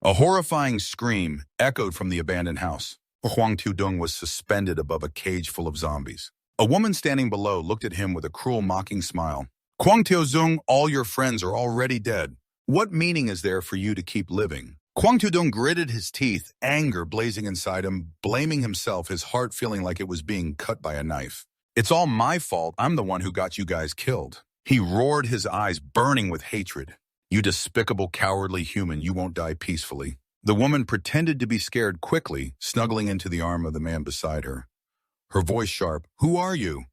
A horrifying scream echoed from the abandoned house. Huang Tudong was suspended above a cage full of zombies. A woman standing below looked at him with a cruel, mocking smile. Huang Tiozong, all your friends are already dead. What meaning is there for you to keep living? Huang Tudong gritted his teeth, anger blazing inside him, blaming himself, his heart feeling like it was being cut by a knife. It's all my fault. I'm the one who got you guys killed. He roared, his eyes burning with hatred. You despicable, cowardly human, you won't die peacefully. The woman pretended to be scared quickly, snuggling into the arm of the man beside her. Her voice sharp, who are you?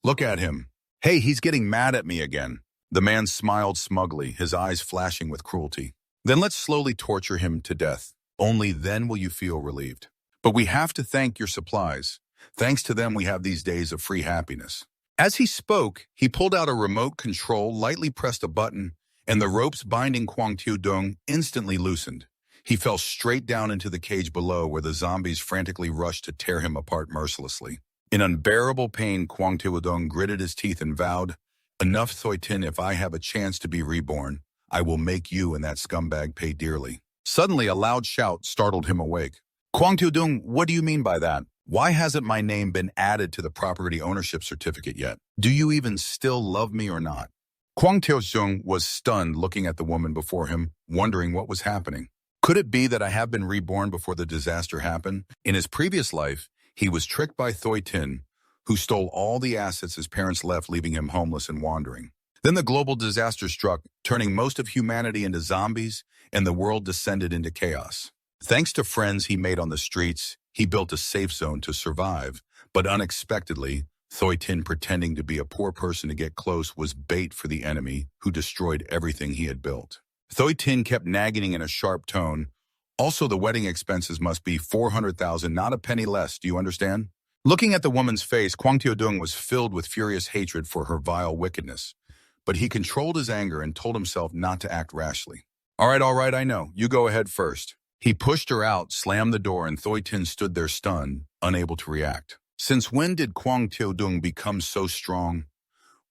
Look at him. Hey, he's getting mad at me again. The man smiled smugly, his eyes flashing with cruelty. Then let's slowly torture him to death. Only then will you feel relieved. But we have to thank your supplies. Thanks to them, we have these days of free happiness. As he spoke, he pulled out a remote control, lightly pressed a button, and the ropes binding Huang Tudong instantly loosened. He fell straight down into the cage below, where the zombies frantically rushed to tear him apart mercilessly. In unbearable pain, Huang Tudong gritted his teeth and vowed, enough, Thoitin, if I have a chance to be reborn, I will make you and that scumbag pay dearly. Suddenly, a loud shout startled him awake. Huang Tudong, what do you mean by that? Why hasn't my name been added to the property ownership certificate yet? Do you even still love me or not? Huang Tiozong was stunned, looking at the woman before him, wondering what was happening. Could it be that I have been reborn before the disaster happened? In his previous life, he was tricked by Thoitin, who stole all the assets his parents left, leaving him homeless and wandering. Then the global disaster struck, turning most of humanity into zombies, and the world descended into chaos. Thanks to friends he made on the streets, he built a safe zone to survive, but unexpectedly, Thoitin, pretending to be a poor person to get close, was bait for the enemy, who destroyed everything he had built. Thoitin kept nagging in a sharp tone, also the wedding expenses must be 400,000, not a penny less, do you understand? Looking at the woman's face, Huang Tiodong was filled with furious hatred for her vile wickedness, but he controlled his anger and told himself not to act rashly. All right, I know. You go ahead first. He pushed her out, slammed the door, and Thoitin stood there stunned, unable to react. Since when did Huang Tiodong become so strong?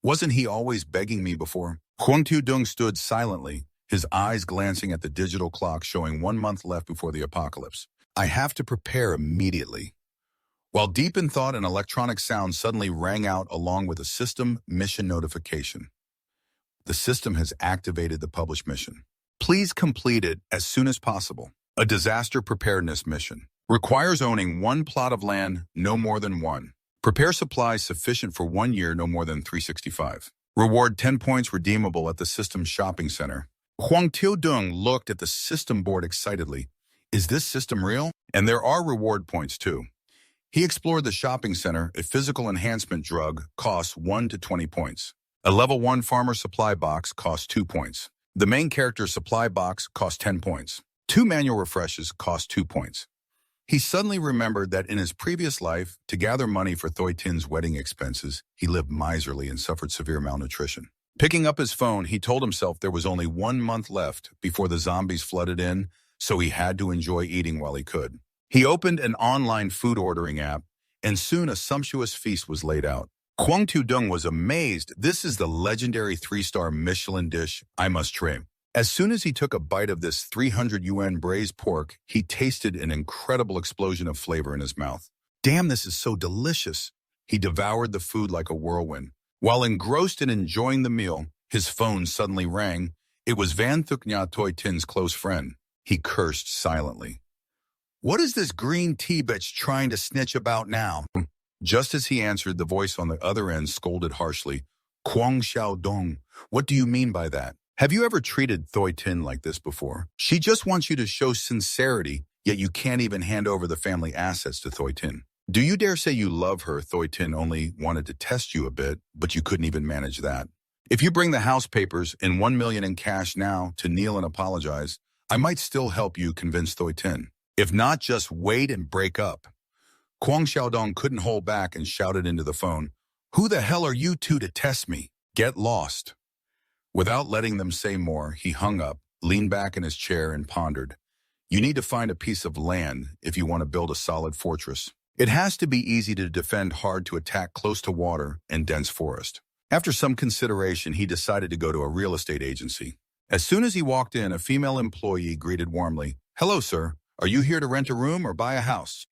Wasn't he always begging me before? Huang Tiodong stood silently, his eyes glancing at the digital clock showing 1 month left before the apocalypse. I have to prepare immediately. While deep in thought, an electronic sound suddenly rang out along with a system mission notification. The system has activated the published mission. Please complete it as soon as possible. A disaster preparedness mission. Requires owning 1 plot of land, no more than 1. Prepare supplies sufficient for 1 year, no more than 365. Reward 10 points redeemable at the system shopping center. Huang Tiodong looked at the system board excitedly. Is this system real? And there are reward points too. He explored the shopping center. A physical enhancement drug costs 1 to 20 points. A level 1 farmer supply box costs 2 points. The main character's supply box costs 10 points. 2 manual refreshes cost 2 points. He suddenly remembered that in his previous life, to gather money for Thoitin's wedding expenses, he lived miserly and suffered severe malnutrition. Picking up his phone, he told himself there was only 1 month left before the zombies flooded in, so he had to enjoy eating while he could. He opened an online food ordering app, and soon a sumptuous feast was laid out. Huang Tudong was amazed. This is the legendary 3-star Michelin dish I must try. As soon as he took a bite of this 300 yuan braised pork, he tasted an incredible explosion of flavor in his mouth. Damn, this is so delicious. He devoured the food like a whirlwind. While engrossed in enjoying the meal, his phone suddenly rang. It was Van Thuknya Thoitin's close friend. He cursed silently. What is this green tea bitch trying to snitch about now? Just as he answered, the voice on the other end scolded harshly. Huang Xiaodong, what do you mean by that? Have you ever treated Thoitin like this before? She just wants you to show sincerity, yet you can't even hand over the family assets to Thoitin. Do you dare say you love her? Thoitin only wanted to test you a bit, but you couldn't even manage that. If you bring the house papers and 1 million in cash now to kneel and apologize, I might still help you convince Thoitin. If not, just wait and break up. Huang Xiaodong couldn't hold back and shouted into the phone, Who the hell are you two to test me? Get lost. Without letting them say more, he hung up, leaned back in his chair, and pondered. You need to find a piece of land if you want to build a solid fortress. It has to be easy to defend, hard to attack, close to water and dense forest. After some consideration, he decided to go to a real estate agency. As soon as he walked in, a female employee greeted warmly, Hello, sir. Are you here to rent a room or buy a house?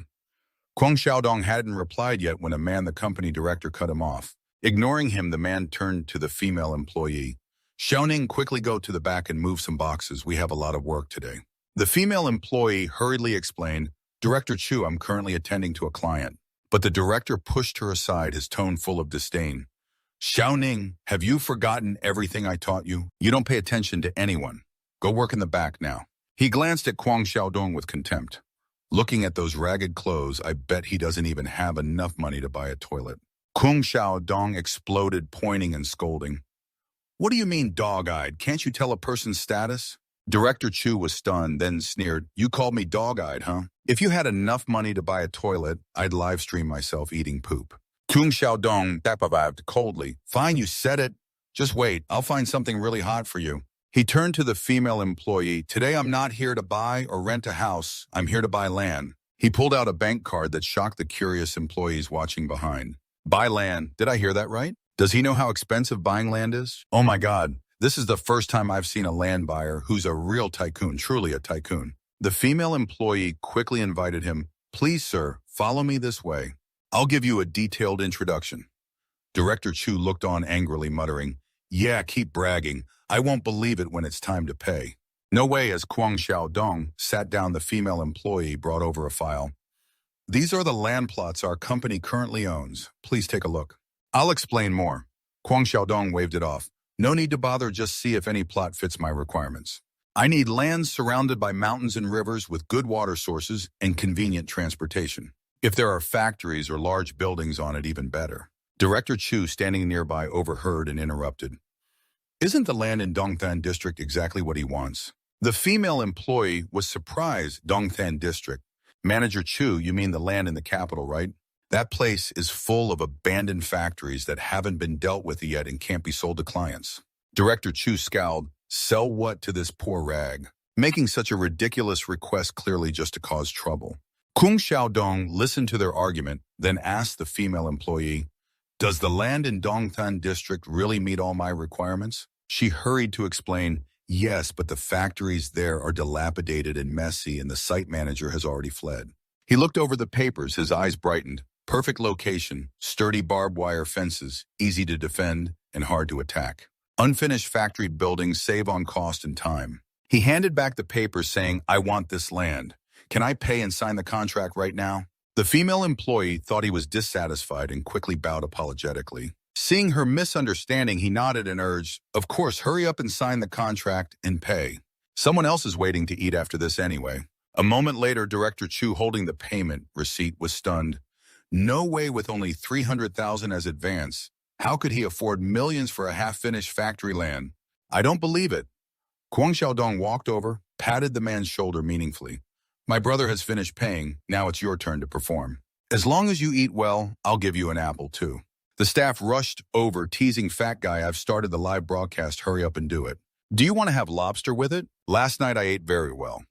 Kwang Xiaodong hadn't replied yet when a man, the company director, cut him off. Ignoring him, the man turned to the female employee. Xiaoning, quickly go to the back and move some boxes. We have a lot of work today. The female employee hurriedly explained, Director Chu, I'm currently attending to a client. But the director pushed her aside, his tone full of disdain. Xiaoning, have you forgotten everything I taught you? You don't pay attention to anyone. Go work in the back now. He glanced at Kwang Xiaodong with contempt. Looking at those ragged clothes, I bet he doesn't even have enough money to buy a toilet. Kwang Xiaodong exploded, pointing and scolding. What do you mean dog-eyed? Can't you tell a person's status? Director Chu was stunned, then sneered, You called me dog-eyed, huh? If you had enough money to buy a toilet, I'd live stream myself eating poop. Kwang Xiaodong tappavived coldly. Fine, you said it. Just wait, I'll find something really hot for you. He turned to the female employee. Today I'm not here to buy or rent a house. I'm here to buy land. He pulled out a bank card that shocked the curious employees watching behind. Buy land. Did I hear that right? Does he know how expensive buying land is? Oh my God. This is the first time I've seen a land buyer who's a real tycoon, truly a tycoon. The female employee quickly invited him. Please, sir, follow me this way. I'll give you a detailed introduction. Director Chu looked on angrily, muttering, Yeah, keep bragging. I won't believe it when it's time to pay. No way. As Kwang Xiaodong sat down, the female employee brought over a file. These are the land plots our company currently owns. Please take a look. I'll explain more. Kwang Xiaodong waved it off. No need to bother, just see if any plot fits my requirements. I need lands surrounded by mountains and rivers with good water sources and convenient transportation. If there are factories or large buildings on it, even better. Director Chu, standing nearby, overheard and interrupted. Isn't the land in Dongtan District exactly what he wants? The female employee was surprised. Dongtan District. Manager Chu, you mean the land in the capital, right? That place is full of abandoned factories that haven't been dealt with yet and can't be sold to clients. Director Chu scowled. Sell what to this poor rag? Making such a ridiculous request clearly just to cause trouble. Kwang Xiaodong listened to their argument, then asked the female employee, Does the land in Dongtan District really meet all my requirements? She hurried to explain, Yes, but the factories there are dilapidated and messy and the site manager has already fled. He looked over the papers, his eyes brightened. Perfect location, sturdy barbed wire fences, easy to defend and hard to attack. Unfinished factory buildings save on cost and time. He handed back the papers saying, I want this land. Can I pay and sign the contract right now? The female employee thought he was dissatisfied and quickly bowed apologetically. Seeing her misunderstanding, he nodded and urged, Of course, hurry up and sign the contract and pay. Someone else is waiting to eat after this anyway. A moment later, Director Chu, holding the payment receipt, was stunned. No way, with only $300,000 as advance. How could he afford millions for a half-finished factory land? I don't believe it. Kwang Xiaodong walked over, patted the man's shoulder meaningfully. My brother has finished paying. Now it's your turn to perform. As long as you eat well, I'll give you an apple too. The staff rushed over, teasing Fat Guy, I've started the live broadcast, hurry up and do it. Do you want to have lobster with it? Last night I ate very well.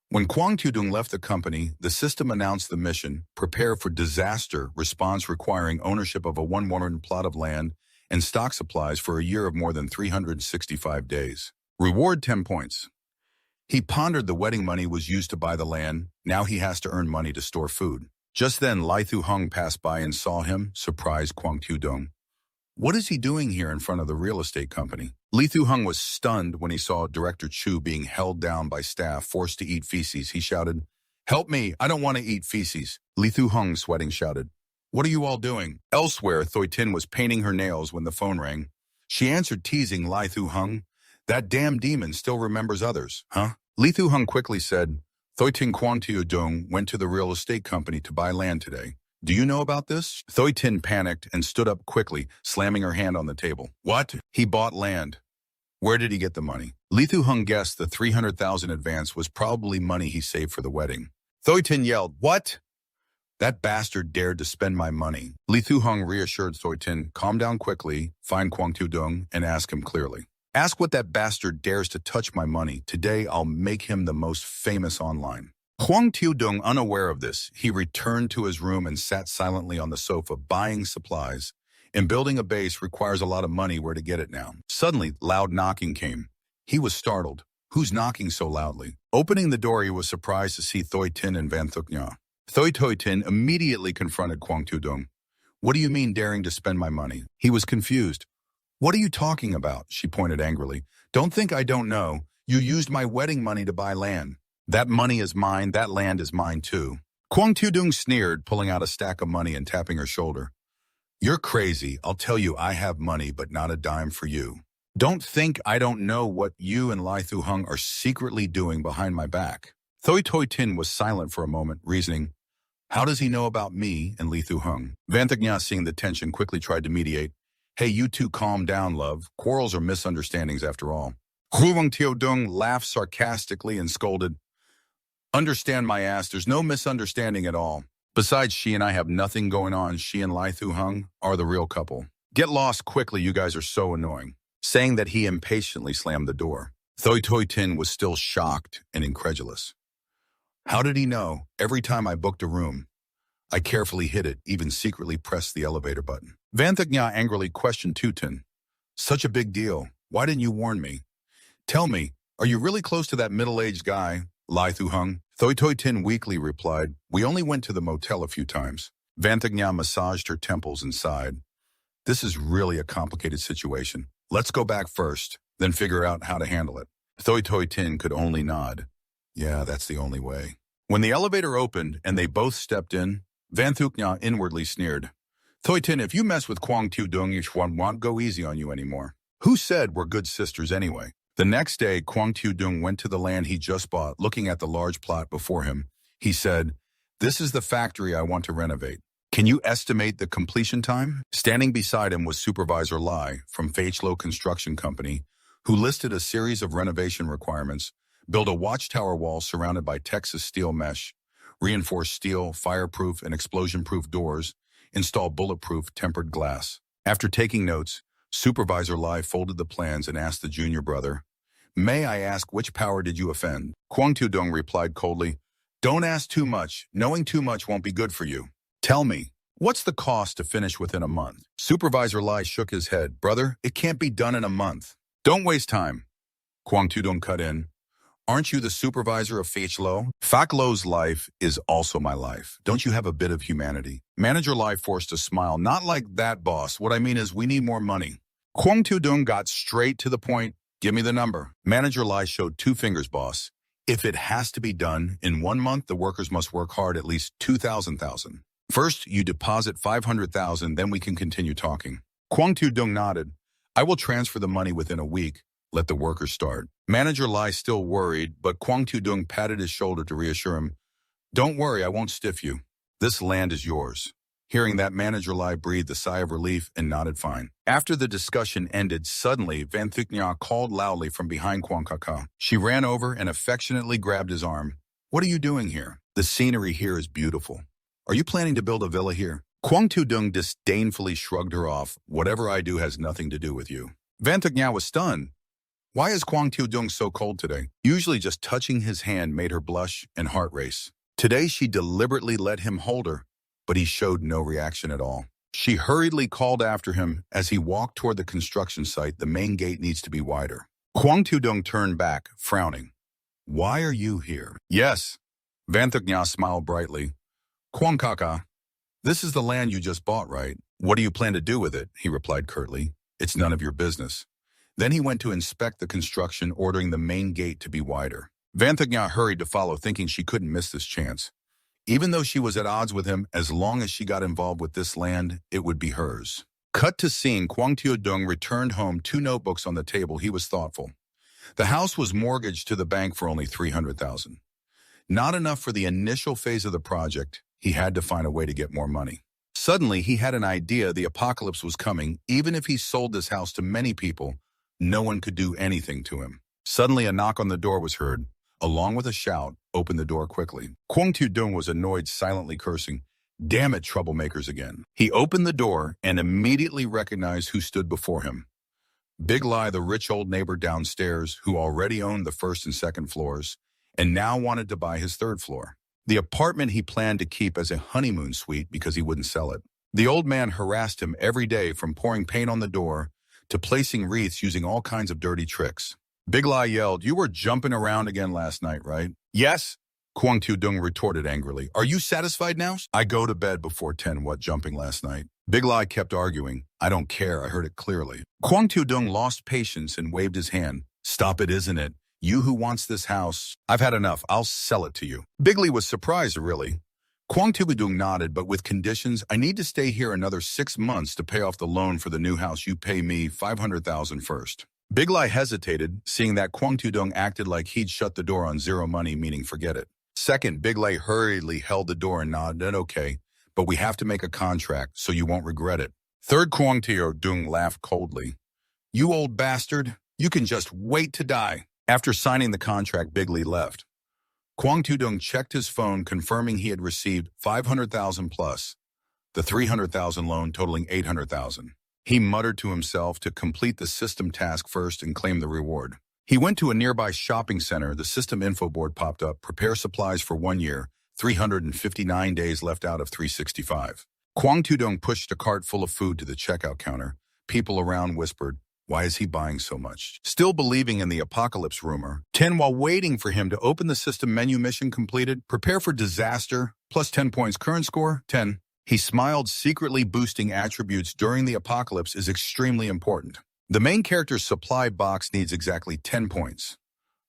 When Kwang Tudong left the company, the system announced the mission, prepare for disaster response requiring ownership of a 1 plot of land and stock supplies for a year of more than 365 days. Reward 10 points. He pondered the wedding money was used to buy the land. Now he has to earn money to store food. Just then, Lai Thu Hung passed by and saw him, surprised Kwang Tudong. What is he doing here in front of the real estate company? Li Thu Hung was stunned when he saw Director Chu being held down by staff, forced to eat feces. He shouted, Help me, I don't want to eat feces. Li Thu Hung, sweating, shouted, What are you all doing? Elsewhere, Thoi Tin was painting her nails when the phone rang. She answered, teasing Lai Thu Hung. That damn demon still remembers others, huh? Li Thu Hung quickly said, Thoi Tin Kwang Tudong went to the real estate company to buy land today. Do you know about this? Thoi Tin panicked and stood up quickly, slamming her hand on the table. What? He bought land. Where did he get the money? Li Thu Hung guessed the 300,000 advance was probably money he saved for the wedding. Thoi Tin yelled, What? That bastard dared to spend my money. Li Thu Hung reassured Thoi Tin, calm down quickly, find Kwang Tudong, and ask him clearly. Ask what that bastard dares to touch my money. Today I'll make him the most famous online. Kwang Tudong, unaware of this, he returned to his room and sat silently on the sofa, buying supplies. And building a base requires a lot of money. Where to get it now? Suddenly, loud knocking came. He was startled. Who's knocking so loudly? Opening the door, he was surprised to see Thoi Tin and Van Thuc Nha. Thoi Tin immediately confronted Quang Tu Dung. What do you mean daring to spend my money? He was confused. What are you talking about? She pointed angrily. Don't think I don't know. You used my wedding money to buy land. That money is mine, that land is mine too. Quang Tu Dung sneered, pulling out a stack of money and tapping her shoulder. You're crazy. I'll tell you I have money, but not a dime for you. Don't think I don't know what you and Lai Thu Hung are secretly doing behind my back. Thoi Tin was silent for a moment, reasoning, how does he know about me and Li Thu Hung? Van Thuc Nha, seeing the tension, quickly tried to mediate. Hey, you two calm down, love. Quarrels are misunderstandings after all. Quang Tu Dung laughed sarcastically and scolded, understand my ass, there's no misunderstanding at all. Besides, she and I have nothing going on. She and Lai Thu Hung are the real couple. Get lost quickly, you guys are so annoying. Saying that, he impatiently slammed the door. Thoi Tin was still shocked and incredulous. How did he know? Every time I booked a room, I carefully hid it, even secretly pressed the elevator button. Van Thuc Nha angrily questioned Tu Tin. Such a big deal. Why didn't you warn me? Tell me, are you really close to that middle-aged guy, Lai Thu Hung? Thoi Tin weakly replied, we only went to the motel a few times. Van Thuc Nha massaged her temples and sighed. This is really a complicated situation. Let's go back first, then figure out how to handle it. Thoi Tin could only nod. Yeah, that's the only way. When the elevator opened and they both stepped in, Van Thuc Nha inwardly sneered. Thoi Tin, if you mess with Quang Tu Dung, you won't go easy on you anymore. Who said we're good sisters anyway? The next day, Quang Tu Dung went to the land he just bought. Looking at the large plot before him, he said, this is the factory I want to renovate. Can you estimate the completion time? Standing beside him was Supervisor Lai from Feichlo Construction Company, who listed a series of renovation requirements: build a watchtower wall surrounded by Texas steel mesh, reinforce steel, fireproof, and explosion-proof doors, install bulletproof tempered glass. After taking notes, Supervisor Lai folded the plans and asked the junior brother, may I ask which power did you offend? Quang Tu Dung replied coldly, don't ask too much. Knowing too much won't be good for you. Tell me, what's the cost to finish within a month? Supervisor Lai shook his head. Brother, it can't be done in a month. Don't waste time. Quang Tu Dung cut in. Aren't you the supervisor of Feichlo? Phak Lo's life is also my life. Don't you have a bit of humanity? Manager Lai forced a smile. Not like that, boss. What I mean is we need more money. Quang Tu Dung got straight to the point. Give me the number. Manager Lai showed 2 fingers, boss. If it has to be done in 1 month, the workers must work hard at least 2,000. First, you deposit 500,000, then we can continue talking. Quang Tu Dung nodded. I will transfer the money within a week. Let the workers start. Manager Lai still worried, but Quang Tu Dung patted his shoulder to reassure him. Don't worry, I won't stiff you. This land is yours. Hearing that, Manager Lai breathed a sigh of relief and nodded fine. After the discussion ended, suddenly Van Thuc Nha called loudly from behind Quang Kaka. She ran over and affectionately grabbed his arm. What are you doing here? The scenery here is beautiful. Are you planning to build a villa here? Quang Tu Dung disdainfully shrugged her off. Whatever I do has nothing to do with you. Van Thuc Nha was stunned. Why is Quang Tu Dung so cold today? Usually just touching his hand made her blush and heart race. Today she deliberately let him hold her, but he showed no reaction at all. She hurriedly called after him as he walked toward the construction site. The main gate needs to be wider. Quang Tu Dung turned back, frowning. Why are you here? Yes. Van Thuc Nha smiled brightly. Quang Kaka, this is the land you just bought, right? What do you plan to do with it? He replied curtly. It's none of your business. Then he went to inspect the construction, ordering the main gate to be wider. Van Thuc Nha hurried to follow, thinking she couldn't miss this chance. Even though she was at odds with him, as long as she got involved with this land, it would be hers. Cut to scene, Quang Tu Dung returned home, 2 notebooks on the table. He was thoughtful. The house was mortgaged to the bank for only 300,000. Not enough for the initial phase of the project. He had to find a way to get more money. Suddenly, he had an idea. The apocalypse was coming. Even if he sold this house to many people, no one could do anything to him. Suddenly, a knock on the door was heard. Along with a shout, open the door quickly. Quang Tu Dung was annoyed, silently cursing. Damn it, troublemakers again. He opened the door and immediately recognized who stood before him. Big Lai, the rich old neighbor downstairs, who already owned the 1st and 2nd floors, and now wanted to buy his 3rd floor. The apartment he planned to keep as a honeymoon suite because he wouldn't sell it. The old man harassed him every day, from pouring paint on the door to placing wreaths using all kinds of dirty tricks. Big Lai yelled, "You were jumping around again last night, right?" "Yes," Kwang Tu-dung retorted angrily. "Are you satisfied now?" "I go to bed before 10, what jumping last night?" Big Lai kept arguing. "I don't care, I heard it clearly." Kwang Tu-dung lost patience and waved his hand. "Stop it, isn't it? You who wants this house. I've had enough, I'll sell it to you." Big Lee was surprised, really. Kwang Tu-dung nodded, "But with conditions. I need to stay here another 6 months to pay off the loan for the new house. You pay me 500,000 first. Big Lai hesitated, seeing that Kwang Tu-dung acted like he'd shut the door on zero money, meaning forget it. Second, Big Lai hurriedly held the door and nodded, "Okay, but we have to make a contract so you won't regret it." Third, Kwang Tu-dung laughed coldly. "You old bastard, you can just wait to die." After signing the contract, Big Lee left. Kwang Tu-dung checked his phone, confirming he had received 500,000 plus, the 300,000 loan totaling 800,000. He muttered to himself to complete the system task first and claim the reward. He went to a nearby shopping center. The system info board popped up. Prepare supplies for 1 year, 359 days left out of 365. Kwang Tu-dung pushed a cart full of food to the checkout counter. People around whispered, "Why is he buying so much?" Still believing in the apocalypse rumor. 10 while waiting for him to open the system menu. Mission completed. Prepare for disaster. Plus 10 points. Current score, 10. He smiled, secretly boosting attributes during the apocalypse is extremely important. The main character's supply box needs exactly 10 points.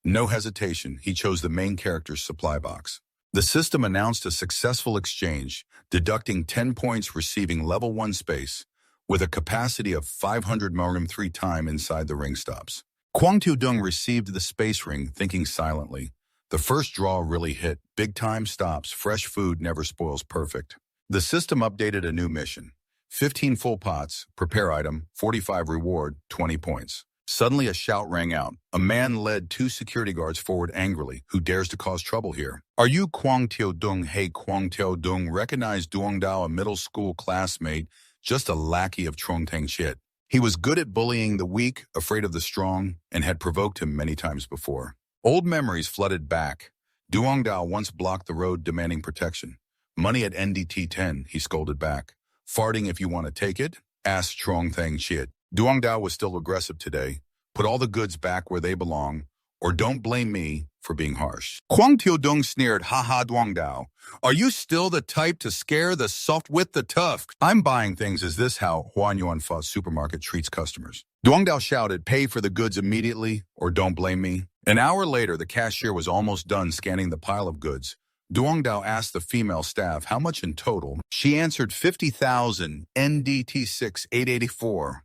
No hesitation, he chose the main character's supply box. The system announced a successful exchange, deducting 10 points, receiving level 1 space, with a capacity of 500 milligram 3 times inside the ring stops. Kwang Tu-dung received the space ring, thinking silently. The first draw really hit. Big time stops. Fresh food never spoils perfect. The system updated a new mission. 15 full pots, prepare item, 45 reward, 20 points. Suddenly a shout rang out. A man led 2 security guards forward angrily. "Who dares to cause trouble here?" "Are you Kwang Tu-dung?" "Hey, Kwang Tu-dung," recognized Duong Dao, a middle school classmate, just a lackey of Trong Tang Chit. He was good at bullying the weak, afraid of the strong, and had provoked him many times before. Old memories flooded back. Duong Dao once blocked the road demanding protection. "Money at NDT 10, he scolded back. "Farting if you want to take it?" asked Trong Tang Chit. Duong Dao was still aggressive today. "Put all the goods back where they belong, or don't blame me for being harsh." Kwang Tu-dung sneered, "Ha Duong Dao. Are you still the type to scare the soft with the tough? I'm buying things. Is this how Huan Yuan Fa supermarket treats customers?" Duong Dao shouted, "Pay for the goods immediately, or don't blame me." An hour later, the cashier was almost done scanning the pile of goods. Duong Dao asked the female staff how much in total. She answered 50,000 NDT 6884.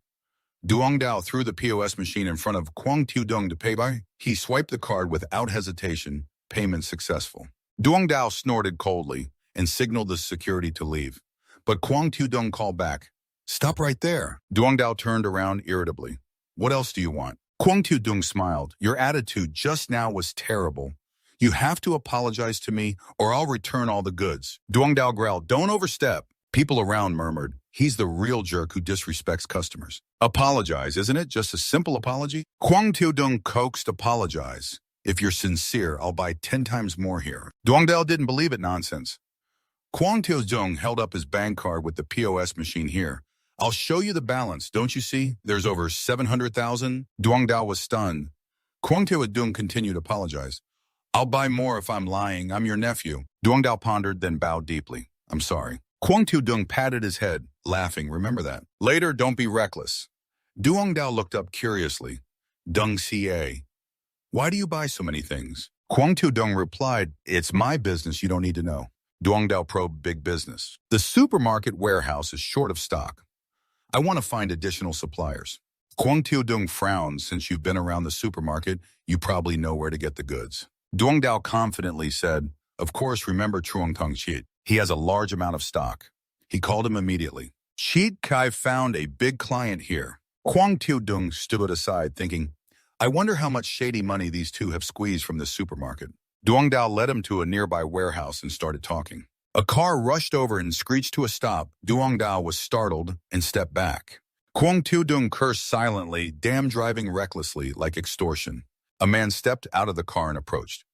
Duong Dao threw the POS machine in front of Kwang Tu-dung to pay by. He swiped the card without hesitation. Payment successful. Duong Dao snorted coldly and signaled the security to leave. But Kwang Tu-dung called back, "Stop right there." Duong Dao turned around irritably. "What else do you want?" Kwang Tu-dung smiled. "Your attitude just now was terrible. You have to apologize to me, or I'll return all the goods." Duong Dao growled, "Don't overstep." People around murmured, "He's the real jerk who disrespects customers." "Apologize, isn't it? Just a simple apology?" Kwang Tu-dung coaxed, "Apologize. If you're sincere, I'll buy 10 times more here." Duong Dao didn't believe it nonsense. Kwang Tu-dung held up his bank card with the POS machine here. "I'll show you the balance, don't you see? There's over 700,000. Duong Dao was stunned. Kwang Tu-dung continued to apologize. "I'll buy more if I'm lying. I'm your nephew." Duong Dao pondered, then bowed deeply. "I'm sorry." Kwang Tu-dung patted his head, laughing. "Remember that. Later, don't be reckless." Duong Dao looked up curiously. "Dung Xie, why do you buy so many things?" Kwang Tu-dung replied, "It's my business, you don't need to know." Duong Dao probed big business. "The supermarket warehouse is short of stock. I want to find additional suppliers." Kwang Tu-dung frowned. "Since you've been around the supermarket, you probably know where to get the goods." Duong Dao confidently said, "Of course, remember Trong Tang Chit. He has a large amount of stock." He called him immediately. "Chit Kai found a big client here." Kwang Tu-dung stood aside, thinking, "I wonder how much shady money these two have squeezed from this supermarket." Duong Dao led him to a nearby warehouse and started talking. A car rushed over and screeched to a stop. Duong Dao was startled and stepped back. Kwang Tu-dung cursed silently, damn driving recklessly, like extortion. A man stepped out of the car and approached.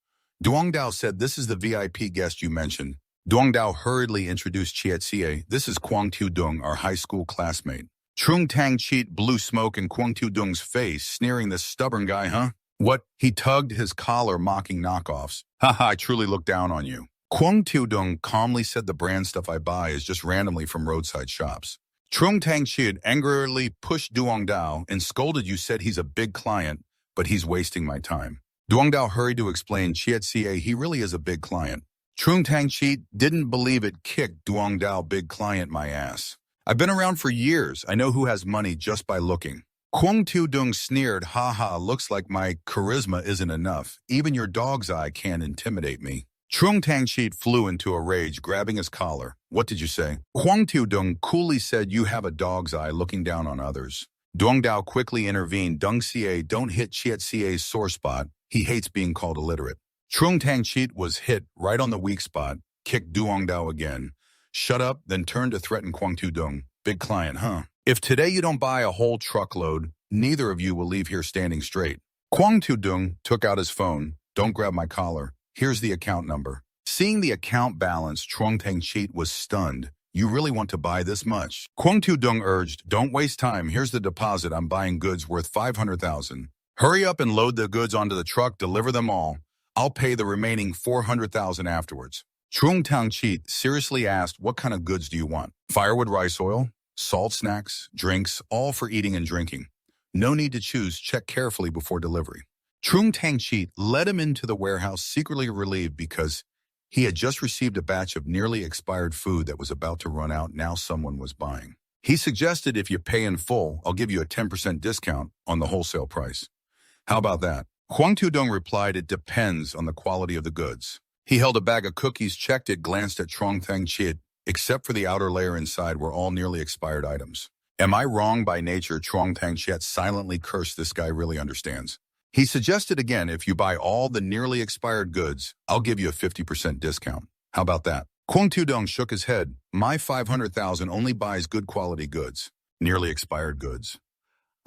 Duong Dao said, "This is the VIP guest you mentioned." Duong Dao hurriedly introduced Chiet Xie. "This is Kwang Tu-dung, our high school classmate." Trung Tang Chit blew smoke in Kwang Tu-dung's face, sneering, "This stubborn guy, huh?" What? He tugged his collar, mocking knockoffs. Haha, I truly look down on you. Kwang Tiudong calmly said the brand stuff I buy is just randomly from roadside shops. Trung Tang Chiad angrily pushed Duong Dao and scolded you said he's a big client, but he's wasting my time. Duong Dao hurried to explain Chiat Ca he really is a big client. Trung Tang Chi didn't believe it kicked Duong Dao big client my ass. I've been around for years. I know who has money just by looking. Kwang Tiudong sneered, haha, looks like my charisma isn't enough. Even your dog's eye can't intimidate me. Trung Tang Chi flew into a rage, grabbing his collar. What did you say? Kwang Tiudong coolly said you have a dog's eye looking down on others. Duong Dao quickly intervened. Dung Ca don't hit Chiat Ca's sore spot. He hates being called illiterate. Trung Tang Chi was hit right on the weak spot, kicked Duong Dao again. Shut up, then turned to threaten Kwang Tiudong. Big client, huh? If today you don't buy a whole truckload, neither of you will leave here standing straight. Kwang Tiudong took out his phone. Don't grab my collar. Here's the account number. Seeing the account balance, Trung Tang Chi was stunned. You really want to buy this much? Kwang Tiudong urged, don't waste time. Here's the deposit. I'm buying goods worth 500,000. Hurry up and load the goods onto the truck. Deliver them all. I'll pay the remaining 400,000 afterwards. Trung Tang Chi seriously asked, what kind of goods do you want? Firewood rice oil, salt snacks, drinks, all for eating and drinking. No need to choose. Check carefully before delivery. Trung Tang Chi led him into the warehouse, secretly relieved because he had just received a batch of nearly expired food that was about to run out. Now someone was buying. He suggested if you pay in full, I'll give you a 10% discount on the wholesale price. How about that? Kwang Tiudong replied, it depends on the quality of the goods. He held a bag of cookies, checked it, glanced at Trung Tang Chi, except for the outer layer inside were all nearly expired items. Am I wrong by nature? Trung Tang Chi silently cursed. This guy really understands. He suggested again, if you buy all the nearly expired goods, I'll give you a 50% discount. How about that? Kwang Tiudong shook his head. My 500,000 only buys good quality goods. Nearly expired goods.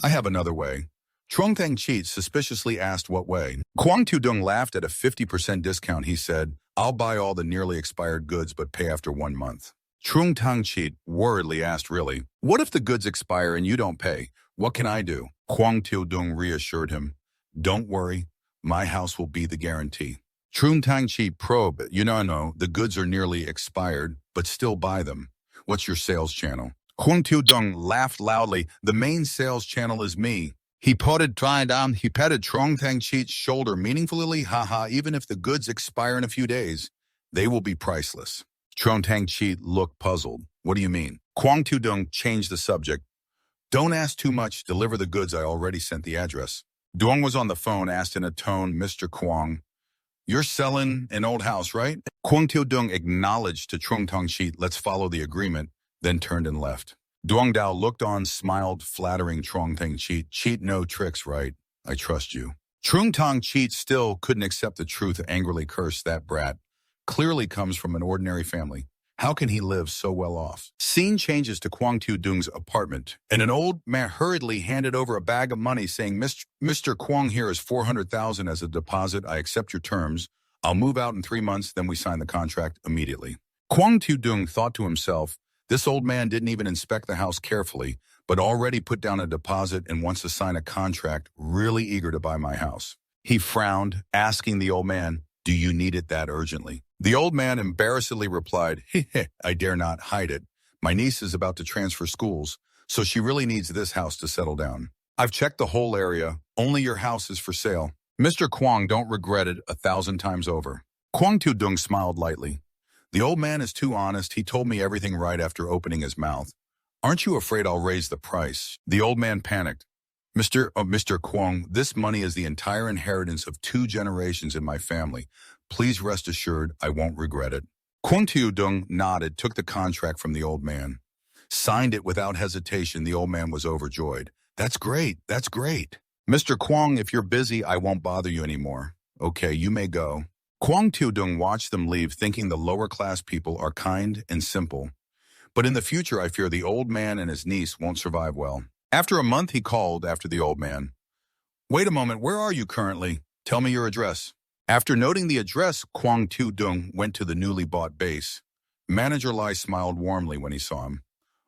I have another way. Trung Tang Chi suspiciously asked what way. Kwang Tiudong laughed at a 50% discount. He said, I'll buy all the nearly expired goods but pay after 1 month. Trung Tang Chi worriedly asked, really? What if the goods expire and you don't pay? What can I do? Kwang Tiudong reassured him. Don't worry, my house will be the guarantee. Trung Tang Chi probed, no, the goods are nearly expired, but still buy them. What's your sales channel? Kwang Tiudong laughed loudly. The main sales channel is me. He patted Trung Tang Chi's shoulder meaningfully. Haha, even if the goods expire in a few days, they will be priceless. Trung Tang Chi looked puzzled. What do you mean? Kwang Tiudong changed the subject. Don't ask too much. Deliver the goods. I already sent the address. Duong was on the phone, asked in a tone, Mr. Kwang, you're selling an old house, right? Kwang Tiudong acknowledged to Trung Tang Chi, let's follow the agreement, then turned and left. Duong Dao looked on, smiled, flattering Trung Tang Chi. Cheat no tricks, right? I trust you. Trung Tang Chi still couldn't accept the truth, angrily cursed. That brat clearly comes from an ordinary family. How can he live so well off? Scene changes to Kwang Tiudong's apartment, and an old man hurriedly handed over a bag of money saying, Mr. Kwang, here is 400,000 as a deposit. I accept your terms. I'll move out in 3 months, then we sign the contract immediately. Kwang Tiudong thought to himself, this old man didn't even inspect the house carefully, but already put down a deposit and wants to sign a contract, really eager to buy my house. He frowned, asking the old man, do you need it that urgently? The old man embarrassedly replied, I dare not hide it. My niece is about to transfer schools, so she really needs this house to settle down. I've checked the whole area. Only your house is for sale. Mr. Kwang, don't regret it 1,000 times over. Kwang Tiudong smiled lightly. The old man is too honest. He told me everything right after opening his mouth. Aren't you afraid I'll raise the price? The old man panicked. Mr. Kwang, this money is the entire inheritance of 2 generations in my family. Please rest assured I won't regret it. Kwang Tiudong nodded, took the contract from the old man. Signed it without hesitation. The old man was overjoyed. That's great. That's great. Mr. Kwang, if you're busy, I won't bother you anymore. Okay, you may go. Kwang Tiudong watched them leave, thinking the lower-class people are kind and simple. But in the future, I fear the old man and his niece won't survive well. After a month, he called after the old man. Wait a moment, where are you currently? Tell me your address. After noting the address, Kwang Tiudong went to the newly bought base. Manager Lai smiled warmly when he saw him.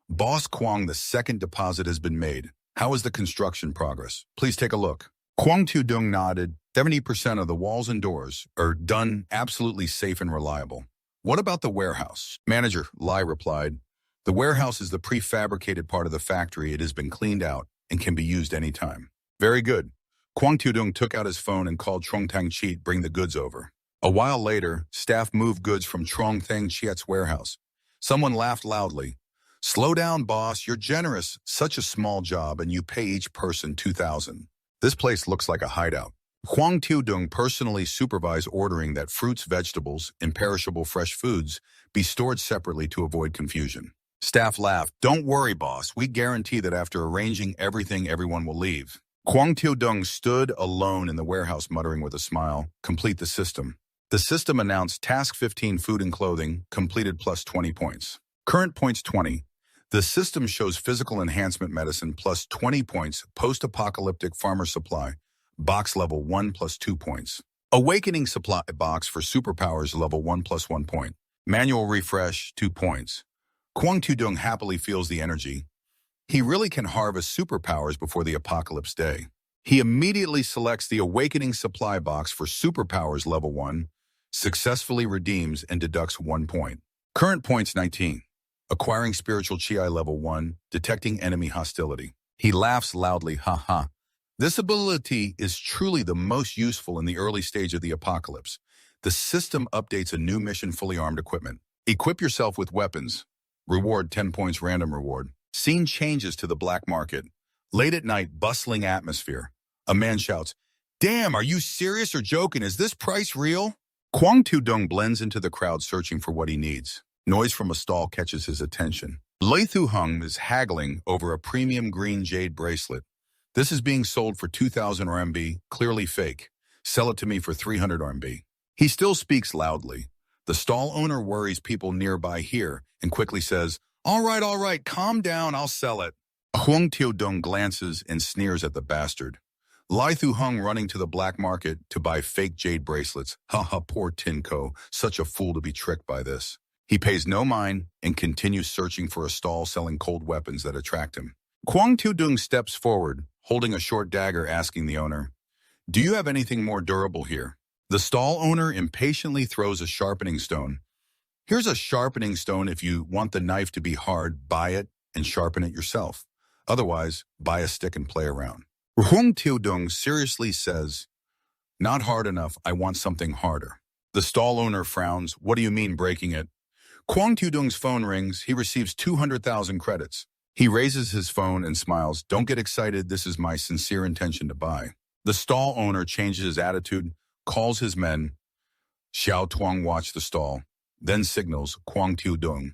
Boss Kwang, the second deposit has been made. How is the construction progress? Please take a look. Kwang Tu-dung nodded. 70% of the walls and doors are done absolutely safe and reliable. What about the warehouse? Manager, Lai replied. The warehouse is the prefabricated part of the factory. It has been cleaned out and can be used anytime. Very good. Kwang Tu-dung took out his phone and called Trong Tang Chi to bring the goods over. A while later, staff moved goods from Trong Tang Chiet's warehouse. Someone laughed loudly. Slow down, boss. You're generous. Such a small job, and you pay each person 2,000. This place looks like a hideout. Kwang Tu-dung personally supervised ordering that fruits, vegetables, and perishable fresh foods be stored separately to avoid confusion. Staff laughed. Don't worry, boss. We guarantee that after arranging everything, everyone will leave. Kwang Tu-dung stood alone in the warehouse muttering with a smile, complete the system. The system announced Task 15 Food and Clothing, completed plus 20 points. Current points 20. The system shows Physical Enhancement Medicine plus 20 points, Post-Apocalyptic Farmer Supply, Box level 1 plus 2 points. Awakening Supply Box for Superpowers level 1 plus 1 point. Manual Refresh 2 points. Kwang Tu-dung happily feels the energy. He really can harvest superpowers before the apocalypse day. He immediately selects the Awakening Supply Box for Superpowers level 1, successfully redeems and deducts 1 point. Current points 19. Acquiring Spiritual Chi level 1, detecting enemy hostility. He laughs loudly, ha ha. This ability is truly the most useful in the early stage of the apocalypse. The system updates a new mission fully armed equipment. Equip yourself with weapons. Reward 10 points random reward. Scene changes to the black market. Late at night, bustling atmosphere. A man shouts, "Damn, are you serious or joking? Is this price real?" Kwang Tu-dung blends into the crowd searching for what he needs. Noise from a stall catches his attention. Lei Thu-hung is haggling over a premium green jade bracelet. This is being sold for 2,000 RMB, clearly fake. Sell it to me for 300 RMB. He still speaks loudly. The stall owner worries people nearby hear and quickly says, all right, calm down, I'll sell it. Kwang Tu-dung glances and sneers at the bastard. Lai Thu-hung running to the black market to buy fake jade bracelets. Haha, poor Tinko, such a fool to be tricked by this. He pays no mind and continues searching for a stall selling cold weapons that attract him. Kwang Tu-dung steps forward, holding a short dagger, asking the owner, do you have anything more durable here? The stall owner impatiently throws a sharpening stone. Here's a sharpening stone. If you want the knife to be hard, buy it and sharpen it yourself. Otherwise, buy a stick and play around. Kwang Tu-dung seriously says, not hard enough, I want something harder. The stall owner frowns. What do you mean breaking it? Kwang Tu-dung's phone rings. He receives 200,000 credits. He raises his phone and smiles. Don't get excited. This is my sincere intention to buy. The stall owner changes his attitude, calls his men. Xiao Tuang watch the stall, then signals Kwang Tu-dung.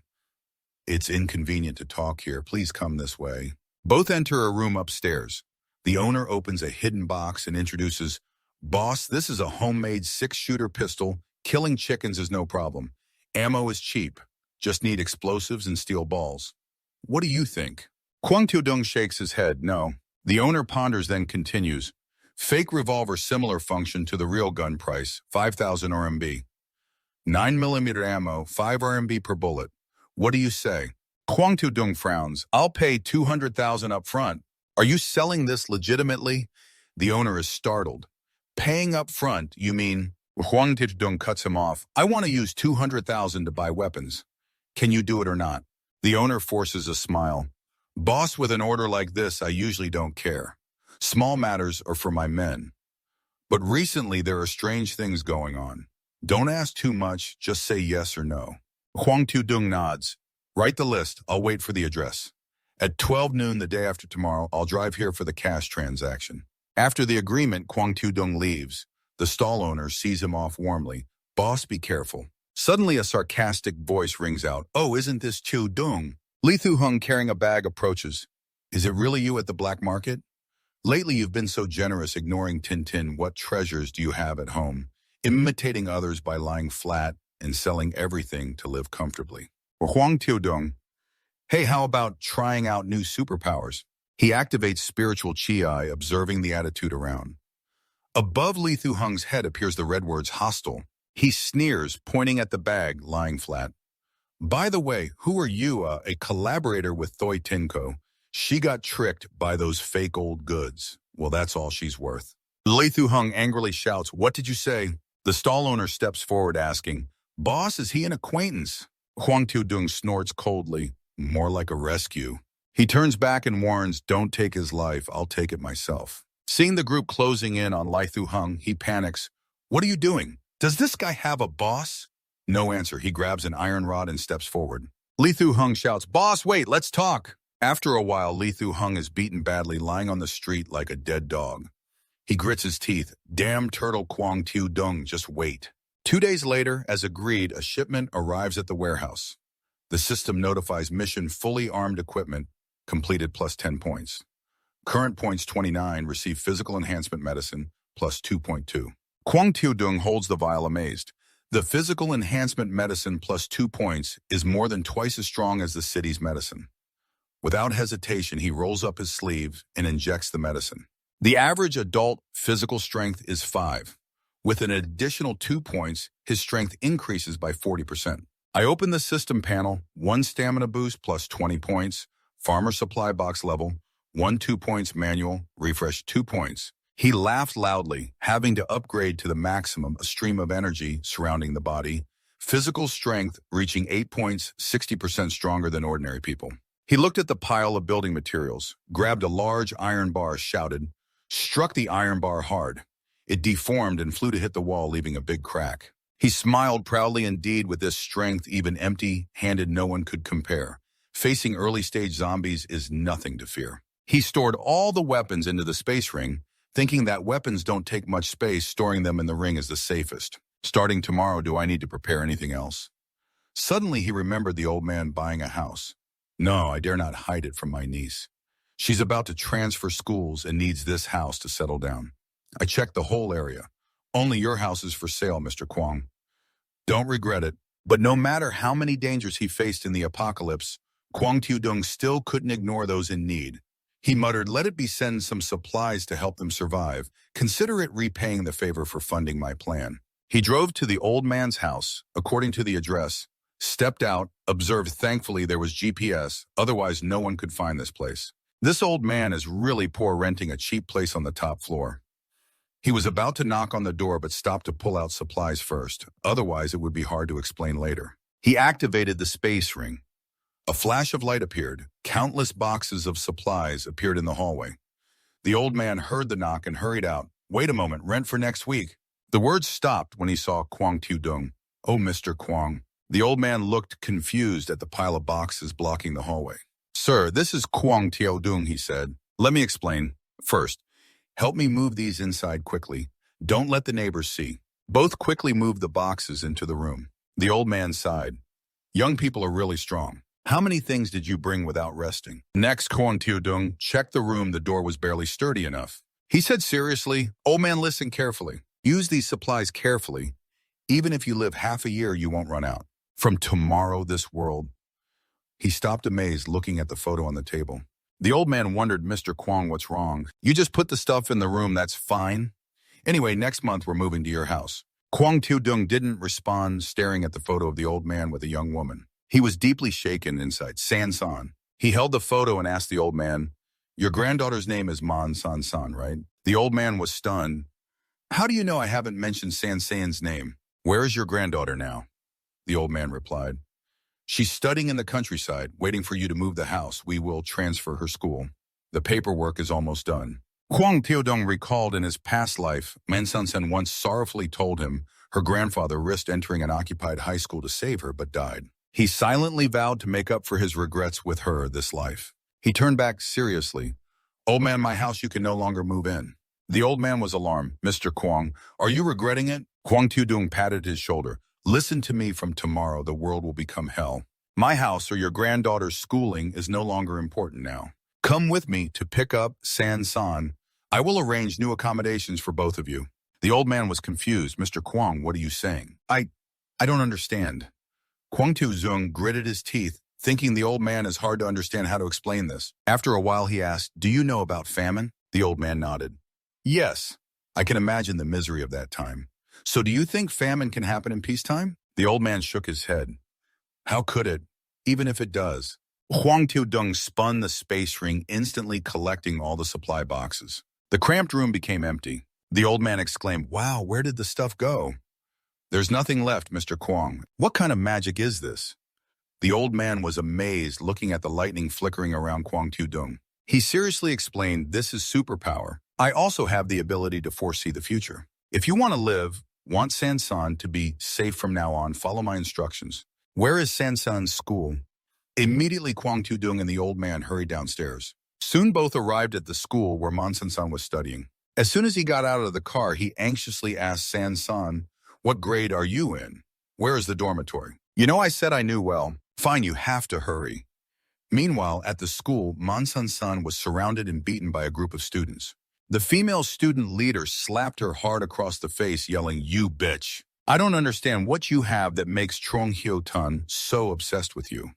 It's inconvenient to talk here. Please come this way. Both enter a room upstairs. The owner opens a hidden box and introduces, boss, this is a homemade 6-shooter pistol. Killing chickens is no problem. Ammo is cheap. Just need explosives and steel balls. What do you think? Kwang Tu-dung shakes his head. No. The owner ponders, then continues. Fake revolver, similar function to the real gun price, 5,000 RMB. 9mm ammo, 5 RMB per bullet. What do you say? Kwang Tu-dung frowns. I'll pay 200,000 up front. Are you selling this legitimately? The owner is startled. Paying up front, you mean? Kwang Tu-dung cuts him off. I want to use 200,000 to buy weapons. Can you do it or not? The owner forces a smile. Boss, with an order like this, I usually don't care. Small matters are for my men. But recently there are strange things going on. Don't ask too much, just say yes or no. Kwang Tu-dung nods. Write the list, I'll wait for the address. At 12 noon the day after tomorrow, I'll drive here for the cash transaction. After the agreement, Kwang Tu-dung leaves. The stall owner sees him off warmly. Boss, be careful. Suddenly a sarcastic voice rings out. Oh, isn't this Tu-dung? Li Thu-hung carrying a bag approaches. Is it really you at the black market? Lately you've been so generous, ignoring Tintin. What treasures do you have at home? Imitating others by lying flat and selling everything to live comfortably. Kwang Tu-dung. Hey, how about trying out new superpowers? He activates Spiritual Chi, observing the attitude around. Above Li Thu-hung's head appears the red words hostile. He sneers, pointing at the bag lying flat. By the way, who are you? A collaborator with Thoi Tinko. She got tricked by those fake old goods. Well, that's all she's worth. Li Thu-hung angrily shouts, "What did you say?" The stall owner steps forward asking, "Boss, is he an acquaintance?" Huang Tu-dung snorts coldly, "More like a rescue." He turns back and warns, "Don't take his life, I'll take it myself." Seeing the group closing in on Li Thu-hung, he panics. "What are you doing? Does this guy have a boss?" No answer. He grabs an iron rod and steps forward. Li Thu-hung shouts, "Boss, wait, let's talk." After a while, Li Thu-hung is beaten badly, lying on the street like a dead dog. He grits his teeth. "Damn turtle Huang Tu-dung, just wait." 2 days later, as agreed, a shipment arrives at the warehouse. The system notifies mission fully armed equipment, completed plus 10 points. Current points 29, receive physical enhancement medicine, plus 2.2. Huang Tu-dung holds the vial amazed. The physical enhancement medicine plus 2 points is more than twice as strong as the city's medicine. Without hesitation, he rolls up his sleeve and injects the medicine. The average adult physical strength is 5. With an additional 2 points, his strength increases by 40%. I open the system panel, 1 stamina boost plus 20 points, farmer supply box level, 1 2 points manual, refresh 2 points. He laughed loudly, having to upgrade to the maximum, a stream of energy surrounding the body, physical strength reaching 8 points, 60% stronger than ordinary people. He looked at the pile of building materials, grabbed a large iron bar, shouted, struck the iron bar hard. It deformed and flew to hit the wall, leaving a big crack. He smiled proudly indeed. With this strength, even empty-handed no one could compare. Facing early-stage zombies is nothing to fear. He stored all the weapons into the space ring, thinking that weapons don't take much space. Storing them in the ring is the safest. Starting tomorrow, do I need to prepare anything else? Suddenly, he remembered the old man buying a house. No, I dare not hide it from my niece. She's about to transfer schools and needs this house to settle down. I checked the whole area. Only your house is for sale, Mr. Kwong. Don't regret it. But no matter how many dangers he faced in the apocalypse, Huang Tu-dung still couldn't ignore those in need. He muttered, "Let it be send some supplies to help them survive. Consider it repaying the favor for funding my plan." He drove to the old man's house, according to the address, stepped out, observed thankfully there was GPS, otherwise no one could find this place. This old man is really poor, renting a cheap place on the top floor. He was about to knock on the door but stopped to pull out supplies first, otherwise it would be hard to explain later. He activated the space ring. A flash of light appeared. Countless boxes of supplies appeared in the hallway. The old man heard the knock and hurried out. "Wait a moment, rent for next week." The words stopped when he saw Huang Tu-dung. "Oh, Mr. Kwong." The old man looked confused at the pile of boxes blocking the hallway. "Sir, this is Huang Tu-dung," he said. "Let me explain. First, help me move these inside quickly. Don't let the neighbors see." Both quickly moved the boxes into the room. The old man sighed. "Young people are really strong. How many things did you bring without resting?" Next, Huang Tu-dung checked the room. The door was barely sturdy enough. He said seriously, "Old man, listen carefully. Use these supplies carefully. Even if you live half a year, you won't run out. From tomorrow, this world." He stopped amazed, looking at the photo on the table. The old man wondered, "Mr. Kwong, what's wrong? You just put the stuff in the room, that's fine. Anyway, next month we're moving to your house." Huang Tu-dung didn't respond, staring at the photo of the old man with a young woman. He was deeply shaken inside. "San-san." He held the photo and asked the old man, "Your granddaughter's name is San-san, right?" The old man was stunned. "How do you know I haven't mentioned San-san's name? Where is your granddaughter now?" The old man replied, "She's studying in the countryside, waiting for you to move the house. We will transfer her school. The paperwork is almost done." Huang Tu-dung recalled in his past life, San once sorrowfully told him her grandfather risked entering an occupied high school to save her but died. He silently vowed to make up for his regrets with her this life. He turned back seriously. "Old man, my house you can no longer move in." The old man was alarmed. "Mr. Kwong, are you regretting it?" Huang Tu-dung patted his shoulder. "Listen to me, from tomorrow the world will become hell. My house or your granddaughter's schooling is no longer important now. Come with me to pick up San-san. I will arrange new accommodations for both of you." The old man was confused. "Mr. Kwong, what are you saying? I don't understand." Huang Tu-dung gritted his teeth, thinking the old man is hard to understand how to explain this. After a while he asked, "Do you know about famine?" The old man nodded. "Yes, I can imagine the misery of that time. So do you think famine can happen in peacetime?" The old man shook his head. "How could it, even if it does?" Huang Tu-dung spun the space ring, instantly collecting all the supply boxes. The cramped room became empty. The old man exclaimed, "Wow, where did the stuff go?" "There's nothing left, Mr. Kwong. What kind of magic is this?" The old man was amazed, looking at the lightning flickering around Kwong Tu-dung. He seriously explained, "This is superpower. I also have the ability to foresee the future. If you want to live, want Sansan to be safe from now on, follow my instructions." "Where is Sansan's school?" Immediately, Kwong Tu-dung and the old man hurried downstairs. Soon both arrived at the school where San was studying. As soon as he got out of the car, he anxiously asked San, "What grade are you in? Where is the dormitory?" "You know, I said I knew well." "Fine, you have to hurry." Meanwhile, at the school, San was surrounded and beaten by a group of students. The female student leader slapped her hard across the face, yelling, "You bitch. I don't understand what you have that makes Trong Hyo-tun so obsessed with you."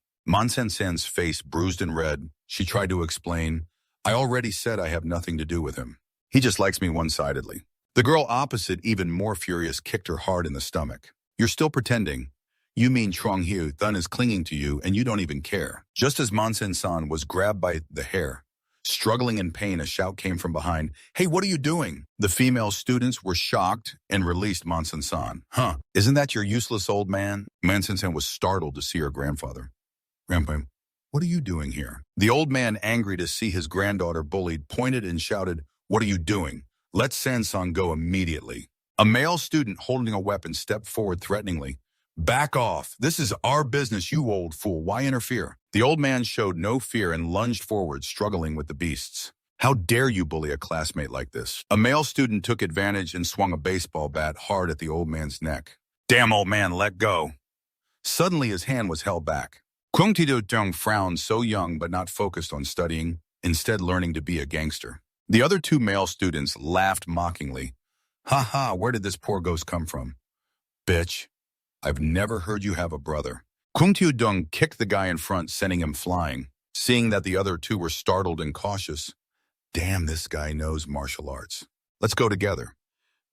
San's face bruised and red. She tried to explain, "I already said I have nothing to do with him. He just likes me one-sidedly." The girl opposite, even more furious, kicked her hard in the stomach. "You're still pretending. You mean Trong Hyo-tun is clinging to you and you don't even care." Just as San was grabbed by the hair, struggling in pain, a shout came from behind, "Hey, what are you doing?" The female students were shocked and released San. "Huh, isn't that your useless old man?" San was startled to see her grandfather. "Grandpa, what are you doing here?" The old man, angry to see his granddaughter bullied, pointed and shouted, "What are you doing? Let Sansan go immediately." A male student holding a weapon stepped forward threateningly. "Back off. This is our business, you old fool. Why interfere?" The old man showed no fear and lunged forward, struggling with the beasts. "How dare you bully a classmate like this?" A male student took advantage and swung a baseball bat hard at the old man's neck. "Damn, old man, let go." Suddenly his hand was held back. Kwong Tu-dung frowned, so young but not focused on studying, instead learning to be a gangster. The other two male students laughed mockingly. "Ha ha, where did this poor ghost come from? Bitch, I've never heard you have a brother." Kwong Tu-dung kicked the guy in front, sending him flying. Seeing that the other two were startled and cautious, "Damn, this guy knows martial arts. Let's go together."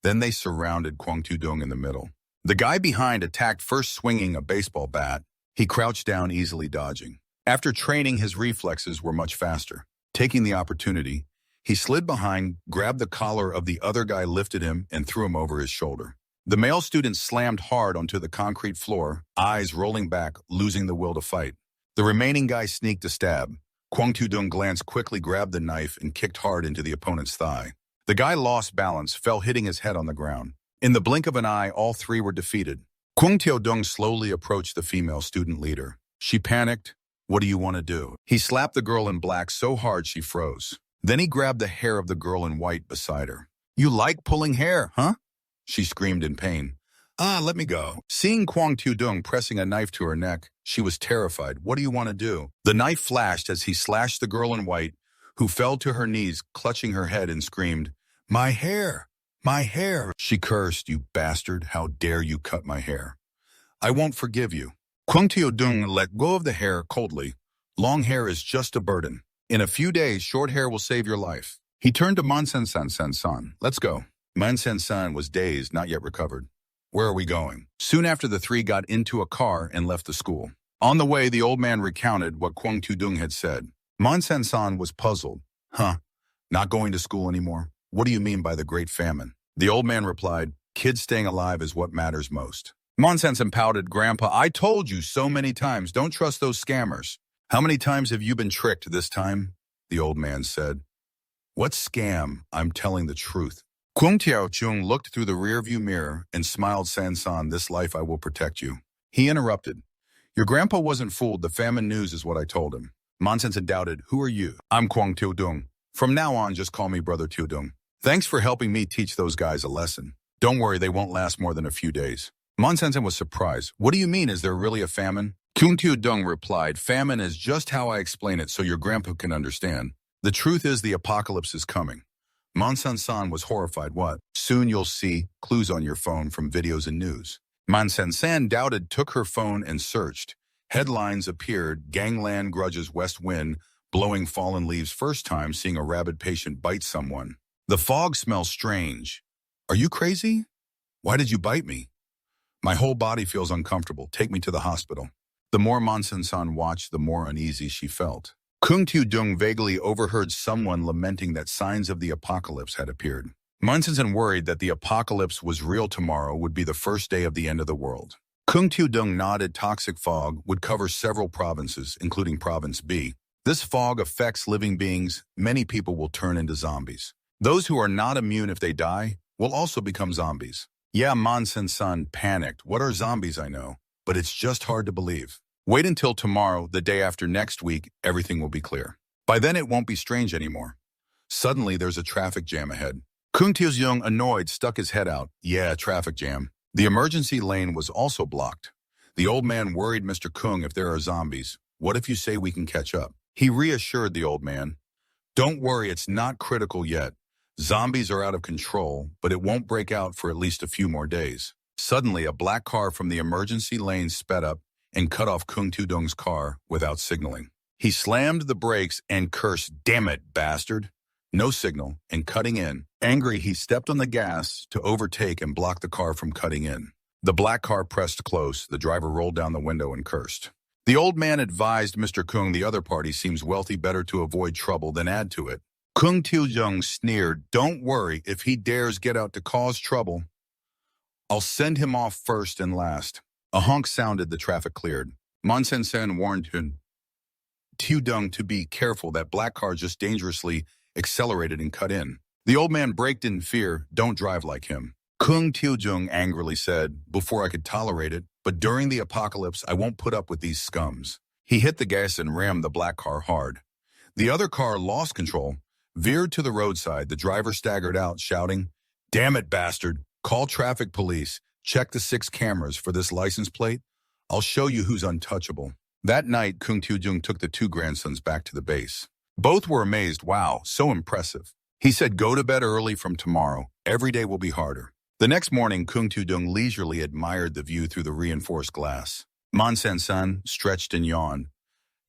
Then they surrounded Kwong Tu-dung in the middle. The guy behind attacked, first swinging a baseball bat. He crouched down, easily dodging. After training, his reflexes were much faster. Taking the opportunity, he slid behind, grabbed the collar of the other guy, lifted him, and threw him over his shoulder. The male student slammed hard onto the concrete floor, eyes rolling back, losing the will to fight. The remaining guy sneaked a stab. Kwong Tu-dung glanced quickly, grabbed the knife, and kicked hard into the opponent's thigh. The guy lost balance, fell, hitting his head on the ground. In the blink of an eye, all three were defeated. Kwong Tu-dung slowly approached the female student leader. She panicked. "What do you want to do?" He slapped the girl in black so hard she froze. Then he grabbed the hair of the girl in white beside her. "You like pulling hair, huh?" She screamed in pain. Let me go." Seeing Kwong Tu-dung pressing a knife to her neck, she was terrified. "What do you want to do?" The knife flashed as he slashed the girl in white, who fell to her knees, clutching her head, and screamed, "My hair! My hair!" She cursed, "You bastard, how dare you cut my hair? I won't forgive you." Kwong Tu-dung let go of the hair coldly. "Long hair is just a burden. In a few days, short hair will save your life." He turned to San. "Let's go." San was dazed, not yet recovered. "Where are we going?" Soon after, the three got into a car and left the school. On the way, the old man recounted what Kwong Tu-dung had said. San was puzzled. "Huh, not going to school anymore? What do you mean by the Great Famine?" The old man replied, "Kids staying alive is what matters most." San pouted, "Grandpa, I told you so many times, don't trust those scammers." "How many times have you been tricked this time?" the old man said. "What scam? I'm telling the truth." Kwong Tu-dung looked through the rearview mirror and smiled. "San, this life I will protect you." He interrupted. "Your grandpa wasn't fooled. The famine news is what I told him." San doubted. "Who are you?" "I'm Kwong Tu-dung. From now on, just call me Brother Tu-dung. Thanks for helping me teach those guys a lesson. Don't worry, they won't last more than a few days." San was surprised. "What do you mean? Is there really a famine?" Kwong Tu-dung replied, "Famine is just how I explain it so your grandpa can understand. The truth is the apocalypse is coming." San was horrified. "What?" "Soon you'll see clues on your phone from videos and news." San doubted, took her phone and searched. Headlines appeared: "Gangland grudges West Wind, blowing fallen leaves, first time seeing a rabid patient bite someone. The fog smells strange. Are you crazy? Why did you bite me? My whole body feels uncomfortable. Take me to the hospital." The more San watched, the more uneasy she felt. Kwong Tu-dung vaguely overheard someone lamenting that signs of the apocalypse had appeared. Munson worried that the apocalypse was real tomorrow would be the first day of the end of the world. Kung Tu-dung nodded. Toxic fog would cover several provinces, including Province B. This fog affects living beings. Many people will turn into zombies. Those who are not immune if they die will also become zombies. Yeah, Monsen-san panicked. What are zombies, I know, but it's just hard to believe. Wait until tomorrow, the day after next week, everything will be clear. By then it won't be strange anymore. Suddenly there's a traffic jam ahead. Kung Tu-jung, annoyed, stuck his head out. Yeah, traffic jam. The emergency lane was also blocked. The old man worried Mr. Kung. If there are zombies, what if you say we can catch up? He reassured the old man. Don't worry, it's not critical yet. Zombies are out of control, but it won't break out for at least a few more days. Suddenly, a black car from the emergency lane sped up and cut off Kung Tu-dung's car without signaling. He slammed the brakes and cursed, "Damn it, bastard." No signal, and cutting in. Angry, he stepped on the gas to overtake and block the car from cutting in. The black car pressed close. The driver rolled down the window and cursed. The old man advised Mr. Kung, the other party seems wealthy, better to avoid trouble than add to it. Kung Tu-jung sneered, don't worry, if he dares get out to cause trouble, I'll send him off first and last. A honk sounded. The traffic cleared. Monsen-san warned Tu-dung to be careful. That black car just dangerously accelerated and cut in. The old man braked in fear. Don't drive like him. Kung Tu-jung angrily said, before I could tolerate it, but during the apocalypse, I won't put up with these scums. He hit the gas and rammed the black car hard. The other car lost control, veered to the roadside. The driver staggered out, shouting, damn it, bastard. Call traffic police. Check the 6 cameras for this license plate. I'll show you who's untouchable. That night, Kung Tu-jung took the 2 grandsons back to the base. Both were amazed. Wow, so impressive. He said, go to bed early from tomorrow. Every day will be harder. The next morning, Kung Tu-dung leisurely admired the view through the reinforced glass. Monsen-san stretched and yawned.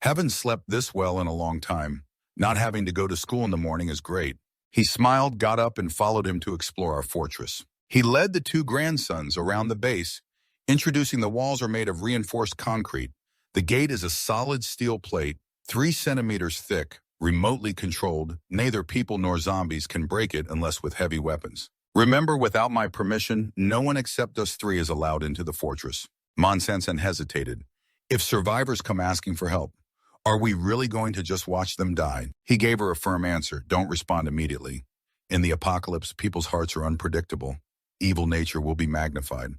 Haven't slept this well in a long time. Not having to go to school in the morning is great. He smiled, got up, and followed him to explore our fortress. He led the 2 grandsons around the base, introducing the walls are made of reinforced concrete. The gate is a solid steel plate, 3 centimeters thick, remotely controlled. Neither people nor zombies can break it unless with heavy weapons. Remember, without my permission, no one except us 3 is allowed into the fortress. Monsen-san hesitated. If survivors come asking for help, are we really going to just watch them die? He gave her a firm answer. Don't respond immediately. In the apocalypse, people's hearts are unpredictable. Evil nature will be magnified.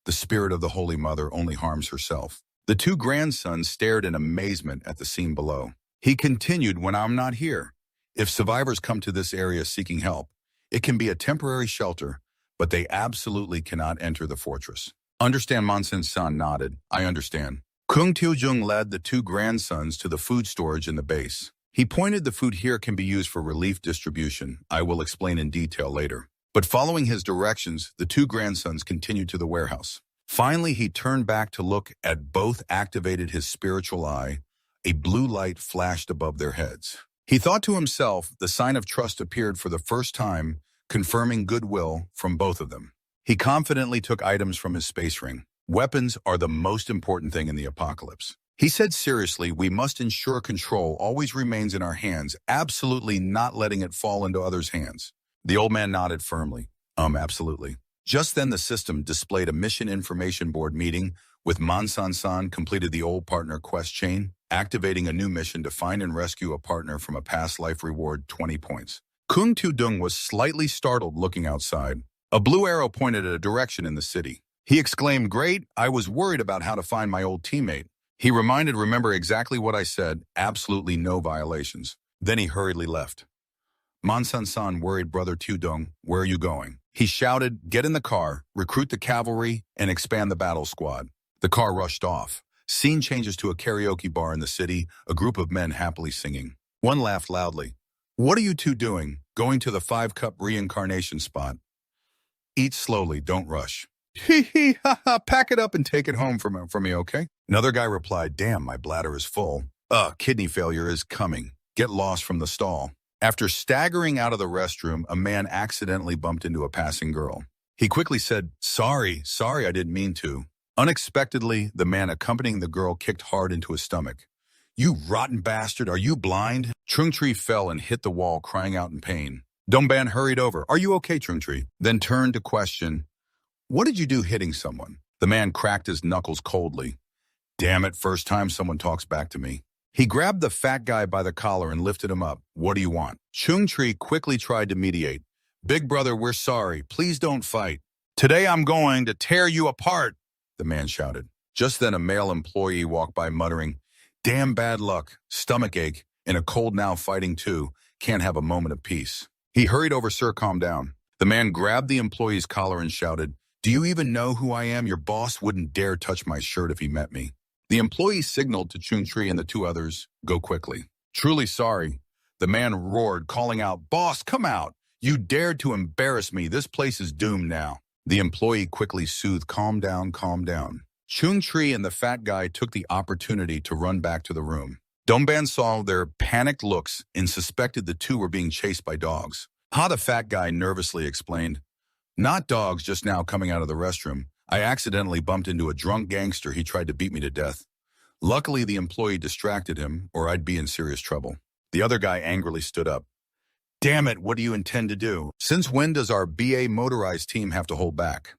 The spirit of the Holy Mother only harms herself. The 2 grandsons stared in amazement at the scene below. He continued, when I'm not here, if survivors come to this area seeking help, it can be a temporary shelter, but they absolutely cannot enter the fortress. Understand? Monsen-san nodded. I understand. Kung Tu-jung led the 2 grandsons to the food storage in the base. He pointed, the food here can be used for relief distribution. I will explain in detail later. But following his directions, the 2 grandsons continued to the warehouse. Finally, he turned back to look at both, activated his spiritual eye. A blue light flashed above their heads. He thought to himself, the sign of trust appeared for the first time, confirming goodwill from both of them. He confidently took items from his space ring. Weapons are the most important thing in the apocalypse. He said seriously, we must ensure control always remains in our hands, absolutely not letting it fall into others' hands. The old man nodded firmly. Absolutely. Just then the system displayed a mission information board meeting with Monsen-san completed the old partner quest chain, activating a new mission to find and rescue a partner from a past life reward 20 points. Kung Tu-dung was slightly startled looking outside. A blue arrow pointed at a direction in the city. He exclaimed, great, I was worried about how to find my old teammate. He reminded, remember exactly what I said, absolutely no violations. Then he hurriedly left. Monsen-san worried, brother Tu-dung, where are you going? He shouted, get in the car, recruit the cavalry, and expand the battle squad. The car rushed off. Scene changes to a karaoke bar in the city, a group of men happily singing. One laughed loudly. What are you 2 doing? Going to the 5-cup reincarnation spot. Eat slowly, don't rush. Hee ha ha, pack it up and take it home for me, okay? Another guy replied, damn, my bladder is full. Kidney failure is coming. Get lost from the stall. After staggering out of the restroom, a man accidentally bumped into a passing girl. He quickly said, sorry, I didn't mean to. Unexpectedly, the man accompanying the girl kicked hard into his stomach. You rotten bastard, are you blind? Chung-Tree fell and hit the wall, crying out in pain. Dongban hurried over. Are you okay, Chungtree? Then turned to question, what did you do hitting someone? The man cracked his knuckles coldly. Damn it, first time someone talks back to me. He grabbed the fat guy by the collar and lifted him up. What do you want? Chungtree quickly tried to mediate. Big brother, we're sorry. Please don't fight. Today I'm going to tear you apart, the man shouted. Just then a male employee walked by muttering, damn bad luck, stomachache, and a cold now fighting too. Can't have a moment of peace. He hurried over, sir, calm down. The man grabbed the employee's collar and shouted, do you even know who I am? Your boss wouldn't dare touch my shirt if he met me. The employee signaled to Chungtree and the two others, go quickly. Truly sorry, the man roared, calling out, boss, come out. You dared to embarrass me. This place is doomed now. The employee quickly soothed, calm down, calm down. Chungtree and the fat guy took the opportunity to run back to the room. Dongban saw their panicked looks and suspected the two were being chased by dogs. The fat guy nervously explained, not dogs just now coming out of the restroom. I accidentally bumped into a drunk gangster. He tried to beat me to death. Luckily, the employee distracted him, or I'd be in serious trouble. The other guy angrily stood up. Damn it, what do you intend to do? Since when does our BA motorized team have to hold back?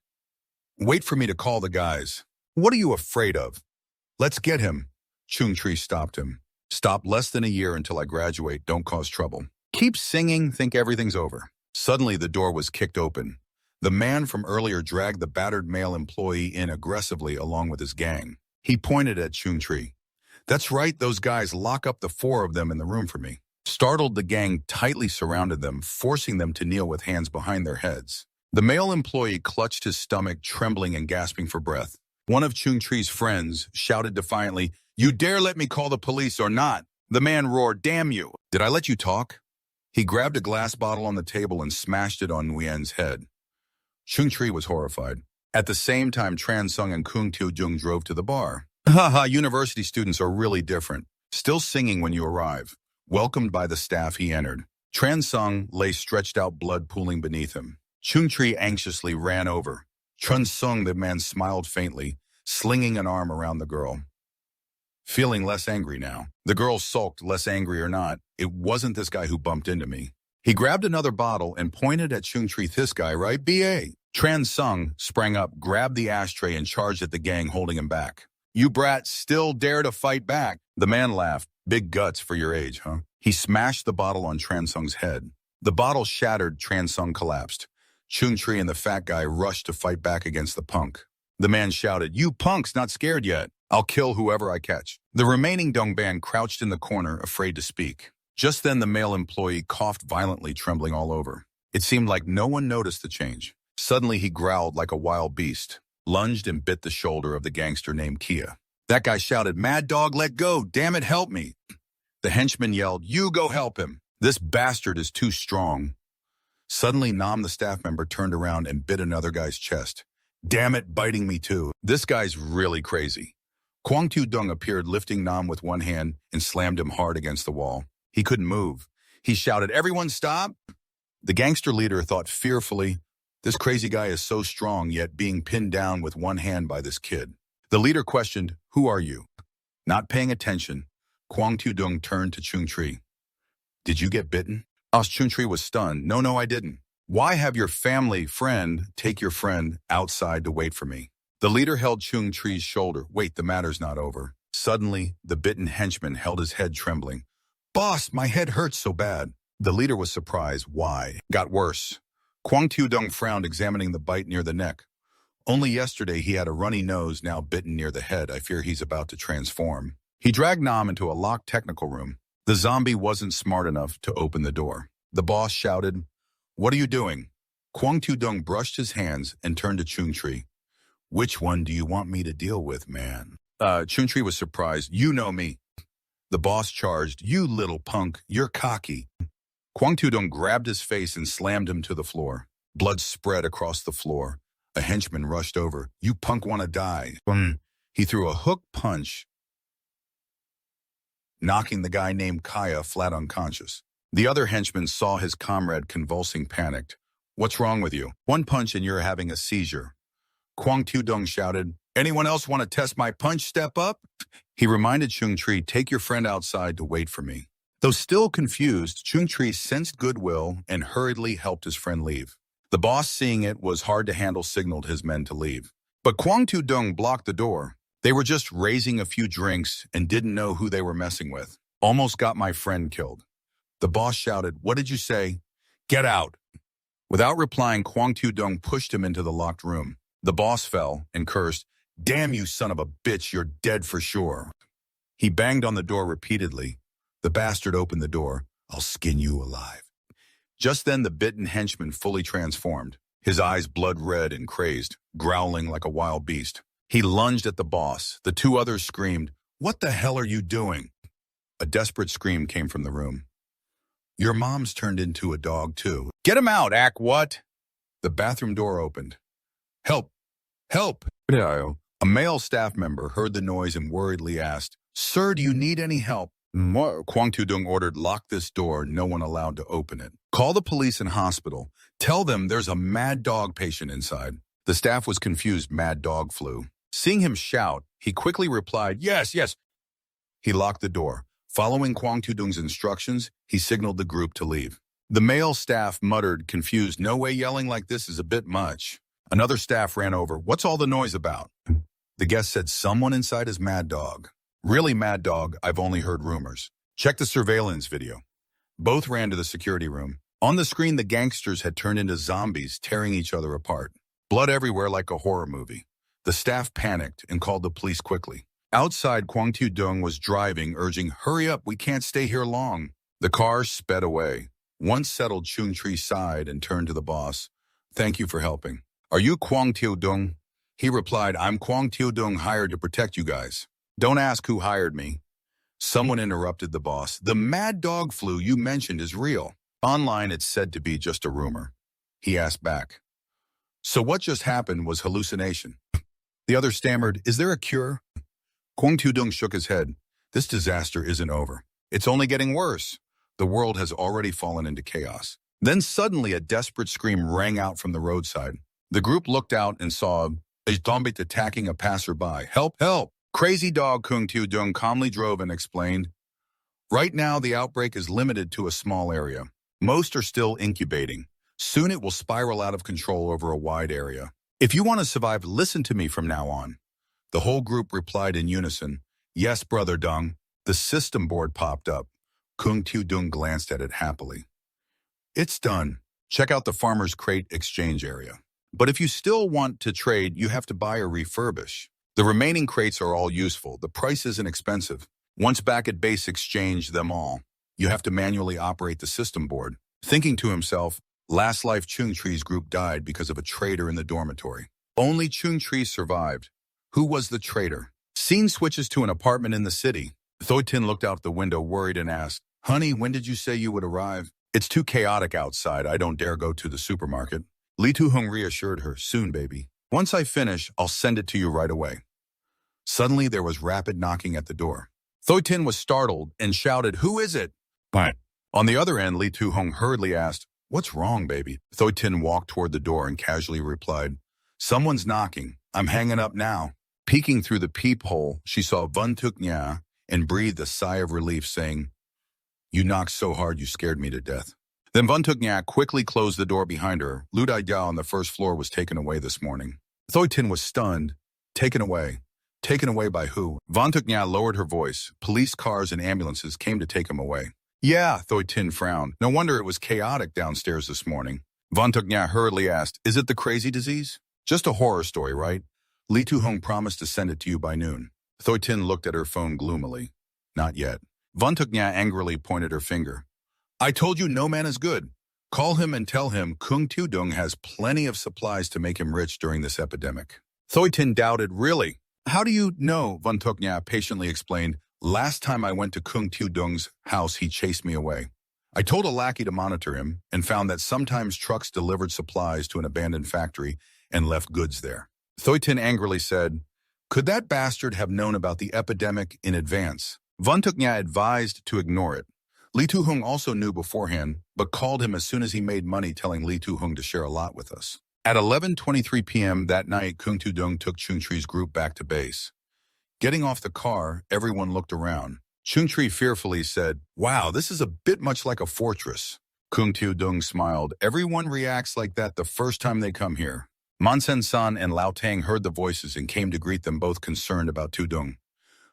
Wait for me to call the guys. What are you afraid of? Let's get him. Chungtree stopped him. Stop less than a year until I graduate. Don't cause trouble. Keep singing, think everything's over. Suddenly, the door was kicked open. The man from earlier dragged the battered male employee in aggressively along with his gang. He pointed at Chungtree. That's right, those guys, lock up the four of them in the room for me. Startled, the gang tightly surrounded them, forcing them to kneel with hands behind their heads. The male employee clutched his stomach, trembling and gasping for breath. One of Chungtree's friends shouted defiantly, you dare let me call the police or not? The man roared, damn you. Did I let you talk? He grabbed a glass bottle on the table and smashed it on Nguyen's head. Chungtree was horrified. At the same time, Tran Sung and Kung Teo Jung drove to the bar. Haha, university students are really different. Still singing when you arrive. Welcomed by the staff, he entered. Tran Sung lay stretched out, blood pooling beneath him. Chungtree anxiously ran over. Tran Sung, the man, smiled faintly, slinging an arm around the girl. Feeling less angry now. The girl sulked, less angry or not. It wasn't this guy who bumped into me. He grabbed another bottle and pointed at Chungtree. This guy, right? BA. Tran Sung sprang up, grabbed the ashtray, and charged at the gang, holding him back. You brats still dare to fight back? The man laughed. Big guts for your age, huh? He smashed the bottle on Tran Sung's head. The bottle shattered, Tran Sung collapsed. Chungtree and the fat guy rushed to fight back against the punk. The man shouted, you punks not scared yet. I'll kill whoever I catch. The remaining Dongban crouched in the corner, afraid to speak. Just then the male employee coughed violently, trembling all over. It seemed like no one noticed the change. Suddenly he growled like a wild beast, lunged and bit the shoulder of the gangster named Kia. That guy shouted, mad dog, let go, damn it, help me. The henchman yelled, you go help him. This bastard is too strong. Suddenly Nam, the staff member, turned around and bit another guy's chest. Damn it, biting me too. This guy's really crazy. Kwang Tu Dung appeared, lifting Nam with one hand and slammed him hard against the wall. He couldn't move. He shouted, everyone stop. The gangster leader thought fearfully, this crazy guy is so strong, yet being pinned down with one hand by this kid. The leader questioned, who are you? Not paying attention, Kwang Tu Dung turned to Chungtree. Did you get bitten? Chungtree was stunned. No, I didn't. Why have your friend take your friend outside to wait for me? The leader held Chungtree's shoulder. Wait, the matter's not over. Suddenly, the bitten henchman held his head, trembling. Boss, my head hurts so bad. The leader was surprised. Why? Got worse. Kwang Tu Dung frowned, examining the bite near the neck. Only yesterday he had a runny nose, now bitten near the head. I fear he's about to transform. He dragged Nam into a locked technical room. The zombie wasn't smart enough to open the door. The boss shouted, what are you doing? Kwang Tu Dung brushed his hands and turned to Chungtree. Which one do you want me to deal with, man? Chungtree was surprised. You know me. The boss charged. You little punk, you're cocky. Kwang Tu Dung grabbed his face and slammed him to the floor. Blood spread across the floor. A henchman rushed over. You punk want to die. He threw a hook punch, knocking the guy named Kaya flat unconscious. The other henchman saw his comrade convulsing, panicked. What's wrong with you? One punch and you're having a seizure. Kwang Tu Dung shouted, anyone else want to test my punch? Step up? He reminded Chungtree, take your friend outside to wait for me. Though still confused, Chung-Tree sensed goodwill and hurriedly helped his friend leave. The boss, seeing it was hard to handle, signaled his men to leave. But Kwang Tu-dung blocked the door. They were just raising a few drinks and didn't know who they were messing with. Almost got my friend killed. The boss shouted, "What did you say? Get out!" Without replying, Kwang Tu-dung pushed him into the locked room. The boss fell and cursed, "Damn you, son of a bitch, you're dead for sure." He banged on the door repeatedly. The bastard opened the door. "I'll skin you alive." Just then the bitten henchman fully transformed, his eyes blood red and crazed, growling like a wild beast. He lunged at the boss. The two others screamed, "What the hell are you doing?" A desperate scream came from the room. "Your mom's turned into a dog too." "Get him out, Ack, what?" The bathroom door opened. "Help! Help!" A male staff member heard the noise and worriedly asked, "Sir, do you need any help?" Kwang Tu-dung ordered, "Lock this door, no one allowed to open it. Call the police and hospital. Tell them there's a mad dog patient inside." The staff was confused. Mad dog flu. Seeing him shout, he quickly replied, "Yes, yes." He locked the door. Following Kwang Tu-dung's instructions, he signaled the group to leave. The male staff muttered, confused, "No way, yelling like this is a bit much." Another staff ran over. "What's all the noise about?" The guest said, "Someone inside is mad dog." "Really, mad dog? I've only heard rumors. Check the surveillance video." Both ran to the security room. On the screen, the gangsters had turned into zombies, tearing each other apart. Blood everywhere like a horror movie. The staff panicked and called the police quickly. Outside, Kwang Tu-dung was driving, urging, "Hurry up, we can't stay here long." The car sped away. Once settled, Chung-Tree sighed and turned to the boss. "Thank you for helping." "Are you Kwang Tu-dung?" He replied, "I'm Kwang Tu-dung, hired to protect you guys." "Don't ask who hired me." Someone interrupted the boss. "The mad dog flu you mentioned is real. Online it's said to be just a rumor." He asked back, "So what just happened was hallucination?" The other stammered, "Is there a cure?" Kwang Tu-dung shook his head. "This disaster isn't over. It's only getting worse. The world has already fallen into chaos." Then suddenly a desperate scream rang out from the roadside. The group looked out and saw a zombie attacking a passerby. "Help, help!" Crazy dog Kwang Tu-dung calmly drove and explained, "Right now the outbreak is limited to a small area. Most are still incubating. Soon it will spiral out of control over a wide area. If you want to survive, listen to me from now on." The whole group replied in unison, "Yes, brother Dung." The system board popped up. Kwang Tu-dung glanced at it happily. "It's done. Check out the farmer's crate exchange area. But if you still want to trade, you have to buy or refurbish. The remaining crates are all useful. The price isn't expensive. Once back at base, exchange them all. You have to manually operate the system board." Thinking to himself, last life Chung-Tree's group died because of a traitor in the dormitory. Only Chung-Tree survived. Who was the traitor? Scene switches to an apartment in the city. Thoi-tin looked out the window worried and asked, "Honey, when did you say you would arrive?" "It's too chaotic outside. I don't dare go to the supermarket." Lee Tu-hung reassured her, "Soon, baby. Once I finish, I'll send it to you right away." Suddenly, there was rapid knocking at the door. Thoi-tin was startled and shouted, "Who is it?" "What?" On the other end, Lee Tu-hung hurriedly asked, "What's wrong, baby?" Thoi-tin walked toward the door and casually replied, "Someone's knocking. I'm hanging up now." Peeking through the peephole, she saw Vun Tuk Nya and breathed a sigh of relief, saying, "You knocked so hard you scared me to death." Then Vun Tuk Nya quickly closed the door behind her. Lu Dai Dao on the first floor was taken away this morning. Thoi-tin was stunned. Taken away? Taken away by who? Vun Tuk Nya lowered her voice. Police cars and ambulances came to take him away. "Yeah," Thoi-tin frowned. "No wonder it was chaotic downstairs this morning." Vun Tuk Nya hurriedly asked, "Is it the crazy disease?" "Just a horror story, right? Lee Tu-hung promised to send it to you by noon." Thoi-tin looked at her phone gloomily. "Not yet." Vun Tuk Nya angrily pointed her finger. "I told you no man is good. Call him and tell him Kwang Tu-dung has plenty of supplies to make him rich during this epidemic." Thoi-tin doubted, "Really? How do you know?" Vun Tuk Nya patiently explained, "Last time I went to Kwang Tu-dung's house, he chased me away. I told a lackey to monitor him and found that sometimes trucks delivered supplies to an abandoned factory and left goods there." Thoi-tin angrily said, "Could that bastard have known about the epidemic in advance?" Vun Tuk Nya advised to ignore it. Lee Tu-hung also knew beforehand, but called him as soon as he made money, telling Lee Tu-hung to share a lot with us. At 11:23 p.m. that night, Kwang Tu-dung took Chung-Tree's group back to base. Getting off the car, everyone looked around. Chungtree fearfully said, "Wow, this is a bit much like a fortress." Kung Tiu-dung smiled. "Everyone reacts like that the first time they come here." Mansen-san and Lao Tang heard the voices and came to greet them, both concerned about Tu-dung.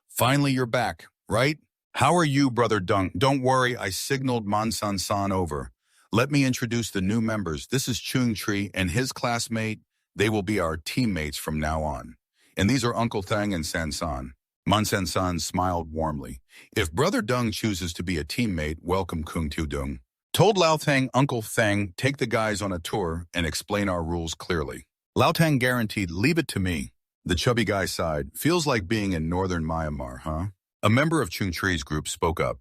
"Finally, you're back, right? How are you, Brother Dung?" "Don't worry, I signaled Mansan-san over. Let me introduce the new members. This is Chungtree and his classmate. They will be our teammates from now on. And these are Uncle Thang and San-san." Mansen-san smiled warmly. "If Brother Dung chooses to be a teammate, welcome Kung Tu-dung. Told Lao Tang, Uncle Thang, take the guys on a tour and explain our rules clearly." Lao Tang guaranteed, "Leave it to me." The chubby guy sighed. "Feels like being in northern Myanmar, huh?" A member of Chungtree's group spoke up.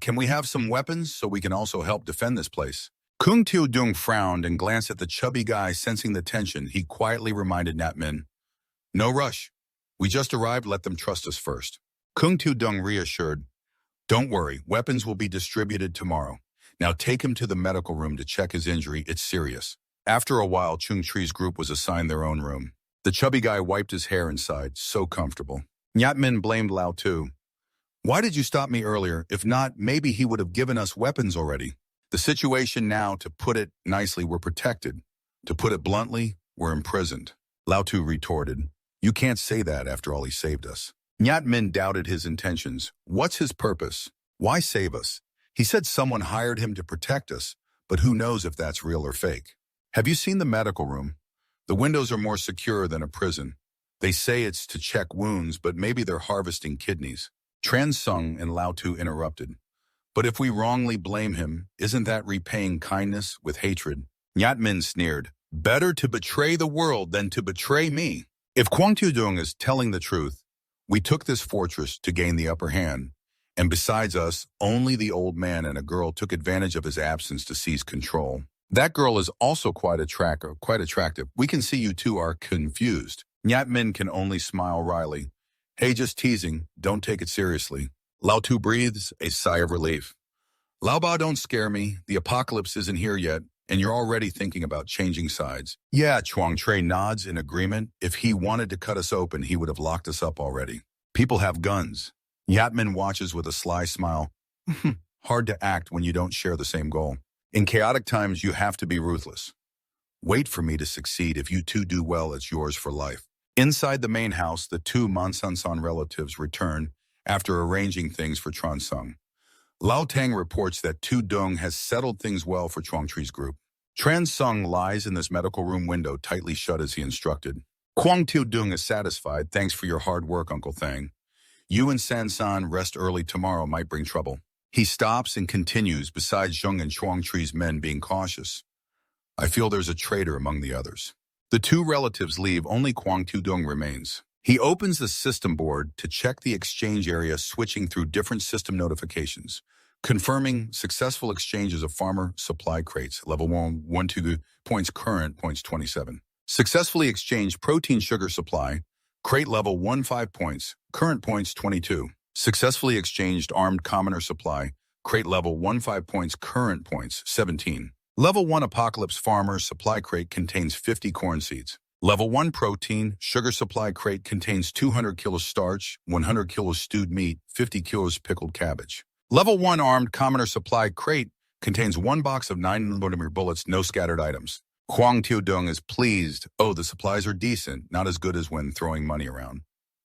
Can we have some weapons so we can also help defend this place?" Kung Tu-dung frowned and glanced at the chubby guy. Sensing the tension, he quietly reminded Natmin, "No rush. We just arrived, let them trust us first." Kung Tu-dung reassured, "Don't worry, weapons will be distributed tomorrow. Now take him to the medical room to check his injury, it's serious." After a while, Chungtree's group was assigned their own room. The chubby guy wiped his hair and sighed, so comfortable. Nyatmin blamed Lao Tu. "Why did you stop me earlier? If not, maybe he would have given us weapons already." The situation now, to put it nicely, we're protected. To put it bluntly, we're imprisoned. Lao Tu retorted, "You can't say that after all he saved us." Nyatmin doubted his intentions. What's his purpose? Why save us? He said someone hired him to protect us, but who knows if that's real or fake. Have you seen the medical room? The windows are more secure than a prison. They say it's to check wounds, but maybe they're harvesting kidneys. Tran Sung and Lao Tu interrupted. "But if we wrongly blame him, isn't that repaying kindness with hatred?" Nyatmin sneered, "Better to betray the world than to betray me." If Kwang Tu-dung is telling the truth, we took this fortress to gain the upper hand, and besides us, only the old man and a girl took advantage of his absence to seize control. That girl is also quite attractive. We can see you two are confused. Nyatmin can only smile wryly. "Hey, just teasing. Don't take it seriously." Lao Tu breathes a sigh of relief. "Lao Ba, don't scare me. The apocalypse isn't here yet, and you're already thinking about changing sides." "Yeah," Chuang Tre nods in agreement. "If he wanted to cut us open, he would have locked us up already. People have guns." Yatmin watches with a sly smile. "Hard to act when you don't share the same goal. In chaotic times, you have to be ruthless. Wait for me to succeed. If you two do well, it's yours for life." Inside the main house, the two Mansan-san relatives return after arranging things for Tran Sung. Lao Tang reports that Tu-dung has settled things well for Chungtree's group. Tran Sung lies in this medical room window, tightly shut as he instructed. Kwang Tu-dung is satisfied. "Thanks for your hard work, Uncle Thang. You and San-san rest early, tomorrow might bring trouble." He stops and continues, "Besides Zheng and Chungtree's men being cautious, I feel there's a traitor among the others." The two relatives leave, only Kwang Tu-dung remains. He opens the system board to check the exchange area, switching through different system notifications, confirming successful exchanges of farmer supply crates, level 1, 2 points current, points 27. Successfully exchanged protein sugar supply, crate level 1, 5 points, current points 22. Successfully exchanged armed commoner supply, crate level 1, 5 points, current points 17. Level 1 Apocalypse Farmer Supply Crate contains 50 corn seeds. Level 1 Protein Sugar Supply Crate contains 200 kilos starch, 100 kilos stewed meat, 50 kilos pickled cabbage. Level 1 Armed Commoner Supply Crate contains 1 box of 9mm bullets, no scattered items. Kwang Tu-dung is pleased. "Oh, the supplies are decent, not as good as when throwing money around.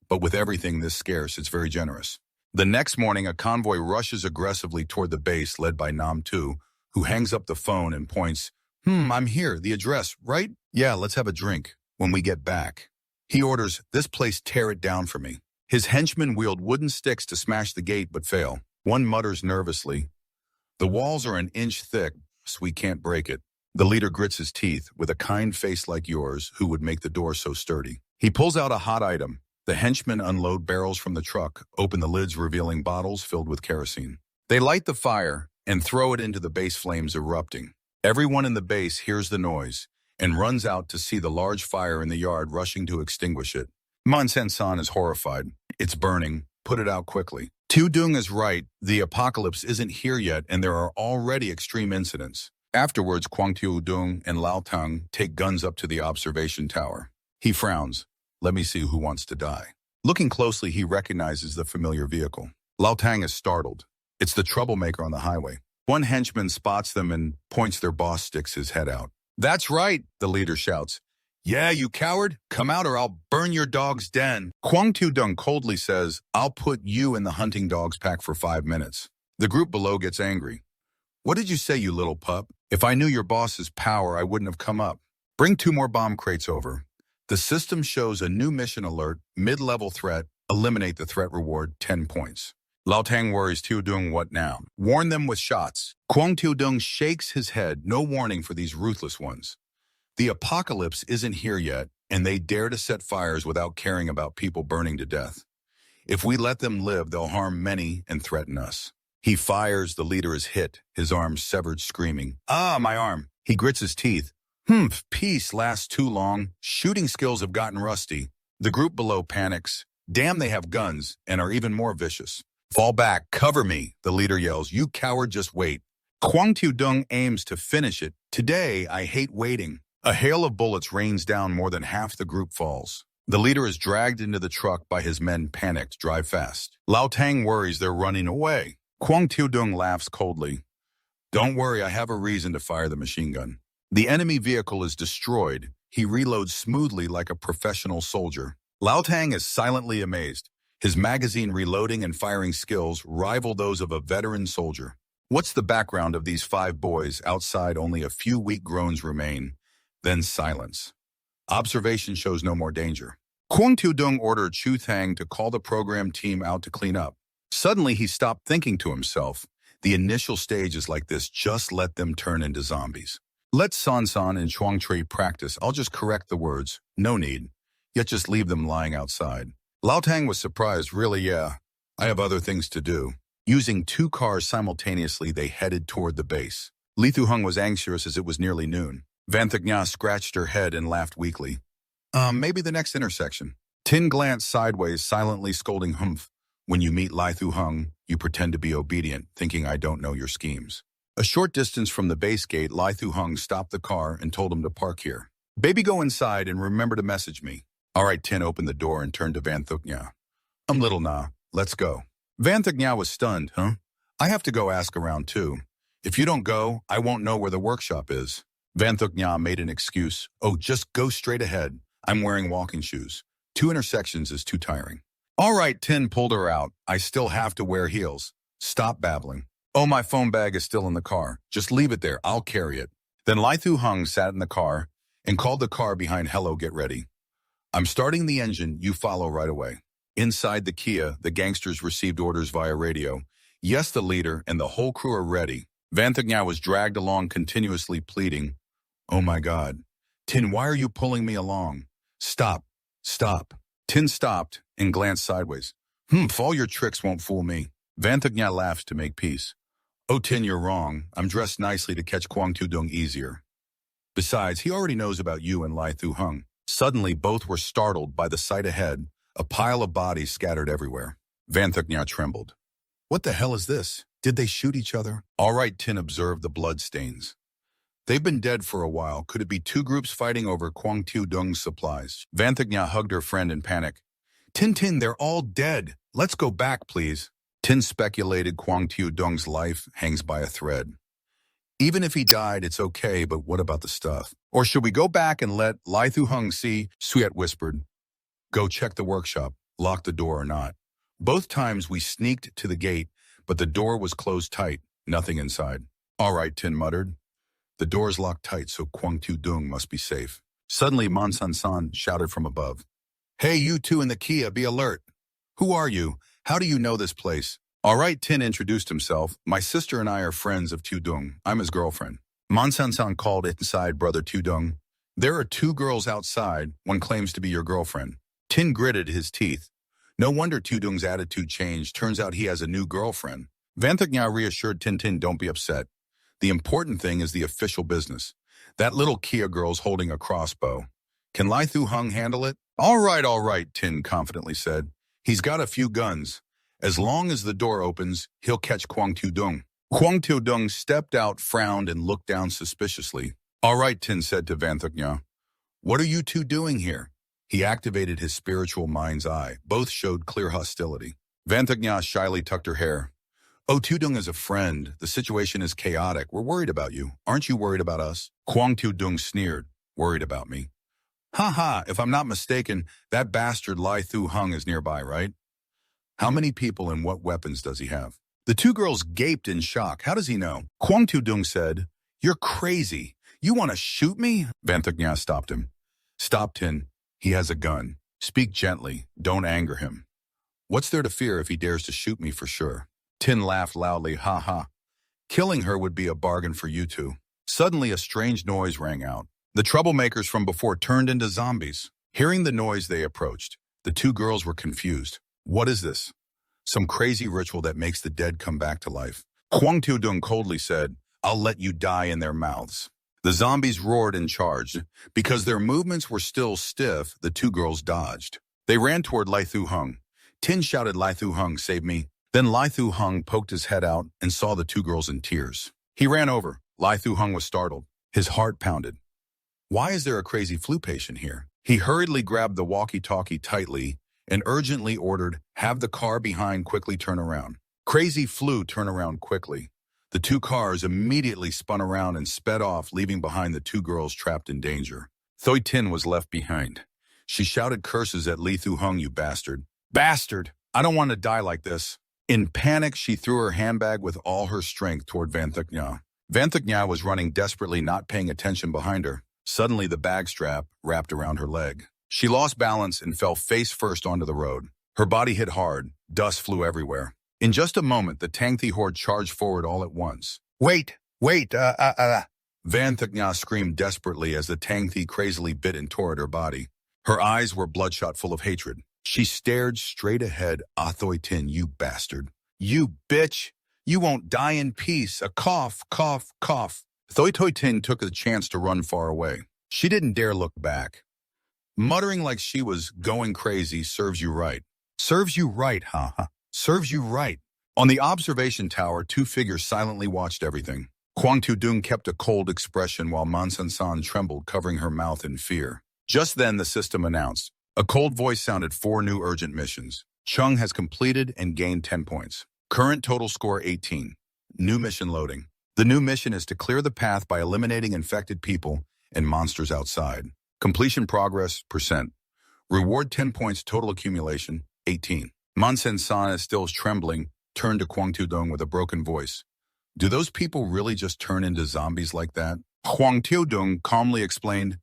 But with everything this scarce, it's very generous." The next morning, a convoy rushes aggressively toward the base, led by Nam Tu, who hangs up the phone and points, I'm here, the address, right? Yeah, let's have a drink when we get back." He orders, "This place, tear it down for me." His henchmen wield wooden sticks to smash the gate but fail. One mutters nervously, "The walls are an inch thick, so we can't break it." The leader grits his teeth. "With a kind face like yours, who would make the door so sturdy?" He pulls out a hot item. The henchmen unload barrels from the truck, open the lids revealing bottles filled with kerosene. They light the fire and throw it into the base, flames erupting. Everyone in the base hears the noise and runs out to see the large fire in the yard, rushing to extinguish it. Mansen-san is horrified. "It's burning. Put it out quickly." Tu-dung is right. The apocalypse isn't here yet, and there are already extreme incidents. Afterwards, Kwang Tu-dung and Lao Tang take guns up to the observation tower. He frowns. "Let me see who wants to die." Looking closely, he recognizes the familiar vehicle. Lao Tang is startled. It's the troublemaker on the highway. One henchman spots them and points. Their boss sticks his head out. "That's right," the leader shouts. "Yeah, you coward. Come out or I'll burn your dog's den." Kwang Tu-dung coldly says, "I'll put you in the hunting dog's pack for 5 minutes." The group below gets angry. "What did you say, you little pup? If I knew your boss's power, I wouldn't have come up. Bring 2 more bomb crates over." The system shows a new mission alert, mid-level threat, eliminate the threat reward, 10 points. Lao Tang worries Tu-dung, what now? Warn them with shots. Kwang Tu-dung shakes his head, no warning for these ruthless ones. The apocalypse isn't here yet, and they dare to set fires without caring about people burning to death. If we let them live, they'll harm many and threaten us. He fires, the leader is hit, his arm severed, screaming, "Ah, my arm." He grits his teeth. Peace lasts too long. Shooting skills have gotten rusty. The group below panics. Damn, they have guns and are even more vicious. "Fall back, cover me," the leader yells. "You coward, just wait." Kwang Tu-dung aims to finish it. "Today, I hate waiting." A hail of bullets rains down, more than half the group falls. The leader is dragged into the truck by his men, panicked, drive fast. Lao Tang worries they're running away. Kwang Tu-dung laughs coldly. "Don't worry, I have a reason to fire the machine gun." The enemy vehicle is destroyed. He reloads smoothly like a professional soldier. Lao Tang is silently amazed. His magazine reloading and firing skills rival those of a veteran soldier. What's the background of these 5 boys? Outside, only a few weak groans remain. Then silence. Observation shows no more danger. Kwang Tu-dung ordered Chu Thang to call the program team out to clean up. Suddenly, he stopped, thinking to himself, the initial stage is like this, just let them turn into zombies. Let San San and Chuang Tri practice. I'll just correct the words. No need. Yet just leave them lying outside. Lao Tang was surprised. "Really, yeah. I have other things to do." Using 2 cars simultaneously, they headed toward the base. Li Thu-hung was anxious as it was nearly noon. Van Thigna scratched her head and laughed weakly. Maybe the next intersection." Tin glanced sideways, silently scolding, "Humph. When you meet Li Thu-hung, you pretend to be obedient, thinking I don't know your schemes." A short distance from the base gate, Li Thu-hung stopped the car and told him to park here. "Baby, go inside and remember to message me." "All right." Tin opened the door and turned to Van Thigna. Little Na, let's go." Van Thigna was stunned. "Huh? I have to go ask around too. If you don't go, I won't know where the workshop is." Van Thigna made an excuse. "Oh, just go straight ahead. I'm wearing walking shoes. 2 intersections is too tiring." "All right." Tin pulled her out. "I still have to wear heels." "Stop babbling." "Oh, my phone bag is still in the car. Just leave it there. I'll carry it." Then Li Thu-hung sat in the car and called the car behind, "Hello, get ready. I'm starting the engine. You follow right away." Inside the Kia, the gangsters received orders via radio. Yes, the leader and the whole crew are ready. Van Thigna was dragged along, continuously pleading, "Oh my God. Tin, why are you pulling me along? Stop. Stop." Tin stopped and glanced sideways. All your tricks won't fool me." Van Thigna laughed to make peace. "Oh, Tin, you're wrong. I'm dressed nicely to catch Kwang Tu-dung easier. Besides, he already knows about you and Li Thu-hung." Suddenly, both were startled by the sight ahead, a pile of bodies scattered everywhere. Van Thigna trembled. "What the hell is this? Did they shoot each other?" "All right." Tin observed the blood stains. "They've been dead for a while. Could it be 2 groups fighting over Kwang Tu-dung's supplies?" Van Thigna hugged her friend in panic. Tin, they're all dead. Let's go back, please." Tin speculated Kwang Tu-dung's life hangs by a thread. "Even if he died, it's okay, but what about the stuff? Or should we go back and let Li Thu-hung see?" Suyet whispered. "Go check the workshop, lock the door or not." Both times we sneaked to the gate, but the door was closed tight, nothing inside. "All right," Tin muttered. "The door's locked tight, so Kwang Tu-dung must be safe." Suddenly, Man San San shouted from above. "Hey, you 2 in the Kia, be alert." "Who are you? How do you know this place?" "All right." Tin introduced himself. "My sister and I are friends of Tu-dung. I'm his girlfriend." Man San San called inside Brother Tu-dung. "There are 2 girls outside. One claims to be your girlfriend." Tin gritted his teeth. No wonder Tu-dung's attitude changed. Turns out he has a new girlfriend. Van Thigna reassured Tin, "Don't be upset. The important thing is the official business. That little Kia girl's holding a crossbow. Can Li Thu-hung handle it?" All right," Tin confidently said. "He's got a few guns. As long as the door opens, he'll catch Kwang Tu-dung." Kwang Tu-dung stepped out, frowned, and looked down suspiciously. "All right," Tin said to Van Thigna. "What are you 2 doing here?" He activated his spiritual mind's eye. Both showed clear hostility. Van Thugna shyly tucked her hair. Oh, Tudung is a friend. The situation is chaotic. We're worried about you. Aren't you worried about us? Kwang Tudung sneered. Worried about me? Ha ha, if I'm not mistaken, that bastard Lai Thu Hung is nearby, right? How many people and what weapons does he have? The two girls gaped in shock. How does he know? Kwang Tudung said, You're crazy. You want to shoot me? Van Thugna stopped him. Stop, Tin. He has a gun. Speak gently. Don't anger him. What's there to fear if he dares to shoot me for sure? Tin laughed loudly. Ha ha. Killing her would be a bargain for you two. Suddenly a strange noise rang out. The troublemakers from before turned into zombies. Hearing the noise, they approached. The two girls were confused. What is this? Some crazy ritual that makes the dead come back to life. Kwang Tudung coldly said, I'll let you die in their mouths. The zombies roared and charged. Because their movements were still stiff, the two girls dodged. They ran toward Lai Thu Hung. Tin shouted, Lai Thu Hung, save me. Then Lai Thu Hung poked his head out and saw the two girls in tears. He ran over. Lai Thu Hung was startled. His heart pounded. Why is there a crazy flu patient here? He hurriedly grabbed the walkie-talkie tightly and urgently ordered, have the car behind quickly turn around. Crazy flu, turn around quickly. The two cars immediately spun around and sped off, leaving behind the two girls trapped in danger. Thoi Tin was left behind. She shouted curses at Lai Thu Hung, you bastard. Bastard! I don't want to die like this. In panic, she threw her handbag with all her strength toward Van Thugna. Van Thugna was running desperately, not paying attention behind her. Suddenly, the bag strap wrapped around her leg. She lost balance and fell face first onto the road. Her body hit hard. Dust flew everywhere. In just a moment, the Tang Thi horde charged forward all at once. Wait! Van Thugna screamed desperately as the Tang Thi crazily bit and tore at her body. Her eyes were bloodshot, full of hatred. She stared straight ahead. Thoi Tin, you bastard. You bitch! You won't die in peace. A cough, cough, cough. Thoi Tin took the chance to run far away. She didn't dare look back. Muttering like she was going crazy, serves you right. Serves you right, huh? Serves you right. On the observation tower, two figures silently watched everything. Kwang Tudung kept a cold expression while Man San trembled, covering her mouth in fear. Just then, the system announced. A cold voice sounded 4 new urgent missions. Chung has completed and gained 10 points. Current total score 18. New mission loading. The new mission is to clear the path by eliminating infected people and monsters outside. Completion progress, %. Reward 10 points, total accumulation, 18. Man San is still trembling, turned to Kwang Tudung with a broken voice. Do those people really just turn into zombies like that? Kwang Tudung calmly explained,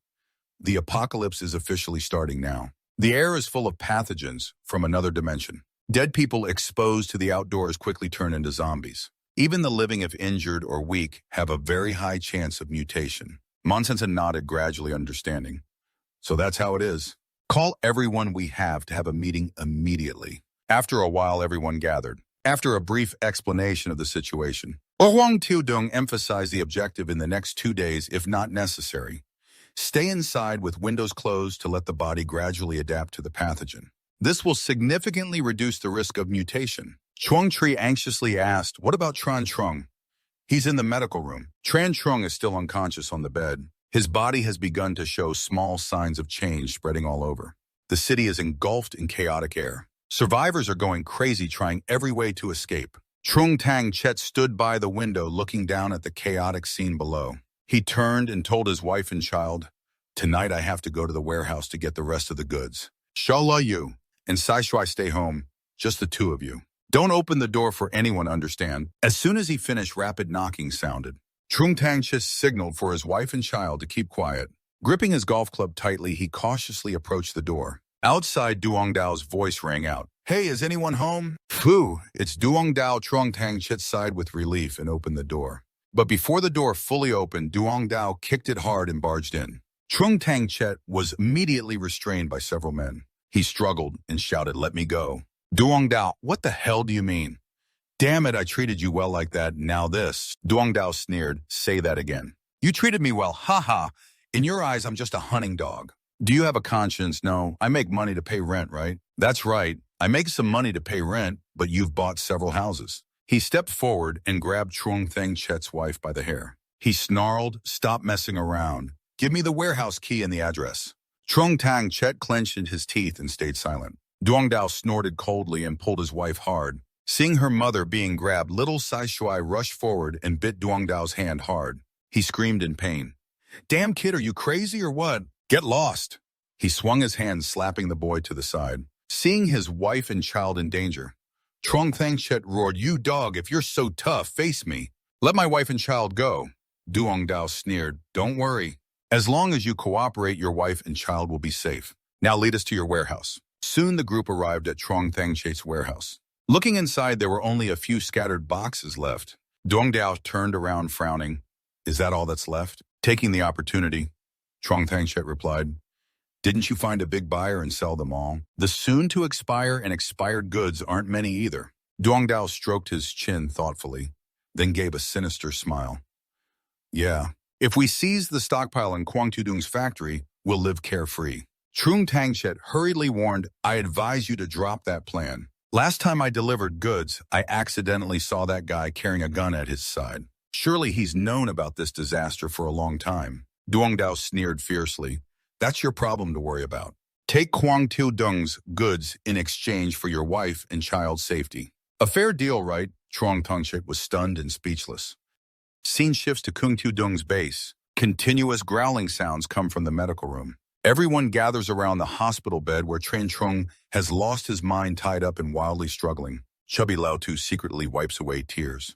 the apocalypse is officially starting now. The air is full of pathogens from another dimension. Dead people exposed to the outdoors quickly turn into zombies. Even the living, if injured or weak, have a very high chance of mutation. Monsensa nodded, gradually understanding. So that's how it is. Call everyone we have to have a meeting immediately. After a while, everyone gathered. After a brief explanation of the situation, Huang Tudung emphasized the objective in the next 2 days, if not necessary. Stay inside with windows closed to let the body gradually adapt to the pathogen. This will significantly reduce the risk of mutation. Chuang Tri anxiously asked, what about Tran Trung? He's in the medical room. Tran Trung is still unconscious on the bed. His body has begun to show small signs of change spreading all over. The city is engulfed in chaotic air. Survivors are going crazy, trying every way to escape. Trung Tang Chet stood by the window looking down at the chaotic scene below. He turned and told his wife and child, tonight I have to go to the warehouse to get the rest of the goods. Shala you, and Sai Shui stay home, just the two of you. Don't open the door for anyone, understand? As soon as he finished, rapid knocking sounded. Trung Tang Chis signaled for his wife and child to keep quiet. Gripping his golf club tightly, he cautiously approached the door. Outside, Duong Dao's voice rang out. Hey, is anyone home? Phew, it's Duong Dao. Trung Tang Chit sighed with relief and opened the door. But before the door fully opened, Duong Dao kicked it hard and barged in. Trung Tang Chet was immediately restrained by several men. He struggled and shouted, let me go. Duong Dao, what the hell do you mean? Damn it, I treated you well like that, now this. Duong Dao sneered, say that again. You treated me well, haha. In your eyes, I'm just a hunting dog. Do you have a conscience? No, I make money to pay rent, right? That's right, I make some money to pay rent, but you've bought several houses. He stepped forward and grabbed Trung Thang Chet's wife by the hair. He snarled, stop messing around. Give me the warehouse key and the address. Trung Tang Chet clenched his teeth and stayed silent. Duong Dao snorted coldly and pulled his wife hard. Seeing her mother being grabbed, little Sai Shuai rushed forward and bit Duong Dao's hand hard. He screamed in pain. Damn kid, are you crazy or what? Get lost. He swung his hand, slapping the boy to the side. Seeing his wife and child in danger, Trong Thangchet roared, You dog, if you're so tough, face me. Let my wife and child go. Duong Dao sneered, Don't worry. As long as you cooperate, your wife and child will be safe. Now lead us to your warehouse. Soon the group arrived at Trong Thangchet's warehouse. Looking inside, there were only a few scattered boxes left. Duong Dao turned around frowning. Is that all that's left? Taking the opportunity, Trong Thangchet replied, Didn't you find a big buyer and sell them all? The soon-to-expire and expired goods aren't many either. Duong Dao stroked his chin thoughtfully, then gave a sinister smile. Yeah, if we seize the stockpile in Quang Tudong's factory, we'll live carefree. Trung Tangchet hurriedly warned, I advise you to drop that plan. Last time I delivered goods, I accidentally saw that guy carrying a gun at his side. Surely he's known about this disaster for a long time. Duong Dao sneered fiercely. That's your problem to worry about. Take Quang Tudong's goods in exchange for your wife and child's safety. A fair deal, right? Trong Tangchet was stunned and speechless. Scene shifts to Kung Tudong's base. Continuous growling sounds come from the medical room. Everyone gathers around the hospital bed where Tran Trung has lost his mind, tied up and wildly struggling. Chubby Lao Tu secretly wipes away tears.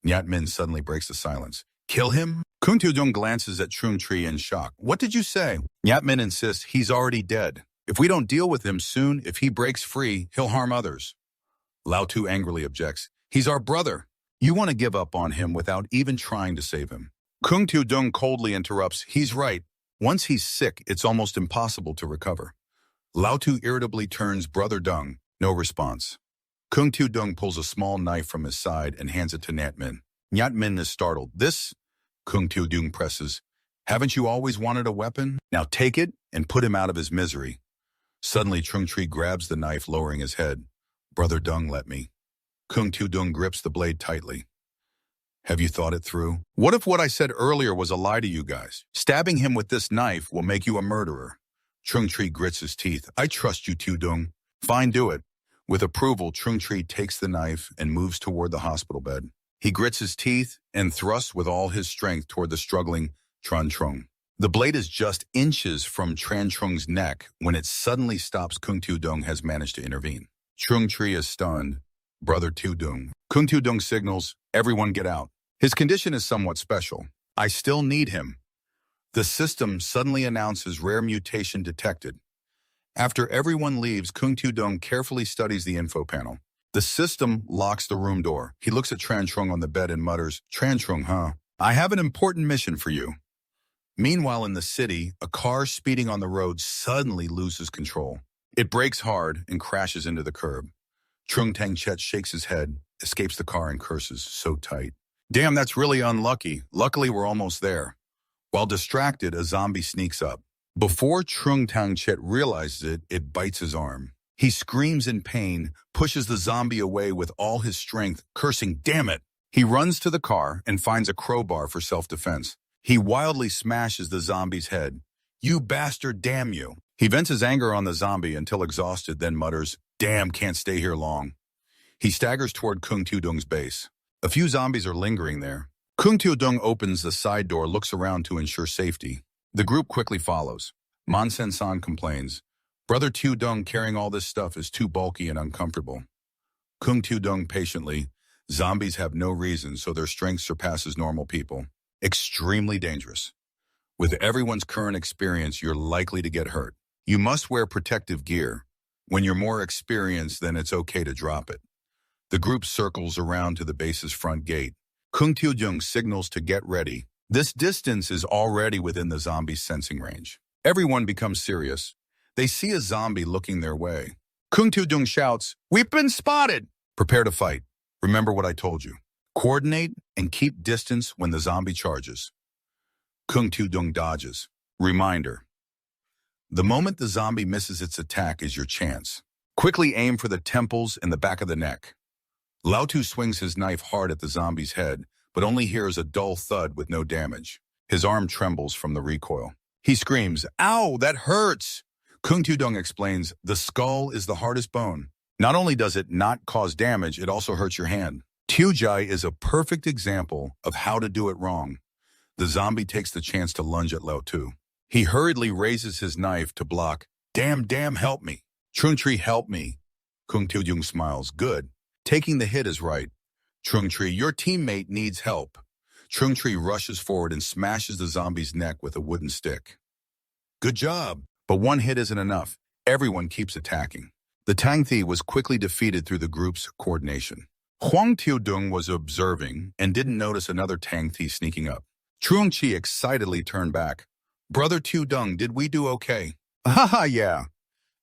Nyat Min suddenly breaks the silence. Kill him? Kung Tudong glances at Trung Tree in shock. What did you say? Nyat Min insists he's already dead. If we don't deal with him soon, if he breaks free, he'll harm others. Lao Tu angrily objects. He's our brother. You want to give up on him without even trying to save him. Kung Tudong coldly interrupts. He's right. Once he's sick, it's almost impossible to recover. Lao Tu irritably turns Brother Dung. No response. Kung Tudong pulls a small knife from his side and hands it to Nyat Min. Nyat Min is startled. This? Kung Tudong presses. Haven't you always wanted a weapon? Now take it and put him out of his misery. Suddenly, Trung Tree grabs the knife, lowering his head. Brother Dung, let me. Kung Tudong grips the blade tightly. Have you thought it through? What if what I said earlier was a lie to you guys? Stabbing him with this knife will make you a murderer. Trung Tree grits his teeth. I trust you, Tudong. Fine, do it. With approval, Trung Tree takes the knife and moves toward the hospital bed. He grits his teeth and thrusts with all his strength toward the struggling Tran Trung. The blade is just inches from Tran Trung's neck when it suddenly stops. Kung Tudong has managed to intervene. Trung Tree is stunned. Brother Tudong. Kung Tudong signals, everyone get out. His condition is somewhat special. I still need him. The system suddenly announces rare mutation detected. After everyone leaves, Kung Tudong carefully studies the info panel. The system locks the room door. He looks at Tran Trung on the bed and mutters, Tran Trung, huh? I have an important mission for you. Meanwhile, in the city, a car speeding on the road suddenly loses control. It brakes hard and crashes into the curb. Trung Tangchet shakes his head, escapes the car and curses, so tight. Damn, that's really unlucky. Luckily, we're almost there. While distracted, a zombie sneaks up. Before Trung Tangchet realizes it, it bites his arm. He screams in pain, pushes the zombie away with all his strength, cursing, damn it! He runs to the car and finds a crowbar for self-defense. He wildly smashes the zombie's head. You bastard, damn you! He vents his anger on the zombie until exhausted, then mutters, damn, can't stay here long. He staggers toward Kung Tudong's base. A few zombies are lingering there. Kung Tudong opens the side door, looks around to ensure safety. The group quickly follows. Man Sen-san complains. Brother Tudong carrying all this stuff is too bulky and uncomfortable. Kung Tudong patiently. Zombies have no reason, so their strength surpasses normal people. Extremely dangerous. With everyone's current experience, you're likely to get hurt. You must wear protective gear. When you're more experienced, then it's okay to drop it. The group circles around to the base's front gate. Kung Tudong signals to get ready. This distance is already within the zombie's sensing range. Everyone becomes serious. They see a zombie looking their way. Kung Tudong shouts, We've been spotted! Prepare to fight. Remember what I told you. Coordinate and keep distance when the zombie charges. Kung Tudong dodges. Reminder. The moment the zombie misses its attack is your chance. Quickly aim for the temples and the back of the neck. Lao Tu swings his knife hard at the zombie's head, but only hears a dull thud with no damage. His arm trembles from the recoil. He screams, Ow, that hurts! Kung Tudong explains, the skull is the hardest bone. Not only does it not cause damage, it also hurts your hand. Tujai is a perfect example of how to do it wrong. The zombie takes the chance to lunge at Lao Tu. He hurriedly raises his knife to block. Damn, help me. Trungtree, help me. Kung Tudong smiles. Good. Taking the hit is right. Trungtree, your teammate needs help. Trungtree rushes forward and smashes the zombie's neck with a wooden stick. Good job. But one hit isn't enough. Everyone keeps attacking. The Tang Thi was quickly defeated through the group's coordination. Huang Tiudong was observing and didn't notice another Tang Thi sneaking up. Truong Chi excitedly turned back. Brother Tiudong, did we do okay? Haha, yeah.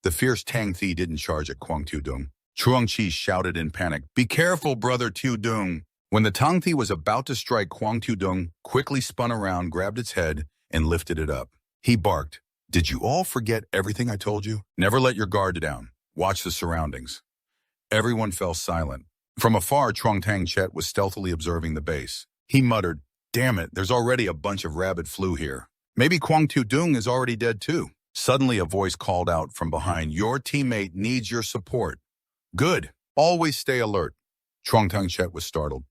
The fierce Tang Thi didn't charge at Huang Tiudong. Truong Chi shouted in panic, Be careful, Brother Tiudong. When the Tang Thi was about to strike, Huang Tiudong quickly spun around, grabbed its head, and lifted it up. He barked, Did you all forget everything I told you? Never let your guard down. Watch the surroundings. Everyone fell silent. From afar, Trong Tang Chet was stealthily observing the base. He muttered, Damn it, there's already a bunch of rabid flu here. Maybe Kwang Tu-dung is already dead too. Suddenly a voice called out from behind, Your teammate needs your support. Good. Always stay alert. Trong Tang Chet was startled.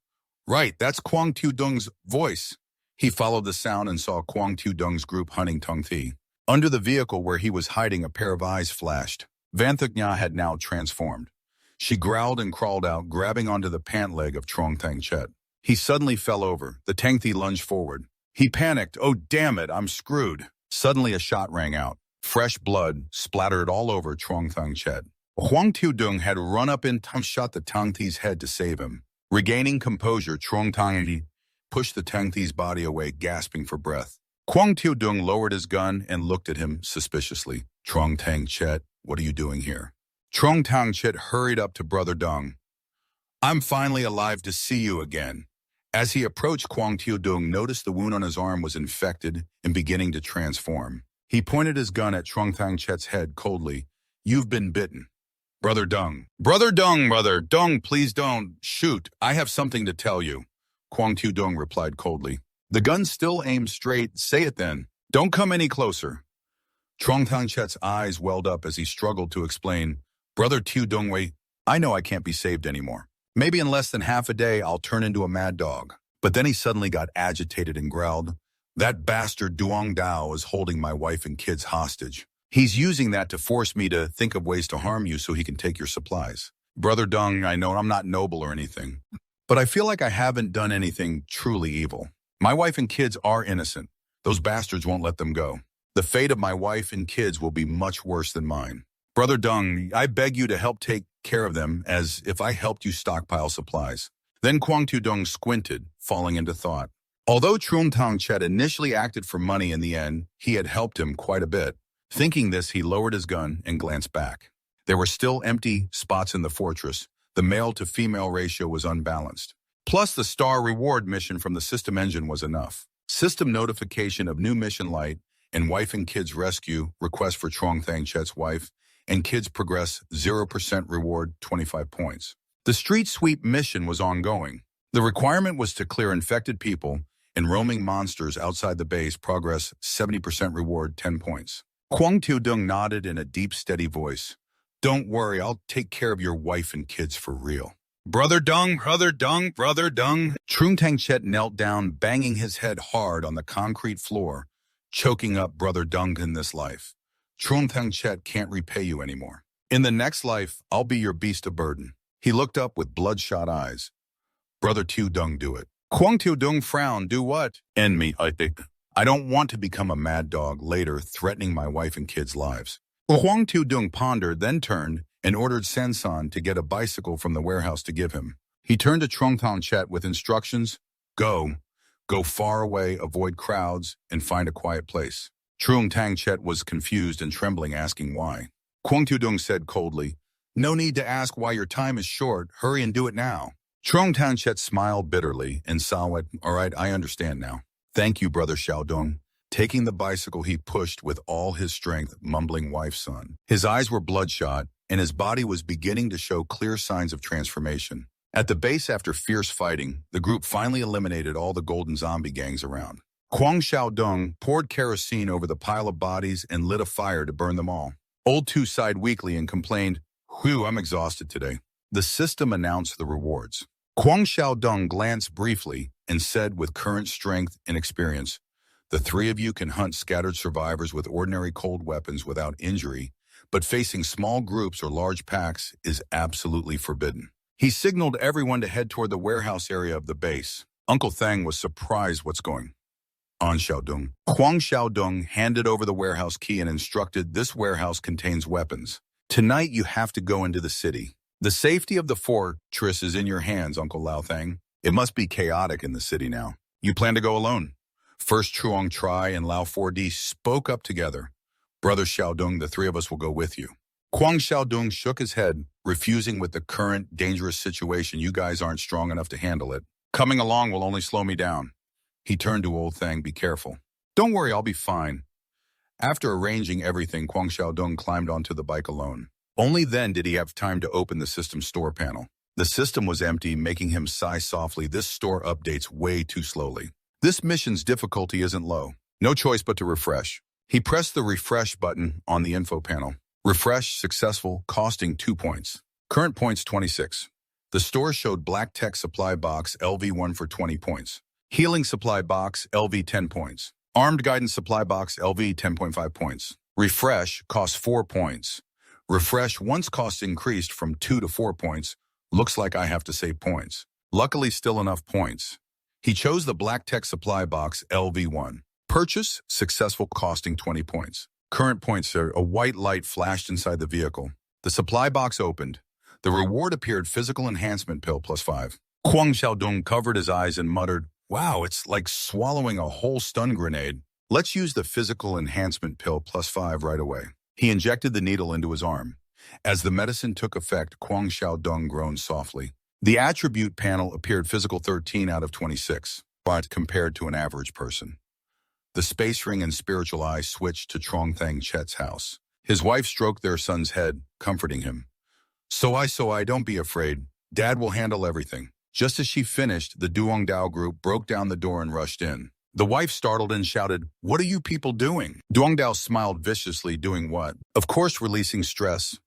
Right, that's Kwang Tu-dung's voice. He followed the sound and saw Kwang Tu-dung's group hunting Tung Thi. Under the vehicle where he was hiding, a pair of eyes flashed. Van Thuk Nha had now transformed. She growled and crawled out, grabbing onto the pant leg of Trong Tang Chet. He suddenly fell over. The Tang Thi lunged forward. He panicked. Oh, damn it, I'm screwed. Suddenly a shot rang out. Fresh blood splattered all over Trong Tang Chet. Huang Tu-dung had run up and shot the Tang Thi's head to save him. Regaining composure, Trong Tang Thi pushed the Tang Thi's body away, gasping for breath. Huang Tu-dung lowered his gun and looked at him suspiciously. Trong Tang Chet, what are you doing here? Trong Tang Chet hurried up to Brother Dung. I'm finally alive to see you again. As he approached, Kwang Tu-dung noticed the wound on his arm was infected and beginning to transform. He pointed his gun at Trong Tang Chet's head coldly. You've been bitten. Brother Dung, please don't shoot. I have something to tell you. Kwang Tu-dung replied coldly. The gun still aimed straight. Say it then. Don't come any closer. Trong Tang Chet's eyes welled up as he struggled to explain. Brother Tu-dung, I know I can't be saved anymore. Maybe in less than half a day, I'll turn into a mad dog. But then he suddenly got agitated and growled, That bastard Duong Dao is holding my wife and kids hostage. He's using that to force me to think of ways to harm you so he can take your supplies. Brother Dung, I know I'm not noble or anything, but I feel like I haven't done anything truly evil. My wife and kids are innocent. Those bastards won't let them go. The fate of my wife and kids will be much worse than mine. Brother Dung, I beg you to help take care of them as if I helped you stockpile supplies. Then Kwang Tu-dung squinted, falling into thought. Although Trong Tang Chet initially acted for money, in the end, he had helped him quite a bit. Thinking this, he lowered his gun and glanced back. There were still empty spots in the fortress. The male-to-female ratio was unbalanced. Plus, the star reward mission from the system engine was enough. System notification of new mission light and wife and kids rescue request for Trong Tang Chet's wife and kids progress 0% reward 25 points. The street sweep mission was ongoing. The requirement was to clear infected people and roaming monsters outside the base, progress 70% reward 10 points. Kwang Tu-dung nodded in a deep, steady voice. Don't worry, I'll take care of your wife and kids for real. Brother Dung. Trong Tang Chet knelt down, banging his head hard on the concrete floor, choking up Brother Dung in this life. Trong Tang Chet can't repay you anymore. In the next life, I'll be your beast of burden. He looked up with bloodshot eyes. Brother Tu-dung, do it. Kwang Tu-dung frowned. Do what? End me, I think. I don't want to become a mad dog later, threatening my wife and kids' lives. Kwang Tu-dung pondered, then turned and ordered Sansan to get a bicycle from the warehouse to give him. He turned to Trong Tang Chet with instructions. Go far away, avoid crowds, and find a quiet place. Trong Tang Chet was confused and trembling, asking why. Kwang Tu-dung said coldly, No need to ask why, your time is short. Hurry and do it now. Trong Tang Chet smiled bitterly and Sawet, All right, I understand now. Thank you, Brother Xiaodong. Taking the bicycle, he pushed with all his strength, mumbling wife, son. His eyes were bloodshot, and his body was beginning to show clear signs of transformation. At the base, after fierce fighting, the group finally eliminated all the golden zombie gangs around. Kwang Xiaodong poured kerosene over the pile of bodies and lit a fire to burn them all. Old Two sighed weakly and complained, "Whew, I'm exhausted today." The system announced the rewards. Kwang Xiaodong glanced briefly and said with current strength and experience, "The three of you can hunt scattered survivors with ordinary cold weapons without injury, but facing small groups or large packs is absolutely forbidden." He signaled everyone to head toward the warehouse area of the base. Uncle Thang was surprised what's going on Xiaodong. Huang Xiaodong handed over the warehouse key and instructed, "This warehouse contains weapons. Tonight you have to go into the city. The safety of the fortress is in your hands, Uncle Lao Thang. It must be chaotic in the city now. You plan to go alone?" First Truong Tri and Lao 4D spoke up together. "Brother Xiaodong, the three of us will go with you." Kwang Xiaodong shook his head, refusing. "With the current dangerous situation, you guys aren't strong enough to handle it. Coming along will only slow me down." He turned to Old Thang, "Be careful." "Don't worry, I'll be fine." After arranging everything, Kwang Xiaodong climbed onto the bike alone. Only then did he have time to open the system store panel. The system was empty, making him sigh softly. This store updates way too slowly. This mission's difficulty isn't low. No choice but to refresh. He pressed the refresh button on the info panel. Refresh successful, costing 2 points. Current points 26. The store showed Black Tech Supply Box LV1 for 20 points. Healing Supply Box LV 10 points. Armed Guidance Supply Box LV 10.5 points. Refresh costs 4 points. Refresh once costs increased from 2 to 4 points. Looks like I have to save points. Luckily still enough points. He chose the Black Tech Supply Box LV1. Purchase successful, costing 20 points. Current points are: a white light flashed inside the vehicle. The supply box opened. The reward appeared: physical enhancement pill +5. Kwang Xiaodong covered his eyes and muttered, "Wow, it's like swallowing a whole stun grenade. Let's use the physical enhancement pill +5 right away." He injected the needle into his arm. As the medicine took effect, Kwang Xiaodong groaned softly. The attribute panel appeared: physical 13 out of 26, but compared to an average person. The space ring and spiritual eye switched to Trong Thang Chet's house. His wife stroked their son's head, comforting him. So I, don't be afraid. Dad will handle everything." Just as she finished, the Duong Dao group broke down the door and rushed in. The wife startled and shouted, "What are you people doing?" Duong Dao smiled viciously. "Doing what?" "Of course, releasing stress."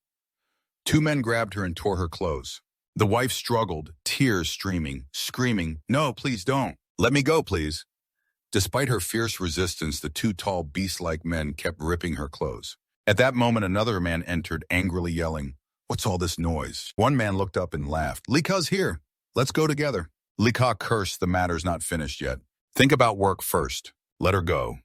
Two men grabbed her and tore her clothes. The wife struggled, tears streaming, screaming, "No, please don't. Let me go, please." Despite her fierce resistance, the two tall beast-like men kept ripping her clothes. At that moment, another man entered, angrily yelling, "What's all this noise?" One man looked up and laughed. "Li Ka's here. Let's go together." Li Ka cursed, "The matter's not finished yet. Think about work first. Let her go."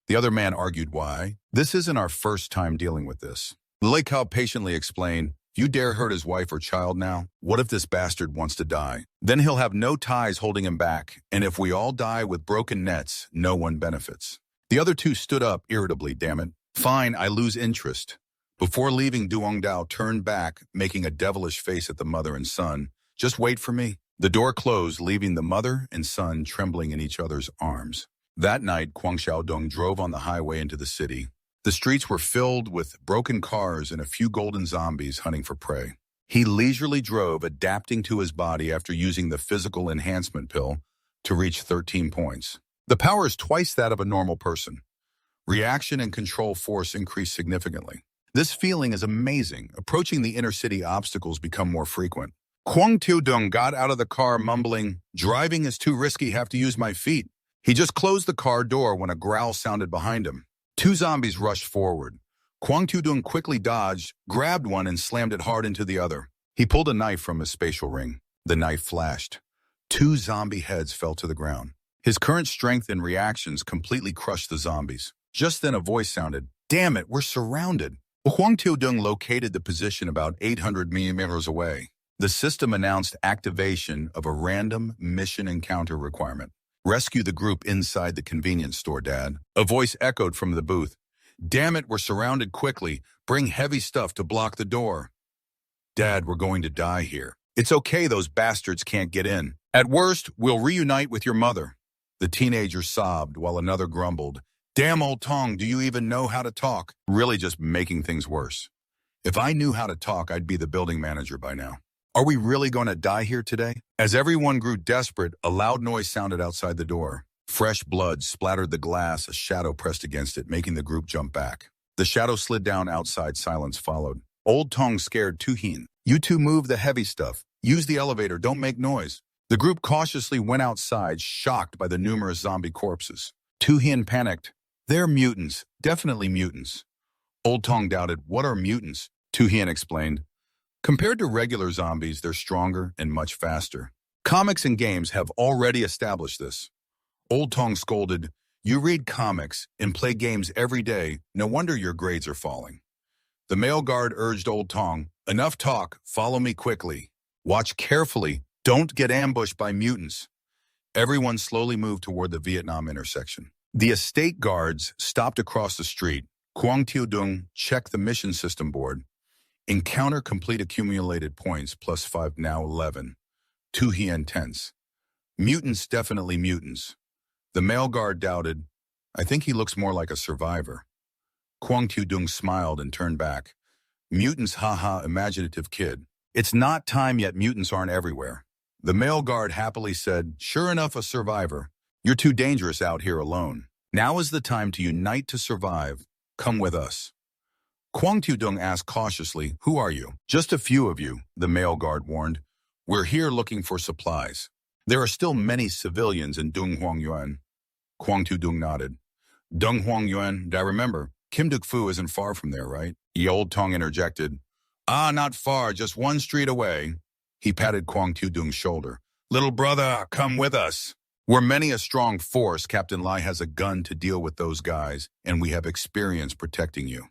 The other man argued, "Why? This isn't our first time dealing with this." Li Ka patiently explained, "You dare hurt his wife or child now? What if this bastard wants to die? Then he'll have no ties holding him back, and if we all die with broken nets, no one benefits." The other two stood up irritably. "Damn it. Fine, I lose interest." Before leaving, Duong Dao turned back, making a devilish face at the mother and son. "Just wait for me." The door closed, leaving the mother and son trembling in each other's arms. That night, Kwang Xiaodong drove on the highway into the city. The streets were filled with broken cars and a few golden zombies hunting for prey. He leisurely drove, adapting to his body after using the physical enhancement pill to reach 13 points. The power is twice that of a normal person. Reaction and control force increase significantly. This feeling is amazing. Approaching the inner city, obstacles become more frequent. Kwang Xiaodong got out of the car mumbling, "Driving is too risky, have to use my feet." He just closed the car door when a growl sounded behind him. Two zombies rushed forward. Kwang Xiaodong quickly dodged, grabbed one and slammed it hard into the other. He pulled a knife from his spatial ring. The knife flashed. Two zombie heads fell to the ground. His current strength and reactions completely crushed the zombies. Just then a voice sounded, "Damn it, we're surrounded." Kwang Xiaodong located the position about 800 meters away. The system announced activation of a random mission encounter requirement. "Rescue the group inside the convenience store, Dad." A voice echoed from the booth. "Damn it, we're surrounded. Quickly. Bring heavy stuff to block the door." "Dad, we're going to die here." "It's okay, those bastards can't get in. At worst, we'll reunite with your mother." The teenager sobbed while another grumbled, "Damn old Tong, do you even know how to talk?" Really just making things worse. "If I knew how to talk, I'd be the building manager by now." "Are we really going to die here today?" As everyone grew desperate, a loud noise sounded outside the door. Fresh blood splattered the glass, a shadow pressed against it, making the group jump back. The shadow slid down outside. Silence followed. Old Tong scared Tu-Hien. You two move the heavy stuff. Use the elevator. Don't make noise. The group cautiously went outside, shocked by the numerous zombie corpses. Tu-Hien panicked. They're mutants. Definitely mutants. Old Tong doubted. What are mutants? Tu-Hien explained. Compared to regular zombies, they're stronger and much faster. Comics and games have already established this. Old Tong scolded. You read comics and play games every day. No wonder your grades are falling. The male guard urged Old Tong. Enough talk. Follow me quickly. Watch carefully. Don't get ambushed by mutants. Everyone slowly moved toward the Vietnam intersection. The estate guards stopped across the street. Quang Thieu Dung checked the mission system board. Encounter complete accumulated points, +5, now 11. Tu-Hien tense. Mutants, definitely mutants. The male guard doubted. I think he looks more like a survivor. Quang Thieu Dung smiled and turned back. Mutants, haha, imaginative kid. It's not time yet, mutants aren't everywhere. The male guard happily said, sure enough, a survivor. You're too dangerous out here alone. Now is the time to unite to survive. Come with us. Quang Thieu Dung asked cautiously, who are you? Just a few of you, the male guard warned. We're here looking for supplies. There are still many civilians in Dung Huang Yuan. Quang Thieu Dung nodded. Dung Huang Yuan, I remember. Kim Duk Fu isn't far from there, right? Old Tong interjected. Ah, not far, just one street away. He patted Quang Thieu Dung's shoulder. Little brother, come with us. We're many a strong force. Captain Lai has a gun to deal with those guys, and we have experience protecting you.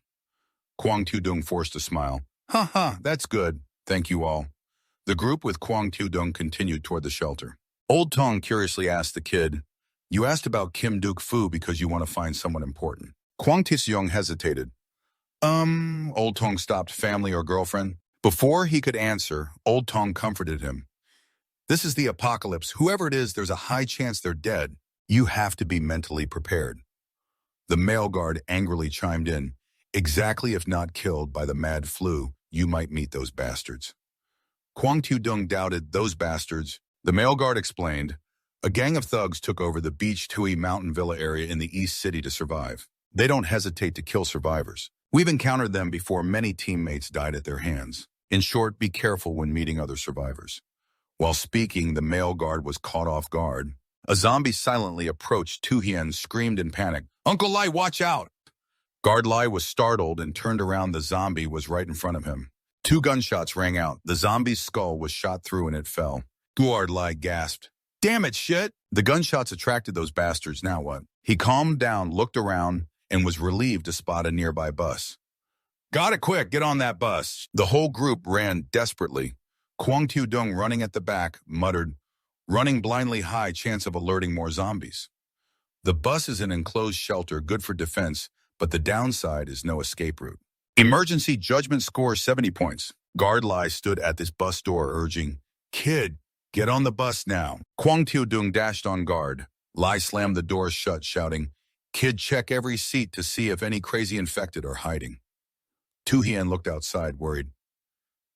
Quang Thieu Dung forced a smile. Ha ha, that's good. Thank you all. The group with Quang Thieu Dung continued toward the shelter. Old Tong curiously asked the kid, you asked about Kim Duk Fu because you want to find someone important. Quang Thieu Dung hesitated. Old Tong stopped. Family or girlfriend? Before he could answer, Old Tong comforted him. This is the apocalypse. Whoever it is, there's a high chance they're dead. You have to be mentally prepared. The male guard angrily chimed in. Exactly, if not killed by the mad flu, you might meet those bastards. Quang Thieu Dung doubted. Those bastards. The male guard explained. A gang of thugs took over the Beach Tui mountain villa area in the East City to survive. They don't hesitate to kill survivors. We've encountered them before. Many teammates died at their hands. In short, be careful when meeting other survivors. While speaking, the male guard was caught off guard. A zombie silently approached Tu-Hien, screamed in panic. Uncle Lai, watch out! Guard Lai was startled and turned around. The zombie was right in front of him. 2 gunshots rang out. The zombie's skull was shot through and it fell. Guard Lai gasped. Damn it, shit! The gunshots attracted those bastards. Now what? He calmed down, looked around, and was relieved to spot a nearby bus. Got it, quick, get on that bus. The whole group ran desperately. Quang Thieu Dung, running at the back, muttered, running blindly, high chance of alerting more zombies. The bus is an enclosed shelter, good for defense, but the downside is no escape route. Emergency judgment score 70 points. Guard Lai stood at this bus door urging, Kid, get on the bus now. Quang Thieu Dung dashed on guard. Lai slammed the door shut, shouting, Kid, check every seat to see if any crazy infected are hiding. Tu-Hien looked outside, worried.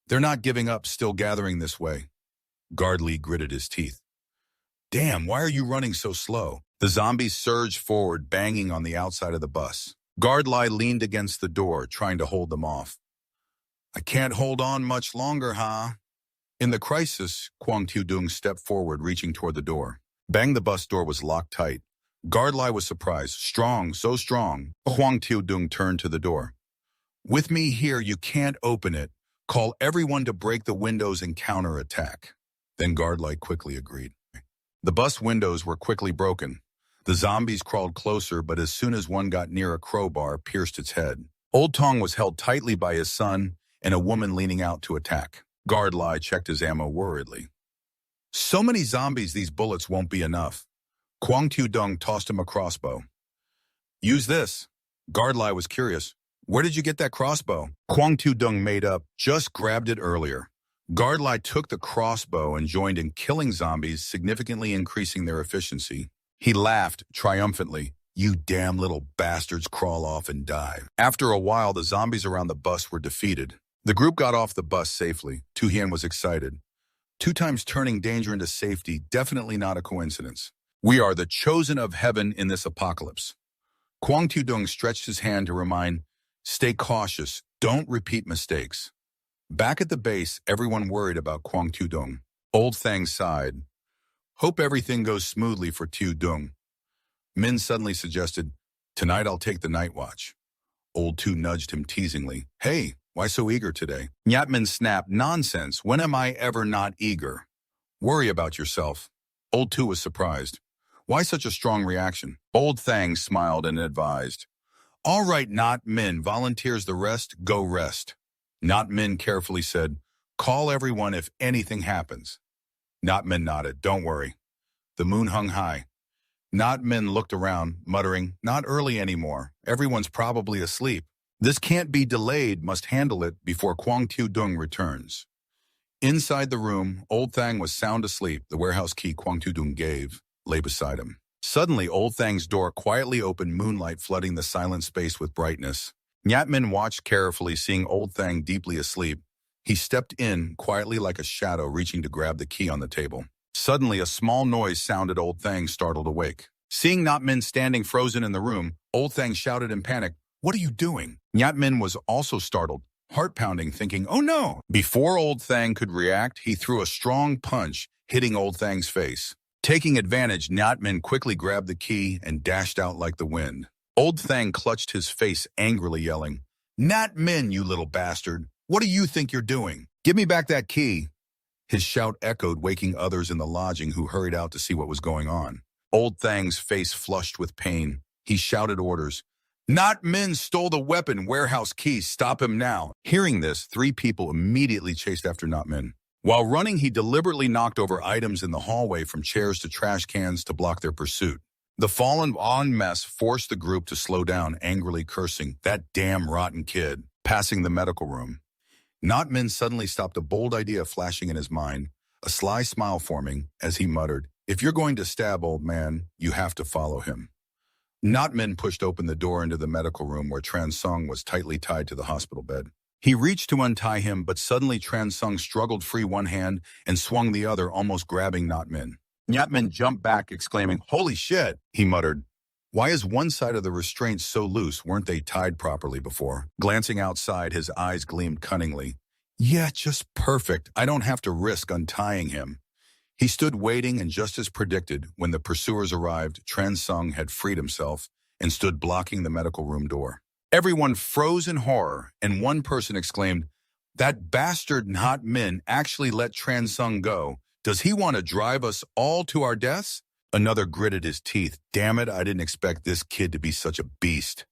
They're not giving up, still gathering this way. Guard Li gritted his teeth. Damn, why are you running so slow? The zombies surged forward, banging on the outside of the bus. Guard Li leaned against the door, trying to hold them off. I can't hold on much longer, huh? In the crisis, Quang Thieu Dung stepped forward, reaching toward the door. Bang, the bus door was locked tight. Guard Lai was surprised. Strong, so strong. Quang Thieu Dung turned to the door. With me here, you can't open it. Call everyone to break the windows and counterattack. Then Guard Lai quickly agreed. The bus windows were quickly broken. The zombies crawled closer, but as soon as one got near, a crowbar pierced its head. Old Tong was held tightly by his son and a woman leaning out to attack. Guard Lai checked his ammo worriedly. So many zombies, these bullets won't be enough. Quang Thieu Dung tossed him a crossbow. Use this. Guard Lai was curious. Where did you get that crossbow? Quang Thieu Dung made up. Just grabbed it earlier. Guard Lai took the crossbow and joined in killing zombies, significantly increasing their efficiency. He laughed triumphantly. You damn little bastards, crawl off and die. After a while, the zombies around the bus were defeated. The group got off the bus safely. Tu-Hien was excited. 2 times turning danger into safety, definitely not a coincidence. We are the chosen of heaven in this apocalypse. Quang Thieu Dung stretched his hand to remind, Stay cautious. Don't repeat mistakes. Back at the base, everyone worried about Kwang Tu-dung. Old Thang sighed. Hope everything goes smoothly for Tu-dung. Min suddenly suggested, tonight I'll take the night watch. Old Tu nudged him teasingly. Hey, why so eager today? Nyatmin snapped, nonsense. When am I ever not eager? Worry about yourself. Old Tu was surprised. Why such a strong reaction? Old Thang smiled and advised. All right, Not Min volunteers the rest, go rest. Not Min carefully said, call everyone if anything happens. Not Min nodded, don't worry. The moon hung high. Not Min looked around, muttering, not early anymore. Everyone's probably asleep. This can't be delayed, must handle it before Kwang Tu-dung returns. Inside the room, Old Thang was sound asleep. The warehouse key Kwang Tu-dung gave lay beside him. Suddenly, Old Thang's door quietly opened, moonlight flooding the silent space with brightness. Nyatmin watched carefully, seeing Old Thang deeply asleep. He stepped in, quietly like a shadow, reaching to grab the key on the table. Suddenly, a small noise sounded. Old Thang startled awake. Seeing Nyatmin standing frozen in the room, Old Thang shouted in panic, what are you doing? Nyatmin was also startled, heart-pounding, thinking, oh no! Before Old Thang could react, he threw a strong punch, hitting Old Thang's face. Taking advantage, Nyatmin quickly grabbed the key and dashed out like the wind. Old Thang clutched his face angrily, yelling, Nyatmin, you little bastard! What do you think you're doing? Give me back that key! His shout echoed, waking others in the lodging who hurried out to see what was going on. Old Thang's face flushed with pain. He shouted orders. Nyatmin stole the weapon, warehouse key, stop him now. Hearing this, 3 people immediately chased after Nyatmin. While running, he deliberately knocked over items in the hallway, from chairs to trash cans, to block their pursuit. The fallen mess forced the group to slow down, angrily cursing, that damn rotten kid. Passing the medical room, Nyatmin suddenly stopped, a bold idea flashing in his mind, a sly smile forming as he muttered, if you're going to stab old man, you have to follow him. Nyatmin pushed open the door into the medical room where Tran Sung was tightly tied to the hospital bed. He reached to untie him, but suddenly Tran Sung struggled free one hand and swung the other, almost grabbing Nyatmin. Nyatmin jumped back, exclaiming, holy shit, he muttered. Why is one side of the restraints so loose? Weren't they tied properly before? Glancing outside, his eyes gleamed cunningly. Yeah, just perfect. I don't have to risk untying him. He stood waiting, and just as predicted, when the pursuers arrived, Tran Sung had freed himself and stood blocking the medical room door. Everyone froze in horror, and one person exclaimed, that bastard Nyatmin actually let Tran Sung go. Does he want to drive us all to our deaths? Another gritted his teeth. Damn it, I didn't expect this kid to be such a beast.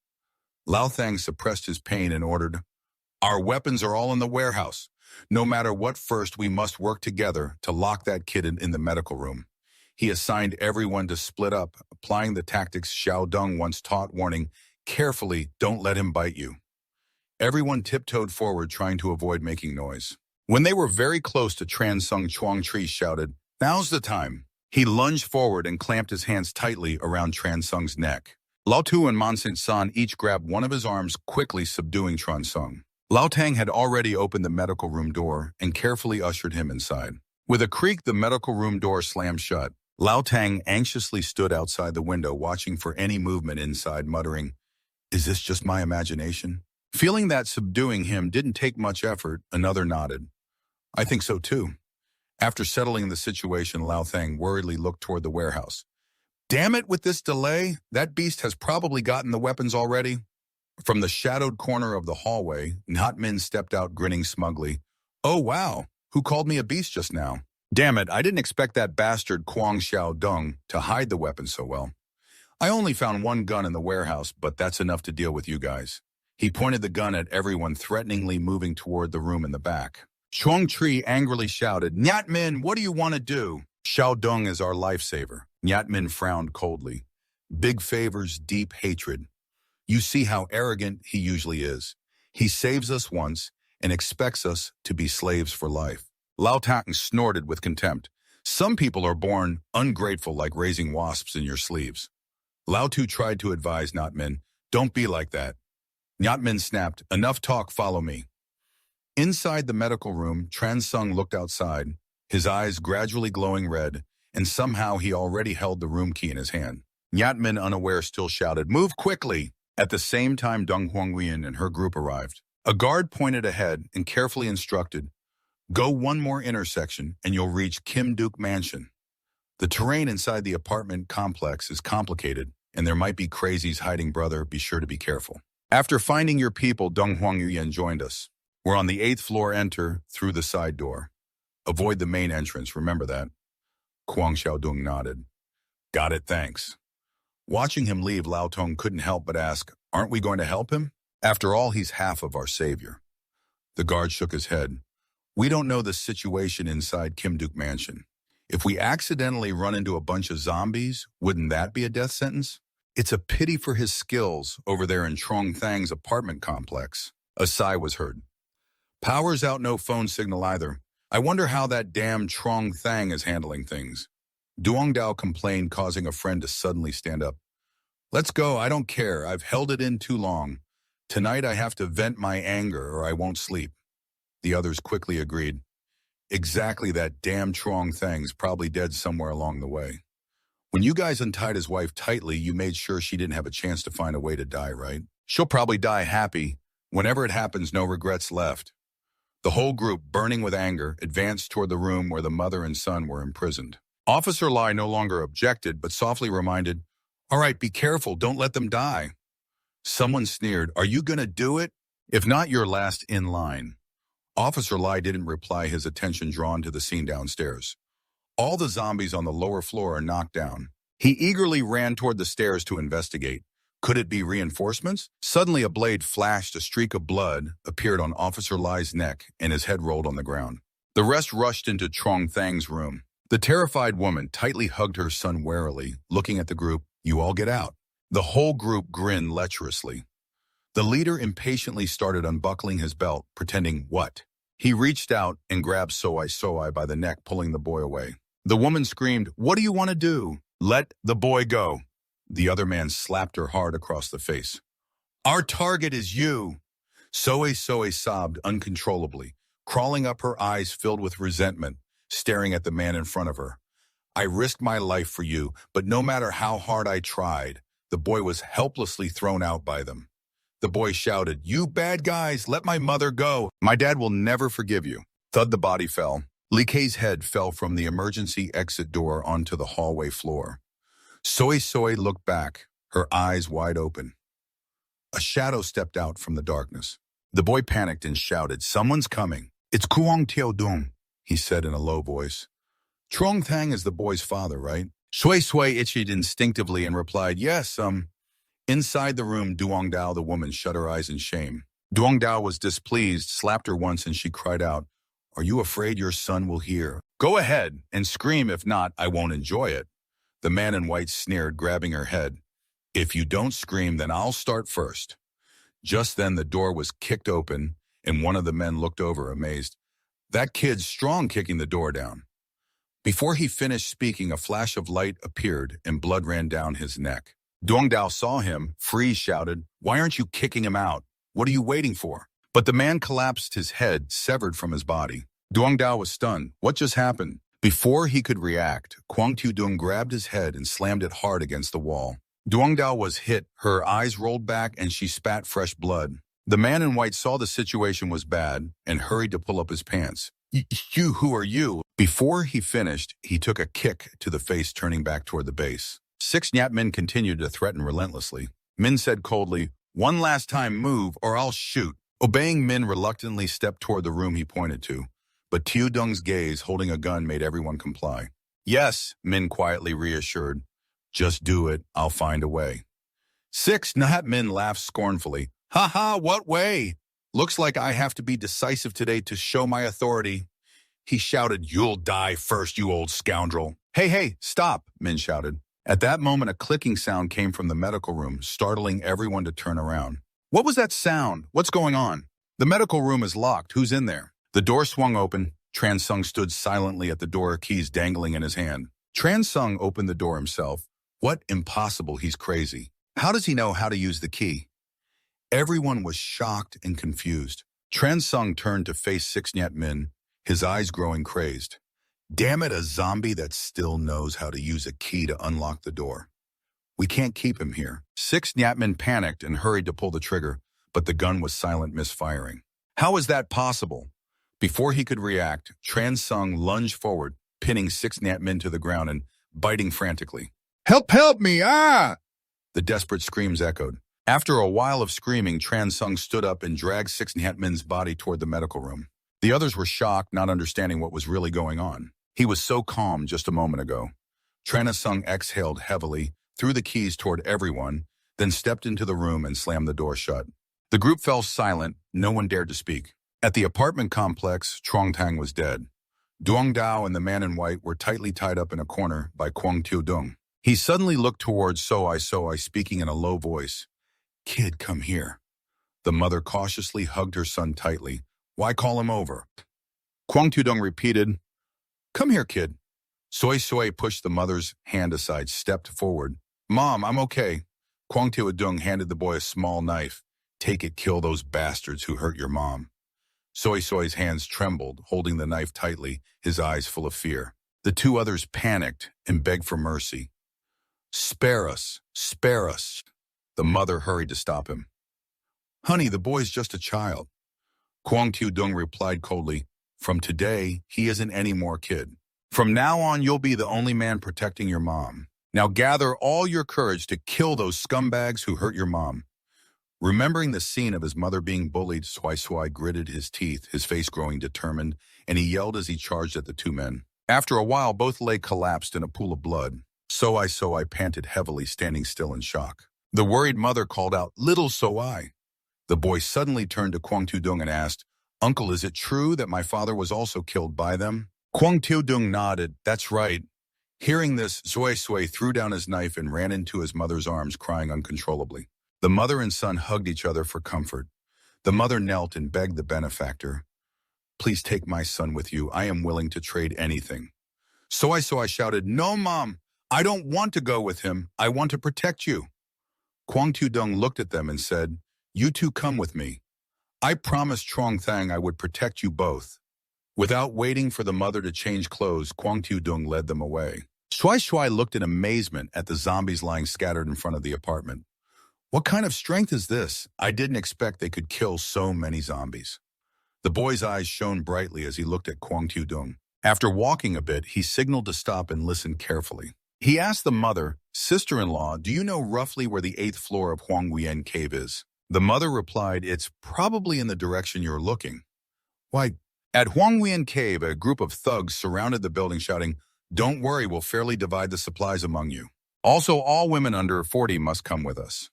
Lao Thang suppressed his pain and ordered, our weapons are all in the warehouse. No matter what, first we must work together to lock that kid in the medical room. He assigned everyone to split up, applying the tactics Xiao Dong once taught, warning, carefully, don't let him bite you. Everyone tiptoed forward, trying to avoid making noise. When they were very close to Tran Sung, Chuang Tri shouted, now's the time. He lunged forward and clamped his hands tightly around Tran Sung's neck. Lao Tu and Man San each grabbed one of his arms, quickly subduing Tran Sung. Lao Tang had already opened the medical room door and carefully ushered him inside. With a creak, the medical room door slammed shut. Lao Tang anxiously stood outside the window, watching for any movement inside, muttering, is this just my imagination? Feeling that subduing him didn't take much effort, another nodded. I think so too. After settling the situation, Lao Thang worriedly looked toward the warehouse. Damn it, with this delay, that beast has probably gotten the weapons already. From the shadowed corner of the hallway, Nyatmin stepped out, grinning smugly. Oh wow, who called me a beast just now? Damn it, I didn't expect that bastard Kwang Xiao Dong to hide the weapon so well. I only found one gun in the warehouse, but that's enough to deal with you guys. He pointed the gun at everyone, threateningly moving toward the room in the back. Chuang Tri angrily shouted, Nyatmin, what do you want to do? Xiao Dong is our lifesaver. Nyatmin frowned coldly. Big favors, deep hatred. You see how arrogant he usually is. He saves us once and expects us to be slaves for life. Lao Tang snorted with contempt. Some people are born ungrateful, like raising wasps in your sleeves. Lao Tu tried to advise Nyatmin, don't be like that. Nyatmin snapped, enough talk, follow me. Inside the medical room, Tran Sung looked outside, his eyes gradually glowing red, and somehow he already held the room key in his hand. Nyatmin, unaware, still shouted, move quickly! At the same time, Dong Huangyan and her group arrived. A guard pointed ahead and carefully instructed, "Go one more intersection and you'll reach Kim Duk Mansion." The terrain inside the apartment complex is complicated, and there might be crazies hiding, brother. Be sure to be careful. After finding your people, Dong Huangyan joined us. We're on the 8th floor. Enter through the side door. Avoid the main entrance, remember that. Kwang Xiaodong nodded. Got it, thanks. Watching him leave, Lao Tong couldn't help but ask, aren't we going to help him? After all, he's half of our savior. The guard shook his head. We don't know the situation inside Kim Duk Mansion. If we accidentally run into a bunch of zombies, wouldn't that be a death sentence? It's a pity for his skills over there in Trong Thang's apartment complex. A sigh was heard. Power's out, no phone signal either. I wonder how that damn Trong Thang is handling things. Duong Dao complained, causing a friend to suddenly stand up. Let's go, I don't care. I've held it in too long. Tonight I have to vent my anger or I won't sleep. The others quickly agreed. Exactly, that damn Trong Thang's probably dead somewhere along the way. When you guys untied his wife tightly, you made sure she didn't have a chance to find a way to die, right? She'll probably die happy. Whenever it happens, no regrets left. The whole group, burning with anger, advanced toward the room where the mother and son were imprisoned. Officer Lai no longer objected, but softly reminded, all right, be careful, don't let them die. Someone sneered, are you gonna do it? If not, you're last in line. Officer Lai didn't reply, his attention drawn to the scene downstairs. All the zombies on the lower floor are knocked down. He eagerly ran toward the stairs to investigate. Could it be reinforcements? Suddenly a blade flashed, a streak of blood appeared on Officer Lai's neck, and his head rolled on the ground. The rest rushed into Trong Thang's room. The terrified woman tightly hugged her son warily, looking at the group. You all get out. The whole group grinned lecherously. The leader impatiently started unbuckling his belt, pretending what? He reached out and grabbed Soai by the neck, pulling the boy away. The woman screamed, what do you want to do? Let the boy go. The other man slapped her hard across the face. Our target is you. Soai sobbed uncontrollably, crawling up, her eyes filled with resentment, staring at the man in front of her. I risked my life for you, but no matter how hard I tried, the boy was helplessly thrown out by them. The boy shouted, you bad guys, let my mother go. My dad will never forgive you. Thud, the body fell. Li Kei's head fell from the emergency exit door onto the hallway floor. Soai looked back, her eyes wide open. A shadow stepped out from the darkness. The boy panicked and shouted, someone's coming. It's Kuang Tiaodong, he said in a low voice. Trong Thang is the boy's father, right? Sui itched instinctively and replied, yes, Inside the room, Duong Dao, the woman, shut her eyes in shame. Duong Dao was displeased, slapped her once, and she cried out, are you afraid your son will hear? Go ahead and scream. If not, I won't enjoy it. The man in white sneered, grabbing her head. If you don't scream, then I'll start first. Just then the door was kicked open, and one of the men looked over, amazed. That kid's strong, kicking the door down. Before he finished speaking, a flash of light appeared and blood ran down his neck. Duong Dao saw him, freeze, shouted, why aren't you kicking him out? What are you waiting for? But the man collapsed, his head severed from his body. Duong Dao was stunned. What just happened? Before he could react, Kwang Tiudong grabbed his head and slammed it hard against the wall. Duong Dao was hit, her eyes rolled back, and she spat fresh blood. The man in white saw the situation was bad and hurried to pull up his pants. You, who are you? Before he finished, he took a kick to the face, turning back toward the base. 6 Nyat men continued to threaten relentlessly. Min said coldly, one last time, move or I'll shoot. Obeying, Min reluctantly stepped toward the room he pointed to, but Tiudong's gaze holding a gun made everyone comply. Yes, Min quietly reassured. Just do it, I'll find a way. 6 Nyat men laughed scornfully. Ha ha, what way? Looks like I have to be decisive today to show my authority. He shouted, you'll die first, you old scoundrel. Hey, stop, Min shouted. At that moment, a clicking sound came from the medical room, startling everyone to turn around. What was that sound? What's going on? The medical room is locked. Who's in there? The door swung open. Tran Sung stood silently at the door, keys dangling in his hand. Tran Sung opened the door himself. What? Impossible, he's crazy. How does he know how to use the key? Everyone was shocked and confused. Tran Sung turned to face 6 Nyat Min, his eyes growing crazed. Damn it, a zombie that still knows how to use a key to unlock the door. We can't keep him here. 6 Nyatmen panicked and hurried to pull the trigger, but the gun was silent, misfiring. How is that possible? Before he could react, Tran Sung lunged forward, pinning 6 Nyatmen to the ground and biting frantically. Help me, ah! The desperate screams echoed. After a while of screaming, Tran Sung stood up and dragged 6 Nyatmen's body toward the medical room. The others were shocked, not understanding what was really going on. He was so calm just a moment ago. Tran Sung exhaled heavily, threw the keys toward everyone, then stepped into the room and slammed the door shut. The group fell silent. No one dared to speak. At the apartment complex, Trong Tang was dead. Duong Dao and the man in white were tightly tied up in a corner by Kwang Tiu Dung. He suddenly looked towards So-I, speaking in a low voice. Kid, come here. The mother cautiously hugged her son tightly. Why call him over? Kwang Tiu Dung repeated, Come here, kid. Soy pushed the mother's hand aside, stepped forward. Mom, I'm okay. Kwang Tiu Dung handed the boy a small knife. Take it, kill those bastards who hurt your mom. Soy's hands trembled, holding the knife tightly, his eyes full of fear. The 2 others panicked and begged for mercy. Spare us, spare us. The mother hurried to stop him. Honey, the boy's just a child. Kwang Tiu Dung replied coldly, From today, he isn't any more kid. From now on, you'll be the only man protecting your mom. Now gather all your courage to kill those scumbags who hurt your mom. Remembering the scene of his mother being bullied, Soy gritted his teeth, his face growing determined, and he yelled as he charged at the 2 men. After a while, both lay collapsed in a pool of blood. So-I panted heavily, standing still in shock. The worried mother called out, Little So-I. The boy suddenly turned to Kwang Tiu Dung and asked, Uncle, is it true that my father was also killed by them? Kwang Tiu Dung nodded. That's right. Hearing this, Soy threw down his knife and ran into his mother's arms, crying uncontrollably. The mother and son hugged each other for comfort. The mother knelt and begged the benefactor, Please take my son with you. I am willing to trade anything. So I shouted, No, Mom. I don't want to go with him. I want to protect you. Kwang Tiu Dung looked at them and said, You 2 come with me. I promised Trong Thang I would protect you both. Without waiting for the mother to change clothes, Kwang Tiu Dung led them away. Shuai looked in amazement at the zombies lying scattered in front of the apartment. What kind of strength is this? I didn't expect they could kill so many zombies. The boy's eyes shone brightly as he looked at Kwang Tiu Dung. After walking a bit, he signaled to stop and listen carefully. He asked the mother, Sister-in-law, do you know roughly where the 8th floor of Huang Nguyen Cave is? The mother replied, It's probably in the direction you're looking. Why, at Huang Nguyen Cave, a group of thugs surrounded the building shouting, Don't worry, we'll fairly divide the supplies among you. Also, all women under 40 must come with us.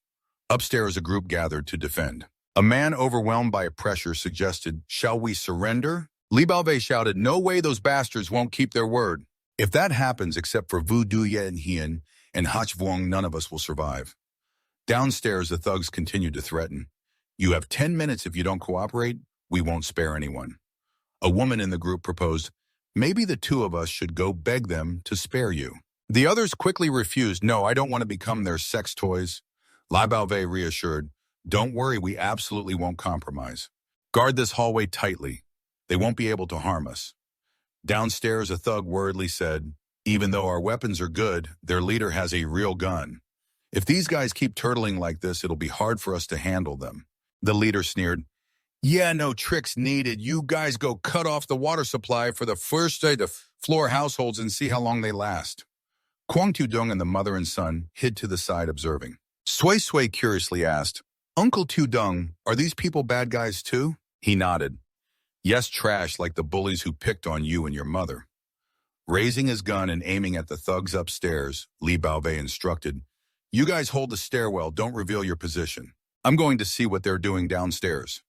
Upstairs, a group gathered to defend. A man overwhelmed by pressure suggested, Shall we surrender? Li Baovei shouted, No way, those bastards won't keep their word. If that happens, except for Vu Duyen Hien and Hach Vuong, none of us will survive. Downstairs, the thugs continued to threaten. You have 10 minutes if you don't cooperate, we won't spare anyone. A woman in the group proposed, Maybe the 2 of us should go beg them to spare you. The others quickly refused, No, I don't want to become their sex toys. Lai Baovei reassured, Don't worry, we absolutely won't compromise. Guard this hallway tightly. They won't be able to harm us. Downstairs, a thug worriedly said, Even though our weapons are good, their leader has a real gun. If these guys keep turtling like this, it'll be hard for us to handle them. The leader sneered, Yeah, no tricks needed. You guys go cut off the water supply for the first floor households and see how long they last. Kwang Tiu Dung and the mother and son hid to the side observing. Sui curiously asked, Uncle Tiu Dung, are these people bad guys too? He nodded. Yes, trash like the bullies who picked on you and your mother. Raising his gun and aiming at the thugs upstairs, Li Baovei instructed, You guys hold the stairwell, don't reveal your position. I'm going to see what they're doing downstairs.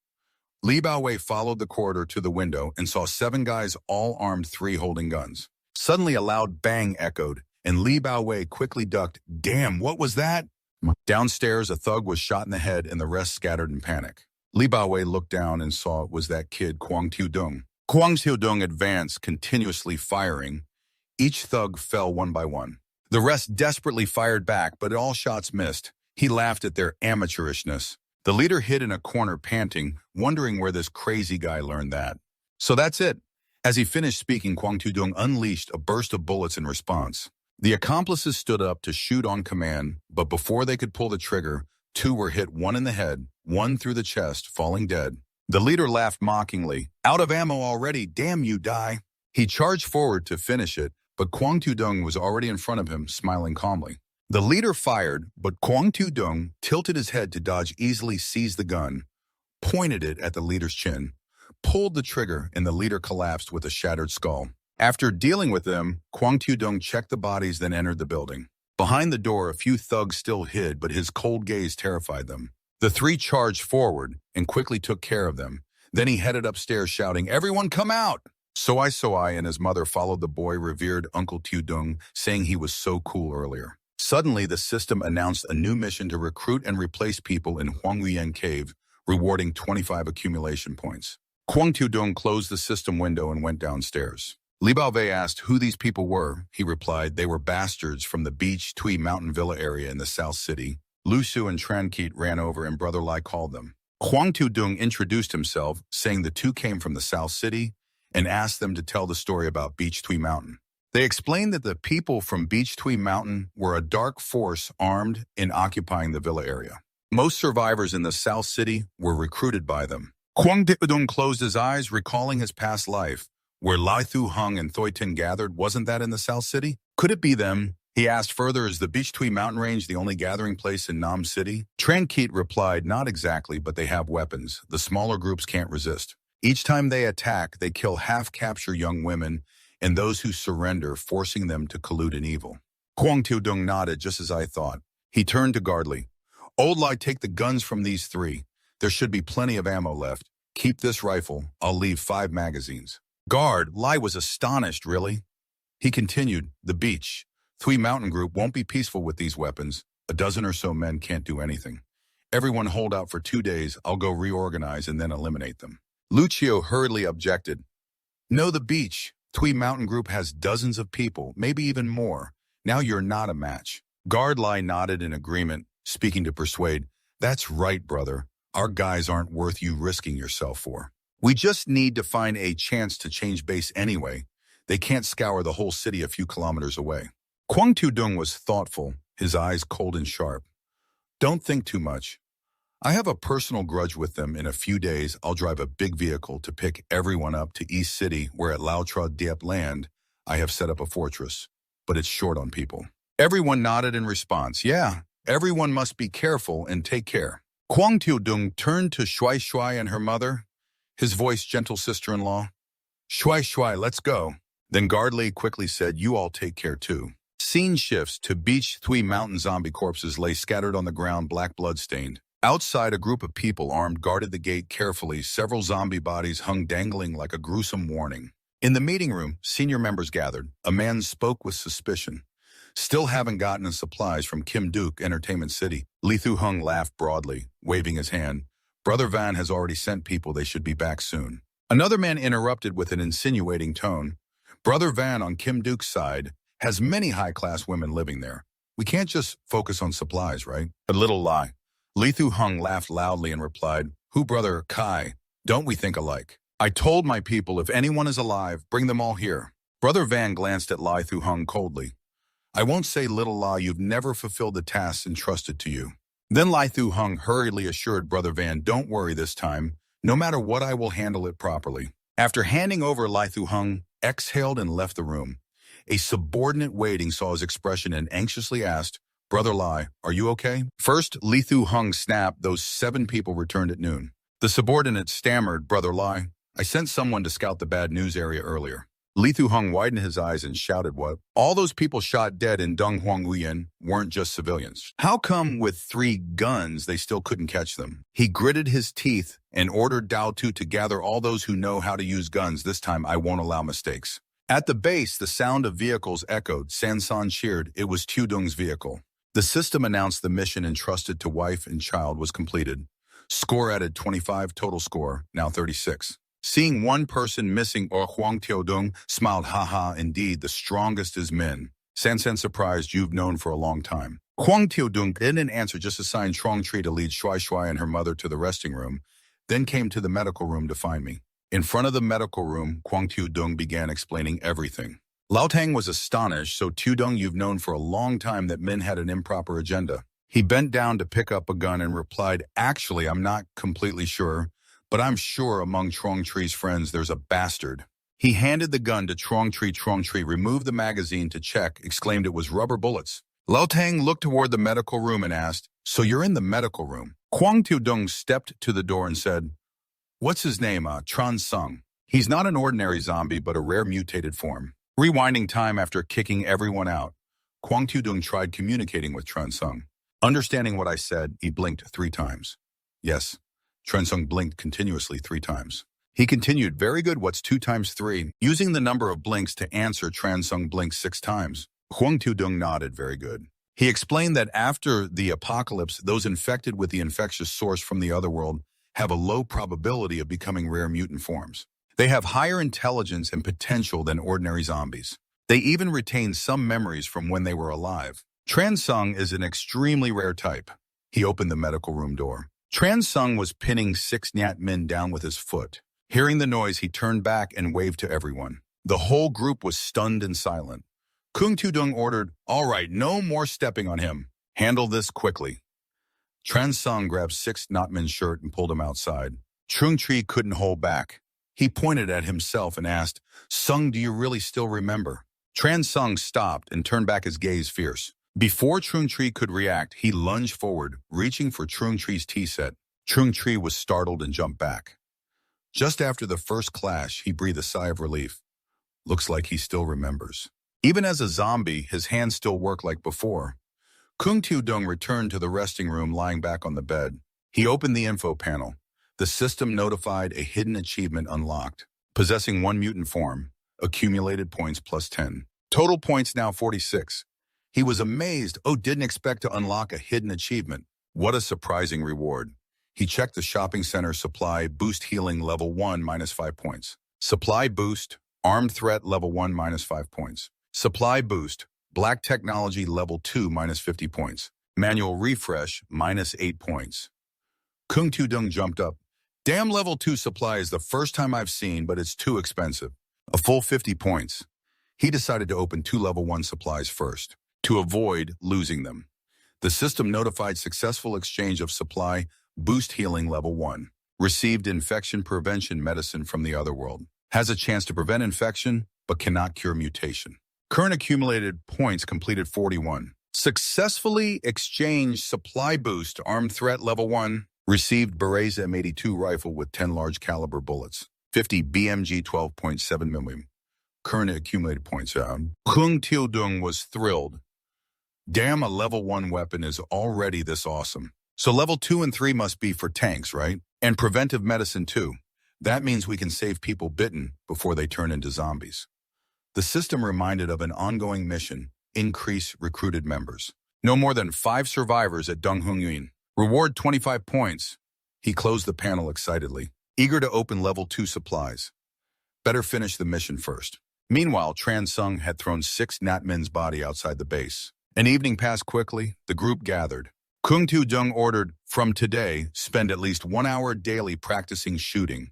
Li Baowei followed the corridor to the window and saw 7 guys, all armed, 3 holding guns. Suddenly a loud bang echoed, and Li Baowei quickly ducked. Damn, what was that? Downstairs, a thug was shot in the head and the rest scattered in panic. Li Baowei looked down and saw it was that kid, Kwang Tiu Dung. Kwang Tiu Dung advanced, continuously firing. Each thug fell one by one. The rest desperately fired back, but all shots missed. He laughed at their amateurishness. The leader hid in a corner panting, wondering where this crazy guy learned that. So that's it. As he finished speaking, Kwang Tiu Dung unleashed a burst of bullets in response. The accomplices stood up to shoot on command, but before they could pull the trigger, two were hit, one in the head, one through the chest, falling dead. The leader laughed mockingly. Out of ammo already, damn you, die. He charged forward to finish it, but Kwang Tu-dung was already in front of him, smiling calmly. The leader fired, but Kwang Tu-dung tilted his head to dodge, easily seized the gun, pointed it at the leader's chin, pulled the trigger, and the leader collapsed with a shattered skull. After dealing with them, Kwang Tu-dung checked the bodies, then entered the building. Behind the door, a few thugs still hid, but his cold gaze terrified them. The three charged forward and quickly took care of them. Then he headed upstairs shouting, "Everyone come out!" Soai and his mother followed the boy, revered Uncle Tu-dung, saying he was so cool earlier. Suddenly, the system announced a new mission to recruit and replace people in Huanghuiyan Cave, rewarding 25 accumulation points. Kwang Tu-dung closed the system window and went downstairs. Li Baovei asked who these people were. He replied they were bastards from the Beach Tui Mountain Villa area in the South City. Lu Su and Trankeet ran over and Brother Lai called them. Kwang Tu-dung introduced himself, saying the two came from the South City, and asked them to tell the story about Beach Tui Mountain. They explained that the people from Beach Tui Mountain were a dark force armed and occupying the villa area. Most survivors in the South City were recruited by them. Kwang Tu-dung closed his eyes, recalling his past life. Where Lai Thu-hung and Thoi Tin gathered, wasn't that in the South City? Could it be them? He asked further, is the Beach Tui Mountain Range the only gathering place in Nam City? Trankeet replied, not exactly, but they have weapons. The smaller groups can't resist. Each time they attack, they kill half-capture young women and those who surrender, forcing them to collude in evil. Kwang Tu-dung nodded, just as I thought. He turned to Gardley. Old Lai, take the guns from these three. There should be plenty of ammo left. Keep this rifle. I'll leave 5 magazines. Guard, Lai was astonished, really? He continued, the Beach Tui Mountain Group won't be peaceful with these weapons. A dozen or so men can't do anything. Everyone hold out for 2 days. I'll go reorganize and then eliminate them. Lucio hurriedly objected. No, the Beach Tui Mountain Group has dozens of people, maybe even more. Now you're not a match. Guard Lai nodded in agreement, speaking to persuade. That's right, brother. Our guys aren't worth you risking yourself for. We just need to find a chance to change base anyway. They can't scour the whole city a few kilometers away. Kwang Tu-dung was thoughtful, his eyes cold and sharp. Don't think too much. I have a personal grudge with them. In a few days, I'll drive a big vehicle to pick everyone up to East City, where at Lao Tra Diep land, I have set up a fortress. But it's short on people. Everyone nodded in response. Yeah, everyone must be careful and take care. Kwang Tu-dung turned to Shui and her mother, his voice gentle sister-in-law. Shui, let's go. Then Gardley quickly said, you all take care too. Scene shifts to Beach Tui Mountain. Zombie corpses lay scattered on the ground, black blood-stained. Outside, a group of people armed guarded the gate carefully. Several zombie bodies hung dangling like a gruesome warning. In the meeting room, senior members gathered. A man spoke with suspicion. Still haven't gotten his supplies from Kim Duke, Entertainment City. Li Thu-hung laughed broadly, waving his hand. Brother Van has already sent people. They should be back soon. Another man interrupted with an insinuating tone. Brother Van on Kim Duke's side has many high-class women living there. We can't just focus on supplies, right? A little lie. Li Thu-hung laughed loudly and replied, who, Brother Kai? Don't we think alike? I told my people if anyone is alive, bring them all here. Brother Van glanced at Li Thu-hung coldly. I won't say, little Li, you've never fulfilled the tasks entrusted to you. Then Li Thu-hung hurriedly assured Brother Van, don't worry this time. No matter what, I will handle it properly. After handing over, Li Thu-hung exhaled and left the room. A subordinate waiting saw his expression and anxiously asked, Brother Lai, are you okay? First, Li Thu-hung snapped. Those 7 people returned at noon. The subordinate stammered, Brother Lai, I sent someone to scout the bad news area earlier. Li Thu-hung widened his eyes and shouted, what? All those people shot dead in Dung Huanghuiyan weren't just civilians. How come with 3 guns they still couldn't catch them? He gritted his teeth and ordered Dao Tu to gather all those who know how to use guns. This time I won't allow mistakes. At the base, the sound of vehicles echoed. Sansan cheered. It was Tu-dung's vehicle. The system announced the mission entrusted to wife and child was completed. Score added 25, total score, now 36. Seeing one person missing, Huang Tu-dung smiled, haha, indeed, the strongest is men. Sansan surprised, you've known for a long time. Huang Tu-dung didn't answer, just assigned Trong Tree to lead Shui and her mother to the resting room, then came to the medical room to find me. In front of the medical room, Huang Tu-dung began explaining everything. Lao Tang was astonished, so Tudong, you've known for a long time that Min had an improper agenda. He bent down to pick up a gun and replied, actually, I'm not completely sure, but I'm sure among Trong Tree's friends there's a bastard. He handed the gun to Trong Tree. Trong Tree removed the magazine to check, exclaimed it was rubber bullets. Lao Tang looked toward the medical room and asked, so you're in the medical room? Kwang Tudong stepped to the door and said, what's his name? Tran Sung. He's not an ordinary zombie, but a rare mutated form. Rewinding time after kicking everyone out, Kwang Tudong tried communicating with Tran Sung. Understanding what I said, he blinked 3 times. Yes, Tran Sung blinked continuously 3 times. He continued, very good, what's 2 times 3? Using the number of blinks to answer, Tran Sung blinked 6 times. Kwang Tudong nodded, very good. He explained that after the apocalypse, those infected with the infectious source from the other world have a low probability of becoming rare mutant forms. They have higher intelligence and potential than ordinary zombies. They even retain some memories from when they were alive. Tran Sung is an extremely rare type. He opened the medical room door. Tran Sung was pinning 6 Nyat men down with his foot. Hearing the noise, he turned back and waved to everyone. The whole group was stunned and silent. Kung Tudong ordered, all right, no more stepping on him. Handle this quickly. Tran Sung grabbed 6 Notman's shirt and pulled him outside. Chung Tree couldn't hold back. He pointed at himself and asked, Sung, do you really still remember? Tran Sung stopped and turned back his gaze fierce. Before Chung Tree could react, he lunged forward, reaching for Chung Tree's tea set. Chung Tree was startled and jumped back. Just after the first clash, he breathed a sigh of relief. Looks like he still remembers. Even as a zombie, his hands still work like before. Kung Tudong returned to the resting room lying back on the bed. He opened the info panel. The system notified a hidden achievement unlocked. Possessing 1 mutant form. Accumulated points plus 10. Total points now 46. He was amazed. Didn't expect to unlock a hidden achievement. What a surprising reward. He checked the shopping center supply, boost healing level 1 minus 5 points. Supply boost, armed threat level 1 minus 5 points. Supply boost, black technology level 2 minus 50 points. Manual refresh minus 8 points. Kung Tudong jumped up. Damn, level 2 supply is the first time I've seen, but it's too expensive. A full 50 points. He decided to open 2 level 1 supplies first, to avoid losing them. The system notified successful exchange of supply, boost healing level 1. Received infection prevention medicine from the other world. Has a chance to prevent infection, but cannot cure mutation. Current accumulated points completed 41. Successfully exchanged supply boost, armed threat level 1. Received Berets M82 rifle with 10 large caliber bullets. 50 BMG 12.7 mm. Current accumulated points. Kung Tudong was thrilled. Damn, a level 1 weapon is already this awesome. So level 2 and 3 must be for tanks, right? And preventive medicine too. That means we can save people bitten before they turn into zombies. The system reminded of an ongoing mission, increase recruited members. No more than 5 survivors at Donghungyuan. Reward 25 points. He closed the panel excitedly, eager to open level 2 supplies. Better finish the mission first. Meanwhile, Tran Sung had thrown 6 Natmen's body outside the base. An evening passed quickly. The group gathered. Kung Tudong ordered, from today, spend at least 1 hour daily practicing shooting.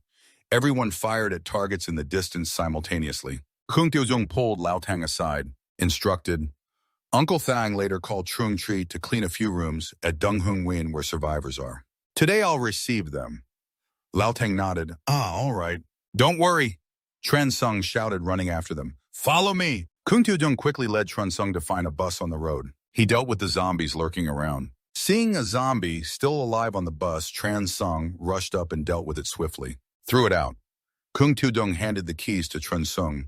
Everyone fired at targets in the distance simultaneously. Kung Tudong pulled Lao Tang aside, instructed. Uncle Thang later called Chung Tree to clean a few rooms at Donghung Win where survivors are. Today I'll receive them. Lao Tang nodded. All right. Don't worry. Tran Sung shouted, running after them. Follow me. Kung Tudong quickly led Tran Sung to find a bus on the road. He dealt with the zombies lurking around. Seeing a zombie still alive on the bus, Tran Sung rushed up and dealt with it swiftly. Threw it out. Kung Tudong handed the keys to Tran Sung.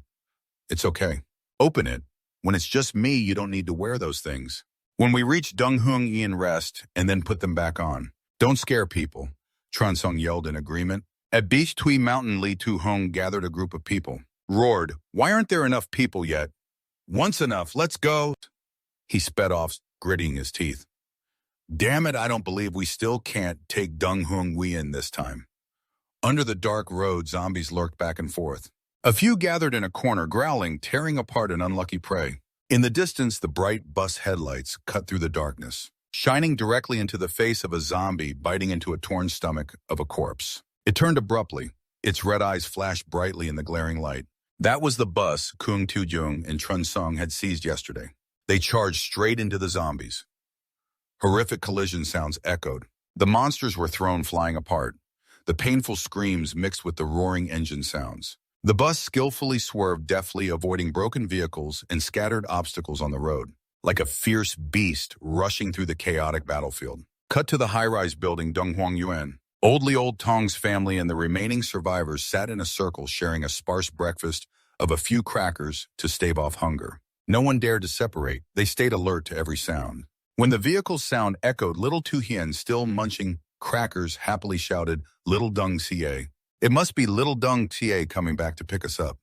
It's okay. Open it. When it's just me, you don't need to wear those things. When we reach Donghung Ian, rest and then put them back on. Don't scare people. Tran Sung yelled in agreement. At Beach Tui Mountain, Li Tu Hong gathered a group of people. Roared, why aren't there enough people yet? Once enough, let's go. He sped off, gritting his teeth. Damn it, I don't believe we still can't take Donghung Wien this time. Under the dark road, zombies lurked back and forth. A few gathered in a corner, growling, tearing apart an unlucky prey. In the distance, the bright bus headlights cut through the darkness, shining directly into the face of a zombie biting into a torn stomach of a corpse. It turned abruptly. Its red eyes flashed brightly in the glaring light. That was the bus Kung Tu-jung and Chun Sung had seized yesterday. They charged straight into the zombies. Horrific collision sounds echoed. The monsters were thrown flying apart, the painful screams mixed with the roaring engine sounds. The bus skillfully swerved deftly, avoiding broken vehicles and scattered obstacles on the road, like a fierce beast rushing through the chaotic battlefield. Cut to the high-rise building Donghuang Yuan. Old Tong's family and the remaining survivors sat in a circle sharing a sparse breakfast of a few crackers to stave off hunger. No one dared to separate. They stayed alert to every sound. When the vehicle's sound echoed, little Tu Hien, still munching crackers, happily shouted, "Little Dung Xie." It must be little Dung Xie coming back to pick us up.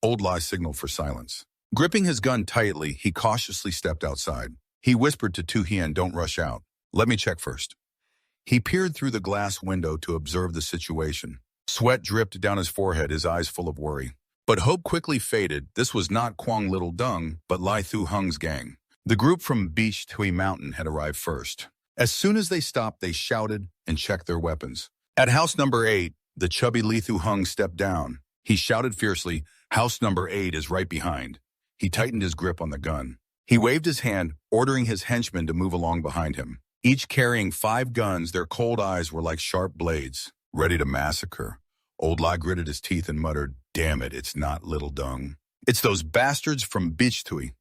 Old Lai signaled for silence. Gripping his gun tightly, he cautiously stepped outside. He whispered to Tu Hien, "Don't rush out. Let me check first." He peered through the glass window to observe the situation. Sweat dripped down his forehead, his eyes full of worry. But hope quickly faded. This was not Kwang Little Dung, but Lai Thu Hung's gang. The group from Beach Tui Mountain had arrived first. As soon as they stopped, they shouted and checked their weapons. At house number 8, the chubby Li Thu Hung stepped down. He shouted fiercely, "House number 8 is right behind." He tightened his grip on the gun. He waved his hand, ordering his henchmen to move along behind him. Each carrying 5 guns, their cold eyes were like sharp blades, ready to massacre. Old Lai gritted his teeth and muttered, "Damn it, it's not Little Dung. It's those bastards from Beach Tui."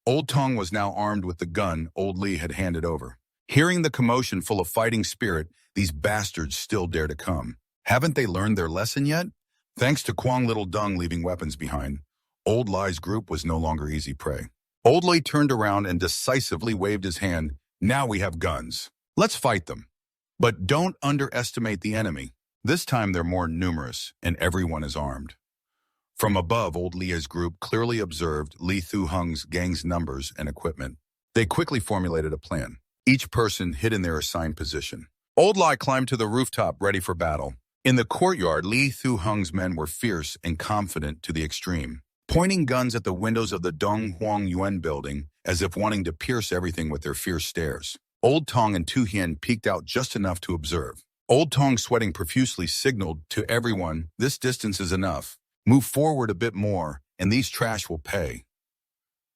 Old Tong was now armed with the gun Old Li had handed over. Hearing the commotion full of fighting spirit, these bastards still dare to come. Haven't they learned their lesson yet? Thanks to Kwang Little Dung leaving weapons behind, Old Lai's group was no longer easy prey. Old Li turned around and decisively waved his hand. "Now we have guns. Let's fight them. But don't underestimate the enemy. This time they're more numerous, and everyone is armed." From above, Old Li's group clearly observed Li Thu Hung's gang's numbers and equipment. They quickly formulated a plan. Each person hid in their assigned position. Old Lai climbed to the rooftop, ready for battle. In the courtyard, Li Thu Hung's men were fierce and confident to the extreme, pointing guns at the windows of the Donghuang Yuan building as if wanting to pierce everything with their fierce stares. Old Tong and Tu Hien peeked out just enough to observe. Old Tong, sweating profusely, signaled to everyone, "This distance is enough. Move forward a bit more, and these trash will pay."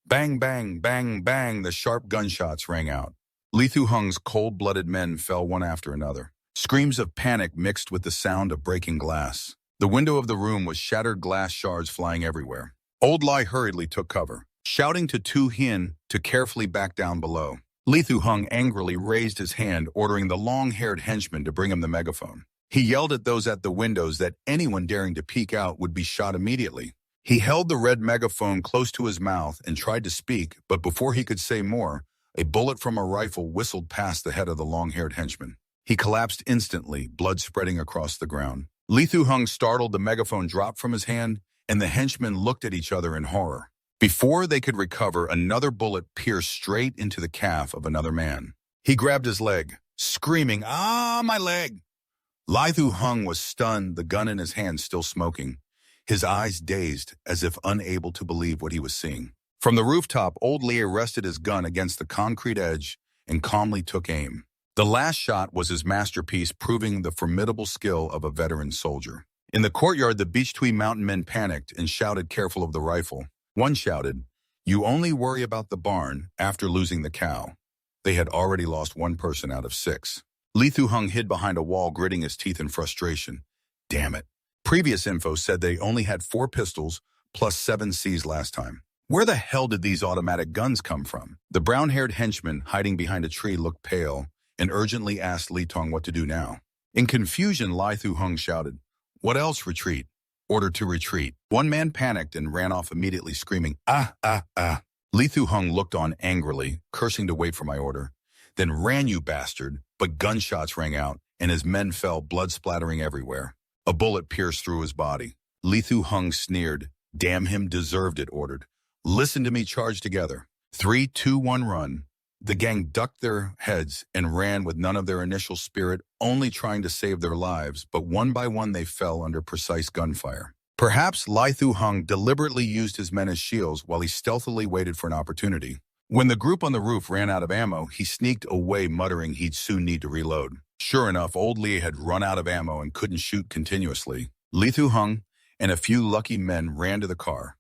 Bang, bang, bang, bang, the sharp gunshots rang out. Li Thu Hung's cold-blooded men fell one after another. Screams of panic mixed with the sound of breaking glass. The window of the room was shattered, glass shards flying everywhere. Old Lai hurriedly took cover, shouting to Tu Hien to carefully back down below. Li Thu Hung angrily raised his hand, ordering the long-haired henchman to bring him the megaphone. He yelled at those at the windows that anyone daring to peek out would be shot immediately. He held the red megaphone close to his mouth and tried to speak, but before he could say more, a bullet from a rifle whistled past the head of the long-haired henchman. He collapsed instantly, blood spreading across the ground. Li Thu Hung, startled, the megaphone dropped from his hand, and the henchmen looked at each other in horror. Before they could recover, another bullet pierced straight into the calf of another man. He grabbed his leg, screaming, "Ah, my leg!" Li Thu Hung was stunned, the gun in his hand still smoking, his eyes dazed, as if unable to believe what he was seeing. From the rooftop, Old Li rested his gun against the concrete edge and calmly took aim. The last shot was his masterpiece, proving the formidable skill of a veteran soldier. In the courtyard, the Beach Tui Mountain men panicked and shouted, careful of the rifle. One shouted, "You only worry about the barn after losing the cow." They had already lost 1 person out of 6. Li Thu Hung hid behind a wall, gritting his teeth in frustration. Damn it. Previous info said they only had 4 pistols plus 7 Cs last time. Where the hell did these automatic guns come from? The brown-haired henchman hiding behind a tree looked pale and urgently asked Li Tong what to do now. In confusion, Li Thu Hung shouted, "What else? Retreat." Order to retreat. One man panicked and ran off immediately, screaming, "Ah, ah, ah." Li Thu Hung looked on angrily, cursing to wait for my order. Then ran, "You bastard." But gunshots rang out, and his men fell, blood splattering everywhere. A bullet pierced through his body. Li Thu Hung sneered. "Damn him, deserved it," ordered. "Listen to me, charge together. 3, 2, 1, run." The gang ducked their heads and ran with none of their initial spirit, only trying to save their lives, but one by one they fell under precise gunfire. Perhaps Li Thu Hung deliberately used his men as shields while he stealthily waited for an opportunity. When the group on the roof ran out of ammo, he sneaked away, muttering he'd soon need to reload. Sure enough, Old Li had run out of ammo and couldn't shoot continuously. Li Thu Hung and a few lucky men ran to the car,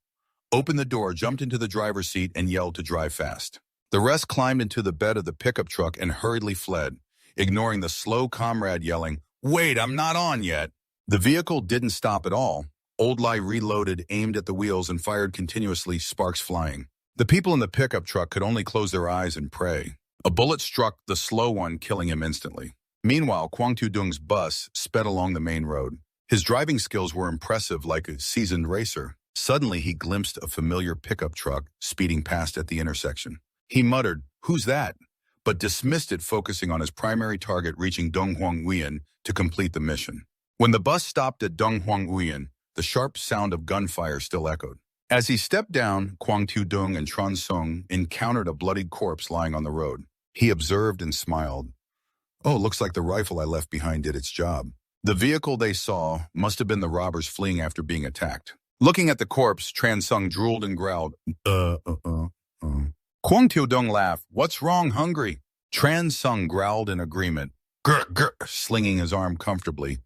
opened the door, jumped into the driver's seat, and yelled to drive fast. The rest climbed into the bed of the pickup truck and hurriedly fled, ignoring the slow comrade yelling, "Wait, I'm not on yet." The vehicle didn't stop at all. Old Lai reloaded, aimed at the wheels, and fired continuously, sparks flying. The people in the pickup truck could only close their eyes and pray. A bullet struck the slow one, killing him instantly. Meanwhile, Kwang Tu-dung's bus sped along the main road. His driving skills were impressive, like a seasoned racer. Suddenly, he glimpsed a familiar pickup truck speeding past at the intersection. He muttered, "Who's that?" but dismissed it, focusing on his primary target, reaching Donghuang to complete the mission. When the bus stopped at Donghuang, the sharp sound of gunfire still echoed. As he stepped down, Kwang Tu-dung and Tran Sung encountered a bloodied corpse lying on the road. He observed and smiled. "Oh, looks like the rifle I left behind did its job." The vehicle they saw must have been the robbers fleeing after being attacked. Looking at the corpse, Tran Sung drooled and growled, Kwang Tu-dung laughed. "What's wrong, hungry?" Tran Sung growled in agreement, grr, grr, slinging his arm comfortably.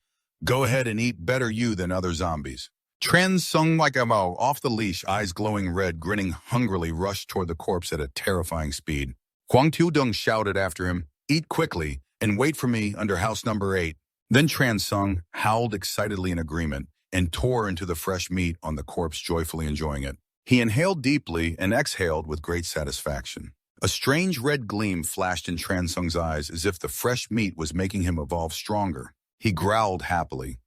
"Go ahead and eat, better you than other zombies." Tran Sung, like a mo, off the leash, eyes glowing red, grinning hungrily, rushed toward the corpse at a terrifying speed. Kwang Tu-dung shouted after him, "Eat quickly and wait for me under house number 8. Then Tran Sung howled excitedly in agreement and tore into the fresh meat on the corpse, joyfully enjoying it. He inhaled deeply and exhaled with great satisfaction. A strange red gleam flashed in Tran Sung's eyes, as if the fresh meat was making him evolve stronger. He growled happily.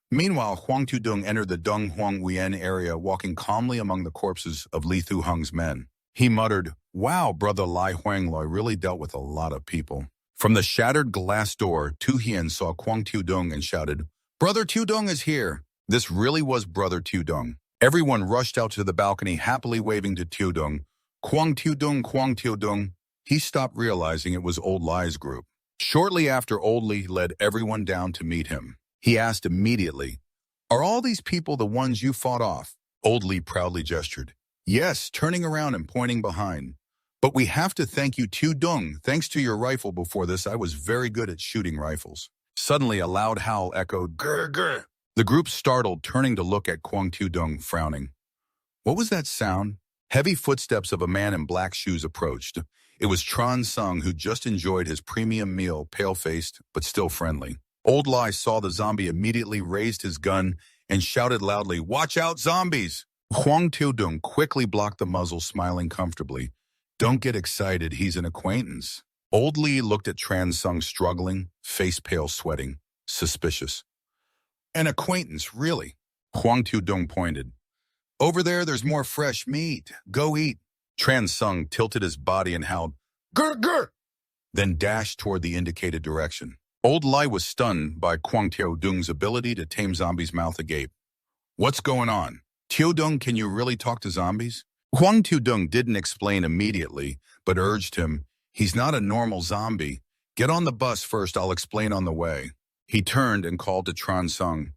Meanwhile, Kwang Tu-dung entered the Donghuang area, walking calmly among the corpses of Li Thu-hung's men. He muttered, "Wow, brother Lai Huangloi really dealt with a lot of people." From the shattered glass door, Tu Hien saw Kwang Tu-dung and shouted, "Brother Tu-dung is here." This really was Brother Tu-dung. Everyone rushed out to the balcony, happily waving to Tu-dung. Kwang Tu-dung, Kwang Tu-dung. He stopped, realizing it was Old Lai's group. Shortly after, Old Li led everyone down to meet him. He asked immediately, "Are all these people the ones you fought off?" Old Li proudly gestured. "Yes," turning around and pointing behind. "But we have to thank you, Tu-dung. Thanks to your rifle before this, I was very good at shooting rifles." Suddenly, a loud howl echoed, "Grr, grr." The group startled, turning to look at Kwang Tu-dung, frowning. What was that sound? Heavy footsteps of a man in black shoes approached. It was Tran Sung, who just enjoyed his premium meal, pale-faced but still friendly. Old Lai saw the zombie, immediately raised his gun and shouted loudly, "Watch out, zombies!" Kwang Tu-dung quickly blocked the muzzle, smiling comfortably. "Don't get excited, he's an acquaintance." Old Li looked at Tran Sung, struggling, face pale, sweating, suspicious. "An acquaintance, really?" Kwang Tu-dung pointed. "Over there's more fresh meat. Go eat." Tran Sung tilted his body and howled, "Grr, grr!" then dashed toward the indicated direction. Old Lai was stunned by Kwang Tu-dung's ability to tame zombies' mouth agape. "What's going on? Tu-dung, can you really talk to zombies?" Kwang Tu-dung didn't explain immediately, but urged him, "He's not a normal zombie. Get on the bus first, I'll explain on the way." He turned and called to Tran Sung.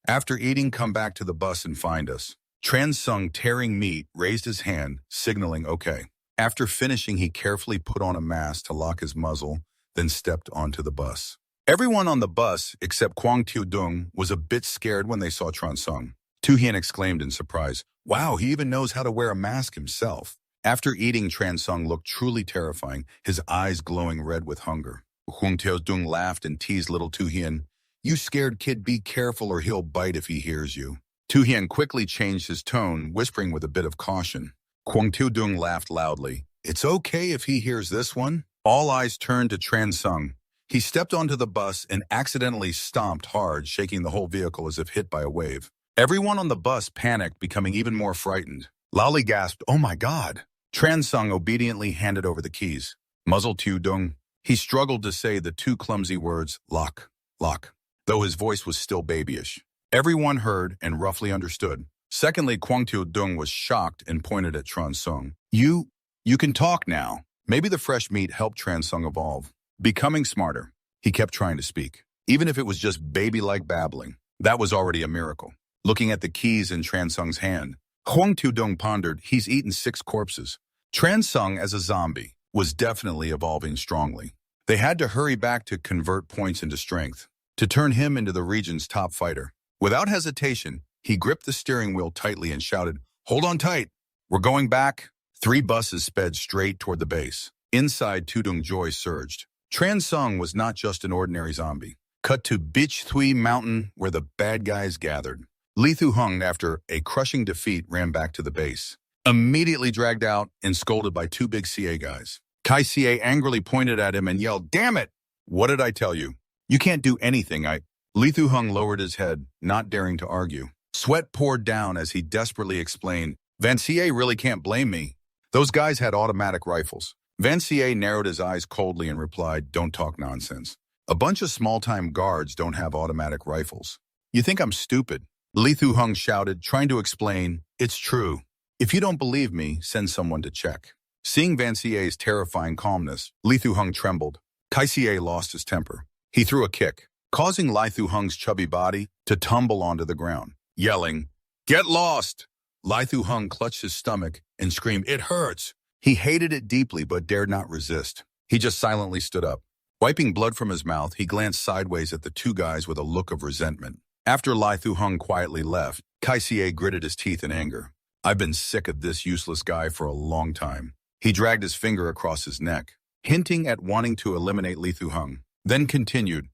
"After eating, come back to the bus and find us." Tran Sung, tearing meat, raised his hand, signaling okay. After finishing, he carefully put on a mask to lock his muzzle, then stepped onto the bus. Everyone on the bus, except Kwang Tu-dung, was a bit scared when they saw Tran Sung. Tu Hien exclaimed in surprise, "Wow, he even knows how to wear a mask himself." After eating, Tran Sung looked truly terrifying, his eyes glowing red with hunger. Kwang Tu-dung laughed and teased little Tu Hien, "You scared kid, be careful or he'll bite if he hears you." Tu Hien quickly changed his tone, whispering with a bit of caution. Kwang Tu-dung laughed loudly. "It's okay if he hears this one." All eyes turned to Tran Sung. He stepped onto the bus and accidentally stomped hard, shaking the whole vehicle as if hit by a wave. Everyone on the bus panicked, becoming even more frightened. Lali gasped, "Oh my God." Tran Sung obediently handed over the keys. Muzzle Tu-dung. He struggled to say the two clumsy words, "Lock, lock," though his voice was still babyish. Everyone heard and roughly understood. Secondly, Kwang Tu-dung was shocked and pointed at Tran Sung. You can talk now." Maybe the fresh meat helped Tran Sung evolve. Becoming smarter, he kept trying to speak. Even if it was just baby-like babbling, that was already a miracle. Looking at the keys in Tran Sung's hand, Kwang Tu-dung pondered, he's eaten 6 corpses. Tran Sung, as a zombie, was definitely evolving strongly. They had to hurry back to convert points into strength, to turn him into the region's top fighter. Without hesitation, He gripped the steering wheel tightly and shouted, "Hold on tight. We're going back." 3 buses sped straight toward the base. Inside, Tudong joy surged. Tran Sung was not just an ordinary zombie. Cut to Beach Thui Mountain, where the bad guys gathered. Lee Thu-hung, after a crushing defeat, ran back to the base. Immediately dragged out and scolded by 2 big CA guys. Kai CA angrily pointed at him and yelled, "Damn it! What did I tell you? You can't do anything, Lee Thu-hung lowered his head, not daring to argue. Sweat poured down as he desperately explained, "Van CA really can't blame me. Those guys had automatic rifles." Van CA narrowed his eyes coldly and replied, "Don't talk nonsense. A bunch of small-time guards don't have automatic rifles. You think I'm stupid?" Lee Thu-hung shouted, trying to explain, "It's true. If you don't believe me, send someone to check." Seeing Van CA's terrifying calmness, Lee Thu-hung trembled. Kai CA lost his temper. He threw a kick, causing Lee Thu-hung's chubby body to tumble onto the ground. Yelling, "Get lost!" Lee Thu-hung clutched his stomach and screamed, "It hurts!" He hated it deeply but dared not resist. He just silently stood up. Wiping blood from his mouth, he glanced sideways at the 2 guys with a look of resentment. After Lee Thu-hung quietly left, Kai CA gritted his teeth in anger. "I've been sick of this useless guy for a long time." He dragged his finger across his neck, hinting at wanting to eliminate Lee Thu-hung, then continued,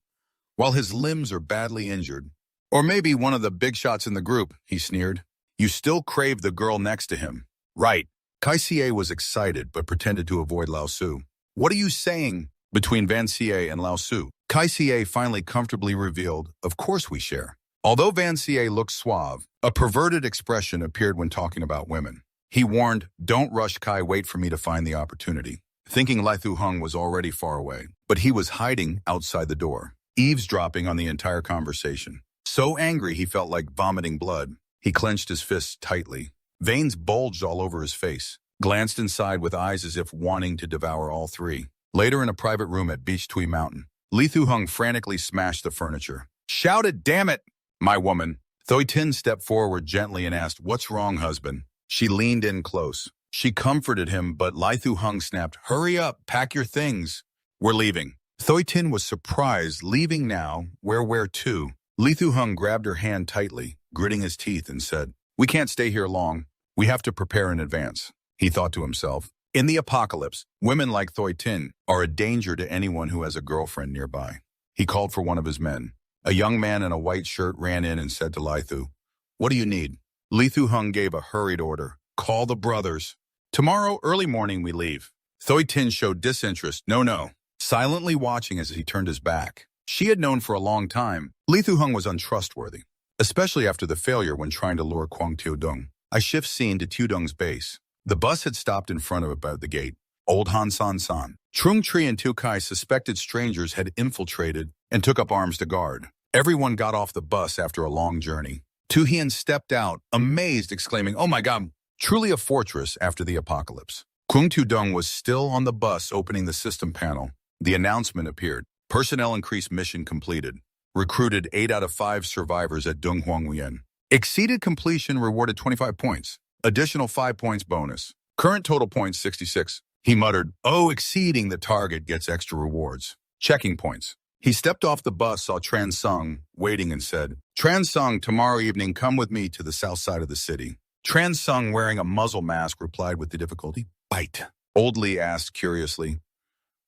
"While his limbs are badly injured, or maybe one of the big shots in the group," he sneered, "you still crave the girl next to him." "Right." Kai CA was excited but pretended to avoid Lao Su. "What are you saying?" Between Van CA and Lao Su, Kai CA finally comfortably revealed, "Of course we share." Although Van CA looked suave, a perverted expression appeared when talking about women. He warned, "Don't rush, Kai, wait for me to find the opportunity." Thinking Lee Thu-hung was already far away, but he was hiding outside the door, eavesdropping on the entire conversation. So angry he felt like vomiting blood. He clenched his fists tightly. Veins bulged all over his face, glanced inside with eyes as if wanting to devour all 3. Later, in a private room at Beach Thui Mountain, Lee Thu-hung frantically smashed the furniture. Shouted, "Damn it, my woman." Thoi Tin stepped forward gently and asked, "What's wrong, husband?" She leaned in close. She comforted him, but Lee Thu-hung snapped, "Hurry up, pack your things. We're leaving." Thoi Tin was surprised. "Leaving now? Where to?" Lee Thu-hung grabbed her hand tightly, gritting his teeth, and said, "We can't stay here long. We have to prepare in advance." He thought to himself, in the apocalypse, women like Thoi Tin are a danger to anyone who has a girlfriend nearby. He called for one of his men. A young man in a white shirt ran in and said to Lee Thu, "What do you need?" Lee Thu-hung gave a hurried order. "Call the brothers. Tomorrow, early morning, we leave." Thoi Tin showed disinterest. No, silently watching as he turned his back. She had known for a long time Lee Thu-hung was untrustworthy, especially after the failure when trying to lure Kwang Teo-dung. A shift scene to Tudong's base. The bus had stopped in front of about the gate. Old Han San, Trung Tri and Tu Kai suspected strangers had infiltrated and took up arms to guard. Everyone got off the bus after a long journey. Tu Hien stepped out, amazed, exclaiming, "Oh my God, truly a fortress after the apocalypse." Kwang Teo-dung was still on the bus opening the system panel. The announcement appeared. Personnel increased, mission completed. Recruited 8 out of 5 survivors at Dung Huang Nguyen. Exceeded completion, rewarded 25 points. Additional 5 points bonus. Current total points 66. He muttered, "Oh, exceeding the target gets extra rewards." Checking points. He stepped off the bus, saw Tran Sung waiting and said, "Tran Sung, tomorrow evening come with me to the south side of the city." Tran Sung, wearing a muzzle mask, replied with difficulty, "Bite." Old Lee asked curiously,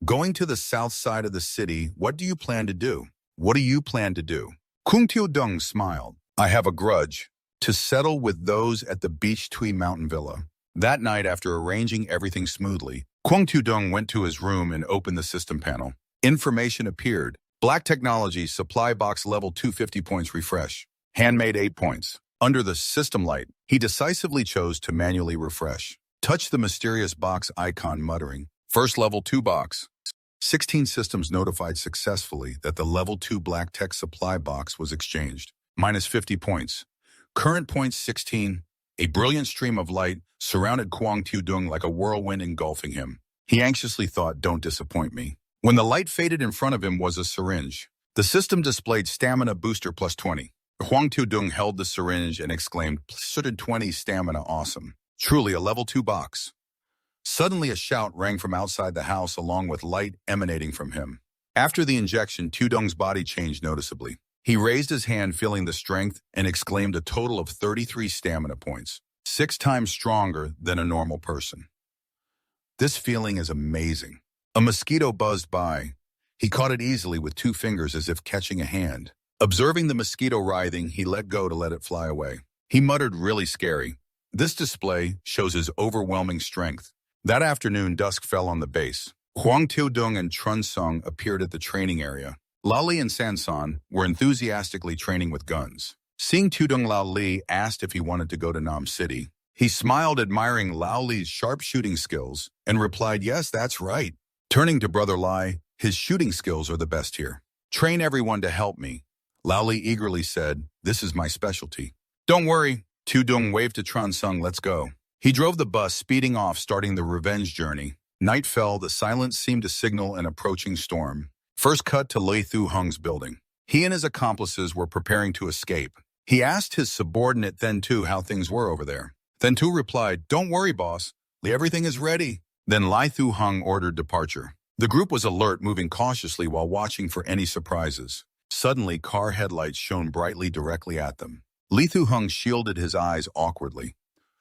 "Going to the south side of the city, what do you plan to do?" "What do you plan to do?" Kwang Teo-dung smiled. "I have a grudge. To settle with those at the Beach Thui Mountain Villa." That night, after arranging everything smoothly, Kwang Teo-dung went to his room and opened the system panel. Information appeared. Black technology, supply box level 250 points refresh. Handmade 8 points. Under the system light, he decisively chose to manually refresh. Touch the mysterious box icon, muttering, "First level 2 box." 16 systems notified successfully that the level 2 black tech supply box was exchanged. Minus 50 points. Current points 16. A brilliant stream of light surrounded Kwang Teo-dung like a whirlwind engulfing him. He anxiously thought, "Don't disappoint me." When the light faded, in front of him was a syringe. The system displayed stamina booster plus 20. Kwang Teo-dung held the syringe and exclaimed, "+20 stamina, awesome. Truly a level 2 box." Suddenly a shout rang from outside the house along with light emanating from him. After the injection, Teo-dung's body changed noticeably. He raised his hand, feeling the strength, and exclaimed a total of 33 stamina points, 6 times stronger than a normal person. This feeling is amazing. A mosquito buzzed by. He caught it easily with 2 fingers as if catching a hand. Observing the mosquito writhing, he let go to let it fly away. He muttered, really scary. This display shows his overwhelming strength. That afternoon, dusk fell on the base. Huang Tiudong and Trun Sung appeared at the training area. Lao Li and Sansan were enthusiastically training with guns. Seeing Tiudong, Lao Li asked if he wanted to go to Nam City. He smiled, admiring Lao Li's sharp shooting skills, and replied, yes, that's right. Turning to Brother Lai, his shooting skills are the best here. Train everyone to help me. Lao Li eagerly said, this is my specialty. Don't worry. Tiudong waved to Trun Sung, let's go. He drove the bus, speeding off, starting the revenge journey. Night fell, the silence seemed to signal an approaching storm. First cut to Lei Thu Hung's building. He and his accomplices were preparing to escape. He asked his subordinate Then Tu how things were over there. Then Tu replied, don't worry, boss. Everything is ready. Then Lei Thu Hung ordered departure. The group was alert, moving cautiously while watching for any surprises. Suddenly, car headlights shone brightly directly at them. Lei Thu Hung shielded his eyes awkwardly.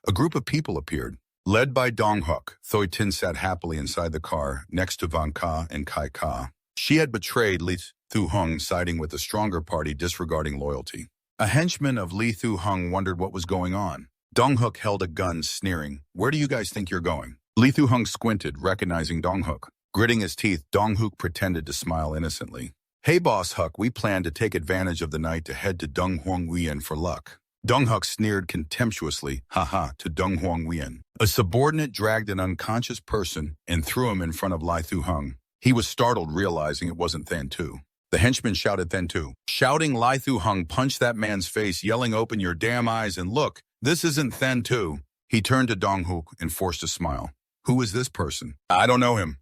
A group of people appeared. Led by Dong Huk, Thoi Tin sat happily inside the car next to Van Ka and Kai Ka. She had betrayed Lei Thu Hung, siding with the stronger party, disregarding loyalty. A henchman of Lei Thu Hung wondered what was going on. Dong Huk held a gun, sneering, where do you guys think you're going? Lei Thu Hung squinted, recognizing Dong Huk. Gritting his teeth, Dong Huk pretended to smile innocently. Hey boss Huk, we plan to take advantage of the night to head to Dung Huang Nguyen for luck. Dong Huk sneered contemptuously, haha, to Dung Huang Nguyen. A subordinate dragged an unconscious person and threw him in front of Lei Thu Hung. He was startled, realizing it wasn't Then Tu. The henchman shouted Then Tu. Shouting, Lei Thu Hung punched that man's face, yelling, open your damn eyes and look, this isn't Then Tu. He turned to Dong Huk and forced a smile. Who is this person? I don't know him.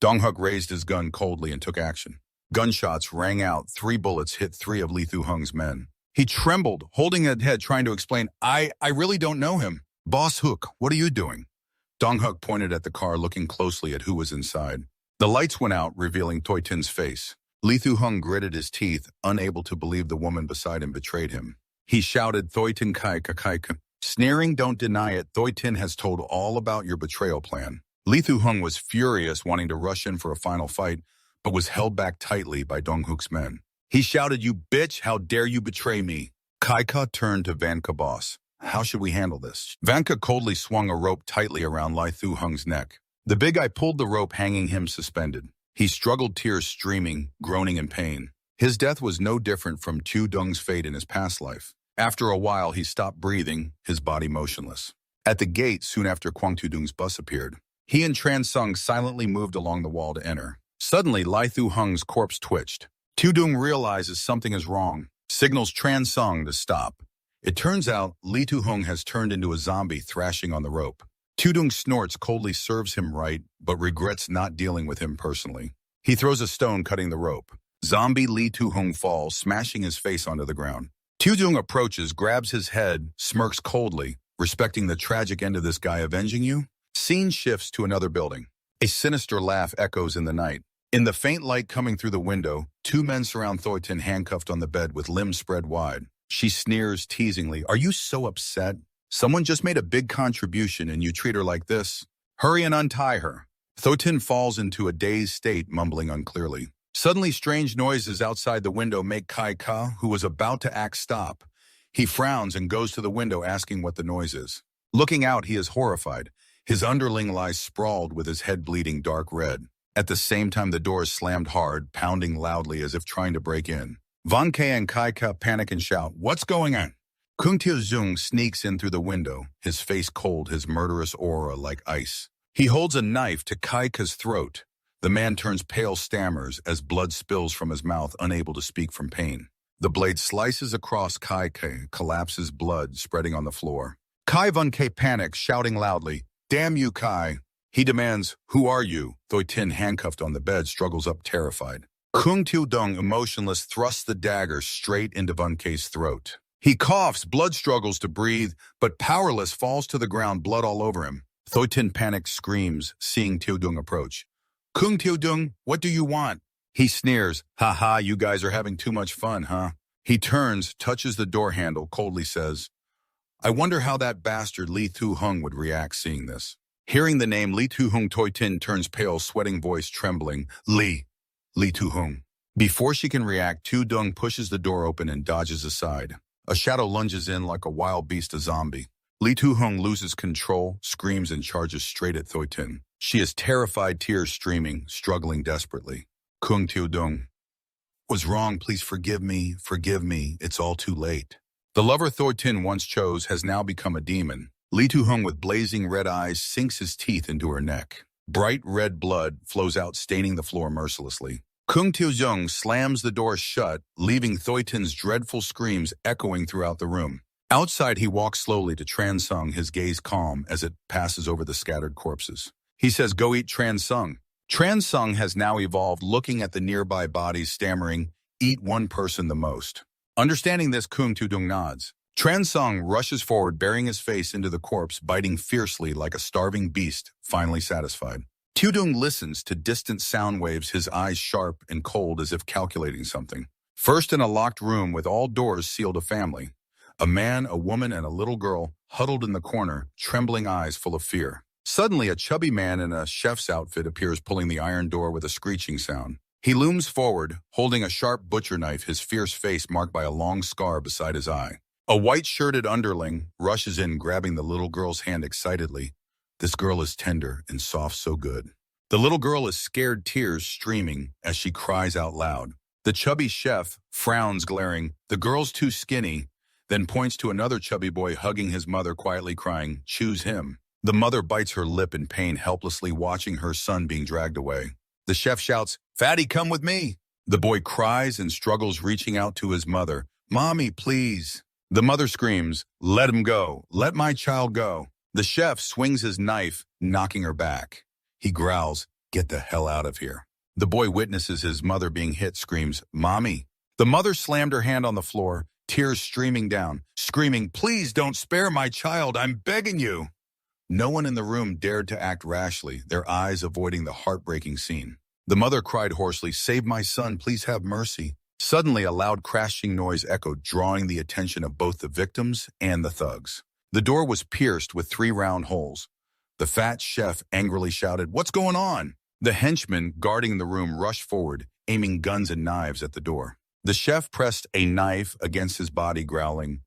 Dong Huk raised his gun coldly and took action. Gunshots rang out. 3 bullets hit 3 of Lei Thu Hung's men. He trembled, holding his head, trying to explain, I really don't know him. Boss Huk, what are you doing? Dong Huk pointed at the car, looking closely at who was inside. The lights went out, revealing Thoi Tin's face. Lei Thu Hung gritted his teeth, unable to believe the woman beside him betrayed him. He shouted, Thoi Tin Kai Ka. Sneering, don't deny it. Thoi Tin has told all about your betrayal plan. Lei Thu Hung was furious, wanting to rush in for a final fight, but was held back tightly by Dong Huk's men. He shouted, you bitch, how dare you betray me? Kai Ka turned to Van Ka, boss. How should we handle this? Van Ka coldly swung a rope tightly around Lei Thu Hung's neck. The big guy pulled the rope, hanging him suspended. He struggled, tears streaming, groaning in pain. His death was no different from Tu Dong's fate in his past life. After a while, he stopped breathing, his body motionless. At the gate, soon after Kwang Tu Dong's bus appeared, he and Tran Sung silently moved along the wall to enter. Suddenly, Lei Thu Hung's corpse twitched. Tu Dong realizes something is wrong, signals Tran Sung to stop. It turns out Lei Thu Hung has turned into a zombie, thrashing on the rope. Tu Dong snorts, coldly serves him right, but regrets not dealing with him personally. He throws a stone, cutting the rope. Zombie Lei Thu Hung falls, smashing his face onto the ground. Tu Dong approaches, grabs his head, smirks coldly, respecting the tragic end of this guy avenging you. Scene shifts to another building. A sinister laugh echoes in the night. In the faint light coming through the window, 2 men surround Thoi Tin, handcuffed on the bed with limbs spread wide. She sneers teasingly, are you so upset? Someone just made a big contribution and you treat her like this? Hurry and untie her. Thoi Tin falls into a dazed state, mumbling unclearly. Suddenly, strange noises outside the window make Kai Ka, who was about to act, stop. He frowns and goes to the window, asking what the noise is. Looking out, he is horrified. His underling lies sprawled with his head bleeding dark red. At the same time, the door is slammed hard, pounding loudly as if trying to break in. Van Ke and Kai Ka panic and shout, what's going on? Kung Teo Zung sneaks in through the window, his face cold, his murderous aura like ice. He holds a knife to Kai Ka's throat. The man turns pale, stammers as blood spills from his mouth, unable to speak from pain. The blade slices across Kai Ka, collapses, blood spreading on the floor. Kai Van Ke panics, shouting loudly, damn you, Kai. He demands, who are you? Thoi Tin, handcuffed on the bed, struggles up terrified. Kung Teo Dong, emotionless, thrusts the dagger straight into Van Ke's throat. He coughs, blood struggles to breathe, but powerless falls to the ground, blood all over him. Thoi Tin panics, screams, seeing Teo Dong approach. Kung Teo Dong, what do you want? He sneers, ha ha, you guys are having too much fun, huh? He turns, touches the door handle, coldly says, I wonder how that bastard Lee Tu-hung would react seeing this. Hearing the name Lee Tu-hung, Toy-tin turns pale, sweating voice trembling. Lee Tu-hung. Before she can react, Tu-dung pushes the door open and dodges aside. A shadow lunges in like a wild beast, a zombie. Lee Tu-hung loses control, screams, and charges straight at Toy-tin. She is terrified, tears streaming, struggling desperately. Kung Tu-dung. Was wrong, please forgive me, it's all too late. The lover Toy-tin once chose has now become a demon. Lee Tu-hung with blazing red eyes sinks his teeth into her neck. Bright red blood flows out, staining the floor mercilessly. Kung Tu-dung slams the door shut, leaving Toy-tin's dreadful screams echoing throughout the room. Outside, he walks slowly to Tran-sung, his gaze calm as it passes over the scattered corpses. He says, go eat Tran-sung. Tran-sung has now evolved, looking at the nearby bodies, stammering, eat one person the most. Understanding this, Kung Tu-dung nods. Tran-sung rushes forward, burying his face into the corpse, biting fiercely like a starving beast, finally satisfied. Tu-dung listens to distant sound waves, his eyes sharp and cold as if calculating something. First, in a locked room with all doors sealed, a family. A man, a woman, and a little girl huddled in the corner, trembling eyes full of fear. Suddenly, a chubby man in a chef's outfit appears, pulling the iron door with a screeching sound. He looms forward, holding a sharp butcher knife, his fierce face marked by a long scar beside his eye. A white-shirted underling rushes in, grabbing the little girl's hand excitedly. This girl is tender and soft, so good. The little girl is scared, tears streaming as she cries out loud. The chubby chef frowns, glaring. The girl's too skinny, then points to another chubby boy hugging his mother, quietly crying, choose him. The mother bites her lip in pain, helplessly watching her son being dragged away. The chef shouts, Fatty, come with me. The boy cries and struggles, reaching out to his mother. Mommy, please. The mother screams, let him go. Let my child go. The chef swings his knife, knocking her back. He growls, get the hell out of here. The boy witnesses his mother being hit, screams, Mommy. The mother slammed her hand on the floor, tears streaming down, screaming, please don't spare my child, I'm begging you. No one in the room dared to act rashly, their eyes avoiding the heartbreaking scene. The mother cried hoarsely, save my son, please have mercy. Suddenly, a loud crashing noise echoed, drawing the attention of both the victims and the thugs. The door was pierced with 3 round holes. The fat chef angrily shouted, what's going on? The henchmen guarding the room rushed forward, aiming guns and knives at the door. The chef pressed a knife against his body, growling,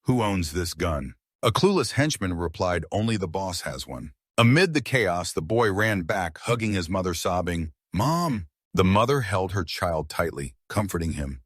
who owns this gun? A clueless henchman replied, only the boss has one. Amid the chaos, the boy ran back, hugging his mother, sobbing, Mom! The mother held her child tightly, comforting him.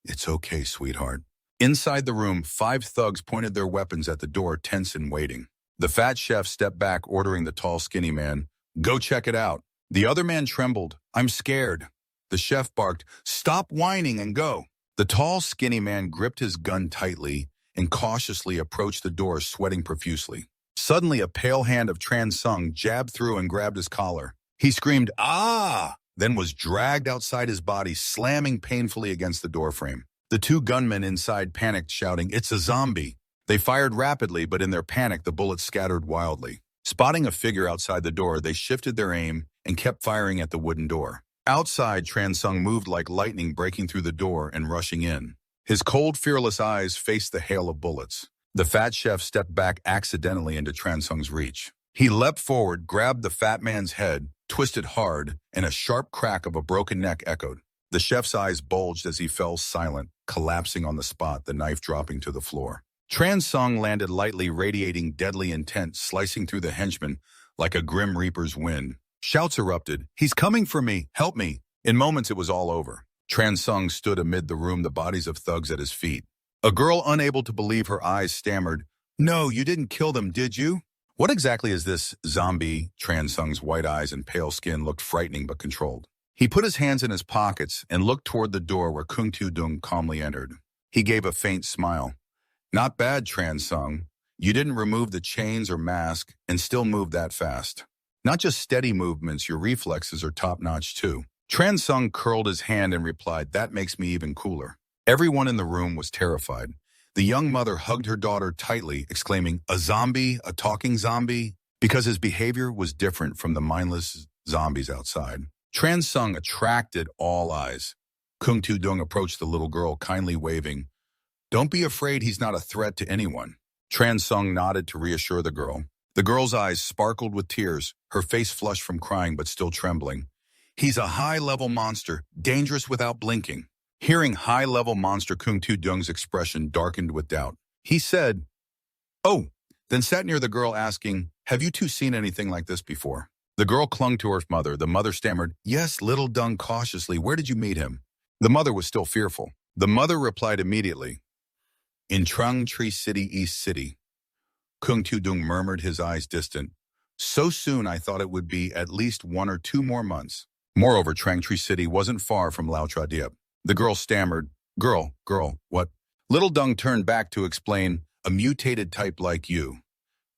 It's okay, sweetheart. Inside the room, 5 thugs pointed their weapons at the door, tense and waiting. The fat chef stepped back, ordering the tall, skinny man, go check it out. The other man trembled, I'm scared. The chef barked, stop whining and go. The tall, skinny man gripped his gun tightly and cautiously approached the door, sweating profusely. Suddenly, a pale hand of Tran-sung jabbed through and grabbed his collar. He screamed, ah! Then was dragged outside his body, slamming painfully against the doorframe. The 2 gunmen inside panicked, shouting, it's a zombie. They fired rapidly, but in their panic, the bullets scattered wildly. Spotting a figure outside the door, they shifted their aim and kept firing at the wooden door. Outside, Tran-sung moved like lightning, breaking through the door and rushing in. His cold, fearless eyes faced the hail of bullets. The fat chef stepped back accidentally into Tran-sung's reach. He leapt forward, grabbed the fat man's head, twisted hard, and a sharp crack of a broken neck echoed. The chef's eyes bulged as he fell silent, collapsing on the spot, the knife dropping to the floor. Tran-sung landed lightly, radiating deadly intent, slicing through the henchman like a grim reaper's wind. Shouts erupted, he's coming for me, help me. In moments, it was all over. Tran-sung stood amid the room, the bodies of thugs at his feet. A girl, unable to believe her eyes, stammered, no, you didn't kill them, did you? What exactly is this zombie? Tran-sung's white eyes and pale skin looked frightening but controlled. He put his hands in his pockets and looked toward the door where Kung Tu-dung calmly entered. He gave a faint smile. Not bad, Tran-sung. You didn't remove the chains or mask and still moved that fast. Not just steady movements, your reflexes are top-notch too. Tran-sung curled his hand and replied, that makes me even cooler. Everyone in the room was terrified. The young mother hugged her daughter tightly, exclaiming, a zombie, a talking zombie? Because his behavior was different from the mindless zombies outside. Tran-sung attracted all eyes. Kung Tu-dung approached the little girl, kindly waving, Don't be afraid, he's not a threat to anyone. Tran Sung nodded to reassure the girl. The girl's eyes sparkled with tears, her face flushed from crying but still trembling. He's a high-level monster, dangerous without blinking. Hearing high-level monster, Kung Tu Dung's expression darkened with doubt. He said, "Oh," then sat near the girl asking, "Have you two seen anything like this before?" The girl clung to her mother. The mother stammered, "Yes," little Dung cautiously. "Where did you meet him?" The mother was still fearful. The mother replied immediately, "In Trung Tree City, East City." Kung Tu Dung murmured, his eyes distant. "So soon I thought it would be at least 1 or 2 more months." Moreover, Trang Tree City wasn't far from Lao Tra Diep. The girl stammered, Girl, what?" Little Dung turned back to explain, "A mutated type like you.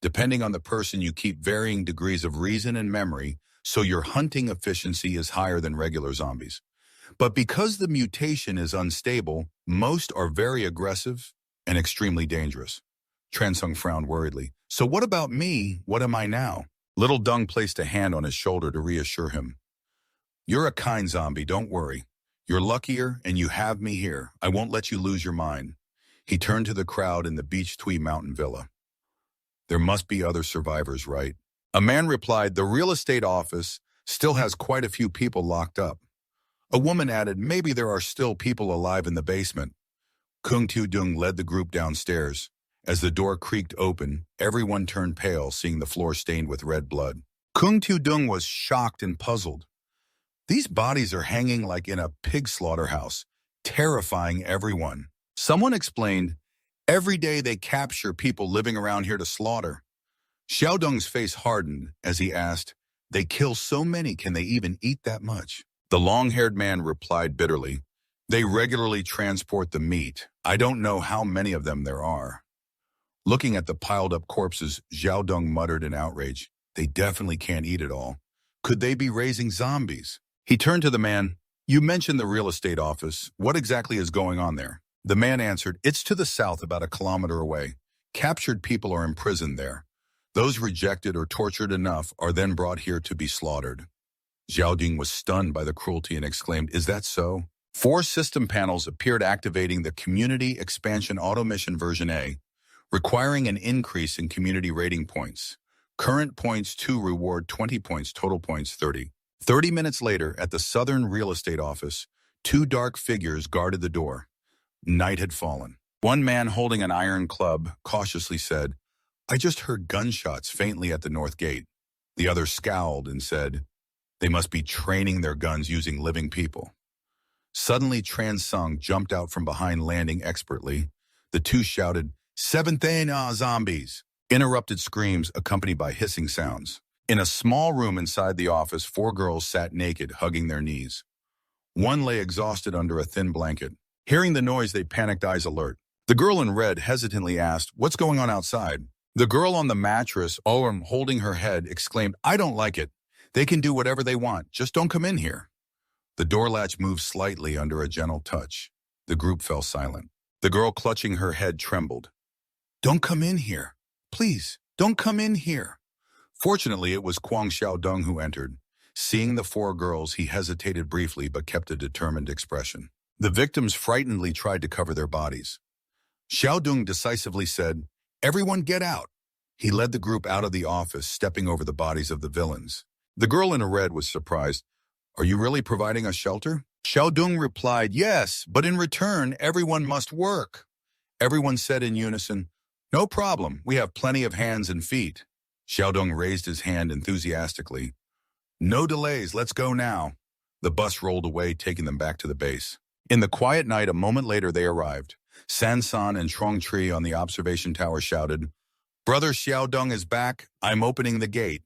Depending on the person, you keep varying degrees of reason and memory, so your hunting efficiency is higher than regular zombies. But because the mutation is unstable, most are very aggressive and extremely dangerous." Transung frowned worriedly. "So what about me? What am I now?" Little Dung placed a hand on his shoulder to reassure him. "You're a kind zombie, don't worry. You're luckier and you have me here. I won't let you lose your mind." He turned to the crowd in the Beach Twee Mountain Villa. "There must be other survivors, right?" A man replied, "The real estate office still has quite a few people locked up." A woman added, "Maybe there are still people alive in the basement." Kung Tu Dung led the group downstairs. As the door creaked open, everyone turned pale, seeing the floor stained with red blood. Kung Tu Dung was shocked and puzzled. These bodies are hanging like in a pig slaughterhouse, terrifying everyone. Someone explained, "Every day they capture people living around here to slaughter." Xiaodong's face hardened as he asked, "They kill so many, can they even eat that much?" The long-haired man replied bitterly, "They regularly transport the meat. I don't know how many of them there are." Looking at the piled-up corpses, Xiaodong muttered in outrage, "They definitely can't eat it all. Could they be raising zombies?" He turned to the man, "You mentioned the real estate office. What exactly is going on there?" The man answered, "It's to the south, about 1 kilometer away. Captured people are imprisoned there. Those rejected or tortured enough are then brought here to be slaughtered." Xiaoding was stunned by the cruelty and exclaimed, "Is that so?" 4 system panels appeared, activating the Community Expansion Auto Mission version A, requiring an increase in community rating points. Current points 2 reward 20 points, total points 30. 30 minutes later, at the Southern Real Estate Office, 2 dark figures guarded the door. Night had fallen. One man holding an iron club cautiously said, "I just heard gunshots faintly at the north gate." The other scowled and said, "They must be training their guns using living people." Suddenly, Tran Sung jumped out from behind, landing expertly. The two shouted, "Seventh zombies!" Interrupted screams accompanied by hissing sounds. In a small room inside the office, 4 girls sat naked, hugging their knees. One lay exhausted under a thin blanket. Hearing the noise, they panicked, eyes alert. The girl in red hesitantly asked, "What's going on outside?" The girl on the mattress, holding her head, exclaimed, "I don't like it. They can do whatever they want. Just don't come in here." The door latch moved slightly under a gentle touch. The group fell silent. The girl, clutching her head, trembled. "Don't come in here. Please, don't come in here." Fortunately, it was Kwang Xiaodong who entered. Seeing the 4 girls, he hesitated briefly but kept a determined expression. The victims frightenedly tried to cover their bodies. Xiaodong decisively said, "Everyone get out." He led the group out of the office, stepping over the bodies of the villains. The girl in red was surprised. "Are you really providing us shelter?" Xiaodong replied, "Yes, but in return, everyone must work." Everyone said in unison, "No problem, we have plenty of hands and feet." Xiaodong raised his hand enthusiastically. "No delays, let's go now." The bus rolled away, taking them back to the base. In the quiet night, a moment later, they arrived. Sansan and Trong Tree on the observation tower shouted, "Brother Xiaodong is back. I'm opening the gate."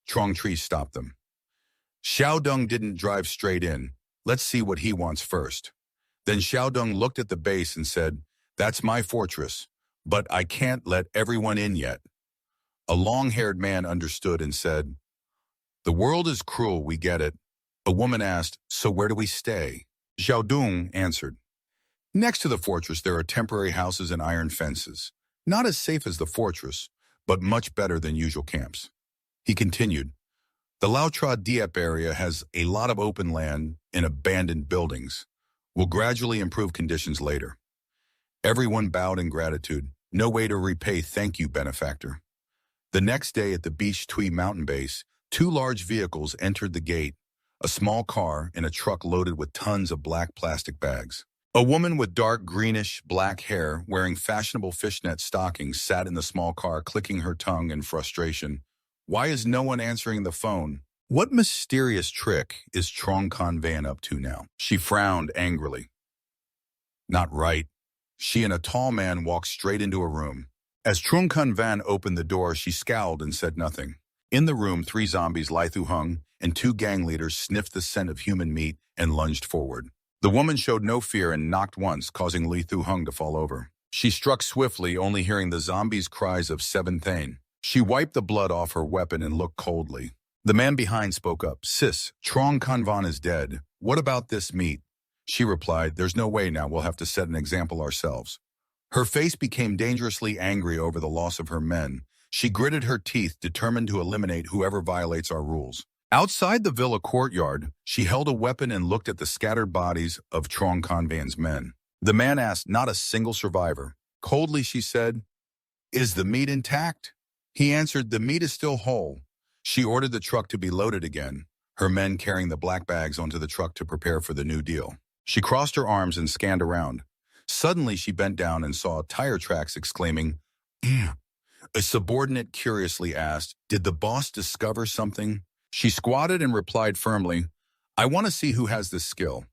Trong Tree stopped them. Xiaodong didn't drive straight in. Let's see what he wants first. Then Xiaodong looked at the base and said, "That's my fortress, but I can't let everyone in yet." A long-haired man understood and said, "The world is cruel, we get it." A woman asked, "So where do we stay?" Xiaodong answered, "Next to the fortress there are temporary houses and iron fences. Not as safe as the fortress, but much better than usual camps." He continued, "The Lao Tra Diep area has a lot of open land and abandoned buildings. We'll gradually improve conditions later." Everyone bowed in gratitude. No way to repay thank you, benefactor. The next day at the Beach Twee mountain base, two large vehicles entered the gate, a small car and a truck loaded with tons of black plastic bags. A woman with dark greenish-black hair wearing fashionable fishnet stockings sat in the small car, clicking her tongue in frustration. Why is no one answering the phone? What mysterious trick is Trong Con Van up to now? She frowned angrily. Not right. She and a tall man walked straight into a room. As Trung Kun Van opened the door, she scowled and said nothing. In the room, three zombies, Lai Thu Hung, and two gang leaders sniffed the scent of human meat and lunged forward. The woman showed no fear and knocked once, causing Li Thu Hung to fall over. She struck swiftly, only hearing the zombies' cries of Seven Thane. She wiped the blood off her weapon and looked coldly. The man behind spoke up. Sis, Trong Kan Van is dead. What about this meat? She replied, there's no way now, we'll have to set an example ourselves. Her face became dangerously angry over the loss of her men. She gritted her teeth, determined to eliminate whoever violates our rules. Outside the villa courtyard, she held a weapon and looked at the scattered bodies of Trong Kan Van's men. The man asked, not a single survivor. Coldly, she said, is the meat intact? He answered, the meat is still whole. She ordered the truck to be loaded again, her men carrying the black bags onto the truck to prepare for the new deal. She crossed her arms and scanned around. Suddenly, she bent down and saw tire tracks, exclaiming, "Ew." A subordinate curiously asked, did the boss discover something? She squatted and replied firmly, I want to see who has this skill.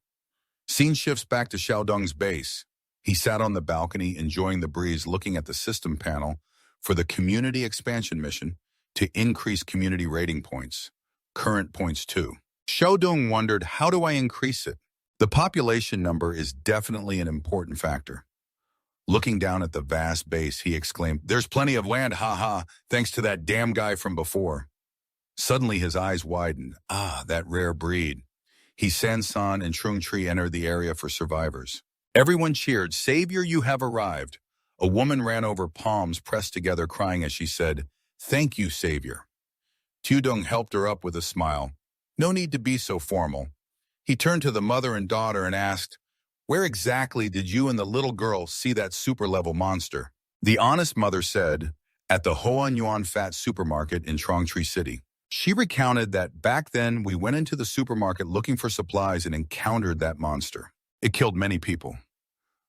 Scene shifts back to Xiaodong's base. He sat on the balcony, enjoying the breeze, looking at the system panel for the community expansion mission to increase community rating points. Current points 2. Xiaodong wondered, how do I increase it? The population number is definitely an important factor. Looking down at the vast base, he exclaimed, there's plenty of land, haha, thanks to that damn guy from before. Suddenly his eyes widened. Ah, that rare breed. He, Sansan, and Trung Tree entered the area for survivors. Everyone cheered, Savior, you have arrived. A woman ran over, palms pressed together, crying as she said, thank you, Savior. Tudong helped her up with a smile. No need to be so formal. He turned to the mother and daughter and asked, where exactly did you and the little girl see that super-level monster? The honest mother said, at the Hoan Yuan Fat supermarket in Trongtree City. She recounted that back then we went into the supermarket looking for supplies and encountered that monster. It killed many people.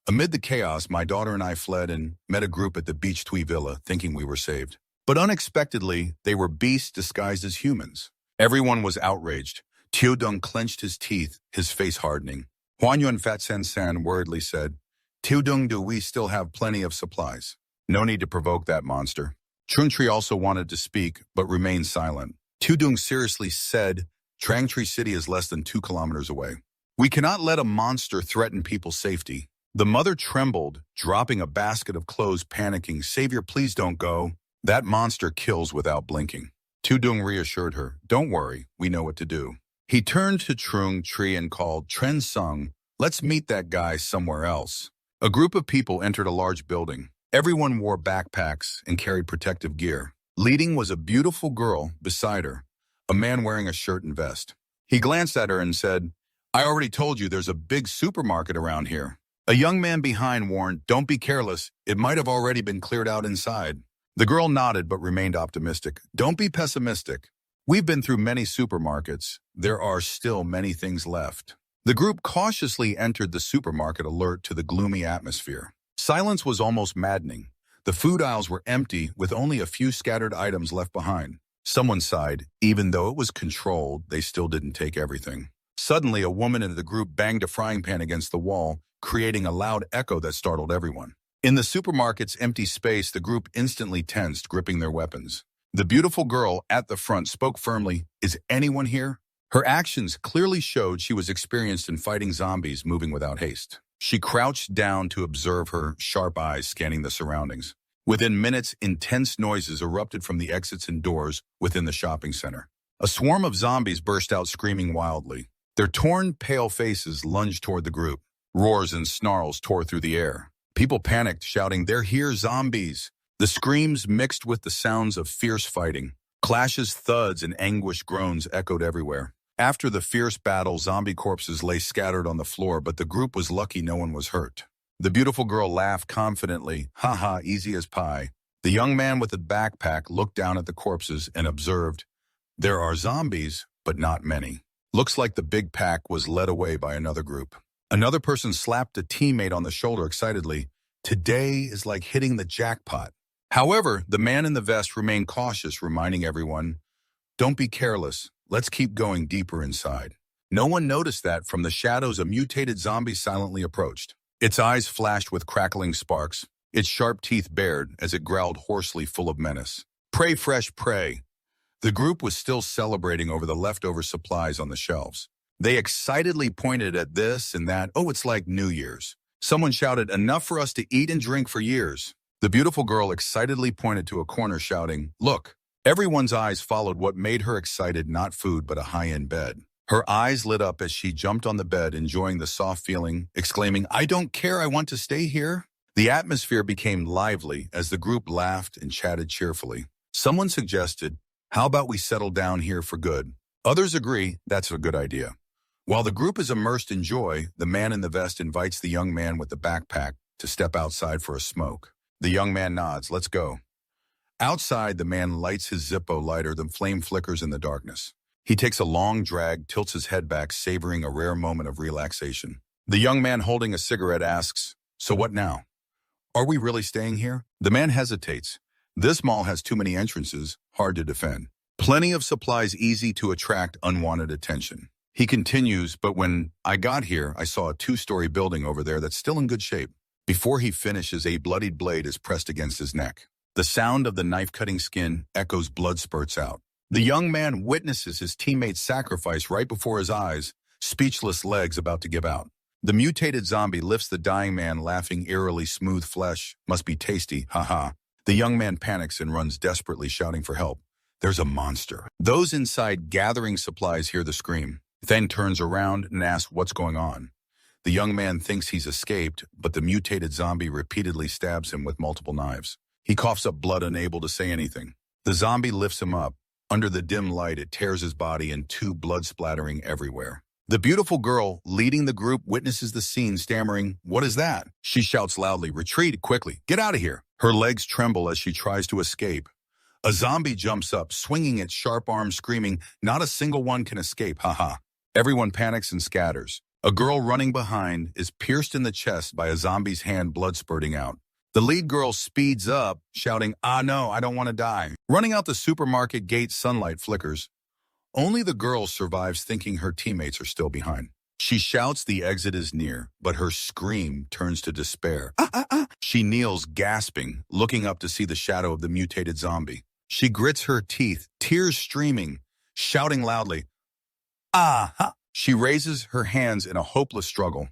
Amid the chaos, my daughter and I fled and met a group at the Beach Twee Villa, thinking we were saved. But unexpectedly, they were beasts disguised as humans. Everyone was outraged. Teodong clenched his teeth, his face hardening. Huan Yuan Fat San San worriedly said, Teodong, do we still have plenty of supplies? No need to provoke that monster. Chungtree also wanted to speak, but remained silent. Teodong seriously said, Trangtree City is less than 2 kilometers away. We cannot let a monster threaten people's safety. The mother trembled, dropping a basket of clothes, panicking, Savior, please don't go. That monster kills without blinking. Tudong reassured her, don't worry, we know what to do. He turned to Trung Tree and called, Tren Sung, let's meet that guy somewhere else. A group of people entered a large building. Everyone wore backpacks and carried protective gear. Leading was a beautiful girl beside her, a man wearing a shirt and vest. He glanced at her and said, I already told you there's a big supermarket around here. A young man behind warned, don't be careless, it might have already been cleared out inside. The girl nodded but remained optimistic. Don't be pessimistic. We've been through many supermarkets. There are still many things left. The group cautiously entered the supermarket, alert to the gloomy atmosphere. Silence was almost maddening. The food aisles were empty, with only a few scattered items left behind. Someone sighed. Even though it was controlled, they still didn't take everything. Suddenly, a woman in the group banged a frying pan against the wall, creating a loud echo that startled everyone. In the supermarket's empty space, the group instantly tensed, gripping their weapons. The beautiful girl at the front spoke firmly, is anyone here? Her actions clearly showed she was experienced in fighting zombies moving without haste. She crouched down to observe, her sharp eyes scanning the surroundings. Within minutes, intense noises erupted from the exits and doors within the shopping center. A swarm of zombies burst out screaming wildly. Their torn, pale faces lunged toward the group. Roars and snarls tore through the air. People panicked, shouting, they're here, zombies! The screams mixed with the sounds of fierce fighting. Clashes, thuds, and anguished groans echoed everywhere. After the fierce battle, zombie corpses lay scattered on the floor, but the group was lucky no one was hurt. The beautiful girl laughed confidently. Haha, easy as pie. The young man with the backpack looked down at the corpses and observed, there are zombies, but not many. Looks like the big pack was led away by another group. Another person slapped a teammate on the shoulder excitedly. Today is like hitting the jackpot. However, the man in the vest remained cautious, reminding everyone, don't be careless. Let's keep going deeper inside. No one noticed that from the shadows a mutated zombie silently approached. Its eyes flashed with crackling sparks, its sharp teeth bared as it growled hoarsely, full of menace. Prey, fresh prey. The group was still celebrating over the leftover supplies on the shelves. They excitedly pointed at this and that. Oh, it's like New Year's. Someone shouted, enough for us to eat and drink for years. The beautiful girl excitedly pointed to a corner, shouting, look. Everyone's eyes followed what made her excited, not food, but a high-end bed. Her eyes lit up as she jumped on the bed, enjoying the soft feeling, exclaiming, I don't care, I want to stay here. The atmosphere became lively as the group laughed and chatted cheerfully. Someone suggested, how about we settle down here for good? Others agree, that's a good idea. While the group is immersed in joy, the man in the vest invites the young man with the backpack to step outside for a smoke. The young man nods, let's go. Outside, the man lights his Zippo lighter, the flame flickers in the darkness. He takes a long drag, tilts his head back, savoring a rare moment of relaxation. The young man holding a cigarette asks, so what now? Are we really staying here? The man hesitates. This mall has too many entrances, hard to defend. Plenty of supplies easy to attract unwanted attention. He continues, but when I got here, I saw a 2-story building over there that's still in good shape. Before he finishes, a bloodied blade is pressed against his neck. The sound of the knife-cutting skin echoes, blood spurts out. The young man witnesses his teammate's sacrifice right before his eyes, speechless, legs about to give out. The mutated zombie lifts the dying man, laughing eerily. Smooth flesh, must be tasty, haha. The young man panics and runs desperately, shouting for help. There's a monster. Those inside gathering supplies hear the scream, then turns around and asks what's going on. The young man thinks he's escaped, but the mutated zombie repeatedly stabs him with multiple knives. He coughs up blood, unable to say anything. The zombie lifts him up. Under the dim light, it tears his body in two, blood splattering everywhere. The beautiful girl leading the group witnesses the scene, stammering, what is that? She shouts loudly, retreat quickly, get out of here. Her legs tremble as she tries to escape. A zombie jumps up, swinging its sharp arms, screaming, not a single one can escape, haha. Everyone panics and scatters. A girl running behind is pierced in the chest by a zombie's hand, blood spurting out. The lead girl speeds up, shouting, no, I don't want to die. Running out the supermarket gate, sunlight flickers. Only the girl survives, thinking her teammates are still behind. She shouts the exit is near, but her scream turns to despair. She kneels, gasping, looking up to see the shadow of the mutated zombie. She grits her teeth, tears streaming, shouting loudly, She raises her hands in a hopeless struggle.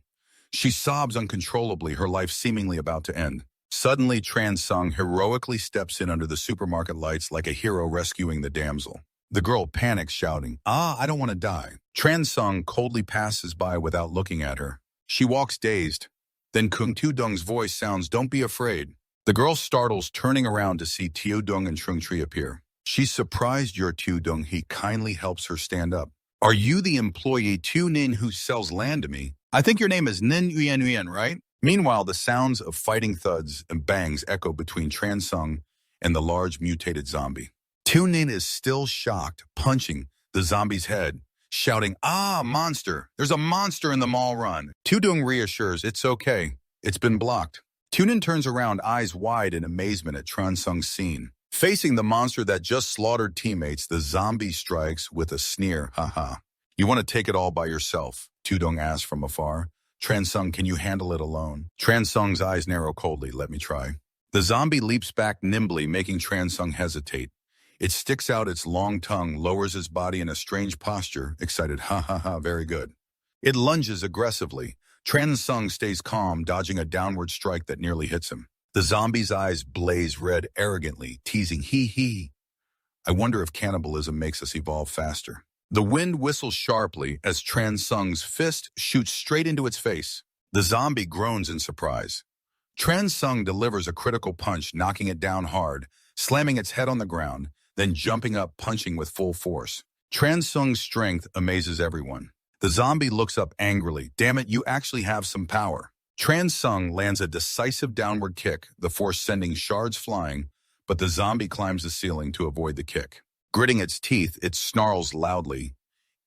She sobs uncontrollably, her life seemingly about to end. Suddenly, Tran Sung heroically steps in under the supermarket lights like a hero rescuing the damsel. The girl panics, shouting, I don't want to die. Tran Sung coldly passes by without looking at her. She walks dazed. Then Kung Tu-dung's voice sounds, don't be afraid. The girl startles, turning around to see Tu-dung and Trung Tri appear. She's surprised you're Tu-dung. He kindly helps her stand up. Are you the employee Tu-nin who sells land to me? I think your name is Nin Uyen Uyen, right? Meanwhile, the sounds of fighting thuds and bangs echo between Tran Sung and the large mutated zombie. Tu-nin is still shocked, punching the zombie's head, shouting, monster! There's a monster in the mall run. Tu-dung reassures, it's okay. It's been blocked. Tu-nin turns around, eyes wide in amazement at Tran Sung's scene. Facing the monster that just slaughtered teammates, the zombie strikes with a sneer, haha. You want to take it all by yourself? Tu-dung asks from afar. Tran Sung, can you handle it alone? Tran Sung's eyes narrow coldly, let me try. The zombie leaps back nimbly, making Tran Sung hesitate. It sticks out its long tongue, lowers its body in a strange posture, excited, very good. It lunges aggressively. Tran Sung stays calm, dodging a downward strike that nearly hits him. The zombie's eyes blaze red arrogantly, teasing, hee. I wonder if cannibalism makes us evolve faster. The wind whistles sharply as Tran Sung's fist shoots straight into its face. The zombie groans in surprise. Tran Sung delivers a critical punch, knocking it down hard, slamming its head on the ground, then jumping up, punching with full force. Tran Sung's strength amazes everyone. The zombie looks up angrily. Damn it, you actually have some power. Tran Sung lands a decisive downward kick, the force sending shards flying, but the zombie climbs the ceiling to avoid the kick. Gritting its teeth, it snarls loudly,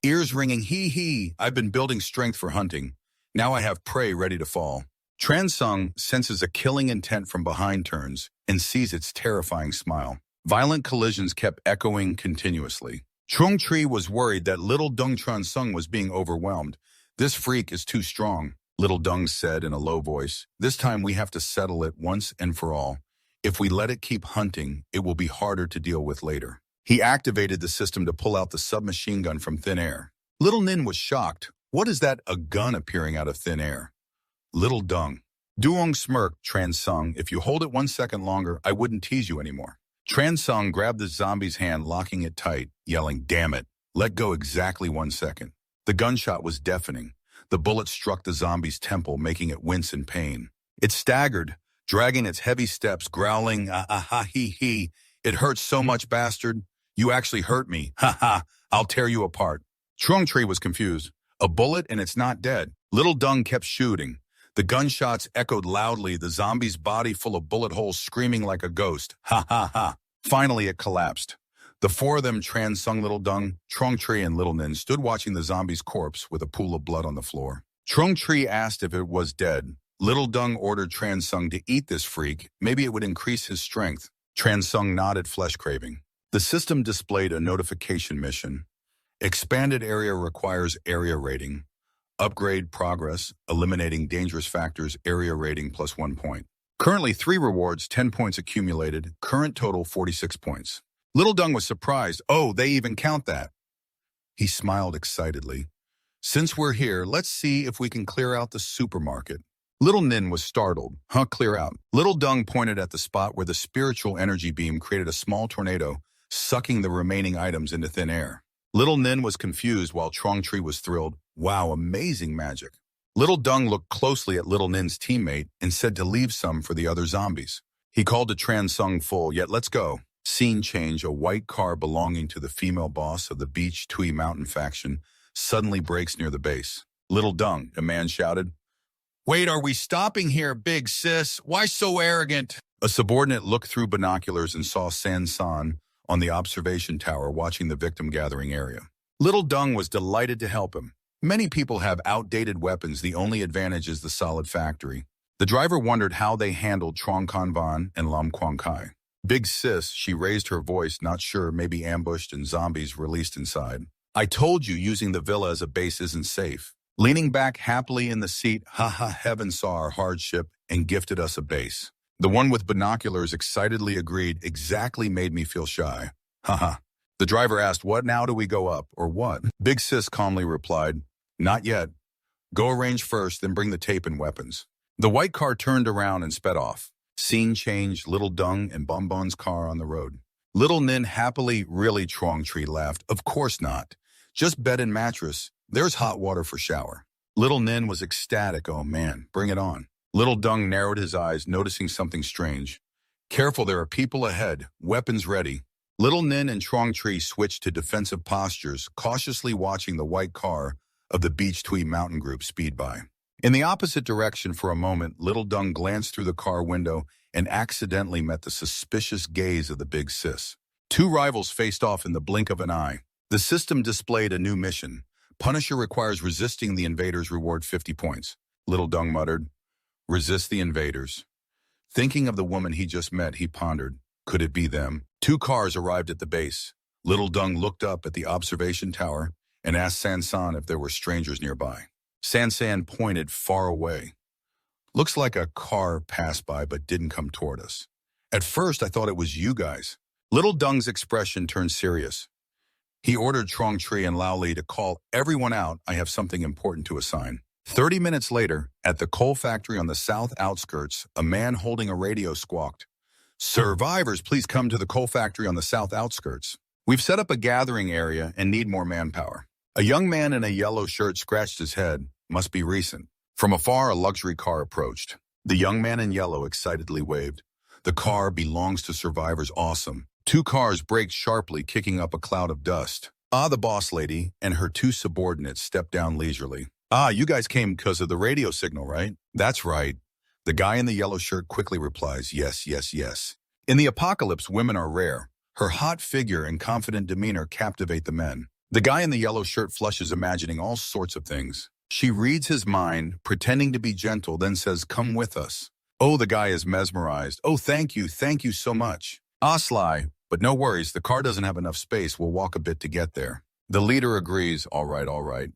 ears ringing, hee hee, I've been building strength for hunting. Now I have prey ready to fall. Tran Sung senses a killing intent from behind turns and sees its terrifying smile. Violent collisions kept echoing continuously. Trung Tri was worried that little Dung Tran Sung was being overwhelmed. This freak is too strong, little Dung said in a low voice. This time we have to settle it once and for all. If we let it keep hunting, it will be harder to deal with later. He activated the system to pull out the submachine gun from thin air. Little Nin was shocked. What is that, a gun appearing out of thin air? Little Dung. Duong smirked, Tran Sung, if you hold it 1 second longer, I wouldn't tease you anymore. Tran Sung grabbed the zombie's hand, locking it tight, yelling, damn it, let go exactly 1 second. The gunshot was deafening. The bullet struck the zombie's temple, making it wince in pain. It staggered, dragging its heavy steps, growling, ah ah ha hee hee. It hurts so much, bastard. You actually hurt me. Ha ha, I'll tear you apart. Trung Tri was confused. A bullet and it's not dead. Little Dung kept shooting. The gunshots echoed loudly, the zombie's body full of bullet holes screaming like a ghost. Ha ha ha. Finally, it collapsed. The four of them, Tran Sung, Little Dung, Trung Tri, and Little Nin, stood watching the zombie's corpse with a pool of blood on the floor. Trung Tri asked if it was dead. Little Dung ordered Tran Sung to eat this freak. Maybe it would increase his strength. Tran Sung nodded, flesh craving. The system displayed a notification mission. Expanded area requires area rating. Upgrade progress, eliminating dangerous factors, area rating plus 1 point. Currently 3 rewards, 10 points accumulated, current total 46 points. Little Dung was surprised. Oh, they even count that. He smiled excitedly. Since we're here, let's see if we can clear out the supermarket. Little Nin was startled. Huh, clear out? Little Dung pointed at the spot where the spiritual energy beam created a small tornado, sucking the remaining items into thin air. Little Nin was confused while Trung Tri was thrilled. Wow, amazing magic. Little Dung looked closely at Little Nin's teammate and said to leave some for the other zombies. He called to Tran Sung full, yet let's go. Scene change, a white car belonging to the female boss of the Beach Tui Mountain faction suddenly brakes near the base. Little Dung, a man shouted. Wait, are we stopping here, big sis? Why so arrogant? A subordinate looked through binoculars and saw San San on the observation tower watching the victim gathering area. Little Dung was delighted to help him. Many people have outdated weapons, the only advantage is the solid factory. The driver wondered how they handled Trong Kan Van and Lam Quang Kai. Big sis, she raised her voice, not sure, maybe ambushed and zombies released inside. I told you using the villa as a base isn't safe. Leaning back happily in the seat, heaven saw our hardship and gifted us a base. The one with binoculars excitedly agreed, exactly made me feel shy. The driver asked, what now, do we go up, or what? Big sis calmly replied, not yet. Go arrange first, then bring the tape and weapons. The white car turned around and sped off. Scene changed, Little Dung and Bonbon's car on the road. Little Nin happily, really, Trung Tri laughed. Of course not. Just bed and mattress. There's hot water for shower. Little Nin was ecstatic. Oh man, bring it on. Little Dung narrowed his eyes, noticing something strange. Careful, there are people ahead, weapons ready. Little Nin and Trung Tri switched to defensive postures, cautiously watching the white car of the Beach Tui Mountain Group speed by. In the opposite direction for a moment, Little Dung glanced through the car window and accidentally met the suspicious gaze of the big sis. Two rivals faced off in the blink of an eye. The system displayed a new mission. Punisher requires resisting the invaders, reward 50 points. Little Dung muttered, resist the invaders. Thinking of the woman he just met, he pondered, could it be them? 2 cars arrived at the base. Little Dung looked up at the observation tower and asked San San if there were strangers nearby. San San pointed far away. Looks like a car passed by but didn't come toward us. At first, I thought it was you guys. Little Dung's expression turned serious. He ordered Trung Tri and Lao Li to call everyone out. I have something important to assign. 30 minutes later, at the coal factory on the south outskirts, a man holding a radio squawked, survivors, please come to the coal factory on the south outskirts. We've set up a gathering area and need more manpower. A young man in a yellow shirt scratched his head. Must be recent. From afar, a luxury car approached. The young man in yellow excitedly waved. The car belongs to survivors. Awesome. 2 cars braked sharply, kicking up a cloud of dust. The boss lady and her 2 subordinates stepped down leisurely. Ah, you guys came because of the radio signal, right? That's right. The guy in the yellow shirt quickly replies, yes, yes, yes. In the apocalypse, women are rare. Her hot figure and confident demeanor captivate the men. The guy in the yellow shirt flushes, imagining all sorts of things. She reads his mind, pretending to be gentle, then says, come with us. Oh, the guy is mesmerized. Oh, thank you so much. Ah, Sly, but no worries, the car doesn't have enough space. We'll walk a bit to get there. The leader agrees, all right, all right.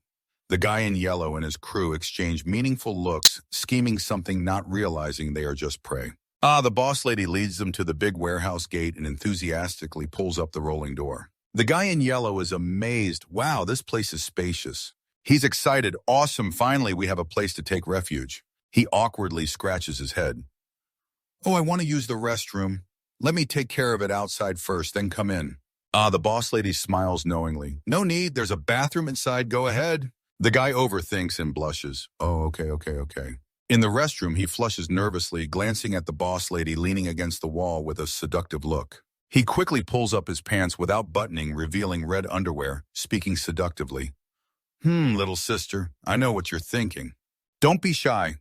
The guy in yellow and his crew exchange meaningful looks, scheming something, not realizing they are just prey. Ah, the boss lady leads them to the big warehouse gate and enthusiastically pulls up the rolling door. The guy in yellow is amazed. Wow, this place is spacious. He's excited. Awesome, finally we have a place to take refuge. He awkwardly scratches his head. Oh, I want to use the restroom. Let me take care of it outside first, then come in. Ah, the boss lady smiles knowingly. No need, there's a bathroom inside, go ahead. The guy overthinks and blushes. Oh, okay. In the restroom, he flushes nervously, glancing at the boss lady leaning against the wall with a seductive look. He quickly pulls up his pants without buttoning, revealing red underwear, speaking seductively. Little sister, I know what you're thinking. Don't be shy.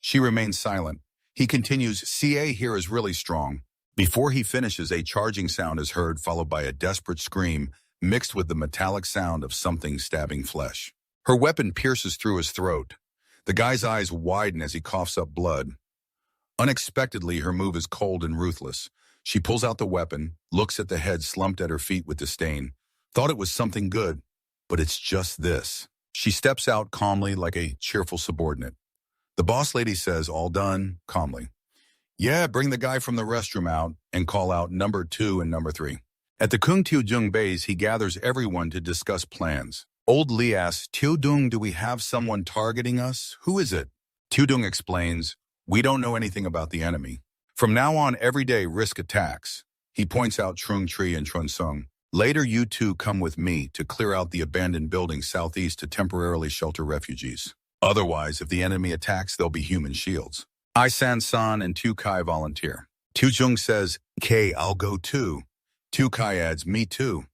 She remains silent. He continues, CA here is really strong. Before he finishes, a charging sound is heard, followed by a desperate scream, mixed with the metallic sound of something stabbing flesh. Her weapon pierces through his throat. The guy's eyes widen as he coughs up blood. Unexpectedly, her move is cold and ruthless. She pulls out the weapon, looks at the head slumped at her feet with disdain. Thought it was something good, but it's just this. She steps out calmly like a cheerful subordinate. The boss lady says, all done, calmly. Yeah, bring the guy from the restroom out and call out number 2 and number 3. At the Kung Tiu Jung base, he gathers everyone to discuss plans. Old Lee asks, Tiudung, do we have someone targeting us? Who is it? Tiudung explains, we don't know anything about the enemy. From now on, every day, risk attacks. He points out Trung Tree and Chun Sung. Later, you two come with me to clear out the abandoned building southeast to temporarily shelter refugees. Otherwise, if the enemy attacks, there'll be human shields. I San and Tu Kai volunteer. Tu Jung says, K, I'll go too. Tu Kai adds, me too.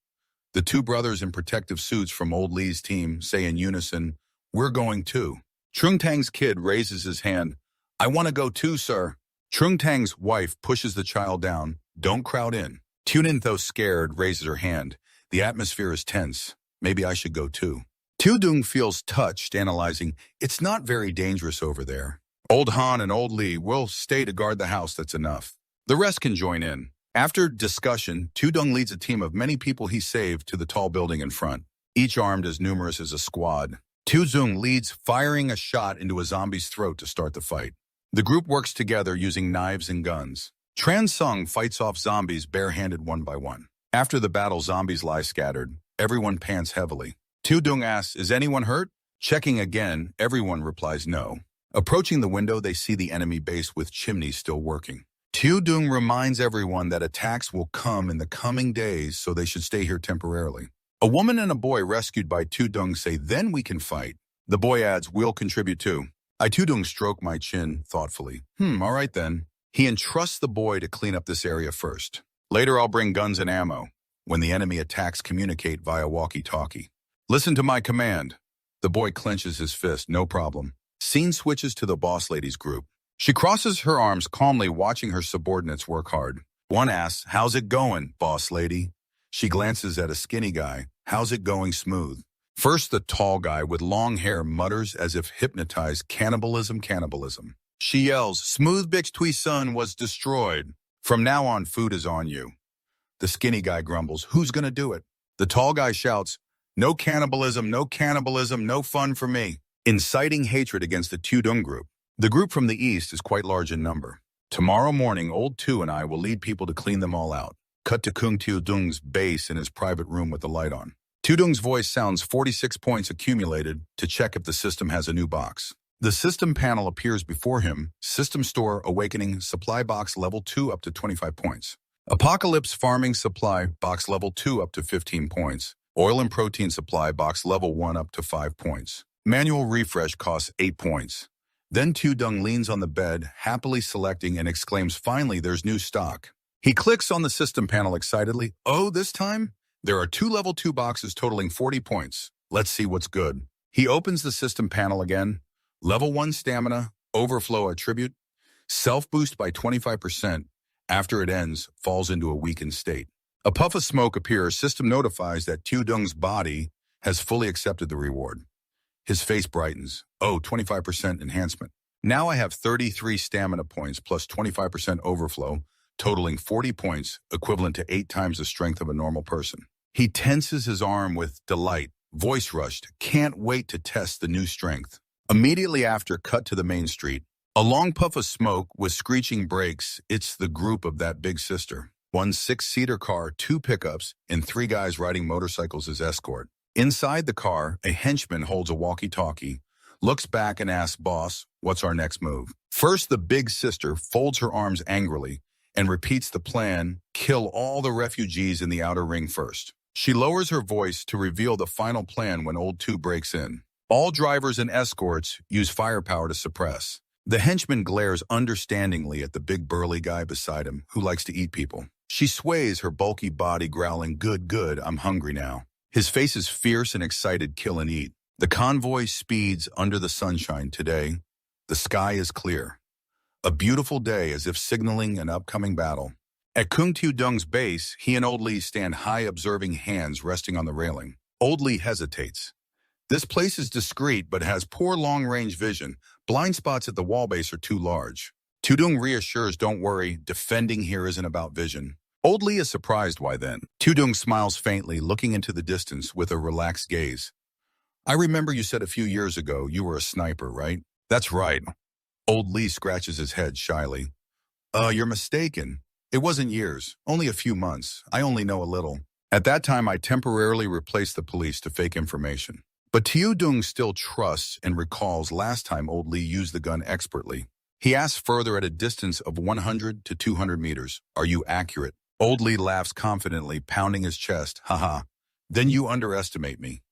The two brothers in protective suits from Old Lee's team say in unison, we're going too. Trung Tang's kid raises his hand. I want to go too, sir. Trung Tang's wife pushes the child down. Don't crowd in. Tunin, though scared, raises her hand. The atmosphere is tense. Maybe I should go too. Tudung feels touched, analyzing, it's not very dangerous over there. Old Han and Old Lee will stay to guard the house, that's enough. The rest can join in. After discussion, Tudung leads a team of many people he saved to the tall building in front, each armed as numerous as a squad. Tudung leads, firing a shot into a zombie's throat to start the fight. The group works together using knives and guns. Tran Sung fights off zombies barehanded one by one. After the battle, zombies lie scattered. Everyone pants heavily. Tudung asks, is anyone hurt? Checking again, everyone replies no. Approaching the window, they see the enemy base with chimneys still working. Tudung reminds everyone that attacks will come in the coming days, so they should stay here temporarily. A woman and a boy rescued by Tudung say, then we can fight. The boy adds, we'll contribute too. I Tudung stroke my chin thoughtfully. All right then. He entrusts the boy to clean up this area first. Later I'll bring guns and ammo. When the enemy attacks, communicate via walkie-talkie. Listen to my command. The boy clenches his fist, no problem. Scene switches to the boss lady's group. She crosses her arms calmly, watching her subordinates work hard. One asks, how's it going, boss lady? She glances at a skinny guy. How's it going? Smooth. First, the tall guy with long hair mutters as if hypnotized, cannibalism. She yells, smooth bitch Tui Sun was destroyed. From now on, food is on you. The skinny guy grumbles, who's gonna do it? The tall guy shouts, no cannibalism, no fun for me, inciting hatred against the Tudung group. The group from the east is quite large in number. Tomorrow morning, Old Tu and I will lead people to clean them all out. Cut to Kung Tudung's base in his private room with the light on. Tudung's voice sounds 46 points accumulated to check if the system has a new box. The system panel appears before him. System store awakening supply box level 2 up to 25 points. Apocalypse farming supply box level 2 up to 15 points. Oil and protein supply box level 1 up to 5 points. Manual refresh costs 8 points. Then Tudung leans on the bed, happily selecting and exclaims, finally, there's new stock. He clicks on the system panel excitedly. Oh, this time? There are 2 level 2 boxes totaling 40 points. Let's see what's good. He opens the system panel again. Level 1 stamina, overflow attribute, self-boost by 25%. After it ends, falls into a weakened state. A puff of smoke appears. System notifies that Dung's body has fully accepted the reward. His face brightens. Oh, 25% enhancement. Now I have 33 stamina points plus 25% overflow, totaling 40 points, equivalent to 8 times the strength of a normal person. He tenses his arm with delight, voice rushed, can't wait to test the new strength. Immediately after, cut to the main street. A long puff of smoke with screeching brakes. It's the group of that big sister. One 6-seater car, 2 pickups, and 3 guys riding motorcycles as escort. Inside the car, a henchman holds a walkie-talkie, looks back and asks, "Boss, what's our next move?" First, the big sister folds her arms angrily and repeats the plan, kill all the refugees in the outer ring first. She lowers her voice to reveal the final plan when Old 2 breaks in. All drivers and escorts use firepower to suppress. The henchman glares understandingly at the big burly guy beside him who likes to eat people. She sways her bulky body, growling, "Good, good, I'm hungry now." His face is fierce and excited, kill and eat. The convoy speeds under the sunshine today. The sky is clear. A beautiful day, as if signaling an upcoming battle. At Dung's base, he and Old Lee stand high, observing, hands resting on the railing. Old Lee hesitates. This place is discreet but has poor long-range vision. Blind spots at the wall base are too large. Dung reassures, "Don't worry, defending here isn't about vision." Old Lee is surprised. Why then? Dung smiles faintly, looking into the distance with a relaxed gaze. "I remember you said a few years ago you were a sniper, right?" "That's right." Old Lee scratches his head shyly. You're mistaken. It wasn't years, only a few months. I only know a little. At that time, I temporarily replaced the police to fake information. But Dung still trusts and recalls last time Old Lee used the gun expertly. He asks further, at a distance of 100 to 200 meters, "Are you accurate?" Old Lee laughs confidently, pounding his chest. "Haha, then you underestimate me.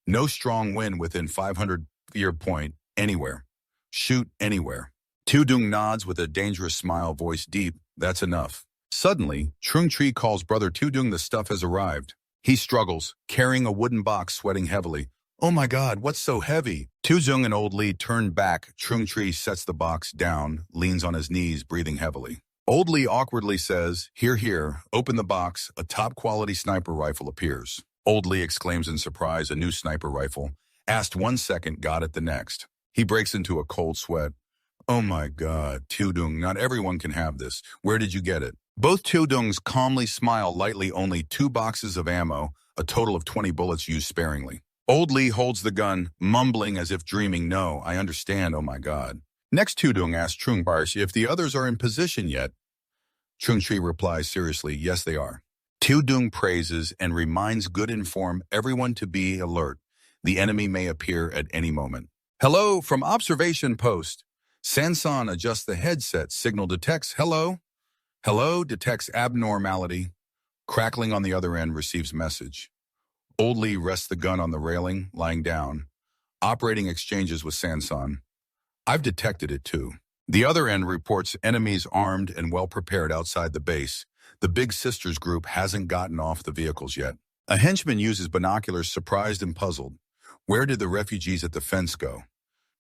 No strong wind within 500-year point, anywhere. Shoot anywhere." Dung nods with a dangerous smile, voice deep. "That's enough." Suddenly, Trung Tree calls brother Dung. The stuff has arrived. He struggles, carrying a wooden box, sweating heavily. "Oh my God, what's so heavy?" Dung and Old Lee turn back. Trung Tree sets the box down, leans on his knees, breathing heavily. Old Lee awkwardly says, "Here, here, open the box." A top-quality sniper rifle appears. Old Lee exclaims in surprise, "A new sniper rifle. Asked 1 second, got it the next." He breaks into a cold sweat. "Oh my God, Dung, not everyone can have this. Where did you get it?" Both Dungs calmly smile lightly. "Only 2 boxes of ammo, a total of 20 bullets used sparingly." Old Lee holds the gun, mumbling as if dreaming. "No, I understand, oh my God." Next, Dung asks Trung Tree if the others are in position yet. Trung Tree replies seriously, "Yes, they are." Dung praises and reminds good inform everyone to be alert. The enemy may appear at any moment. "Hello, from observation post." Sansan adjusts the headset. Signal detects. "Hello." "Hello," detects abnormality. Crackling on the other end, receives message. Old Lee rests the gun on the railing, lying down. Operating exchanges with Sansan. "I've detected it too." The other end reports enemies armed and well-prepared outside the base. The Big Sisters group hasn't gotten off the vehicles yet. A henchman uses binoculars, surprised and puzzled. "Where did the refugees at the fence go?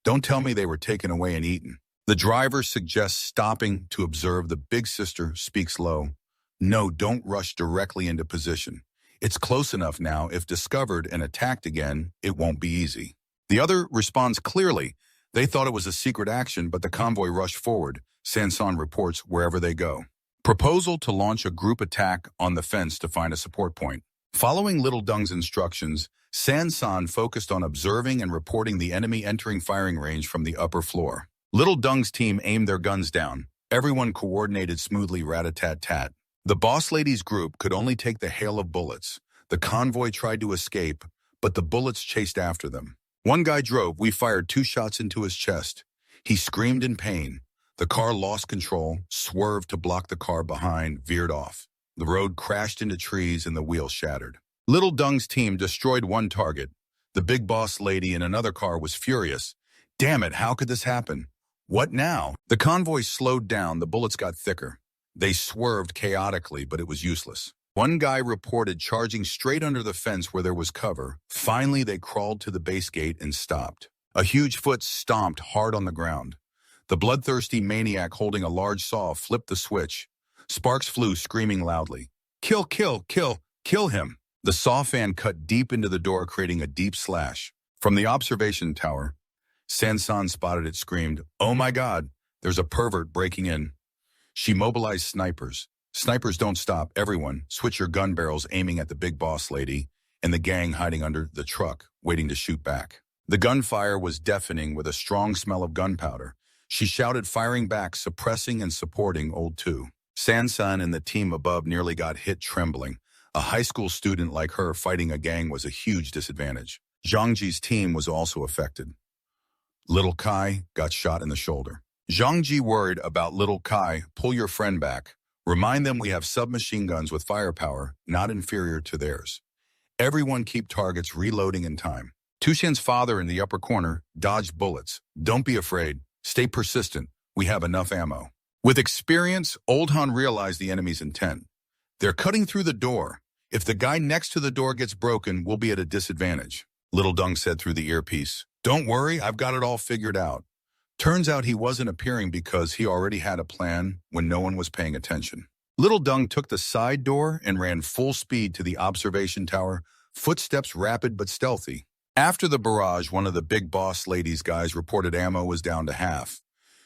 Don't tell me they were taken away and eaten." The driver suggests stopping to observe. The Big Sister speaks low. "No, don't rush directly into position. It's close enough now. If discovered and attacked again, it won't be easy." The other responds clearly. "They thought it was a secret action, but the convoy rushed forward." Sansan reports wherever they go. Proposal to launch a group attack on the fence to find a support point. Following Little Dung's instructions, Sansan focused on observing and reporting the enemy entering firing range from the upper floor. Little Dung's team aimed their guns down. Everyone coordinated smoothly, rat-a-tat-tat. The boss lady's group could only take the hail of bullets. The convoy tried to escape, but the bullets chased after them. One guy drove. We fired 2 shots into his chest. He screamed in pain. The car lost control, swerved to block the car behind, veered off. The road crashed into trees and the wheel shattered. Little Dung's team destroyed 1 target. The big boss lady in another car was furious. "Damn it, how could this happen? What now?" The convoy slowed down. The bullets got thicker. They swerved chaotically, but it was useless. One guy reported charging straight under the fence where there was cover. Finally, they crawled to the base gate and stopped. A huge foot stomped hard on the ground. The bloodthirsty maniac holding a large saw flipped the switch. Sparks flew, screaming loudly. Kill, kill, kill, kill him. The saw fan cut deep into the door, creating a deep slash. From the observation tower, Sansan spotted it, screamed, "Oh my God, there's a pervert breaking in." She mobilized snipers. Snipers don't stop, everyone. Switch your gun barrels, aiming at the big boss lady and the gang hiding under the truck, waiting to shoot back. The gunfire was deafening with a strong smell of gunpowder. She shouted, firing back, suppressing and supporting Old 2. Sansan and the team above nearly got hit, trembling. A high school student like her fighting a gang was a huge disadvantage. Zhangji's team was also affected. Little Kai got shot in the shoulder. Zhangji worried about Little Kai. Pull your friend back. Remind them we have submachine guns with firepower, not inferior to theirs. Everyone keep targets reloading in time. Tushan's father in the upper corner dodged bullets. Don't be afraid. Stay persistent. We have enough ammo. With experience, Old Han realized the enemy's intent. They're cutting through the door. If the guy next to the door gets broken, we'll be at a disadvantage. Little Dung said through the earpiece. Don't worry, I've got it all figured out. Turns out he wasn't appearing because he already had a plan when no one was paying attention. Little Dung took the side door and ran full speed to the observation tower, footsteps rapid but stealthy. After the barrage, one of the big boss lady's guys reported ammo was down to half.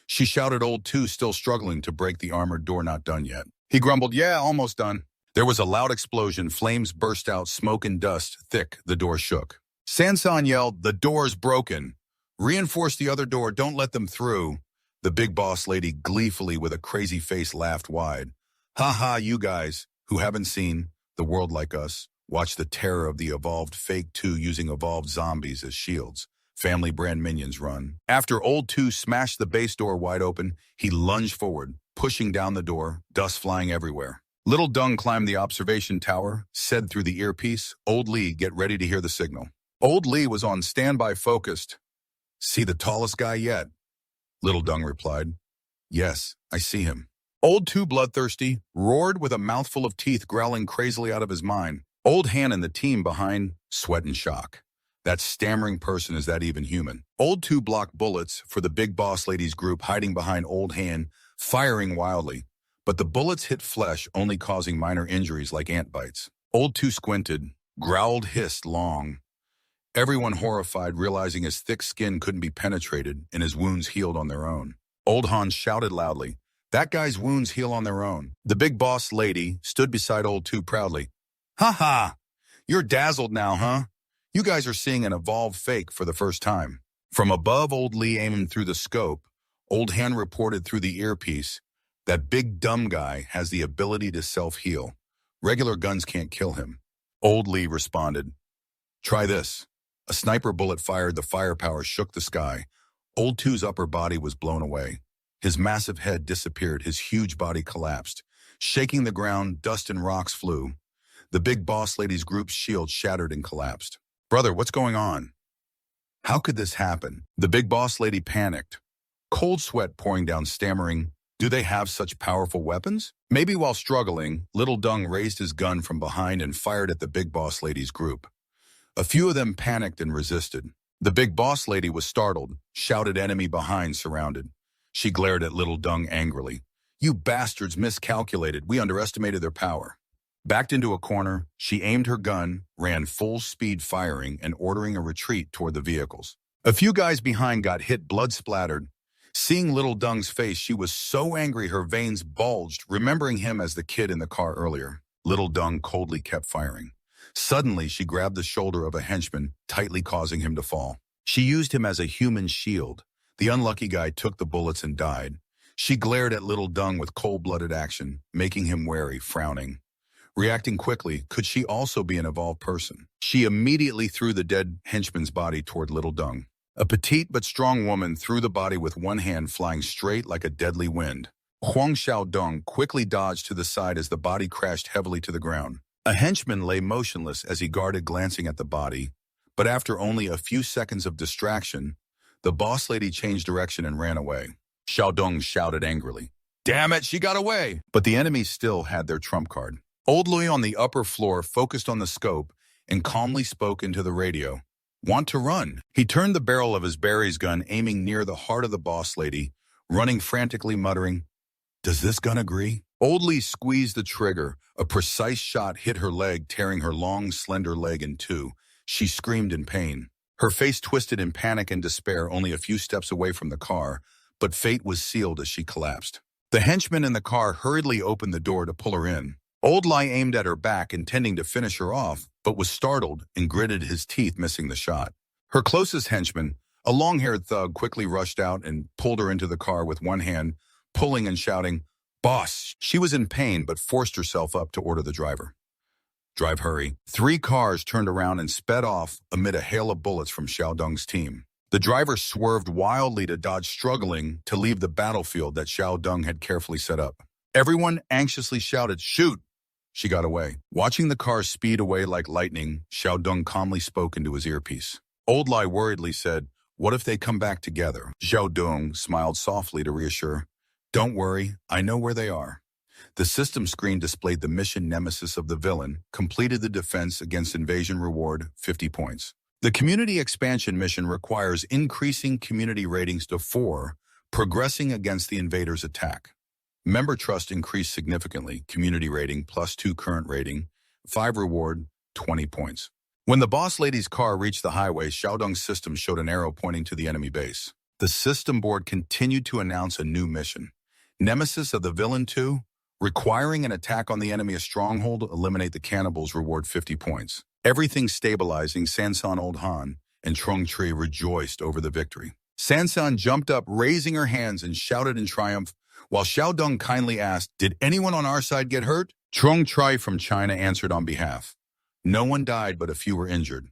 She shouted, Old 2 still struggling to break the armored door, not done yet. He grumbled, yeah, almost done. There was a loud explosion, flames burst out, smoke and dust thick, the door shook. Sansan yelled, the door's broken. Reinforce the other door, don't let them through. The big boss lady gleefully with a crazy face laughed wide. Ha ha, you guys, who haven't seen the world like us, watch the terror of the evolved fake 2 using evolved zombies as shields. Family brand minions run. After Old 2 smashed the base door wide open, he lunged forward, pushing down the door, dust flying everywhere. Little Dung climbed the observation tower, said through the earpiece, Old Lee, get ready to hear the signal. Old Lee was on standby, focused. See the tallest guy yet? Little Dung replied. Yes, I see him. Old 2, bloodthirsty, roared with a mouthful of teeth, growling crazily out of his mind. Old Han and the team behind sweat and shock. That stammering person, is that even human? Old 2 blocked bullets for the big boss lady's group hiding behind Old Han, firing wildly. But the bullets hit flesh, only causing minor injuries like ant bites. Old 2 squinted, growled, hissed long. Everyone horrified, realizing his thick skin couldn't be penetrated and his wounds healed on their own. Old Han shouted loudly, that guy's wounds heal on their own. The big boss lady stood beside Old 2 proudly. Ha ha! You're dazzled now, huh? You guys are seeing an evolved fake for the first time. From above, Old Lee aimed through the scope. Old Han reported through the earpiece, that big dumb guy has the ability to self-heal. Regular guns can't kill him. Old Lee responded, try this. A sniper bullet fired, the firepower shook the sky. Old 2's upper body was blown away. His massive head disappeared, his huge body collapsed. Shaking the ground, dust and rocks flew. The big boss lady's group's shield shattered and collapsed. Brother, what's going on? How could this happen? The big boss lady panicked. Cold sweat pouring down, stammering, do they have such powerful weapons? Maybe while struggling, Little Dung raised his gun from behind and fired at the big boss lady's group. A few of them panicked and resisted. The big boss lady was startled, shouted, enemy behind, surrounded. She glared at Little Dung angrily. You bastards miscalculated. We underestimated their power. Backed into a corner, she aimed her gun, ran full speed firing and ordering a retreat toward the vehicles. A few guys behind got hit, blood splattered. Seeing Little Dung's face, she was so angry her veins bulged, remembering him as the kid in the car earlier. Little Dung coldly kept firing. Suddenly, she grabbed the shoulder of a henchman, tightly causing him to fall. She used him as a human shield. The unlucky guy took the bullets and died. She glared at Little Dung with cold-blooded action, making him wary, frowning. Reacting quickly, could she also be an evolved person? She immediately threw the dead henchman's body toward Little Dung. A petite but strong woman threw the body with one hand, flying straight like a deadly wind. Huang Xiaodong quickly dodged to the side as the body crashed heavily to the ground. A henchman lay motionless as he guarded, glancing at the body. But after only a few seconds of distraction, the boss lady changed direction and ran away. Xiaodong shouted angrily, damn it, she got away! But the enemy still had their trump card. Old Louis on the upper floor focused on the scope and calmly spoke into the radio. Want to run? He turned the barrel of his berries gun, aiming near the heart of the boss lady, running frantically, muttering, "Does this gun agree?" Old Lee squeezed the trigger. A precise shot hit her leg, tearing her long, slender leg in two. She screamed in pain. Her face twisted in panic and despair, only a few steps away from the car, but fate was sealed as she collapsed. The henchman in the car hurriedly opened the door to pull her in. Old Lie aimed at her back, intending to finish her off, but was startled and gritted his teeth, missing the shot. Her closest henchman, a long-haired thug, quickly rushed out and pulled her into the car with one hand, pulling and shouting, "Boss!" She was in pain, but forced herself up to order the driver. "Drive, hurry." 3 cars turned around and sped off amid a hail of bullets from Xiao Dong's team. The driver swerved wildly to dodge, struggling to leave the battlefield that Xiao Dong had carefully set up. Everyone anxiously shouted, "Shoot!" She got away. Watching the cars speed away like lightning, Xiao Dong calmly spoke into his earpiece. Old Lai worriedly said, "What if they come back together?" Xiao Dong smiled softly to reassure, "Don't worry, I know where they are." The system screen displayed the mission nemesis of the villain, completed the defense against invasion, reward 50 points. The community expansion mission requires increasing community ratings to 4, progressing against the invader's attack. Member trust increased significantly, community rating +2 current rating, 5 reward, 20 points. When the boss lady's car reached the highway, Xiaodong's system showed an arrow pointing to the enemy base. The system board continued to announce a new mission. Nemesis of the Villain 2, requiring an attack on the enemy, a stronghold, eliminate the cannibals, reward 50 points. Everything stabilizing, Sansan, Old Han, and Trong Tri rejoiced over the victory. Sansan jumped up, raising her hands, and shouted in triumph, while Xiaodong kindly asked, "Did anyone on our side get hurt?" Trong Tri from China answered on behalf. "No one died, but a few were injured."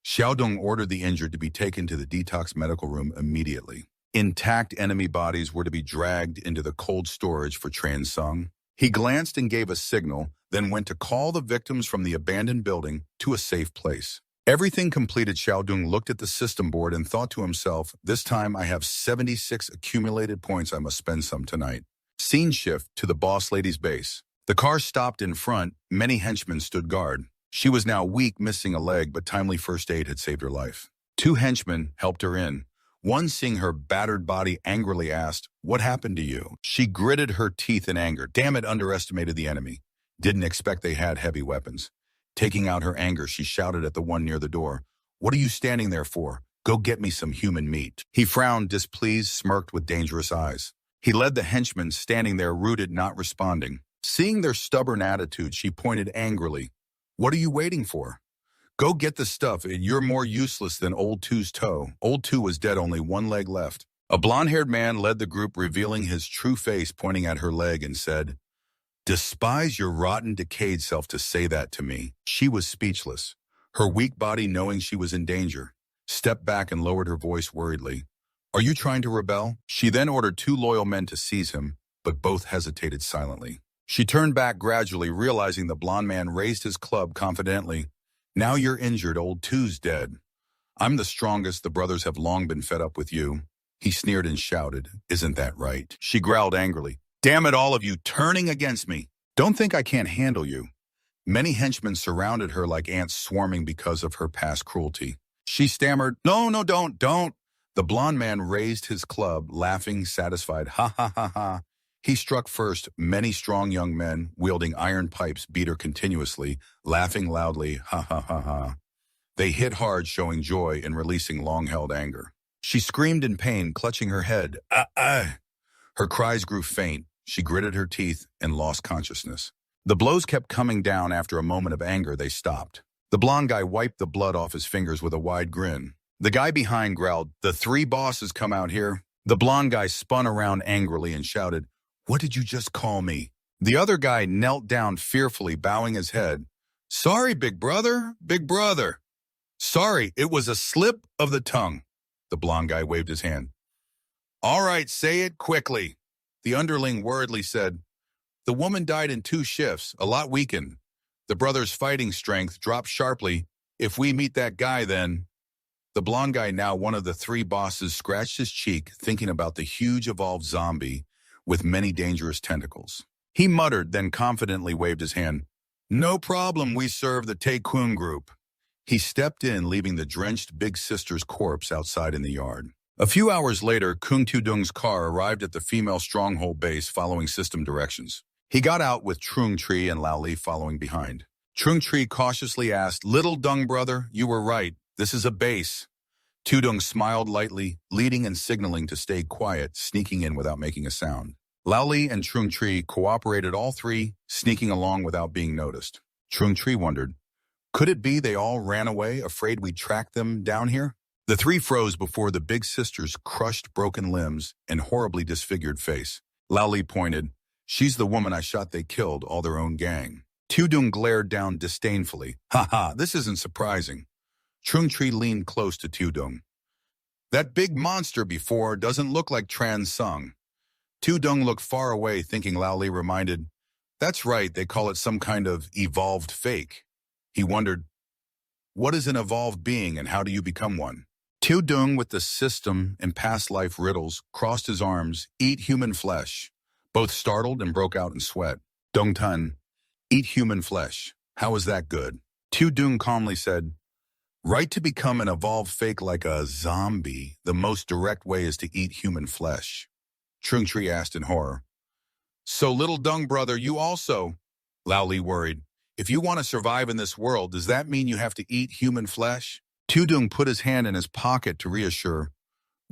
Xiaodong ordered the injured to be taken to the detox medical room immediately. Intact enemy bodies were to be dragged into the cold storage for Transung. He glanced and gave a signal, then went to call the victims from the abandoned building to a safe place. Everything completed, Xiaodong looked at the system board and thought to himself, "This time I have 76 accumulated points. I must spend some tonight." Scene shift to the boss lady's base. The car stopped in front. Many henchmen stood guard. She was now weak, missing a leg, but timely first aid had saved her life. 2 henchmen helped her in. One, seeing her battered body, angrily asked, "What happened to you?" She gritted her teeth in anger. Damn it, underestimated the enemy. Didn't expect they had heavy weapons. Taking out her anger, she shouted at the one near the door, "What are you standing there for? Go get me some human meat." He frowned, displeased, smirked with dangerous eyes. He led the henchmen, standing there rooted, not responding. Seeing their stubborn attitude, she pointed angrily, "What are you waiting for? Go get the stuff. You're more useless than Old Two's toe." Old Two was dead, only one leg left. A blonde-haired man led the group, revealing his true face, pointing at her leg, and said, "Despise your rotten, decayed self to say that to me." She was speechless. Her weak body, knowing she was in danger, stepped back and lowered her voice worriedly. "Are you trying to rebel?" She then ordered 2 loyal men to seize him, but both hesitated silently. She turned back gradually, realizing the blonde man raised his club confidently. "Now you're injured, Old Two's dead. I'm the strongest. The brothers have long been fed up with you." He sneered and shouted, "Isn't that right?" She growled angrily, "Damn it, all of you, turning against me. Don't think I can't handle you." Many henchmen surrounded her like ants, swarming because of her past cruelty. She stammered, "No, don't." The blonde man raised his club, laughing, satisfied. "Ha ha ha ha." He struck first. Many strong young men, wielding iron pipes, beat her continuously, laughing loudly, "Ha ha ha ha." They hit hard, showing joy in releasing long-held anger. She screamed in pain, clutching her head. Ah. Her cries grew faint. She gritted her teeth and lost consciousness. The blows kept coming down. After a moment of anger, they stopped. The blonde guy wiped the blood off his fingers with a wide grin. The guy behind growled, "The 3 bosses come out here." The blonde guy spun around angrily and shouted, "What did you just call me?" The other guy knelt down fearfully, bowing his head. "Sorry, big brother, big brother. Sorry, it was a slip of the tongue." The blonde guy waved his hand. "All right, say it quickly." The underling worriedly said, "The woman died in 2 shifts, a lot weakened. The brother's fighting strength dropped sharply. If we meet that guy, then..." The blonde guy, now one of the 3 bosses, scratched his cheek, thinking about the huge evolved zombie with many dangerous tentacles. He muttered, then confidently waved his hand. No problem, we serve the Taekwon group. He stepped in, leaving the drenched big sister's corpse outside in the yard. A few hours later, Kung Tu-dung's car arrived at the female stronghold base following system directions. He got out with Trung Tree and Lao Li following behind. Trung Tree cautiously asked, "Little Dung brother, you were right. This is a base." Tu-dung smiled lightly, leading and signaling to stay quiet, sneaking in without making a sound. Lao Li and Trung Tree cooperated, all three, sneaking along without being noticed. Trung Tree wondered, could it be they all ran away, afraid we'd track them down here? The three froze before the big sister's crushed, broken limbs and horribly disfigured face. Lao Li pointed, "She's the woman I shot they killed, all their own gang." Tu-dung glared down disdainfully. "Ha ha, this isn't surprising." Trung Tree leaned close to Tu-dung. "That big monster before doesn't look like Tran Sung." Tu-dung looked far away, thinking Lao Li reminded, "That's right, they call it some kind of evolved fake." He wondered, what is an evolved being and how do you become one? Tu-dung, with the system and past life riddles, crossed his arms. "Eat human flesh." Both startled and broke out in sweat. "Dong Tun, eat human flesh. How is that good?" Tu-dung calmly said, "Right, to become an evolved fake like a zombie, the most direct way is to eat human flesh." Trung Tree asked in horror. "So little Dung brother, you also?" Lao Li worried. "If you want to survive in this world, does that mean you have to eat human flesh?" Tu-dung put his hand in his pocket to reassure.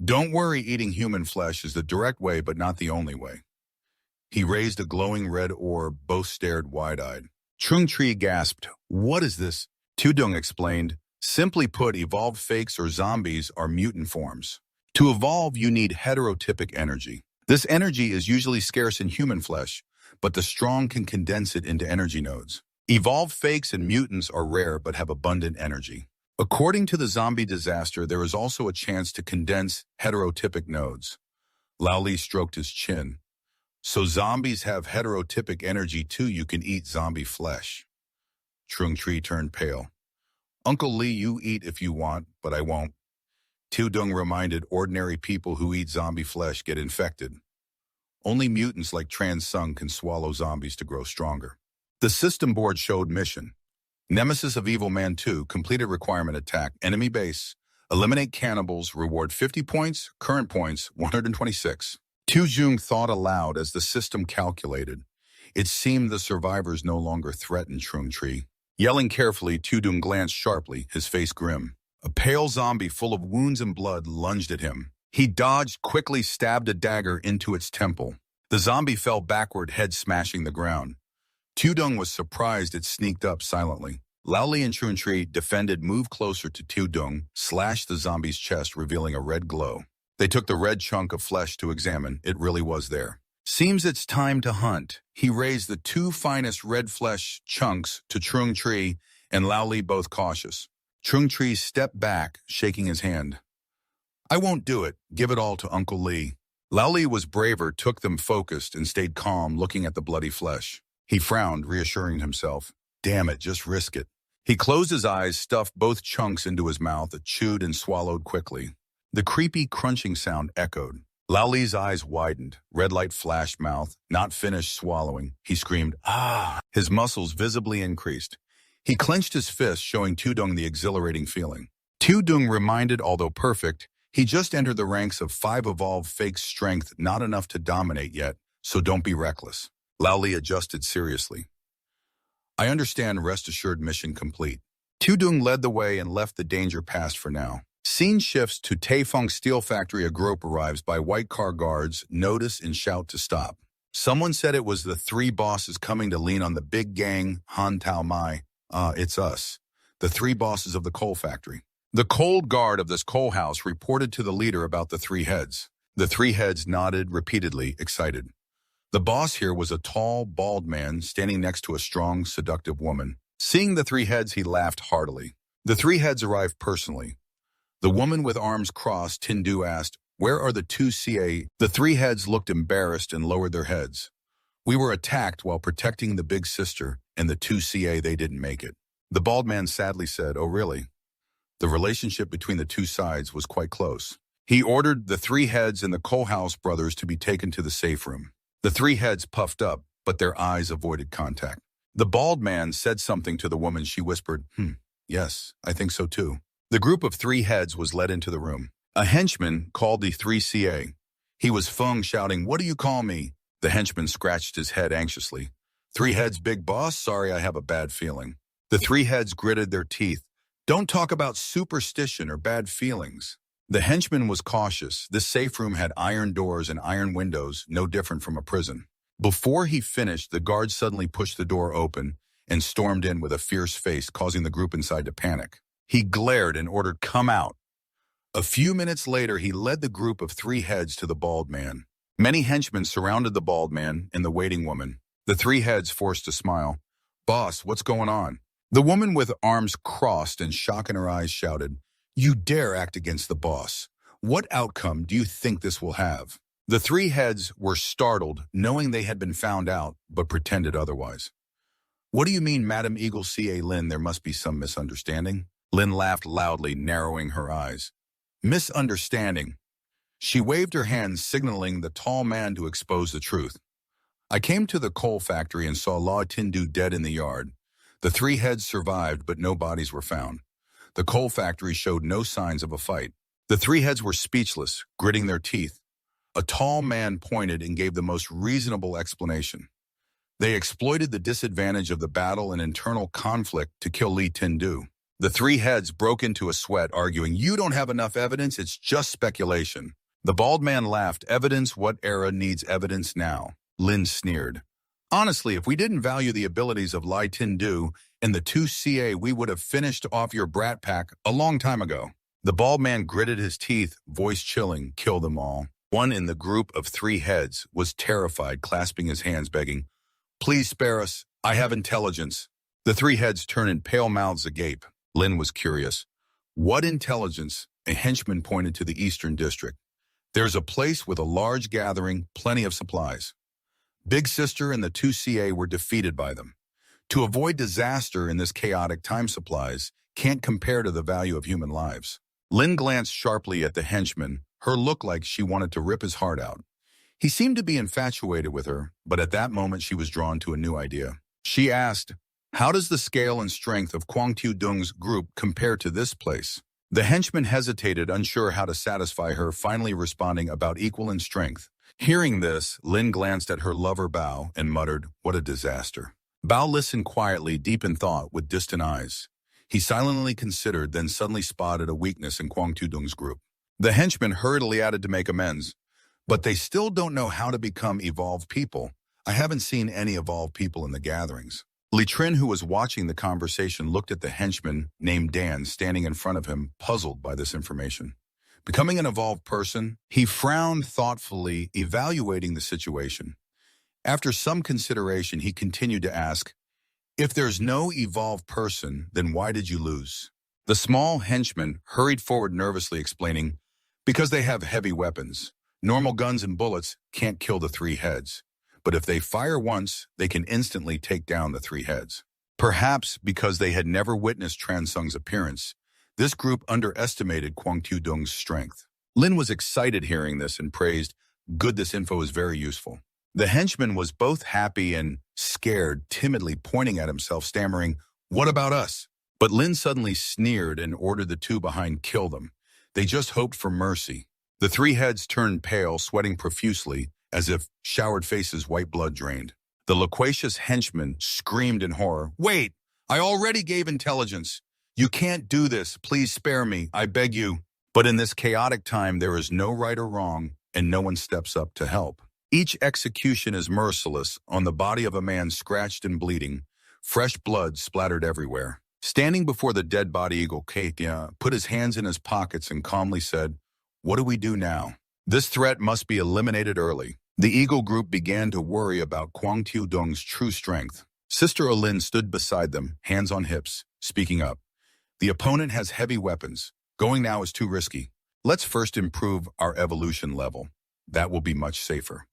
"Don't worry, eating human flesh is the direct way, but not the only way." He raised a glowing red orb. Both stared wide-eyed. Trung Tree gasped, "What is this?" Tu-dung explained, "Simply put, evolved fakes or zombies are mutant forms. To evolve, you need heterotypic energy. This energy is usually scarce in human flesh, but the strong can condense it into energy nodes. Evolved fakes and mutants are rare but have abundant energy. According to the zombie disaster, there is also a chance to condense heterotypic nodes." Lao Li stroked his chin. "So zombies have heterotypic energy too, you can eat zombie flesh." Trung Tree turned pale. "Uncle Lee, you eat if you want, but I won't." Tu-dung reminded, ordinary people who eat zombie flesh get infected. Only mutants like Tran Sung can swallow zombies to grow stronger. The system board showed mission. Nemesis of Evil Man 2, completed requirement: attack enemy base, eliminate cannibals, reward 50 points, current points 126. Tu-dung thought aloud as the system calculated. It seemed the survivors no longer threatened Trung Tree. Yelling carefully, Tu-dung glanced sharply, his face grim. A pale zombie full of wounds and blood lunged at him. He dodged, quickly stabbed a dagger into its temple. The zombie fell backward, head smashing the ground. Tu-dung was surprised it sneaked up silently. Lao Li and Trung Tree defended, moved closer to Tu-dung, slashed the zombie's chest, revealing a red glow. They took the red chunk of flesh to examine. It really was there. "Seems it's time to hunt." He raised the two finest red flesh chunks to Trung Tree and Lao Li, both cautious. Trung Tree stepped back, shaking his hand. "I won't do it. Give it all to Uncle Lee." Lao Li was braver, took them focused, and stayed calm, looking at the bloody flesh. He frowned, reassuring himself. Damn it, just risk it. He closed his eyes, stuffed both chunks into his mouth, chewed and swallowed quickly. The creepy crunching sound echoed. Lao Li's eyes widened. Red light flashed mouth. Not finished swallowing. He screamed, "Ah!" His muscles visibly increased. He clenched his fist, showing Tu-dung the exhilarating feeling. Tu-dung reminded, although perfect, he just entered the ranks of 5 evolved fake strength, not enough to dominate yet, so don't be reckless. Lao Li adjusted seriously. "I understand, rest assured, mission complete." Tu-dung led the way and left the danger past for now. Scene shifts to Taefeng Steel Factory. A group arrives by white car guards, notice and shout to stop. Someone said it was the 3 bosses coming to lean on the big gang, Han Tao Mai. It's us, the 3 bosses of the coal factory. The cold guard of this coal house reported to the leader about the 3 heads. The 3 heads nodded repeatedly, excited. The boss here was a tall, bald man standing next to a strong, seductive woman. Seeing the 3 heads, he laughed heartily. The 3 heads arrived personally. The woman with arms crossed, Tindu, asked, "Where are the 2 CA?" The 3 heads looked embarrassed and lowered their heads. "We were attacked while protecting the big sister, and the 2 CA, they didn't make it." The bald man sadly said, "Oh, really?" The relationship between the 2 sides was quite close. He ordered the 3 heads and the Coalhouse brothers to be taken to the safe room. The 3 heads puffed up, but their eyes avoided contact. The bald man said something to the woman. She whispered, yes, I think so too. The group of three heads was led into the room. A henchman called the 3CA. He was Feng, shouting, "What do you call me?" The henchman scratched his head anxiously. "Three heads, big boss. Sorry, I have a bad feeling." The three heads gritted their teeth. "Don't talk about superstition or bad feelings." The henchman was cautious. This safe room had iron doors and iron windows, no different from a prison. Before he finished, the guard suddenly pushed the door open and stormed in with a fierce face, causing the group inside to panic. He glared and ordered, "Come out." A few minutes later, he led the group of three heads to the bald man. Many henchmen surrounded the bald man and the waiting woman. The three heads forced a smile. "Boss, what's going on?" The woman with arms crossed and shock in her eyes shouted, "You dare act against the boss. What outcome do you think this will have?" The three heads were startled, knowing they had been found out, but pretended otherwise. "What do you mean, Madam Eagle C.A. Lin? There must be some misunderstanding." Lin laughed loudly, narrowing her eyes. "Misunderstanding." She waved her hand, signaling the tall man to expose the truth. "I came to the coal factory and saw La Tindu dead in the yard. The three heads survived, but no bodies were found. The coal factory showed no signs of a fight." The three heads were speechless, gritting their teeth. A tall man pointed and gave the most reasonable explanation. "They exploited the disadvantage of the battle and internal conflict to kill Li Tindu." The three heads broke into a sweat, arguing, "You don't have enough evidence, it's just speculation." The bald man laughed. "Evidence? What era needs evidence now?" Lin sneered. "Honestly, if we didn't value the abilities of Li Tindu and the 2CA, we would have finished off your brat pack a long time ago." The bald man gritted his teeth, voice chilling, "Kill them all." One in the group of three heads was terrified, clasping his hands, begging, "Please spare us. I have intelligence." The three heads turned, pale mouths agape. Lin was curious. "What intelligence?" A henchman pointed to the eastern district. "There's a place with a large gathering, plenty of supplies. Big Sister and the 2CA were defeated by them. To avoid disaster in this chaotic time, supplies can't compare to the value of human lives." Lin glanced sharply at the henchman. Her looked like she wanted to rip his heart out. He seemed to be infatuated with her, but at that moment she was drawn to a new idea. She asked, "How does the scale and strength of Kwang Tu Dung's group compare to this place?" The henchman hesitated, unsure how to satisfy her, finally responding, "About equal in strength." Hearing this, Lin glanced at her lover Bao and muttered, "What a disaster." Bao listened quietly, deep in thought, with distant eyes. He silently considered, then suddenly spotted a weakness in Kwang Tu Dung's group. The henchman hurriedly added to make amends, "But they still don't know how to become evolved people. I haven't seen any evolved people in the gatherings." Li Trin, who was watching the conversation, looked at the henchman named Dan standing in front of him, puzzled by this information. Becoming an evolved person, he frowned thoughtfully, evaluating the situation. After some consideration, he continued to ask, "If there's no evolved person, then why did you lose?" The small henchman hurried forward nervously, explaining, "Because they have heavy weapons. Normal guns and bullets can't kill the three heads. But if they fire once, they can instantly take down the three heads." Perhaps because they had never witnessed Transung's appearance, this group underestimated Kwang Tu Dung's strength. Lin was excited hearing this and praised, "Good, this info is very useful." The henchman was both happy and scared, timidly pointing at himself, stammering, "What about us?" But Lin suddenly sneered and ordered the two behind, "Kill them. They just hoped for mercy." The three heads turned pale, sweating profusely, as if showered faces white blood drained. The loquacious henchman screamed in horror, "Wait! I already gave intelligence. You can't do this. Please spare me. I beg you." But in this chaotic time, there is no right or wrong, and no one steps up to help. Each execution is merciless, on the body of a man scratched and bleeding, fresh blood splattered everywhere. Standing before the dead body, Eagle Katia put his hands in his pockets and calmly said, "What do we do now? This threat must be eliminated early." The Eagle group began to worry about Kwang Tu Dung's true strength. Sister Olin stood beside them, hands on hips, speaking up. "The opponent has heavy weapons. Going now is too risky. Let's first improve our evolution level. That will be much safer."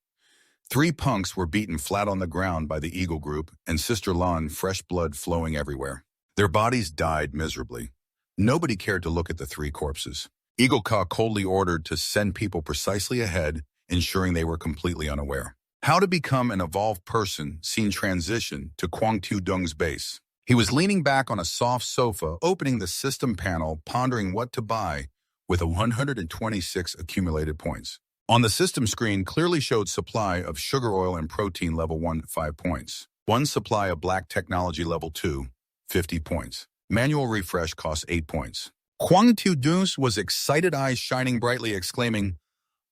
Three punks were beaten flat on the ground by the Eagle group, and Sister Lan, fresh blood flowing everywhere. Their bodies died miserably. Nobody cared to look at the three corpses. Eagle Ka coldly ordered to send people precisely ahead, ensuring they were completely unaware. How to become an evolved person, scene transition to Kwang Tu-dung's base. He was leaning back on a soft sofa, opening the system panel, pondering what to buy with a 126 accumulated points. On the system screen clearly showed supply of sugar oil and protein level 1, 5 points. One supply of black technology level 2, 50 points. Manual refresh costs 8 points. Kwang Tu-dung was excited, eyes shining brightly, exclaiming,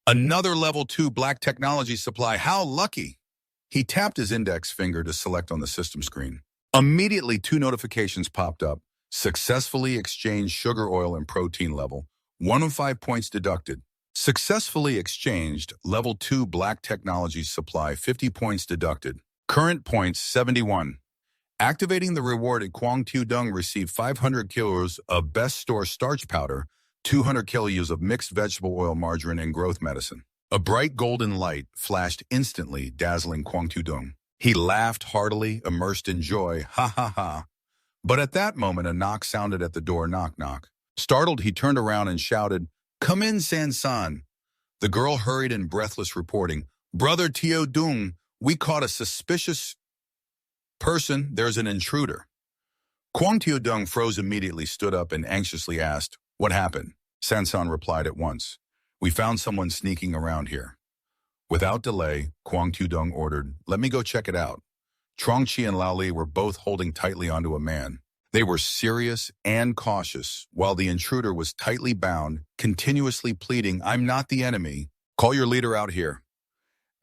"Another level 2 black technology supply, how lucky!" He tapped his index finger to select on the system screen. Immediately, 2 notifications popped up. Successfully exchanged sugar oil and protein level. 1 of 5 points deducted. Successfully exchanged level 2 black technology supply, 50 points deducted. Current points 71. Activating the rewarded Kwang Tu-dung received 500 kilos of best store starch powder, 200 kilos of mixed vegetable oil, margarine, and growth medicine. A bright golden light flashed instantly, dazzling Kwang Tu-dung. He laughed heartily, immersed in joy, ha ha ha. But at that moment, a knock sounded at the door, knock knock. Startled, he turned around and shouted, "Come in, San-san." The girl hurried in, breathless, reporting, "Brother Teo-dung, we caught a suspicious person. There's an intruder." Kwang Teo-dung froze immediately, stood up, and anxiously asked, "What happened?" San-san replied at once, "We found someone sneaking around here." Without delay, Kwang Tu-dung ordered, "Let me go check it out." Trong-chi and Lao Li were both holding tightly onto a man. They were serious and cautious, while the intruder was tightly bound, continuously pleading, "I'm not the enemy. Call your leader out here."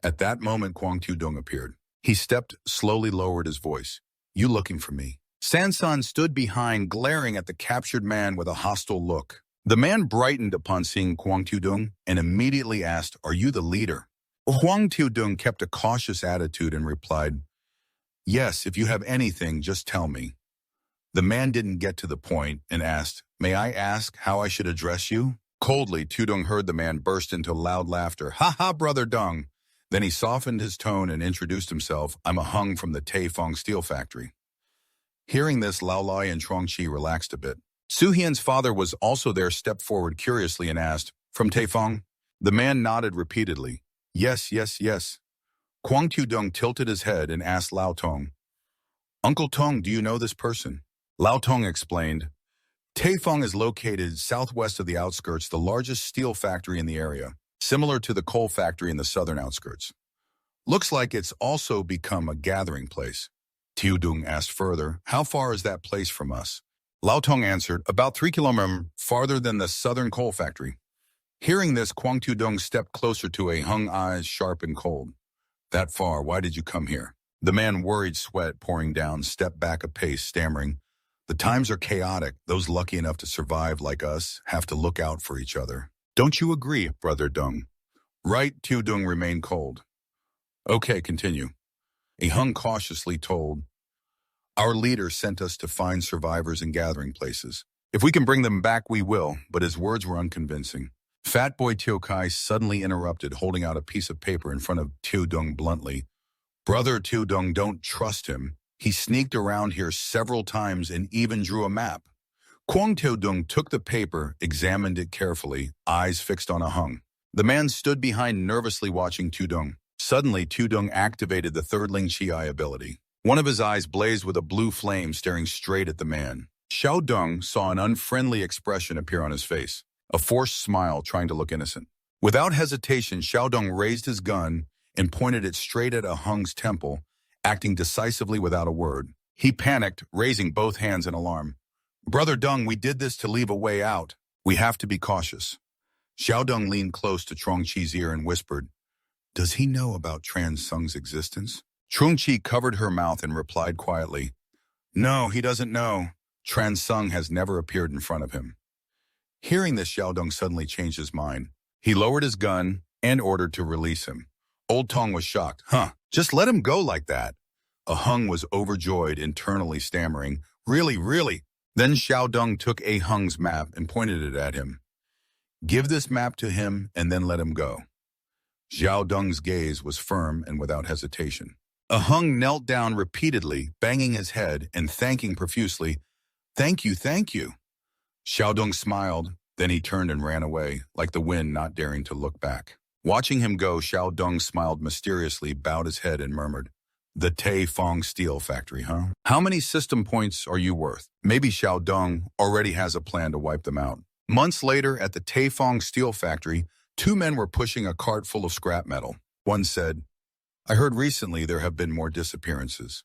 At that moment, Kwang Tu-dung appeared. He stepped, slowly lowered his voice. "You looking for me?" San-san stood behind, glaring at the captured man with a hostile look. The man brightened upon seeing Kwang Tu-dung and immediately asked, "Are you the leader?" Kwang Tu-dung kept a cautious attitude and replied, "Yes, if you have anything, just tell me." The man didn't get to the point and asked, "May I ask how I should address you?" Coldly, Tu-dung heard the man burst into loud laughter. "Ha ha, Brother Dung." Then he softened his tone and introduced himself. "I'm a hung from the Taefong Steel Factory." Hearing this, Lao Lai and Trong-chi relaxed a bit. Su-hyun's father was also there, stepped forward curiously and asked, "From Taefong?" The man nodded repeatedly. "Yes, yes, yes." Kwang Tu-dung tilted his head and asked Lao Tong, "Uncle Tong, do you know this person?" Lao Tong explained, "Taefong is located southwest of the outskirts, the largest steel factory in the area, similar to the coal factory in the southern outskirts. Looks like it's also become a gathering place." Tu-dung asked further, "How far is that place from us?" Lao Tong answered, "About 3 kilometers farther than the southern coal factory." Hearing this, Kwang Tu-dung stepped closer to a hung, eyes sharp and cold. "That far, why did you come here?" The man, worried, sweat pouring down, stepped back a pace, stammering, "The times are chaotic. Those lucky enough to survive like us have to look out for each other. Don't you agree, Brother Dung?" "Right," Tu-dung remained cold. "Okay, continue." A hung cautiously told, "Our leader sent us to find survivors in gathering places. If we can bring them back, we will," but his words were unconvincing. Fat Boy Teo Kai suddenly interrupted, holding out a piece of paper in front of Tu-dung bluntly. "Brother Tu-dung, don't trust him. He sneaked around here several times and even drew a map." Kwang Tu-dung took the paper, examined it carefully, eyes fixed on a hung. The man stood behind, nervously watching Tu-dung. Suddenly, Tu-dung activated the third Ling Chi ability. One of his eyes blazed with a blue flame, staring straight at the man. Xiao Dung saw an unfriendly expression appear on his face, a forced smile trying to look innocent. Without hesitation, Xiao Dung raised his gun and pointed it straight at a hung's temple, acting decisively without a word. He panicked, raising both hands in alarm. "Brother Dung, we did this to leave a way out. We have to be cautious." Xiao Dung leaned close to Trong-chi's ear and whispered, "Does he know about Trans Sung's existence?" Trong-chi covered her mouth and replied quietly, "No, he doesn't know. Trans Sung has never appeared in front of him." Hearing this, Xiao Dung suddenly changed his mind. He lowered his gun and ordered to release him. Old Tong was shocked. Just let him go like that." A hung was overjoyed, internally stammering, "Really, really?" Then Xiao Dung took a hung's map and pointed it at him. "Give this map to him and then let him go." Xiao Dung's gaze was firm and without hesitation. A hung knelt down repeatedly, banging his head and thanking profusely. "Thank you, thank you." Xiao Dung smiled, then he turned and ran away, like the wind, not daring to look back. Watching him go, Xiao Dong smiled mysteriously, bowed his head, and murmured, "The Tai Fong Steel Factory, huh? How many system points are you worth?" Maybe Xiao Dong already has a plan to wipe them out. Months later, at the Tai Fong Steel Factory, two men were pushing a cart full of scrap metal. One said, "I heard recently there have been more disappearances."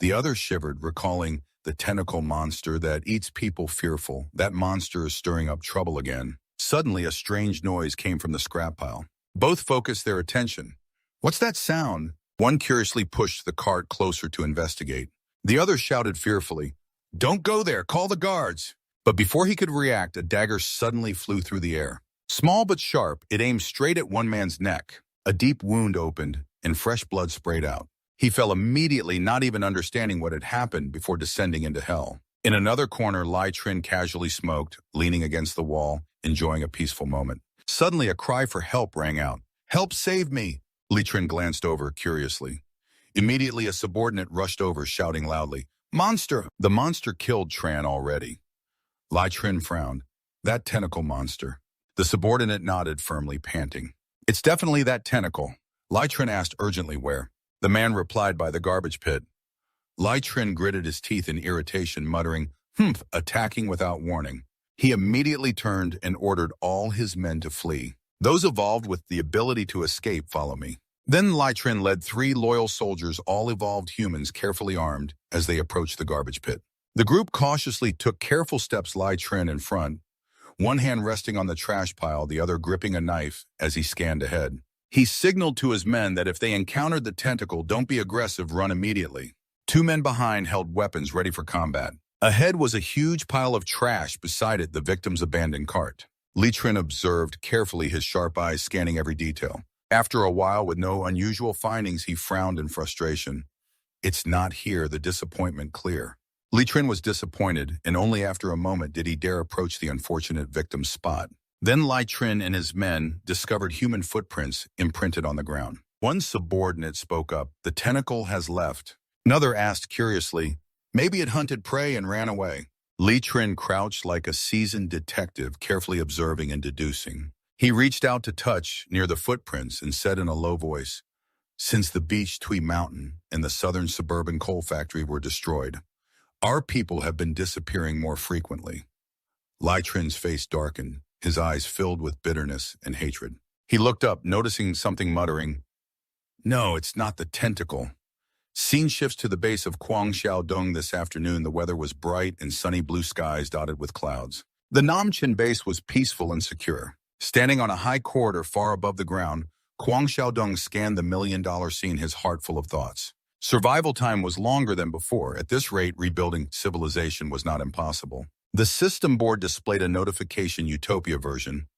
The other shivered, recalling the tentacle monster that eats people fearful. That monster is stirring up trouble again. Suddenly, a strange noise came from the scrap pile. Both focused their attention. "What's that sound?" One curiously pushed the cart closer to investigate. The other shouted fearfully, "Don't go there, call the guards." But before he could react, a dagger suddenly flew through the air. Small but sharp, it aimed straight at one man's neck. A deep wound opened, and fresh blood sprayed out. He fell immediately, not even understanding what had happened, before descending into hell. In another corner, Lai Trin casually smoked, leaning against the wall, enjoying a peaceful moment. Suddenly, a cry for help rang out. "Help, save me!" Li Trin glanced over curiously. Immediately, a subordinate rushed over, shouting loudly, "Monster!" The monster killed Tran already. Lai Trin frowned. "That tentacle monster." The subordinate nodded firmly, panting. "It's definitely that tentacle." Lai Trin asked urgently where. The man replied, "By the garbage pit." Lai Trin gritted his teeth in irritation, muttering, "Humph," attacking without warning. He immediately turned and ordered all his men to flee. "Those evolved with the ability to escape, follow me." Then Lai Trin led 3 loyal soldiers, all evolved humans, carefully armed, as they approached the garbage pit. The group cautiously took careful steps, Lai Trin in front, one hand resting on the trash pile, the other gripping a knife as he scanned ahead. He signaled to his men that if they encountered the tentacle, don't be aggressive, run immediately. 2 men behind held weapons ready for combat. Ahead was a huge pile of trash, beside it the victim's abandoned cart. Li Trin observed carefully, his sharp eyes scanning every detail. After a while, with no unusual findings, he frowned in frustration. "It's not here," the disappointment clear. Li Trin was disappointed, and only after a moment did he dare approach the unfortunate victim's spot. Then Lai Trin and his men discovered human footprints imprinted on the ground. One subordinate spoke up, "The tentacle has left." Another asked curiously, "Maybe it hunted prey and ran away." Li Trin crouched like a seasoned detective, carefully observing and deducing. He reached out to touch near the footprints and said in a low voice, "Since the Beach Twee Mountain and the southern suburban coal factory were destroyed, our people have been disappearing more frequently." Lai Trin's face darkened, his eyes filled with bitterness and hatred. He looked up, noticing something, muttering, "No, it's not the tentacle." Scene shifts to the base of Xiaodong this afternoon. The weather was bright and sunny, blue skies dotted with clouds. The Namchin base was peaceful and secure. Standing on a high corridor far above the ground, Xiaodong scanned the million-dollar scene, his heart full of thoughts. Survival time was longer than before. At this rate, rebuilding civilization was not impossible. The system board displayed a notification, Utopia version.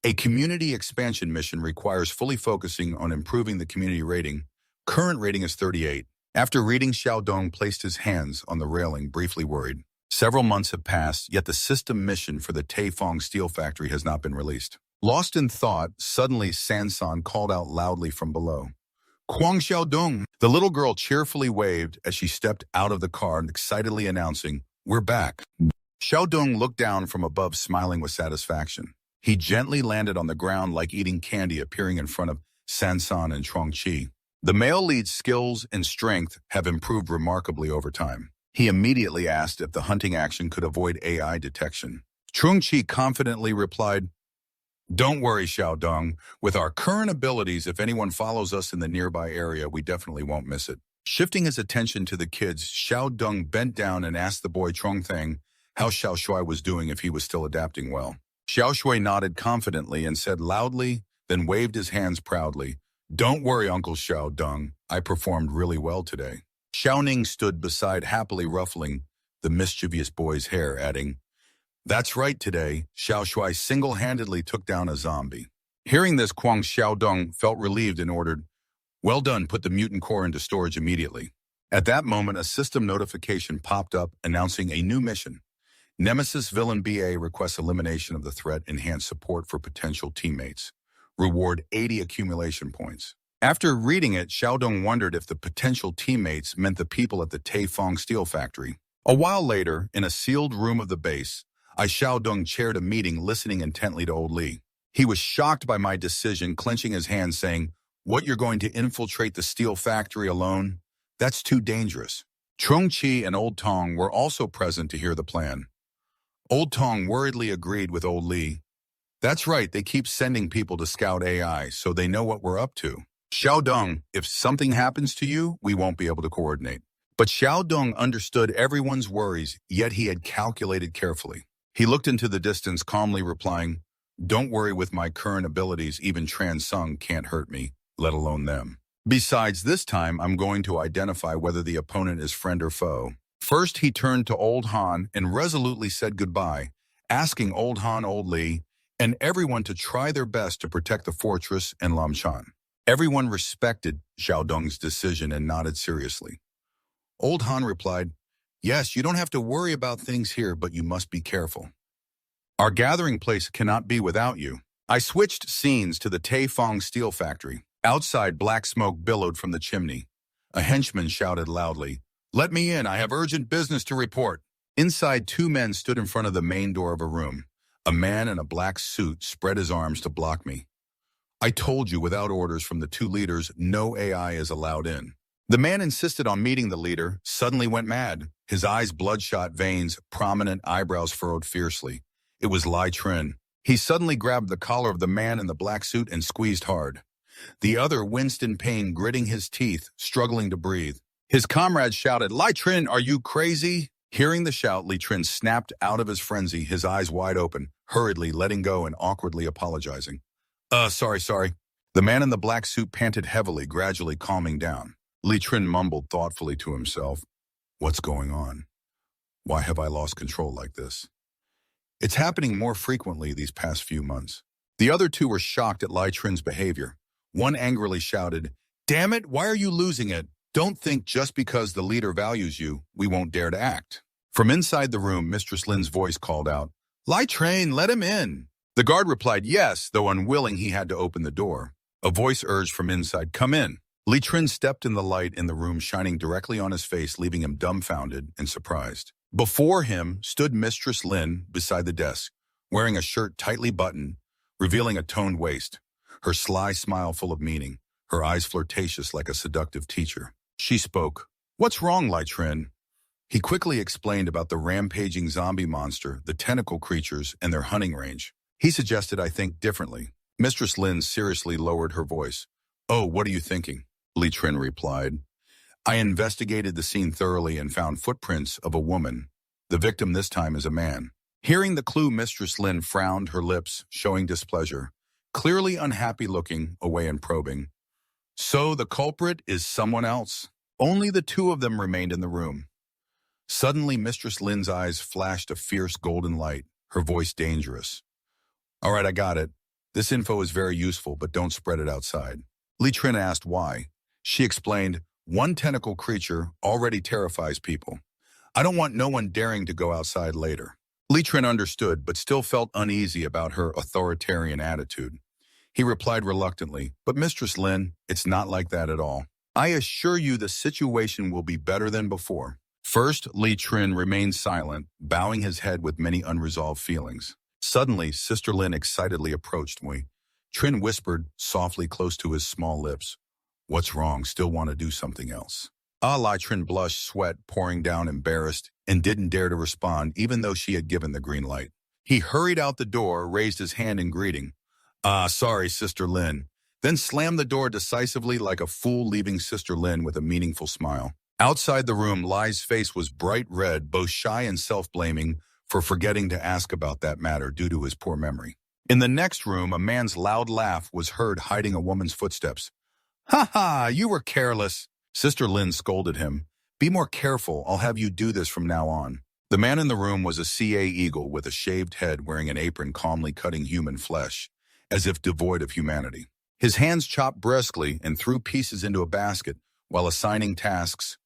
A community expansion mission requires fully focusing on improving the community rating. Current rating is 38. After reading, Xiaodong placed his hands on the railing, briefly worried. Several months have passed, yet the system mission for the Tai Fong Steel Factory has not been released. Lost in thought, suddenly Sansan called out loudly from below, "Xiaodong!" The little girl cheerfully waved as she stepped out of the car, excitedly announcing, "We're back." Xiaodong looked down from above, smiling with satisfaction. He gently landed on the ground like eating candy, appearing in front of Sansan and Chongqi. The male lead's skills and strength have improved remarkably over time. He immediately asked if the hunting action could avoid AI detection. Chongqi confidently replied, "Don't worry, Xiaodong. With our current abilities, if anyone follows us in the nearby area, we definitely won't miss it." Shifting his attention to the kids, Xiaodong bent down and asked the boy Chongthang how Xiao Shui was doing, if he was still adapting well. Xiao Shui nodded confidently and said loudly, then waved his hands proudly, "Don't worry, Uncle Xiaodong. I performed really well today." Xiaoning stood beside, happily ruffling the mischievous boy's hair, adding, "That's right, today, Xiao Shui single-handedly took down a zombie." Hearing this, Xiaodong felt relieved and ordered, "Well done, put the mutant core into storage immediately." At that moment, a system notification popped up announcing a new mission. Nemesis Villain BA requests elimination of the threat, enhanced support for potential teammates. Reward 80 accumulation points. After reading it, Xiaodong wondered if the potential teammates meant the people at the Tai Fong Steel Factory. A while later, in a sealed room of the base, Xiaodong chaired a meeting, listening intently to old Li. He was shocked by my decision, clenching his hand, saying, "What, you're going to infiltrate the steel factory alone? That's too dangerous." Trung Chi and Old Tong were also present to hear the plan. Old Tong worriedly agreed with Old Lee. "That's right, they keep sending people to scout AI, so they know what we're up to. Xiao Dong, if something happens to you, we won't be able to coordinate." But Xiao Dong understood everyone's worries, yet he had calculated carefully. He looked into the distance, calmly replying, "Don't worry, with my current abilities, even Transung can't hurt me, let alone them. Besides, this time I'm going to identify whether the opponent is friend or foe." First, he turned to Old Han and resolutely said goodbye, asking Old Han, Old Lee, and everyone to try their best to protect the fortress and Lam Chan. Everyone respected Xiao Dong's decision and nodded seriously. Old Han replied, "Yes, you don't have to worry about things here, but you must be careful. Our gathering place cannot be without you." I switched scenes to the Taifong steel factory. Outside, black smoke billowed from the chimney. A henchman shouted loudly, "Let me in, I have urgent business to report." Inside, two men stood in front of the main door of a room. A man in a black suit spread his arms to block me. "I told you, without orders from the two leaders, no AI is allowed in." The man insisted on meeting the leader, suddenly went mad. His eyes bloodshot, veins, prominent eyebrows furrowed fiercely. It was Lai Trin. He suddenly grabbed the collar of the man in the black suit and squeezed hard. The other winced in pain, gritting his teeth, struggling to breathe. His comrades shouted, "Lai Trin, are you crazy?" Hearing the shout, Li Trin snapped out of his frenzy, his eyes wide open, hurriedly letting go and awkwardly apologizing. Sorry. The man in the black suit panted heavily, gradually calming down. Li Trin mumbled thoughtfully to himself, "What's going on? Why have I lost control like this? It's happening more frequently these past few months." The other two were shocked at Lai Trin's behavior. One angrily shouted, "Damn it, why are you losing it? Don't think just because the leader values you, we won't dare to act." From inside the room, Mistress Lin's voice called out, "Lai Trin, let him in." The guard replied yes, though unwilling he had to open the door. A voice urged from inside, "Come in." Li Trin stepped in the light in the room, shining directly on his face, leaving him dumbfounded and surprised. Before him stood Mistress Lin beside the desk, wearing a shirt tightly buttoned, revealing a toned waist, her sly smile full of meaning, her eyes flirtatious like a seductive teacher. She spoke. "What's wrong, Lai Trin?" He quickly explained about the rampaging zombie monster, the tentacle creatures, and their hunting range. He suggested I think differently. Mistress Lin seriously lowered her voice. "Oh, what are you thinking?" Li Trin replied. "I investigated the scene thoroughly and found footprints of a woman. The victim this time is a man." Hearing the clue, Mistress Lin frowned, her lips showing displeasure, clearly unhappy, looking away and probing. "So the culprit is someone else?" Only the two of them remained in the room. Suddenly, Mistress Lin's eyes flashed a fierce golden light, her voice dangerous. "All right, I got it. This info is very useful, but don't spread it outside." Li Trin asked why. She explained, "One tentacle creature already terrifies people. I don't want no one daring to go outside later." Li Trin understood, but still felt uneasy about her authoritarian attitude. He replied reluctantly, "But Mistress Lin, it's not like that at all. I assure you the situation will be better than before." First, Li Trin remained silent, bowing his head with many unresolved feelings. Suddenly, Sister Lin excitedly approached me. Trin whispered softly close to his small lips, "What's wrong? Still want to do something else?" Li Trin blushed, sweat pouring down, embarrassed, and didn't dare to respond, even though she had given the green light. He hurried out the door, raised his hand in greeting. Sorry, Sister Lin," then slammed the door decisively like a fool, leaving Sister Lin with a meaningful smile. Outside the room, Lai's face was bright red, both shy and self-blaming for forgetting to ask about that matter due to his poor memory. In the next room, a man's loud laugh was heard hiding a woman's footsteps. "Ha ha, you were careless." Sister Lin scolded him. "Be more careful, I'll have you do this from now on." The man in the room was a CA eagle with a shaved head, wearing an apron, calmly cutting human flesh, as if devoid of humanity. His hands chopped briskly and threw pieces into a basket while assigning tasks.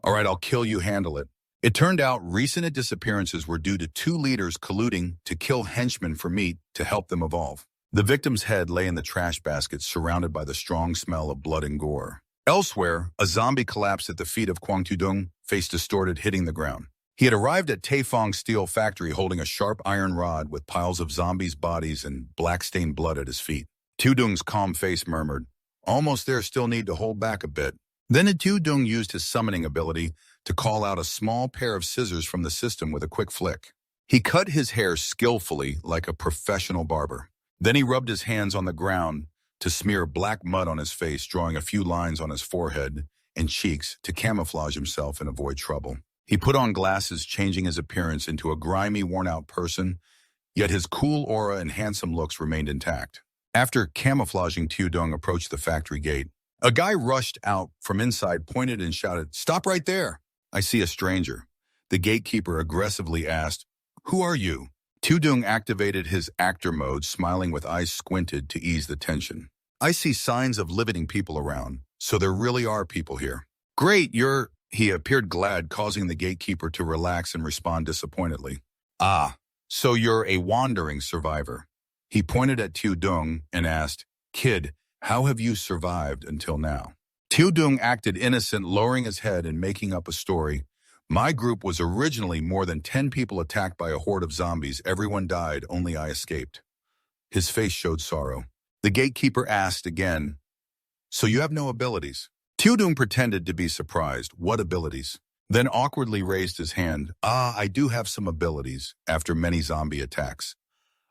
"All right, I'll kill you, handle it." It turned out recent disappearances were due to two leaders colluding to kill henchmen for meat to help them evolve. The victim's head lay in the trash basket, surrounded by the strong smell of blood and gore. Elsewhere, a zombie collapsed at the feet of Kwang Tudong, face distorted, hitting the ground. He had arrived at Taefong's steel factory holding a sharp iron rod with piles of zombies' bodies and black-stained blood at his feet. Tudung's calm face murmured, "Almost there, still need to hold back a bit." Then Tudung used his summoning ability to call out a small pair of scissors from the system with a quick flick. He cut his hair skillfully like a professional barber. Then he rubbed his hands on the ground to smear black mud on his face, drawing a few lines on his forehead and cheeks to camouflage himself and avoid trouble. He put on glasses, changing his appearance into a grimy, worn-out person, yet his cool aura and handsome looks remained intact. After camouflaging, Tudung approached the factory gate. A guy rushed out from inside, pointed and shouted, "Stop right there! I see a stranger." The gatekeeper aggressively asked, "Who are you?" Tudung activated his actor mode, smiling with eyes squinted to ease the tension. "I see signs of living people around, so there really are people here." "Great, you're..." He appeared glad, causing the gatekeeper to relax and respond disappointedly. "Ah, so you're a wandering survivor." He pointed at Tudung and asked, "Kid, how have you survived until now?" Tudung acted innocent, lowering his head and making up a story. "My group was originally more than 10 people attacked by a horde of zombies. Everyone died, only I escaped." His face showed sorrow. The gatekeeper asked again, "So you have no abilities?" Tudung pretended to be surprised. "What abilities?" Then awkwardly raised his hand. I do have some abilities after many zombie attacks.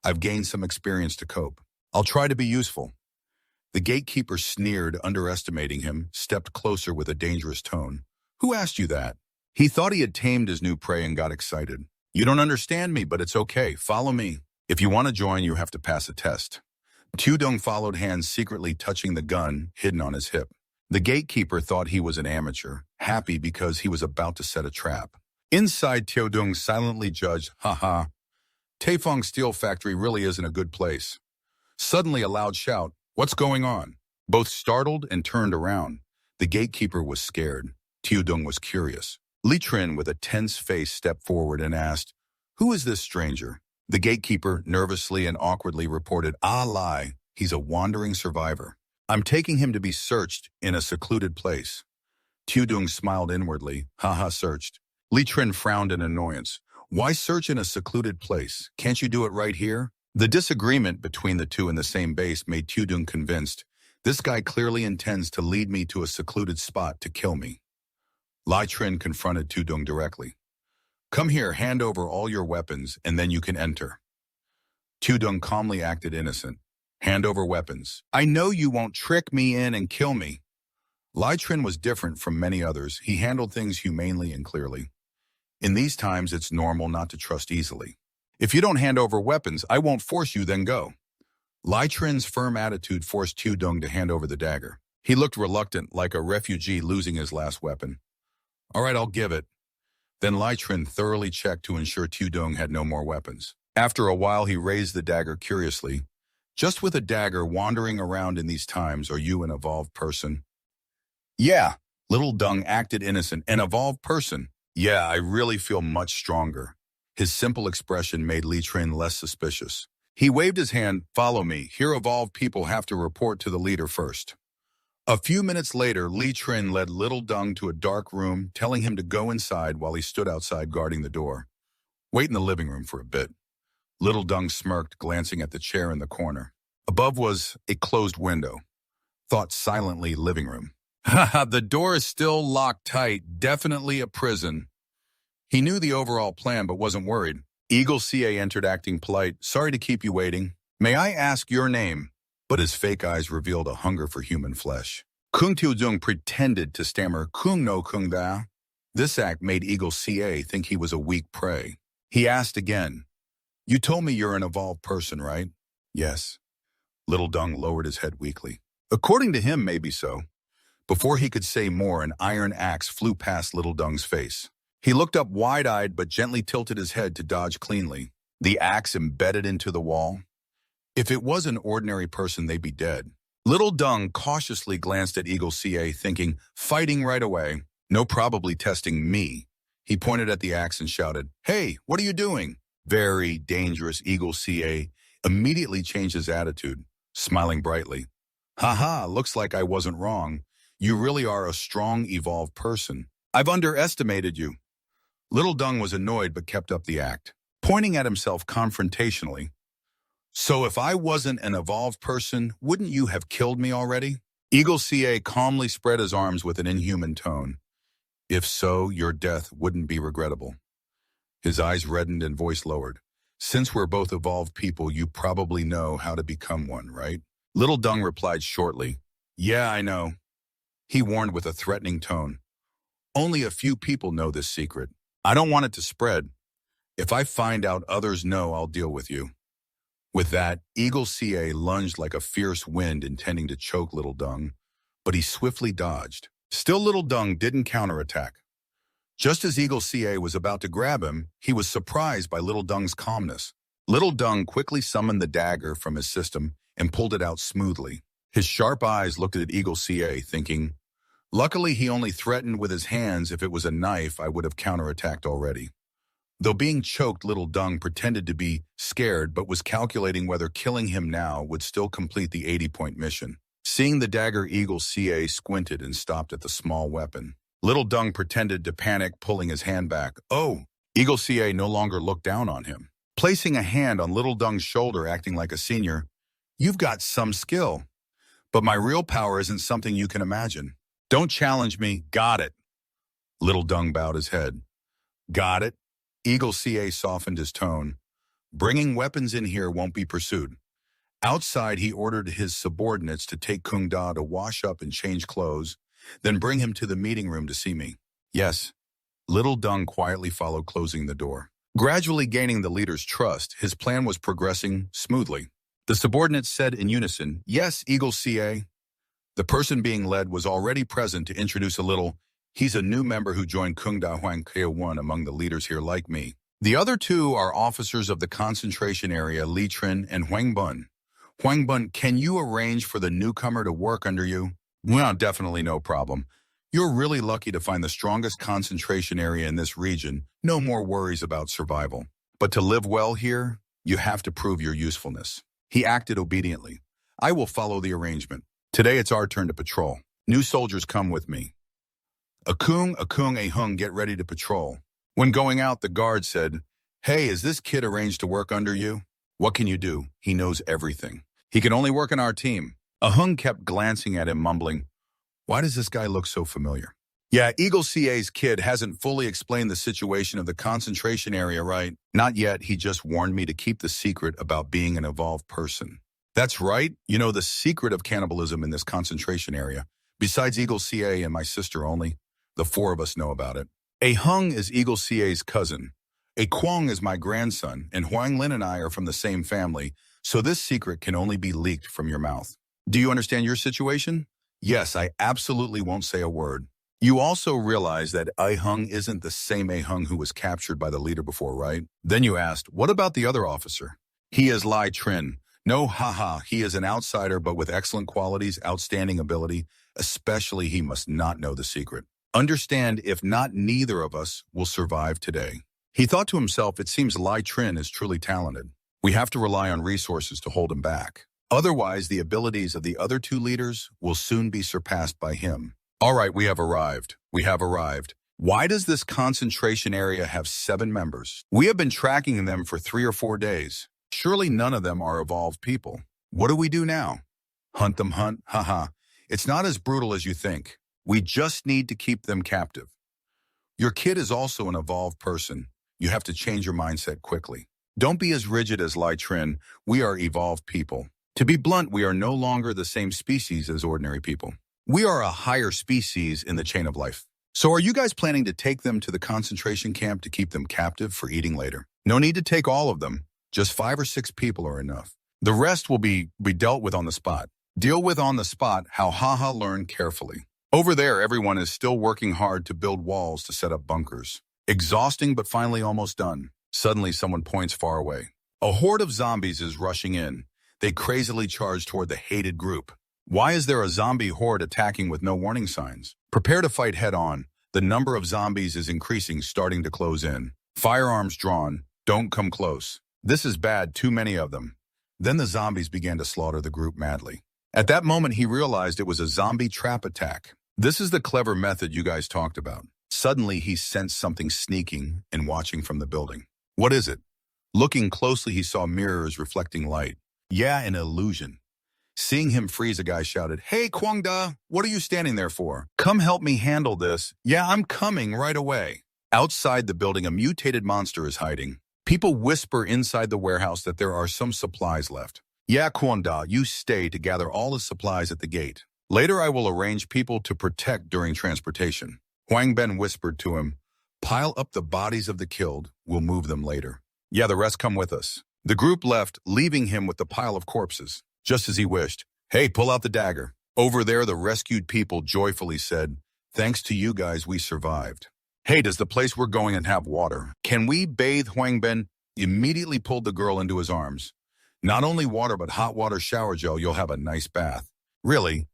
I've gained some experience to cope. I'll try to be useful." The gatekeeper sneered, underestimating him, stepped closer with a dangerous tone. "Who asked you that?" He thought he had tamed his new prey and got excited. "You don't understand me, but it's okay. Follow me. If you want to join, you have to pass a test." Tudung followed, hands secretly touching the gun hidden on his hip. The gatekeeper thought he was an amateur, happy because he was about to set a trap. Inside, Tudung silently judged, "Haha, Taefong's steel factory really isn't a good place." Suddenly a loud shout, "What's going on?" Both startled and turned around. The gatekeeper was scared. Tudung was curious. Li Trin, with a tense face, stepped forward and asked, "Who is this stranger?" The gatekeeper nervously and awkwardly reported, "Lie, he's a wandering survivor. I'm taking him to be searched in a secluded place." Tudung smiled inwardly. "Haha, searched." Li Trin frowned in annoyance. "Why search in a secluded place? Can't you do it right here?" The disagreement between the two in the same base made Tudung convinced. This guy clearly intends to lead me to a secluded spot to kill me. Li Trin confronted Tudung directly. "Come here, hand over all your weapons, and then you can enter." Tudung calmly acted innocent. "Hand over weapons. I know you won't trick me in and kill me." Li Trin was different from many others. He handled things humanely and clearly. In these times, it's normal not to trust easily. "If you don't hand over weapons, I won't force you, then go." Li Trin's firm attitude forced Tudung to hand over the dagger. He looked reluctant, like a refugee losing his last weapon. "All right, I'll give it." Then Li Trin thoroughly checked to ensure Tudung had no more weapons. After a while, he raised the dagger curiously. "Just with a dagger wandering around in these times, are you an evolved person?" "Yeah." Little Dung acted innocent. "An evolved person? Yeah, I really feel much stronger." His simple expression made Li Trin less suspicious. He waved his hand. "Follow me. Here evolved people have to report to the leader first." A few minutes later, Li Trin led Little Dung to a dark room, telling him to go inside while he stood outside guarding the door. "Wait in the living room for a bit." Little Dung smirked, glancing at the chair in the corner. Above was a closed window. Thought silently, living room. Haha, the door is still locked tight, definitely a prison. He knew the overall plan but wasn't worried. Eagle CA entered, acting polite. "Sorry to keep you waiting. May I ask your name?" But his fake eyes revealed a hunger for human flesh. Kung Tiuzung pretended to stammer, "Kung no kung da." This act made Eagle CA think he was a weak prey. He asked again, "You told me you're an evolved person, right?" "Yes." Little Dung lowered his head weakly. According to him, maybe so. Before he could say more, an iron axe flew past Little Dung's face. He looked up wide-eyed but gently tilted his head to dodge cleanly. The axe embedded into the wall. If it was an ordinary person, they'd be dead. Little Dung cautiously glanced at Eagle CA, thinking, "Fighting right away. No, probably testing me." He pointed at the axe and shouted, "Hey, what are you doing?" Very dangerous. Eagle CA immediately changed his attitude, smiling brightly. "Haha, looks like I wasn't wrong. You really are a strong, evolved person. I've underestimated you." Little Dung was annoyed but kept up the act, pointing at himself confrontationally. So if I wasn't an evolved person, wouldn't you have killed me already? Eagle CA calmly spread his arms with an inhuman tone. If so, your death wouldn't be regrettable. His eyes reddened and voice lowered. Since we're both evolved people, you probably know how to become one, right? Little Dung replied shortly. Yeah, I know. He warned with a threatening tone. Only a few people know this secret. I don't want it to spread. If I find out others know, I'll deal with you. With that, Eagle CA lunged like a fierce wind intending to choke Little Dung, but he swiftly dodged. Still, Little Dung didn't counterattack. Just as Eagle CA was about to grab him, he was surprised by Little Dung's calmness. Little Dung quickly summoned the dagger from his system and pulled it out smoothly. His sharp eyes looked at Eagle CA, thinking, luckily he only threatened with his hands. If it was a knife, I would have counterattacked already. Though being choked, Little Dung pretended to be scared but was calculating whether killing him now would still complete the 80-point mission. Seeing the dagger, Eagle CA squinted and stopped at the small weapon. Little Dung pretended to panic, pulling his hand back. Oh! Eagle CA no longer looked down on him. Placing a hand on Little Dung's shoulder, acting like a senior, you've got some skill. But my real power isn't something you can imagine. Don't challenge me. Got it. Little Dung bowed his head. Got it. Eagle CA softened his tone. Bringing weapons in here won't be pursued. Outside, he ordered his subordinates to take Kung Da to wash up and change clothes, then bring him to the meeting room to see me. Yes. Little Dung quietly followed, closing the door. Gradually gaining the leader's trust, his plan was progressing smoothly. The subordinates said in unison, yes, Eagle CA. The person being led was already present to introduce a little. He's a new member who joined Kung Da Huang Keo 1 among the leaders here like me. The other two are officers of the concentration area, Li Trin and Huang Bun. Huang Bun, can you arrange for the newcomer to work under you? Well, definitely no problem. You're really lucky to find the strongest concentration area in this region. No more worries about survival. But to live well here, you have to prove your usefulness. He acted obediently. I will follow the arrangement. Today it's our turn to patrol. New soldiers come with me. Akung, Ahung, get ready to patrol. When going out, the guard said, hey, is this kid arranged to work under you? What can you do? He knows everything. He can only work on our team. Ahung kept glancing at him, mumbling, why does this guy look so familiar? Yeah, Eagle CA's kid hasn't fully explained the situation of the concentration area, right? Not yet. He just warned me to keep the secret about being an evolved person. That's right. You know, the secret of cannibalism in this concentration area. Besides Eagle CA and my sister only, the four of us know about it. Ahung is Eagle CA's cousin. Kwong is my grandson, and Huang Lin and I are from the same family, so this secret can only be leaked from your mouth. Do you understand your situation? Yes, I absolutely won't say a word. You also realize that Ahung isn't the same Ahung who was captured by the leader before, right? Then you asked, what about the other officer? He is Li Trin. No, haha, he is an outsider, but with excellent qualities, outstanding ability. Especially, he must not know the secret. Understand, if not, neither of us will survive today. He thought to himself, it seems Li Trin is truly talented. We have to rely on resources to hold him back. Otherwise, the abilities of the other two leaders will soon be surpassed by him. All right, we have arrived. We have arrived. Why does this concentration area have 7 members? We have been tracking them for 3 or 4 days. Surely none of them are evolved people. What do we do now? Hunt them, hunt? Haha. It's not as brutal as you think. We just need to keep them captive. Your kid is also an evolved person. You have to change your mindset quickly. Don't be as rigid as Li Trin. We are evolved people. To be blunt, we are no longer the same species as ordinary people. We are a higher species in the chain of life. So are you guys planning to take them to the concentration camp to keep them captive for eating later? No need to take all of them. Just 5 or 6 people are enough. The rest will be dealt with on the spot. Deal with on the spot how Haha learned carefully. Over there, everyone is still working hard to build walls to set up bunkers. Exhausting, but finally almost done. Suddenly, someone points far away. A horde of zombies is rushing in. They crazily charge toward the hated group. Why is there a zombie horde attacking with no warning signs? Prepare to fight head-on. The number of zombies is increasing, starting to close in. Firearms drawn. Don't come close. This is bad, too many of them. Then the zombies began to slaughter the group madly. At that moment, he realized it was a zombie trap attack. This is the clever method you guys talked about. Suddenly, he sensed something sneaking and watching from the building. What is it? Looking closely, he saw mirrors reflecting light. Yeah, an illusion. Seeing him freeze, a guy shouted, "Hey, Kwangda, what are you standing there for? Come help me handle this." "Yeah, I'm coming right away." Outside the building, a mutated monster is hiding. People whisper inside the warehouse that there are some supplies left. "Yeah, Kwangda, you stay to gather all the supplies at the gate. Later, I will arrange people to protect during transportation." Huang Ben whispered to him, "Pile up the bodies of the killed. We'll move them later." "Yeah, the rest come with us." The group left, leaving him with the pile of corpses. Just as he wished. "Hey, pull out the dagger." Over there, the rescued people joyfully said, "Thanks to you guys, we survived." "Hey, does the place we're going and have water? Can we bathe?" Huang Ben immediately pulled the girl into his arms. "Not only water, but hot water shower gel. You'll have a nice bath." "Really?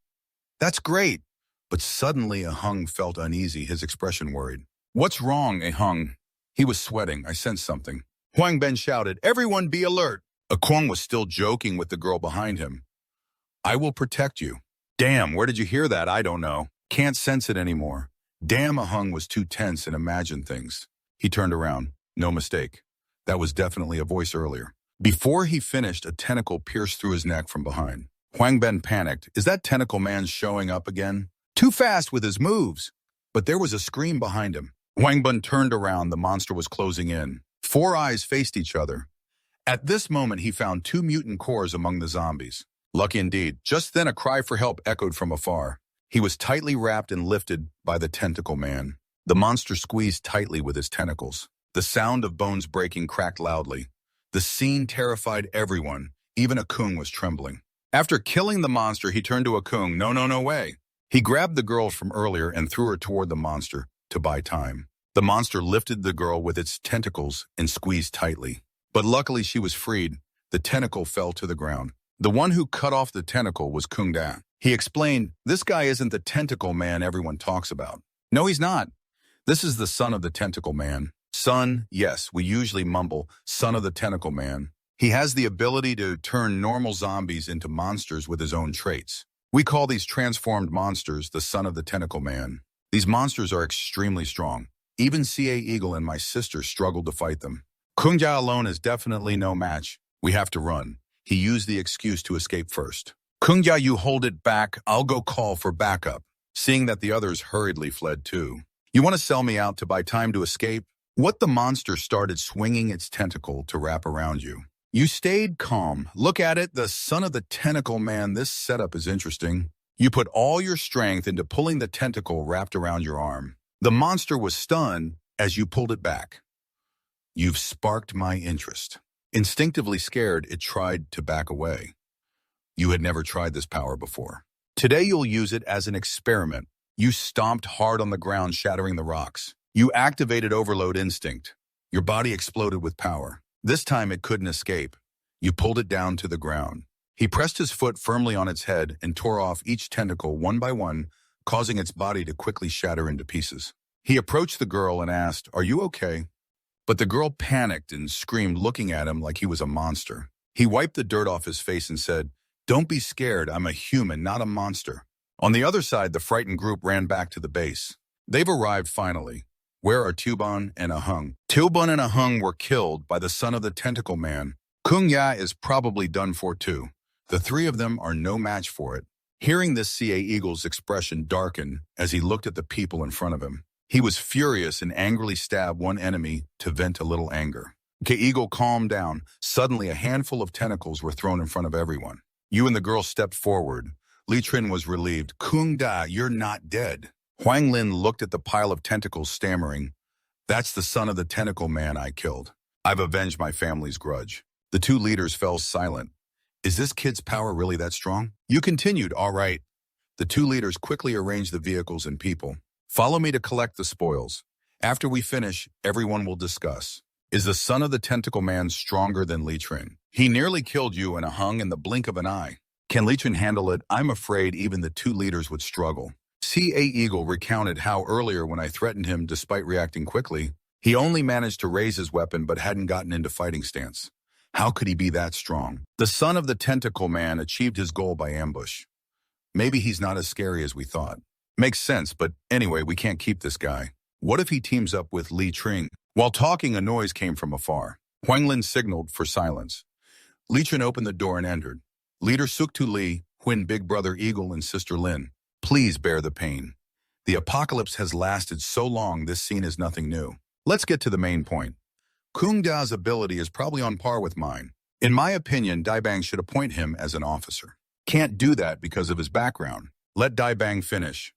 That's great." But suddenly, Ahung felt uneasy, his expression worried. "What's wrong, Ahung?" He was sweating. "I sensed something." Huang Ben shouted, "Everyone be alert." Kwang was still joking with the girl behind him. "I will protect you." "Damn, where did you hear that? I don't know. Can't sense it anymore." Damn, Ahung was too tense and imagined things. He turned around. No mistake. That was definitely a voice earlier. Before he finished, a tentacle pierced through his neck from behind. Huang Ben panicked. Is that tentacle man showing up again? Too fast with his moves. But there was a scream behind him. Huang Ben turned around. The monster was closing in. 4 eyes faced each other. At this moment, he found 2 mutant cores among the zombies. Lucky indeed. Just then, a cry for help echoed from afar. He was tightly wrapped and lifted by the tentacle man. The monster squeezed tightly with his tentacles. The sound of bones breaking cracked loudly. The scene terrified everyone. Even Akung was trembling. After killing the monster, he turned to Akung. No way. He grabbed the girl from earlier and threw her toward the monster to buy time. The monster lifted the girl with its tentacles and squeezed tightly. But luckily she was freed. The tentacle fell to the ground. The one who cut off the tentacle was Kung Da. He explained, "This guy isn't the tentacle man everyone talks about." "No, he's not. This is the son of the tentacle man." "Son, yes, we usually mumble, son of the tentacle man. He has the ability to turn normal zombies into monsters with his own traits. We call these transformed monsters the son of the tentacle man. These monsters are extremely strong. Even CA Eagle and my sister struggled to fight them. Kung Ja alone is definitely no match. We have to run." He used the excuse to escape first. "Kung Ja, you hold it back. I'll go call for backup." Seeing that the others hurriedly fled too. "You want to sell me out to buy time to escape?" What the monster started swinging its tentacle to wrap around you. You stayed calm. "Look at it, the son of the tentacle man. This setup is interesting." You put all your strength into pulling the tentacle wrapped around your arm. The monster was stunned as you pulled it back. "You've sparked my interest." Instinctively scared, it tried to back away. You had never tried this power before. Today you'll use it as an experiment. You stomped hard on the ground, shattering the rocks. You activated overload instinct. Your body exploded with power. This time it couldn't escape. You pulled it down to the ground. He pressed his foot firmly on its head and tore off each tentacle one by one, causing its body to quickly shatter into pieces. He approached the girl and asked, "Are you okay?" But the girl panicked and screamed, looking at him like he was a monster. He wiped the dirt off his face and said, "Don't be scared. I'm a human, not a monster." On the other side, the frightened group ran back to the base. They've arrived finally. Where are Tuban and Ahung? Tuban and Ahung were killed by the son of the tentacle man. Kung Ya is probably done for too. The 3 of them are no match for it. Hearing this, CA Eagle's expression darkened as he looked at the people in front of him. He was furious and angrily stabbed one enemy to vent a little anger. Okay, Eagle, calm down. Suddenly, a handful of tentacles were thrown in front of everyone. You and the girl stepped forward. Li Trin was relieved. "Kung Da, you're not dead." Huang Lin looked at the pile of tentacles, stammering, "That's the son of the tentacle man I killed. I've avenged my family's grudge." The 2 leaders fell silent. Is this kid's power really that strong? You continued, "All right." The 2 leaders quickly arranged the vehicles and people. "Follow me to collect the spoils. After we finish, everyone will discuss. Is the son of the tentacle man stronger than Li Trin? He nearly killed you and Ahung in the blink of an eye. Can Li Trin handle it? I'm afraid even the 2 leaders would struggle." CA Eagle recounted how earlier when I threatened him despite reacting quickly, he only managed to raise his weapon but hadn't gotten into fighting stance. How could he be that strong? The son of the tentacle man achieved his goal by ambush. Maybe he's not as scary as we thought. Makes sense, but anyway, we can't keep this guy. What if he teams up with Li Tring? While talking, a noise came from afar. Huang Lin signaled for silence. Li Tring opened the door and entered. Leader Suktu Li, Huin Big Brother Eagle, and Sister Lin. Please bear the pain. The apocalypse has lasted so long, this scene is nothing new. Let's get to the main point. Kung Da's ability is probably on par with mine. In my opinion, Dai Bang should appoint him as an officer. Can't do that because of his background. Let Dai Bang finish.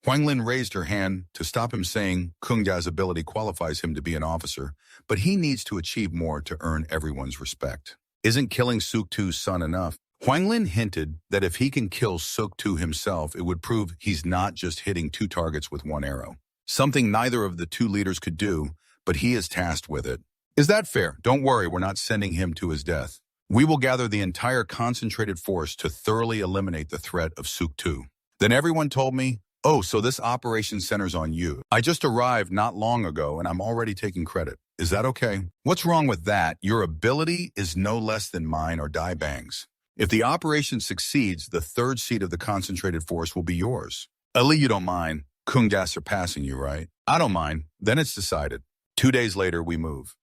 Huang Lin raised her hand to stop him, saying Kung Da's ability qualifies him to be an officer, but he needs to achieve more to earn everyone's respect. Isn't killing Suktu's son enough? Huang Lin hinted that if he can kill Suktu himself, it would prove he's not just hitting 2 targets with 1 arrow. Something neither of the 2 leaders could do, but he is tasked with it. Is that fair? Don't worry, we're not sending him to his death. We will gather the entire concentrated force to thoroughly eliminate the threat of Suktu. Then everyone told me, oh, so this operation centers on you. I just arrived not long ago and I'm already taking credit. Is that okay? What's wrong with that? Your ability is no less than mine or Dai Bang's. If the operation succeeds, the 3rd seat of the concentrated force will be yours. Ali, you don't mind. Kung Da surpassing you, right? I don't mind. Then it's decided. 2 days later, we move.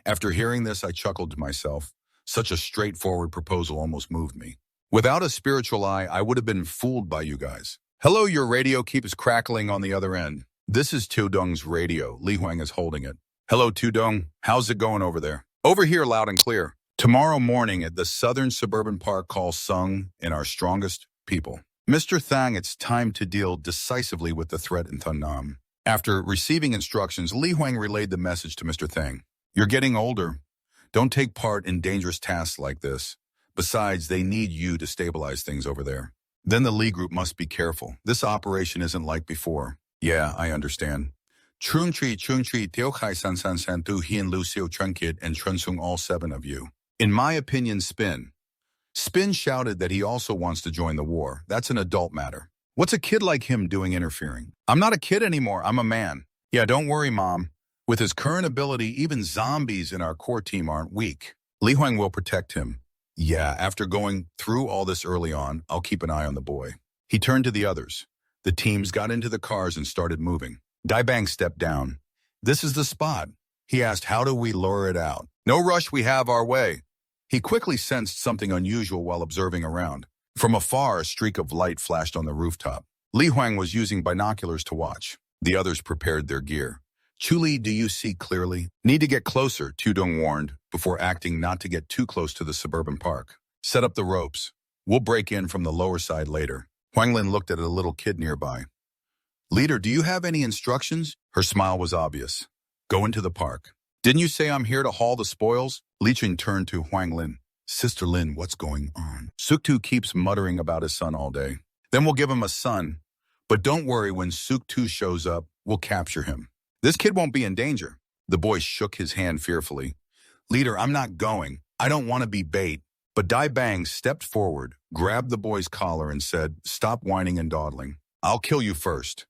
After hearing this, I chuckled to myself. Such a straightforward proposal almost moved me. Without a spiritual eye, I would have been fooled by you guys. Hello, your radio keeps crackling on the other end. This is Tudong's radio. Li Huang is holding it. Hello, Tudong. How's it going over there? Over here, loud and clear. Tomorrow morning at the Southern Suburban Park, call Sung and our strongest people. Mr. Thang, it's time to deal decisively with the threat in Thun Nam. After receiving instructions, Li Huang relayed the message to Mr. Thang. You're getting older. Don't take part in dangerous tasks like this. Besides, they need you to stabilize things over there. Then the Li group must be careful. This operation isn't like before. Yeah, I understand. Chung Tri, Teo Kai San San San Tu Hien Lucio Trunkit and Trunsung, all 7 of you. In my opinion, Spin. Spin shouted that he also wants to join the war. That's an adult matter. What's a kid like him doing interfering? I'm not a kid anymore, I'm a man. Yeah, don't worry, Mom. With his current ability, even zombies in our core team aren't weak. Li Huang will protect him. Yeah, after going through all this early on, I'll keep an eye on the boy. He turned to the others. The teams got into the cars and started moving. Dai Bang stepped down. This is the spot. He asked, how do we lure it out? No rush, we have our way. He quickly sensed something unusual while observing around. From afar, a streak of light flashed on the rooftop. Li Huang was using binoculars to watch. The others prepared their gear. Chuli, do you see clearly? Need to get closer, Tudong warned, before acting not to get too close to the suburban park. Set up the ropes. We'll break in from the lower side later. Huang Lin looked at a little kid nearby. Leader, do you have any instructions? Her smile was obvious. Go into the park. Didn't you say I'm here to haul the spoils? Li Ching turned to Huang Lin. Sister Lin, what's going on? Suktu keeps muttering about his son all day. Then we'll give him a son. But don't worry, when Suktu shows up, we'll capture him. This kid won't be in danger. The boy shook his hand fearfully. Leader, I'm not going. I don't want to be bait. But Dai Bang stepped forward, grabbed the boy's collar and said, stop whining and dawdling. I'll kill you first.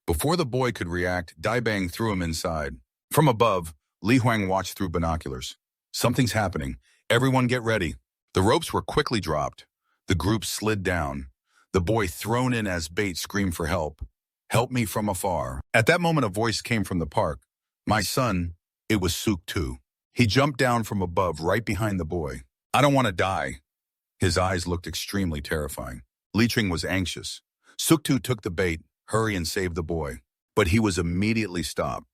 Before the boy could react, Dai Bang threw him inside. From above, Li Huang watched through binoculars. Something's happening. Everyone get ready. The ropes were quickly dropped. The group slid down. The boy, thrown in as bait, screamed for help. Help me from afar. At that moment, a voice came from the park. My son, it was Suktu. He jumped down from above, right behind the boy. I don't want to die. His eyes looked extremely terrifying. Li Ching was anxious. Suktu took the bait, hurry and save the boy. But he was immediately stopped.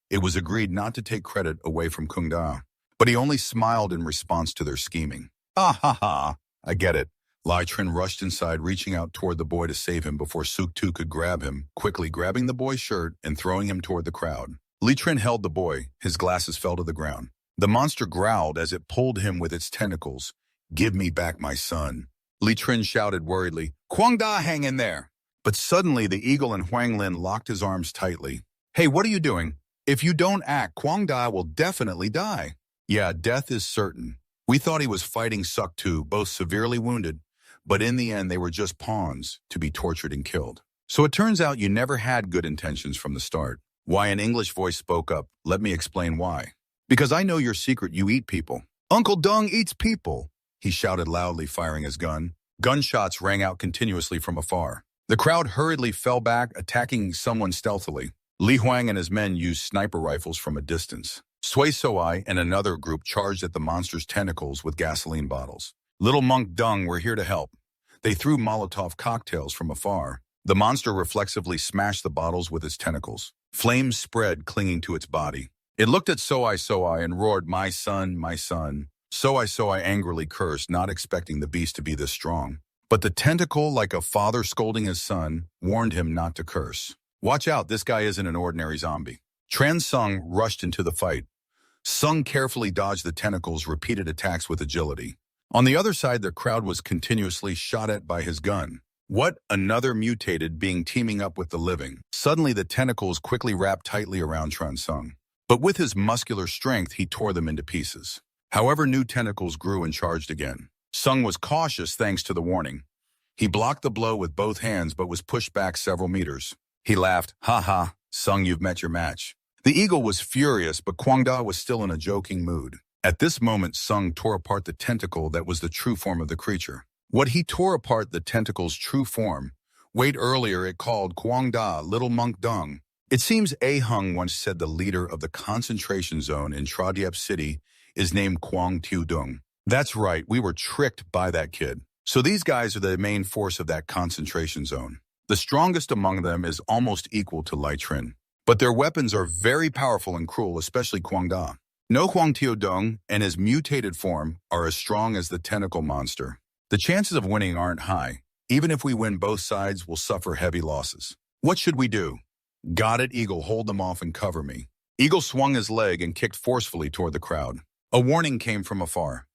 It was agreed not to take credit away from Kung Da. But he only smiled in response to their scheming. Ah ha ha, I get it. Lai Trin rushed inside, reaching out toward the boy to save him before Suktu could grab him, quickly grabbing the boy's shirt and throwing him toward the crowd. Li Trin held the boy. His glasses fell to the ground. The monster growled as it pulled him with its tentacles. Give me back my son. Li Trin shouted worriedly, Kwang Da, hang in there. But suddenly the eagle and Huang Lin locked his arms tightly. Hey, what are you doing? If you don't act, Kwang Da will definitely die. Yeah, death is certain. We thought he was fighting Suktu, both severely wounded, but in the end they were just pawns to be tortured and killed. So it turns out you never had good intentions from the start. Why? An English voice spoke up. Let me explain why. Because I know your secret, you eat people. Uncle Dung eats people, he shouted loudly, firing his gun. Gunshots rang out continuously from afar. The crowd hurriedly fell back, attacking someone stealthily. Li Huang and his men used sniper rifles from a distance. Sui Soai and another group charged at the monster's tentacles with gasoline bottles. Little Monk Dung were here to help. They threw Molotov cocktails from afar. The monster reflexively smashed the bottles with its tentacles. Flames spread, clinging to its body. It looked at Soi Soai and roared, "My son, my son." Soi Soai angrily cursed, not expecting the beast to be this strong. But the tentacle, like a father scolding his son, warned him not to curse. "Watch out, this guy isn't an ordinary zombie." Tran Sung rushed into the fight. Sung carefully dodged the tentacle's repeated attacks with agility. On the other side, the crowd was continuously shot at by his gun. What? Another mutated being teaming up with the living. Suddenly, the tentacles quickly wrapped tightly around Tran Sung. But with his muscular strength, he tore them into pieces. However, new tentacles grew and charged again. Sung was cautious thanks to the warning. He blocked the blow with both hands but was pushed back several meters. He laughed, "Ha ha, Sung, you've met your match." The eagle was furious, but Kwangda was still in a joking mood. At this moment, Sung tore apart the tentacle that was the true form of the creature. What he tore apart the tentacle's true form. Wait, earlier it called Kwangda, Little Monk Dung. It seems A Hung once said the leader of the concentration zone in Tradiep City is named Kwang Tiu Dung. That's right, we were tricked by that kid. So these guys are the main force of that concentration zone. The strongest among them is almost equal to Lai Trin. But their weapons are very powerful and cruel, especially Kwangda. No Kwang Tiu Dung and his mutated form are as strong as the tentacle monster. The chances of winning aren't high. Even if we win, both sides will suffer heavy losses. What should we do? Got it, Eagle, hold them off and cover me. Eagle swung his leg and kicked forcefully toward the crowd. A warning came from afar.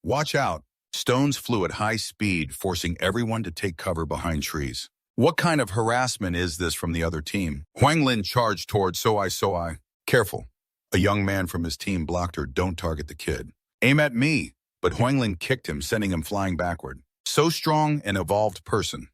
Watch out. Stones flew at high speed, forcing everyone to take cover behind trees. What kind of harassment is this from the other team? Huang Lin charged toward Soi Soi. Careful. A young man from his team blocked her. Don't target the kid. Aim at me. But Huang Lin kicked him, sending him flying backward. So strong, an evolved person.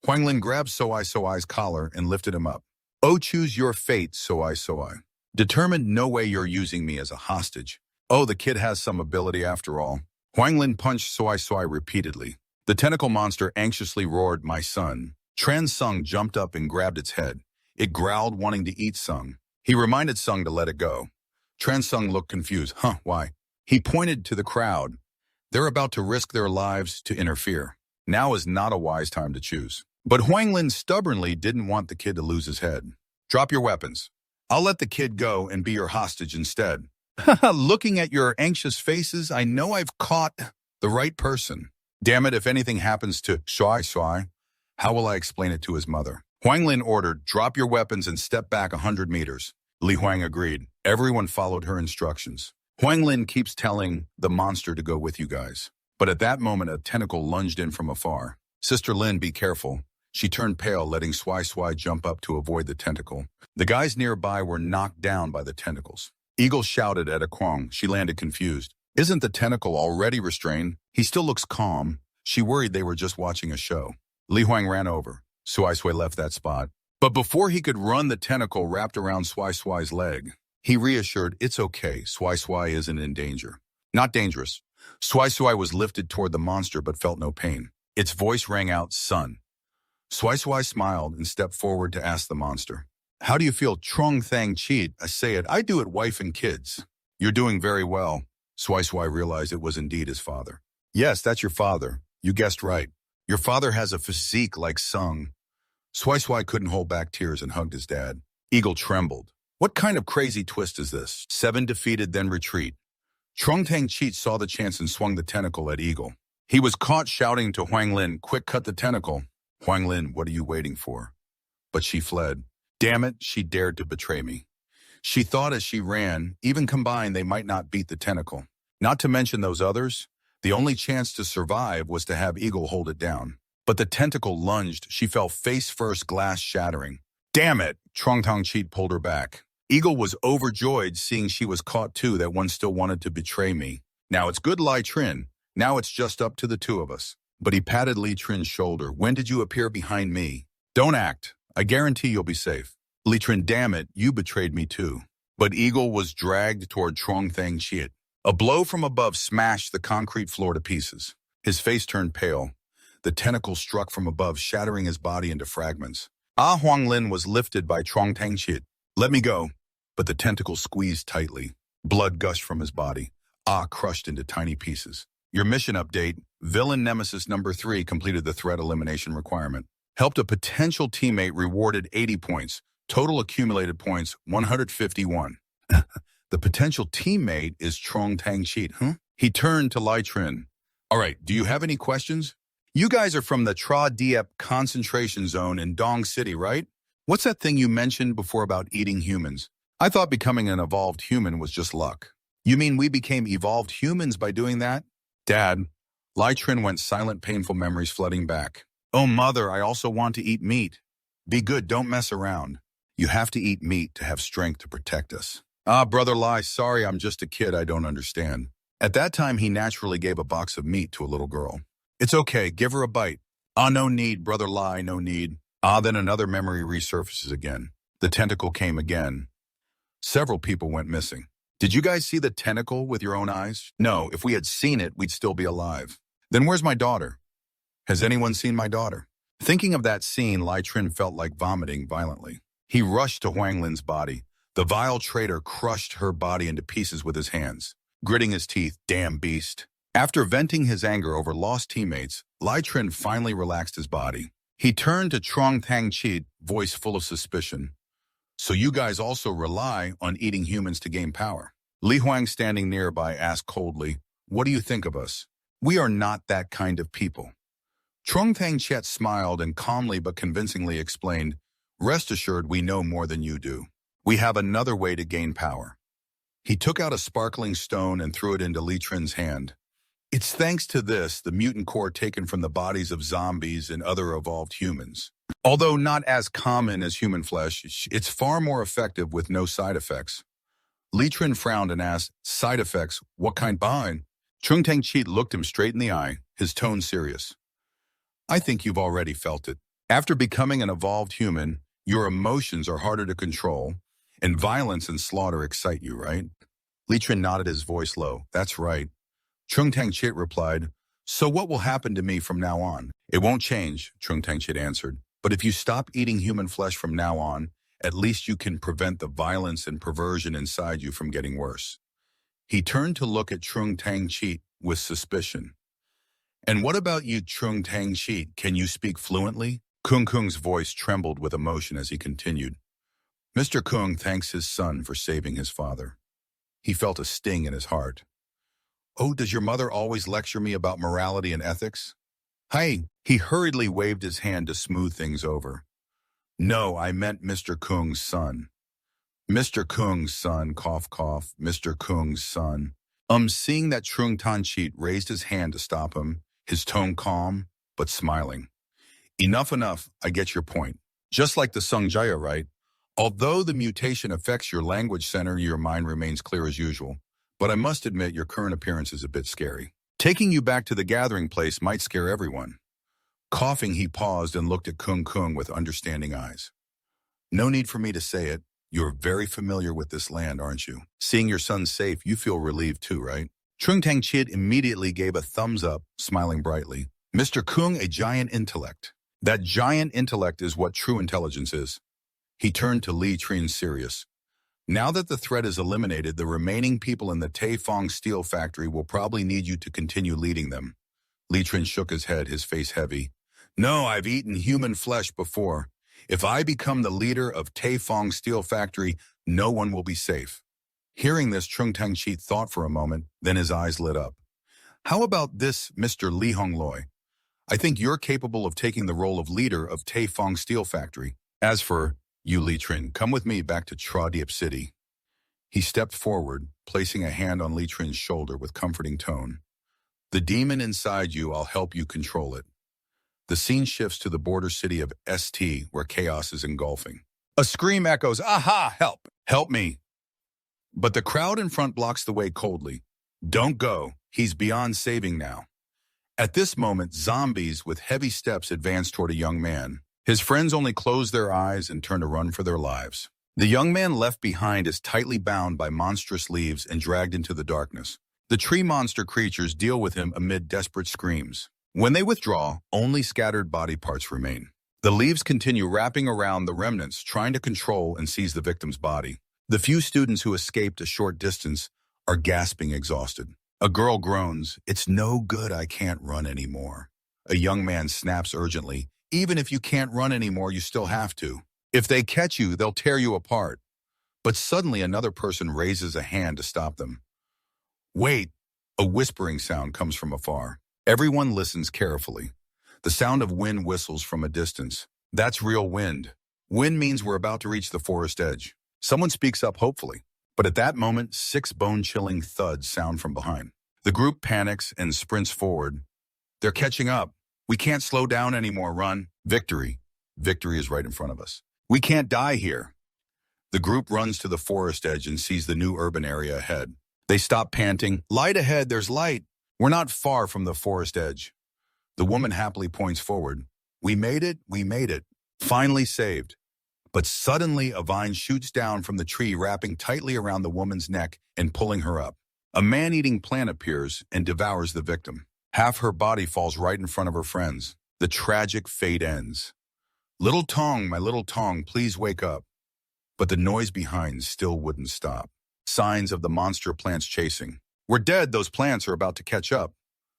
Huang Lin grabbed Soi Soi's collar and lifted him up. Oh, choose your fate, Soi Soi. Determined, no way you're using me as a hostage. Oh, the kid has some ability after all. Huang Lin punched Soi Soi repeatedly. The tentacle monster anxiously roared, "My son." Tran Sung jumped up and grabbed its head. It growled, wanting to eat Sung. He reminded Sung to let it go. Tran Sung looked confused. Why? He pointed to the crowd. They're about to risk their lives to interfere. Now is not a wise time to choose. But Huang Lin stubbornly didn't want the kid to lose his head. Drop your weapons. I'll let the kid go and be your hostage instead. Looking at your anxious faces, I know I've caught the right person. Damn it, if anything happens to Shui Shui, how will I explain it to his mother? Huang Lin ordered, drop your weapons and step back 100 meters. Li Huang agreed. Everyone followed her instructions. Huang Lin keeps telling the monster to go with you guys. But at that moment, a tentacle lunged in from afar. Sister Lin, be careful. She turned pale, letting Sui Sui jump up to avoid the tentacle. The guys nearby were knocked down by the tentacles. Eagle shouted at a Kwang. She landed confused. Isn't the tentacle already restrained? He still looks calm. She worried they were just watching a show. Li Huang ran over. Sui Sui left that spot. But before he could run, the tentacle wrapped around Sui Sui's leg. He reassured, it's okay. Sui Sui isn't in danger. Not dangerous. Sui Sui was lifted toward the monster but felt no pain. Its voice rang out, son. Sui Sui smiled and stepped forward to ask the monster. How do you feel? Trong Thang Cheat. I say it. I do it, wife and kids. You're doing very well. Sui Sui realized it was indeed his father. Yes, that's your father. You guessed right. Your father has a physique like Sung. Sui Sui couldn't hold back tears and hugged his dad. Eagle trembled. What kind of crazy twist is this? 7 defeated, then retreat. Trong Tang Cheat saw the chance and swung the tentacle at Eagle. He was caught shouting to Huang Lin, quick, cut the tentacle. Huang Lin, what are you waiting for? But she fled. Damn it, she dared to betray me. She thought as she ran, even combined, they might not beat the tentacle. Not to mention those others, the only chance to survive was to have Eagle hold it down. But the tentacle lunged. She fell face first, glass shattering. Damn it! Trong Tang Cheat pulled her back. Eagle was overjoyed seeing she was caught too, that one still wanted to betray me. Now it's good, Lai Trin. Now it's just up to the two of us. But he patted Li Trin's shoulder. When did you appear behind me? Don't act. I guarantee you'll be safe. Li Trin, damn it, you betrayed me too. But Eagle was dragged toward Trong Thang Cheat. A blow from above smashed the concrete floor to pieces. His face turned pale. The tentacle struck from above, shattering his body into fragments. Ah Huanglin was lifted by Trong Tangchit. Let me go. But the tentacle squeezed tightly. Blood gushed from his body. Ah crushed into tiny pieces. Your mission update, Villain Nemesis number 3 completed the threat elimination requirement. Helped a potential teammate rewarded 80 points. Total accumulated points, 151. The potential teammate is Trong Tangchit, huh? He turned to Lai Trin. All right, do you have any questions? You guys are from the Tra Diep concentration zone in Dong City, right? What's that thing you mentioned before about eating humans? I thought becoming an evolved human was just luck. You mean we became evolved humans by doing that? Dad, Lai Trin went silent, painful memories flooding back. Oh, Mother, I also want to eat meat. Be good, don't mess around. You have to eat meat to have strength to protect us. Ah, Brother Lai, sorry, I'm just a kid, I don't understand. At that time, he naturally gave a box of meat to a little girl. It's okay, give her a bite. Ah, no need, Brother Lai, no need. Ah, then another memory resurfaces again. The tentacle came again. Several people went missing. Did you guys see the tentacle with your own eyes? No, if we had seen it, we'd still be alive. Then where's my daughter? Has anyone seen my daughter? Thinking of that scene, Lai Trin felt like vomiting violently. He rushed to Huanglin's body. The vile traitor crushed her body into pieces with his hands, gritting his teeth, damn beast. After venting his anger over lost teammates, Lai Trin finally relaxed his body. He turned to Trong Tangchit, voice full of suspicion. So you guys also rely on eating humans to gain power? Li Huang, standing nearby, asked coldly, what do you think of us? We are not that kind of people. Trong Tangchit smiled and calmly but convincingly explained, rest assured we know more than you do. We have another way to gain power. He took out a sparkling stone and threw it into Li Trin's hand. It's thanks to this, the mutant core taken from the bodies of zombies and other evolved humans. Although not as common as human flesh, it's far more effective with no side effects. Li Trin frowned and asked, side effects, what kind behind? Trong Tangchit looked him straight in the eye, his tone serious. I think you've already felt it. After becoming an evolved human, your emotions are harder to control, and violence and slaughter excite you, right? Li Trin nodded, his voice low. That's right. Trong Tangchit replied, so what will happen to me from now on? It won't change, Trong Tangchit answered. But if you stop eating human flesh from now on, at least you can prevent the violence and perversion inside you from getting worse. He turned to look at Trong Tangchit with suspicion. And what about you, Trong Tangchit? Can you speak fluently? Kung Kung's voice trembled with emotion as he continued. Mr. Kung thanks his son for saving his father. He felt a sting in his heart. Oh, does your mother always lecture me about morality and ethics? Hi, he hurriedly waved his hand to smooth things over. No, I meant Mr. Kung's son. Mr. Kung's son, cough, cough, Mr. Kung's son. Seeing that Trong Tangchit raised his hand to stop him, his tone calm, but smiling. Enough, I get your point. Just like the Sungjaya, right? Although the mutation affects your language center, your mind remains clear as usual. But I must admit your current appearance is a bit scary. Taking you back to the gathering place might scare everyone. Coughing, he paused and looked at Kung Kung with understanding eyes. No need for me to say it. You're very familiar with this land, aren't you? Seeing your son safe, you feel relieved too, right? Trong Tangchit immediately gave a thumbs up, smiling brightly. Mr. Kung, a giant intellect. That giant intellect is what true intelligence is. He turned to Li Trin, serious. Now that the threat is eliminated, the remaining people in the Taifong steel factory will probably need you to continue leading them. Li Trin shook his head, his face heavy. No, I've eaten human flesh before. If I become the leader of Taifong steel factory, no one will be safe. Hearing this, Trong Tangchit thought for a moment, then his eyes lit up. How about this, Mr. Li Hongloi? I think you're capable of taking the role of leader of Taifong steel factory. As for you, Li Trin, come with me back to Tra Diep City. He stepped forward, placing a hand on Li Trin's shoulder with comforting tone. The demon inside you, I'll help you control it. The scene shifts to the border city of ST, where chaos is engulfing. A scream echoes, aha, help, help me. But the crowd in front blocks the way coldly. Don't go, he's beyond saving now. At this moment, zombies with heavy steps advance toward a young man. His friends only close their eyes and turn to run for their lives. The young man left behind is tightly bound by monstrous leaves and dragged into the darkness. The tree monster creatures deal with him amid desperate screams. When they withdraw, only scattered body parts remain. The leaves continue wrapping around the remnants, trying to control and seize the victim's body. The few students who escaped a short distance are gasping exhausted. A girl groans, "It's no good, I can't run anymore." A young man snaps urgently, "Even if you can't run anymore, you still have to. If they catch you, they'll tear you apart." But suddenly another person raises a hand to stop them. "Wait!" A whispering sound comes from afar. Everyone listens carefully. The sound of wind whistles from a distance. That's real wind. Wind means we're about to reach the forest edge. Someone speaks up hopefully. But at that moment, 6 bone-chilling thuds sound from behind. The group panics and sprints forward. "They're catching up. We can't slow down anymore, run." Victory. Victory is right in front of us. "We can't die here." The group runs to the forest edge and sees the new urban area ahead. They stop panting. "Light ahead, there's light." "We're not far from the forest edge." The woman happily points forward. "We made it, we made it. Finally saved." But suddenly a vine shoots down from the tree, wrapping tightly around the woman's neck and pulling her up. A man-eating plant appears and devours the victim. Half her body falls right in front of her friends. The tragic fate ends. "Little Tong, my little Tong, please wake up." But the noise behind still wouldn't stop. Signs of the monster plants chasing. "We're dead, those plants are about to catch up."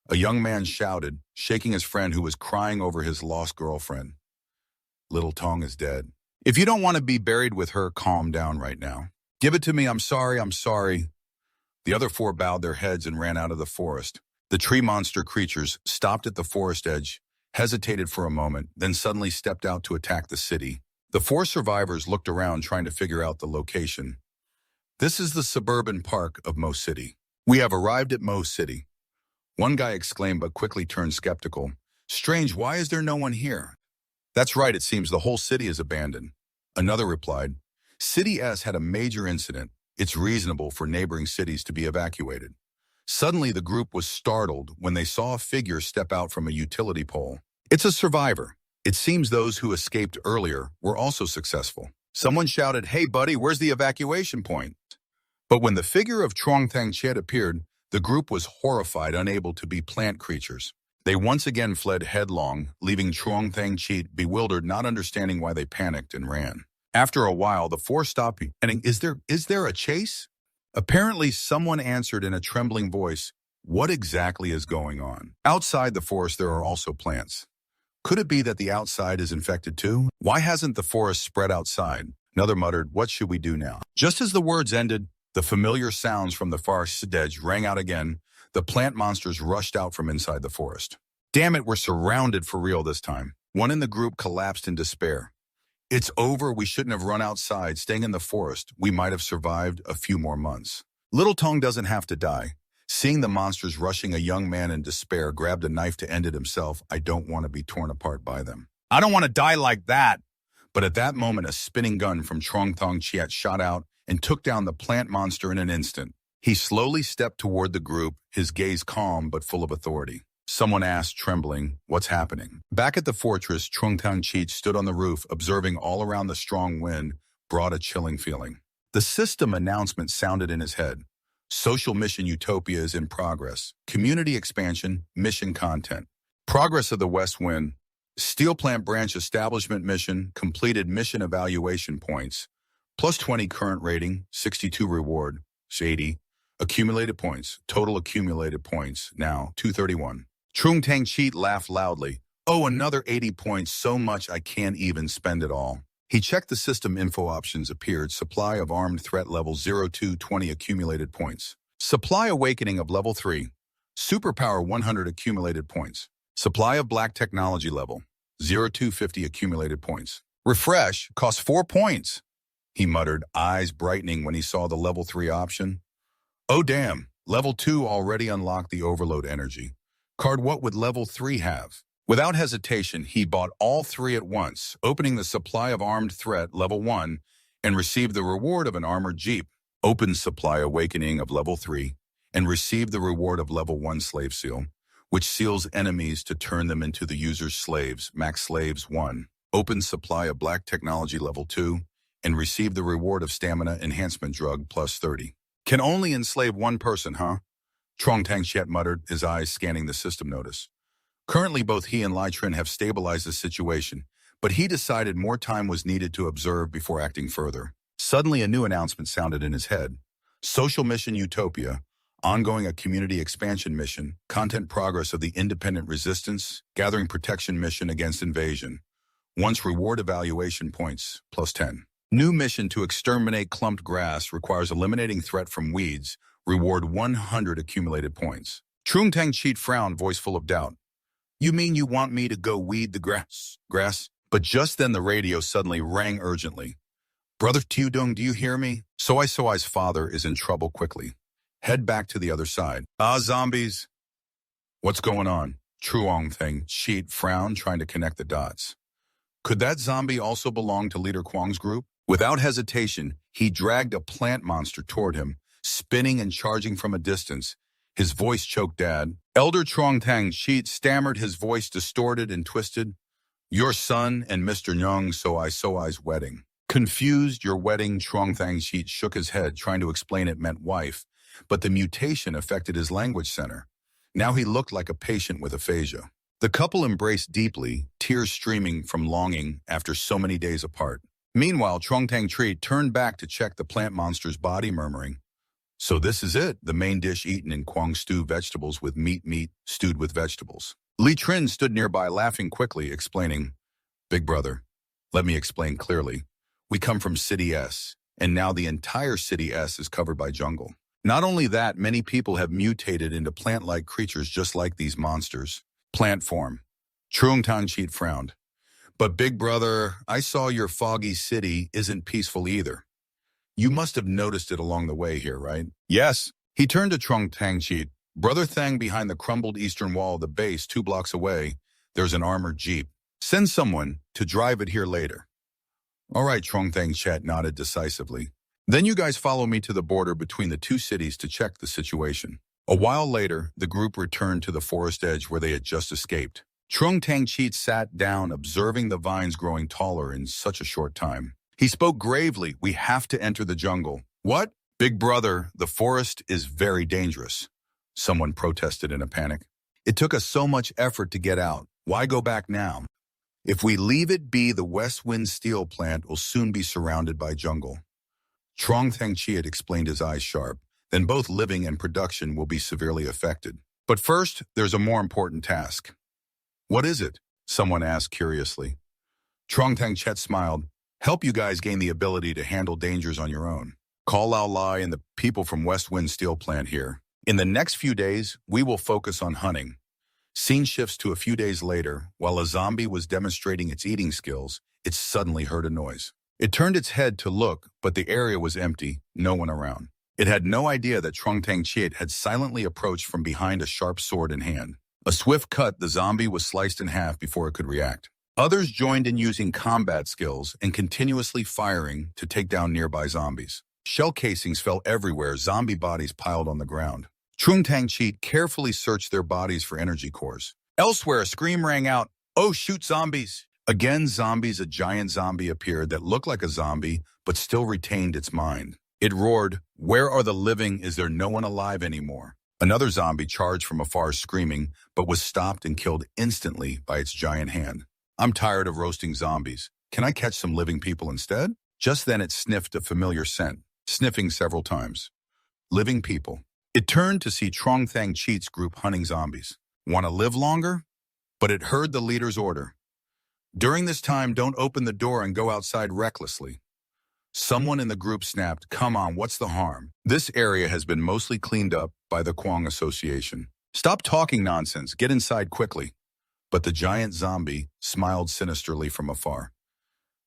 A young man shouted, shaking his friend who was crying over his lost girlfriend. "Little Tong is dead. If you don't want to be buried with her, calm down right now. Give it to me, I'm sorry, I'm sorry." The other 4 bowed their heads and ran out of the forest. The tree monster creatures stopped at the forest edge, hesitated for a moment, then suddenly stepped out to attack the city. The 4 survivors looked around trying to figure out the location. "This is the suburban park of Mo City. We have arrived at Mo City." One guy exclaimed but quickly turned skeptical. "Strange, why is there no one here?" "That's right, it seems the whole city is abandoned." Another replied, "City S had a major incident. It's reasonable for neighboring cities to be evacuated." Suddenly the group was startled when they saw a figure step out from a utility pole. "It's a survivor." It seems those who escaped earlier were also successful. Someone shouted, "Hey buddy, where's the evacuation point?" But when the figure of Trong Thang Chet appeared, the group was horrified, unable to be plant creatures. They once again fled headlong, leaving Trong Thang Chet bewildered, not understanding why they panicked and ran. After a while, the 4 stopped and, Is there a chase?" Apparently, someone answered in a trembling voice, "What exactly is going on?" Outside the forest, there are also plants. Could it be that the outside is infected too? Why hasn't the forest spread outside? Another muttered, "What should we do now?" Just as the words ended, the familiar sounds from the forest edge rang out again. The plant monsters rushed out from inside the forest. "Damn it, we're surrounded for real this time." One in the group collapsed in despair. "It's over, we shouldn't have run outside, staying in the forest. We might have survived a few more months." Little Tong doesn't have to die. Seeing the monsters rushing, a young man in despair grabbed a knife to end it himself. "I don't want to be torn apart by them. I don't want to die like that." But at that moment, a spinning gun from Trong Thang Chet shot out and took down the plant monster in an instant. He slowly stepped toward the group, his gaze calm but full of authority. Someone asked, trembling, "What's happening?" Back at the fortress, Trong Thang Chet stood on the roof, observing all around. The strong wind brought a chilling feeling. The system announcement sounded in his head. Social mission utopia is in progress. Community expansion, mission content. Progress of the West Wind. Steel plant branch establishment mission, completed mission evaluation points. Plus 20 current rating, 62 reward, 80. Accumulated points, total accumulated points, now 231. Trung Tang Cheat laughed loudly. "Oh, another 80 points, so much I can't even spend it all." He checked the system info options appeared. Supply of armed threat level 0220 accumulated points. Supply awakening of level 3. Superpower 100 accumulated points. Supply of black technology level 0250 accumulated points. Refresh costs 4 points. He muttered, eyes brightening when he saw the level 3 option. "Oh damn, level 2 already unlocked the overload energy. Card, what would level 3 have?" Without hesitation, he bought all 3 at once, opening the supply of armed threat level 1 and received the reward of an armored jeep. Open supply awakening of level 3 and received the reward of level 1 slave seal, which seals enemies to turn them into the user's slaves, max slaves 1. Open supply of black technology level 2 and received the reward of stamina enhancement drug plus 30. "Can only enslave 1 person, huh?" Trong Tang Chet muttered, his eyes scanning the system notice. Currently, both he and Lai Trin have stabilized the situation, but he decided more time was needed to observe before acting further. Suddenly, a new announcement sounded in his head. Social Mission Utopia, ongoing a community expansion mission, content progress of the independent resistance, gathering protection mission against invasion. Once reward evaluation points, +10. New mission to exterminate clumped grass requires eliminating threat from weeds, reward 100 accumulated points. Trung Tang Cheat frowned, voice full of doubt. You mean you want me to go weed the grass? But just then the radio suddenly rang urgently. Brother Tudong, do you hear me? Soi's father is in trouble quickly. Head back to the other side. Zombies. What's going on? Truong Thing Cheat frowned, trying to connect the dots. Could that zombie also belong to Leader Kwang's group? Without hesitation, he dragged a plant monster toward him, spinning and charging from a distance. His voice choked Dad. Elder Trong Tang Cheat stammered, his voice distorted and twisted. Your son and Mr. Nyong Soi's wedding. Confused, your wedding, Trong Tang Cheat shook his head, trying to explain it meant wife, but the mutation affected his language center. Now he looked like a patient with aphasia. The couple embraced deeply, tears streaming from longing after so many days apart. Meanwhile, Trong Tang Cheat turned back to check the plant monster's body, murmuring, So this is it, the main dish eaten in Kwang stew, vegetables with meat stewed with vegetables. Li Trin stood nearby, laughing quickly, explaining, Big brother, let me explain clearly. We come from City S, and now the entire City S is covered by jungle. Not only that, many people have mutated into plant-like creatures just like these monsters. Plant form. Trung Tang Cheat frowned. But big brother, I saw your foggy city isn't peaceful either. You must have noticed it along the way here, right? Yes. He turned to Trung Tang Cheat. Brother Thang, behind the crumbled eastern wall of the base 2 blocks away, there's an armored jeep. Send someone to drive it here later. All right, Trung Tang Cheat nodded decisively. Then you guys follow me to the border between the 2 cities to check the situation. A while later, the group returned to the forest edge where they had just escaped. Trung Tang Cheat sat down, observing the vines growing taller in such a short time. He spoke gravely, We have to enter the jungle. What? Big brother, the forest is very dangerous. Someone protested in a panic. It took us so much effort to get out. Why go back now? If we leave it be, the West Wind steel plant will soon be surrounded by jungle. Trong Tang Cheat explained, his eyes sharp. Then both living and production will be severely affected. But first, there's a more important task. What is it? Someone asked curiously. Trong Tang Cheat smiled. Help you guys gain the ability to handle dangers on your own. Call Lao Lai and the people from West Wind Steel Plant here. In the next few days, we will focus on hunting. Scene shifts to a few days later. While a zombie was demonstrating its eating skills, it suddenly heard a noise. It turned its head to look, but the area was empty, no one around. It had no idea that Trung Tang Cheat had silently approached from behind, a sharp sword in hand. A swift cut, the zombie was sliced in half before it could react. Others joined in using combat skills and continuously firing to take down nearby zombies. Shell casings fell everywhere, zombie bodies piled on the ground. Trung Tang Cheat carefully searched their bodies for energy cores. Elsewhere, a scream rang out, Oh, shoot zombies! Again, zombies, a giant zombie appeared that looked like a zombie, but still retained its mind. It roared, Where are the living? Is there no one alive anymore? Another zombie charged from afar screaming, but was stopped and killed instantly by its giant hand. I'm tired of roasting zombies. Can I catch some living people instead? Just then it sniffed a familiar scent, sniffing several times. Living people. It turned to see Trong Tang Cheat's group hunting zombies. Want to live longer? But it heard the leader's order. During this time, don't open the door and go outside recklessly. Someone in the group snapped, Come on, what's the harm? This area has been mostly cleaned up by the Kwang Association. Stop talking nonsense, get inside quickly. But the giant zombie smiled sinisterly from afar.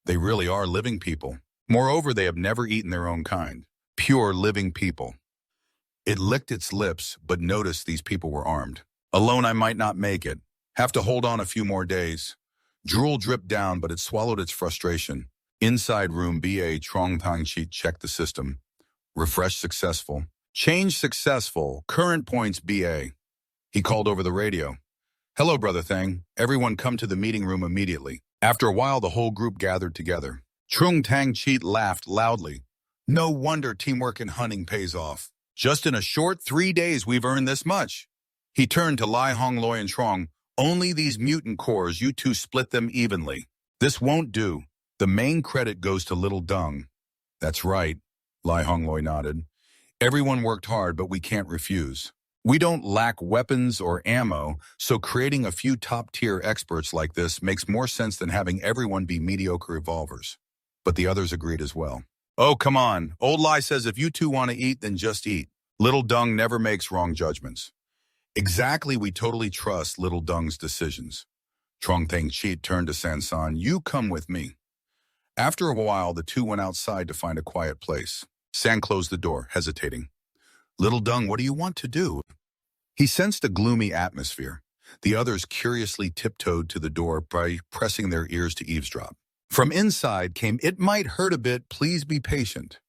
They really are living people. Moreover, they have never eaten their own kind. Pure living people. It licked its lips, but noticed these people were armed. Alone I might not make it. Have to hold on a few more days. Drool dripped down, but it swallowed its frustration. Inside room BA, Trong Tang Cheat checked the system. Refresh successful. Change successful. Current points BA. He called over the radio. Hello, Brother Thang. Everyone come to the meeting room immediately. After a while, the whole group gathered together. Trung Tang Cheat laughed loudly. No wonder teamwork in hunting pays off. Just in a short 3 days, we've earned this much. He turned to Lai Hong Loi and Trong. Only these mutant cores, you two split them evenly. This won't do. The main credit goes to Little Dung. That's right, Lai Hongloi nodded. Everyone worked hard, but we can't refuse. We don't lack weapons or ammo, so creating a few top-tier experts like this makes more sense than having everyone be mediocre evolvers. But the others agreed as well. Oh, come on. Old Lai says if you two want to eat, then just eat. Little Dung never makes wrong judgments. Exactly, we totally trust Little Dung's decisions. Trong Thang Cheat turned to Sansan. You come with me. After a while, the two went outside to find a quiet place. San closed the door, hesitating. Little Dung, what do you want to do? He sensed a gloomy atmosphere. The others curiously tiptoed to the door by pressing their ears to eavesdrop. From inside came, "It might hurt a bit, please be patient."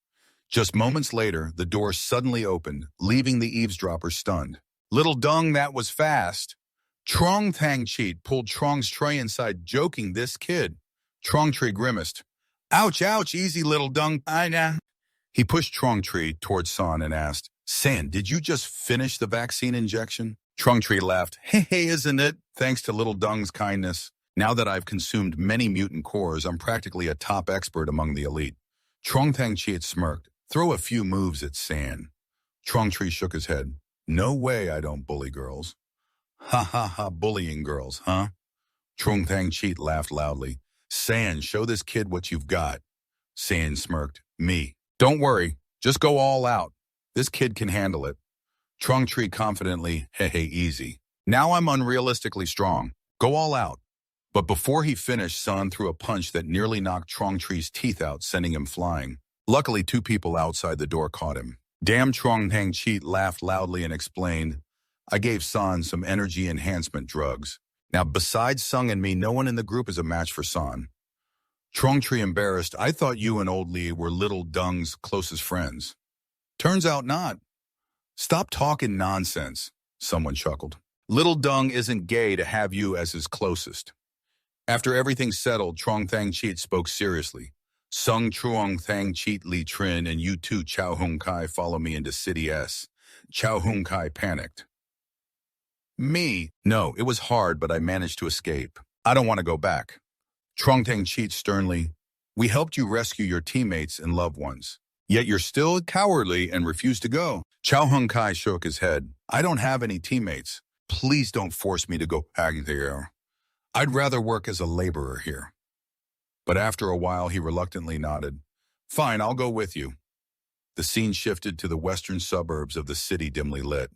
Just moments later, the door suddenly opened, leaving the eavesdropper stunned. Little Dung, that was fast. Trong Thang Cheat pulled Trong's tray inside, joking, "This kid." Trong Tree grimaced. "Ouch, ouch, easy, Little Dung, I know." He pushed Trong Tree towards San and asked, "San, did you just finish the vaccine injection?" Trong Tree laughed. Hey, isn't it? Thanks to Little Dung's kindness. Now that I've consumed many mutant cores, I'm practically a top expert among the elite. Trong Thang Cheat smirked. Throw a few moves at San. Trong Tree shook his head. No way I don't bully girls. Ha ha ha, bullying girls, huh? Trong Thang Cheat laughed loudly. San, show this kid what you've got. San smirked. Me. Don't worry, just go all out. This kid can handle it. Trong Tree confidently, hey, easy. Now I'm unrealistically strong. Go all out. But before he finished, San threw a punch that nearly knocked Trong Tree's teeth out, sending him flying. Luckily, two people outside the door caught him. Damn, Trong Thang Cheat laughed loudly and explained, I gave San some energy enhancement drugs. Now, besides Sung and me, no one in the group is a match for San. Trong Tree embarrassed, I thought you and Old Lee were Little Dung's closest friends. Turns out not. Stop talking nonsense, someone chuckled. Little Dung isn't gay to have you as his closest. After everything settled, Trong Thang Cheat spoke seriously. Sung Truong Thang Cheat Li Trin and you too, Chow Hung Kai, follow me into City S. Chow Hung Kai panicked. Me? No, it was hard, but I managed to escape. I don't want to go back. Trong Thang Cheat sternly, we helped you rescue your teammates and loved ones. Yet you're still cowardly and refuse to go. Chow Hung Kai shook his head. I don't have any teammates. Please don't force me to go back there. I'd rather work as a laborer here. But after a while, he reluctantly nodded. Fine, I'll go with you. The scene shifted to the western suburbs of the city, dimly lit.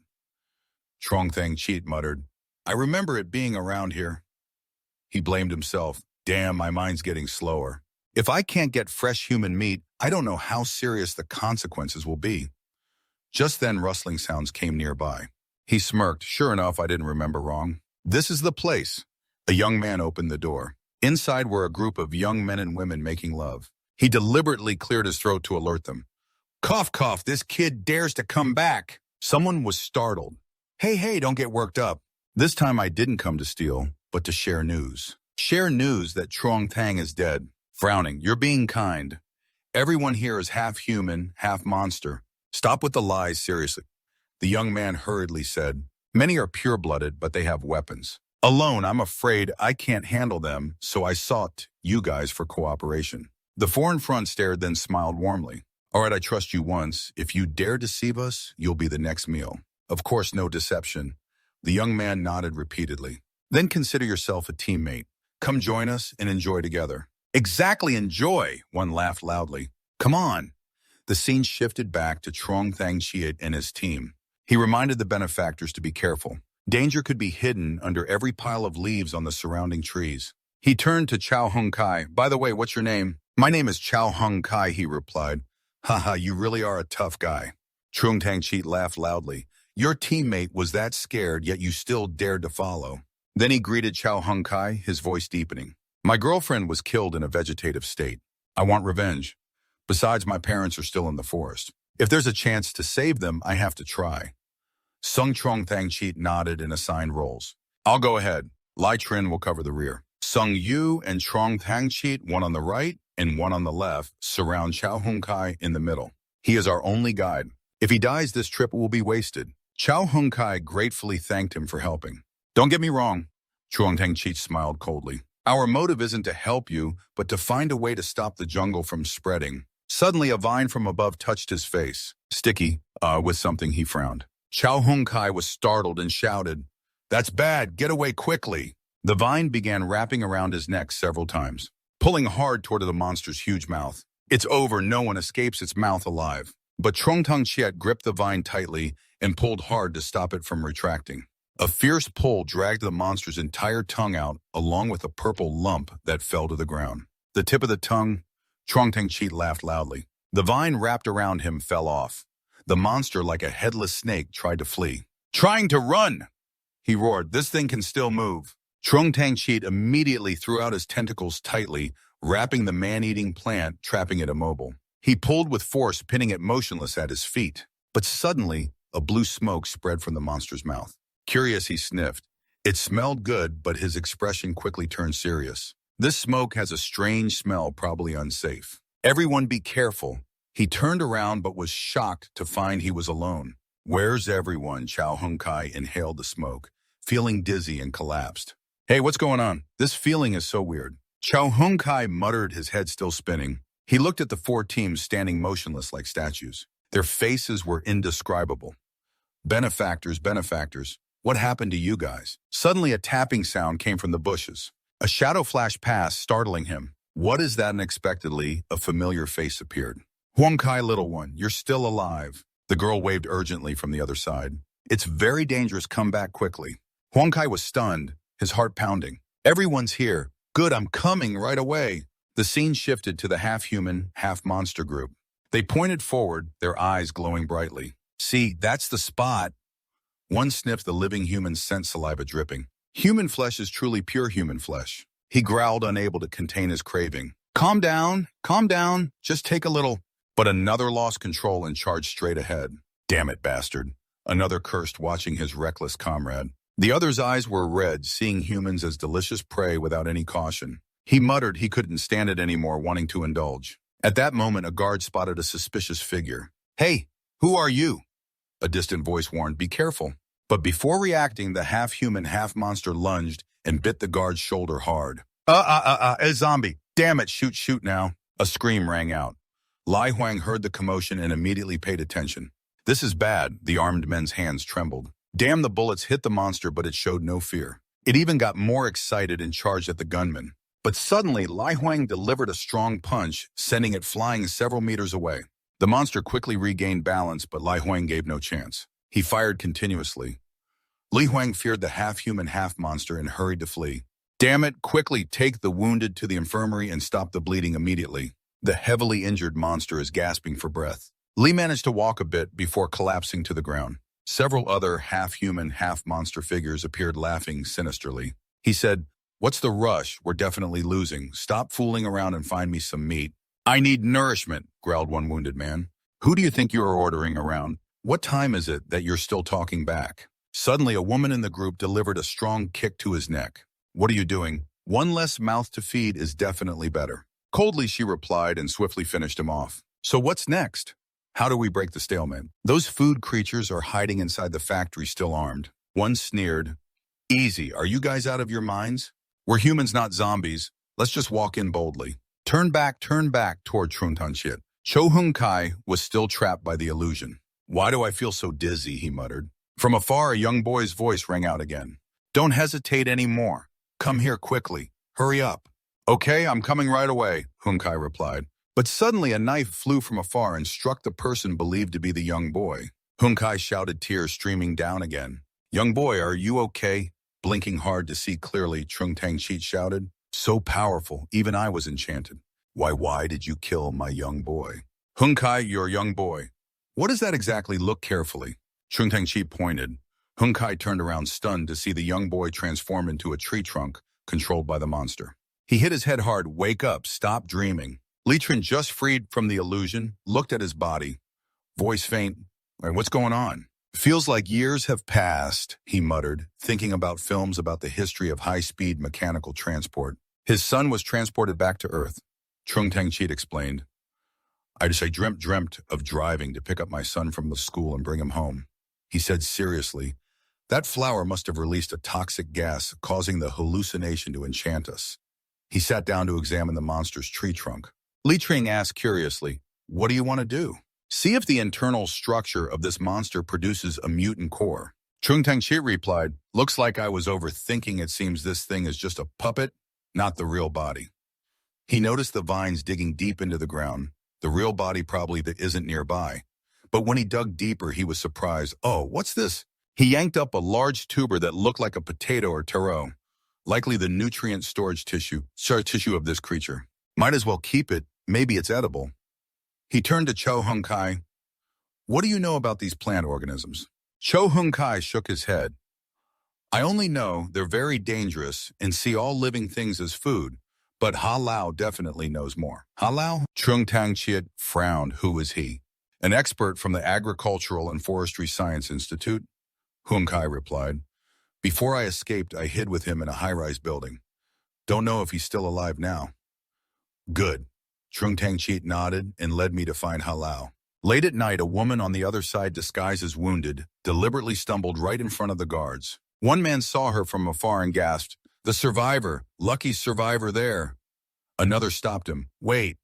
Trong Thang Cheat muttered, I remember it being around here. He blamed himself. Damn, my mind's getting slower. If I can't get fresh human meat, I don't know how serious the consequences will be. Just then, rustling sounds came nearby. He smirked. Sure enough, I didn't remember wrong. This is the place. A young man opened the door. Inside were a group of young men and women making love. He deliberately cleared his throat to alert them. Cough, cough, this kid dares to come back. Someone was startled. Hey, don't get worked up. This time I didn't come to steal, but to share news. Share news that Trong Thang is dead. Frowning, you're being kind. Everyone here is half human, half monster. Stop with the lies, seriously. The young man hurriedly said, many are pure-blooded, but they have weapons. Alone, I'm afraid I can't handle them, so I sought you guys for cooperation. The foreign front stared, then smiled warmly. All right, I trust you once. If you dare deceive us, you'll be the next meal. Of course, no deception. The young man nodded repeatedly. Then consider yourself a teammate. Come join us and enjoy together. Exactly, enjoy, one laughed loudly. Come on. The scene shifted back to Trong Thang Cheat and his team. He reminded the benefactors to be careful. Danger could be hidden under every pile of leaves on the surrounding trees. He turned to Chow Hung Kai. By the way, what's your name? My name is Chow Hung Kai, he replied. Haha, you really are a tough guy. Trong Thang Cheat laughed loudly. Your teammate was that scared, yet you still dared to follow. Then he greeted Chow Hung Kai, his voice deepening. My girlfriend was killed in a vegetative state. I want revenge. Besides, my parents are still in the forest. If there's a chance to save them, I have to try. Sung Trong Thang Cheat nodded and assigned roles. I'll go ahead. Lai Trin will cover the rear. Sung Yu and Trong Thang Cheat, one on the right and one on the left, surround Chow Hung Kai in the middle. He is our only guide. If he dies, this trip will be wasted. Chow Hung Kai gratefully thanked him for helping. Don't get me wrong. Trong Thang Cheat smiled coldly. Our motive isn't to help you, but to find a way to stop the jungle from spreading. Suddenly, a vine from above touched his face. Sticky, with something he frowned. Chow Hung Kai was startled and shouted, "That's bad, get away quickly." The vine began wrapping around his neck several times, pulling hard toward the monster's huge mouth. It's over, no one escapes its mouth alive. But Trong Tung Chiet gripped the vine tightly and pulled hard to stop it from retracting. A fierce pull dragged the monster's entire tongue out, along with a purple lump that fell to the ground. The tip of the tongue, Trong Tung Chiet laughed loudly. The vine wrapped around him fell off. The monster, like a headless snake, tried to flee. "Trying to run!" he roared. "This thing can still move." Trong Tang Cheat immediately threw out his tentacles tightly, wrapping the man-eating plant, trapping it immobile. He pulled with force, pinning it motionless at his feet. But suddenly, a blue smoke spread from the monster's mouth. Curious, he sniffed. It smelled good, but his expression quickly turned serious. "This smoke has a strange smell, probably unsafe. Everyone be careful." He turned around but was shocked to find he was alone. "Where's everyone?" Chow Hung Kai inhaled the smoke, feeling dizzy and collapsed. "Hey, what's going on? This feeling is so weird." Chow Hung Kai muttered, his head still spinning. He looked at the four teams standing motionless like statues. Their faces were indescribable. Benefactors, benefactors. What happened to you guys? Suddenly a tapping sound came from the bushes. A shadow flashed past, startling him. What is that? Unexpectedly, a familiar face appeared. "Huang Kai, little one, you're still alive." The girl waved urgently from the other side. "It's very dangerous, come back quickly." Huang Kai was stunned, his heart pounding. "Everyone's here. Good, I'm coming right away." The scene shifted to the half-human, half-monster group. They pointed forward, their eyes glowing brightly. "See, that's the spot." One sniffed the living human's scent, saliva dripping. Human flesh is truly pure human flesh. He growled, unable to contain his craving. Calm down, just take a little." But another lost control and charged straight ahead. "Damn it, bastard." Another cursed, watching his reckless comrade. The other's eyes were red, seeing humans as delicious prey without any caution. He muttered he couldn't stand it anymore, wanting to indulge. At that moment, a guard spotted a suspicious figure. "Hey, who are you?" A distant voice warned, "Be careful." But before reacting, the half-human, half-monster lunged and bit the guard's shoulder hard. A zombie. Damn it, shoot now." A scream rang out. Lai Huang heard the commotion and immediately paid attention. "This is bad." The armed men's hands trembled. Damn, the bullets hit the monster, but it showed no fear. It even got more excited and charged at the gunman. But suddenly, Lai Huang delivered a strong punch, sending it flying several meters away. The monster quickly regained balance, but Lai Huang gave no chance. He fired continuously. Li Huang feared the half-human, half-monster and hurried to flee. "Damn it, quickly take the wounded to the infirmary and stop the bleeding immediately. The heavily injured monster is gasping for breath." Li managed to walk a bit before collapsing to the ground. Several other half-human, half-monster figures appeared, laughing sinisterly. He said, "What's the rush? We're definitely losing. Stop fooling around and find me some meat." "I need nourishment," growled one wounded man. "Who do you think you are ordering around? What time is it that you're still talking back?" Suddenly, a woman in the group delivered a strong kick to his neck. "What are you doing? One less mouth to feed is definitely better." Coldly, she replied and swiftly finished him off. "So what's next? How do we break the stalemate?" "Those food creatures are hiding inside the factory, still armed." One sneered. "Easy, are you guys out of your minds? We're humans, not zombies. Let's just walk in boldly." Turn back toward Truntanchit. Cho Hung Kai was still trapped by the illusion. "Why do I feel so dizzy?" he muttered. From afar, a young boy's voice rang out again. "Don't hesitate anymore. Come here quickly. Hurry up." "Okay, I'm coming right away," Hung Kai replied. But suddenly a knife flew from afar and struck the person believed to be the young boy. Hung Kai shouted, tears streaming down again. "Young boy, are you okay?" Blinking hard to see clearly, Trung Tang Cheat shouted. "So powerful, even I was enchanted." Why did you kill my young boy?" "Hung Kai, your young boy. What does that exactly look?" Carefully. Trung Tang Cheat pointed. Hung Kai turned around stunned to see the young boy transform into a tree trunk controlled by the monster. He hit his head hard. "Wake up, stop dreaming." Li Trin, just freed from the illusion, looked at his body. Voice faint. "What's going on?" "Feels like years have passed," he muttered, thinking about films about the history of high-speed mechanical transport. His son was transported back to Earth. Trung Tang Cheat explained. I dreamt of driving to pick up my son from the school and bring him home." He said seriously, "That flower must have released a toxic gas, causing the hallucination to enchant us." He sat down to examine the monster's tree trunk. Li Tring asked curiously, "What do you want to do?" "See if the internal structure of this monster produces a mutant core." Chung Tang-chi replied, "Looks like I was overthinking. It seems this thing is just a puppet, not the real body." He noticed the vines digging deep into the ground. The real body probably that isn't nearby. But when he dug deeper, he was surprised. "Oh, what's this?" He yanked up a large tuber that looked like a potato or taro, likely the nutrient storage tissue of this creature. "Might as well keep it. Maybe it's edible." He turned to Cho Hung Kai. "What do you know about these plant organisms?" Cho Hung Kai shook his head. "I only know they're very dangerous and see all living things as food, but Ha Lao definitely knows more." "Ha Lao?" Chung Tang-chi frowned. "Who is he?" "An expert from the Agricultural and Forestry Science Institute," Hung Kai replied. "Before I escaped, I hid with him in a high-rise building. Don't know if he's still alive now." "Good." Chung Tang-chi nodded and led me to find Ha Lao. Late at night, a woman on the other side, disguised as wounded, deliberately stumbled right in front of the guards. One man saw her from afar and gasped, "The survivor! Lucky survivor there!" Another stopped him. "Wait!"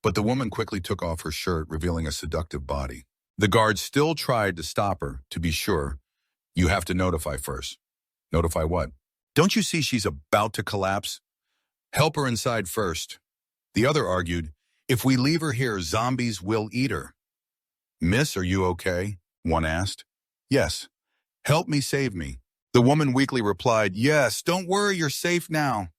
But the woman quickly took off her shirt, revealing a seductive body. The guards still tried to stop her. "To be sure, you have to notify first." "Notify what?" "Don't you see she's about to collapse? Help her inside first." The other argued, "If we leave her here, zombies will eat her." "Miss, are you okay?" one asked. "Yes." "Help me, save me." The woman weakly replied, "Yes, don't worry, you're safe now."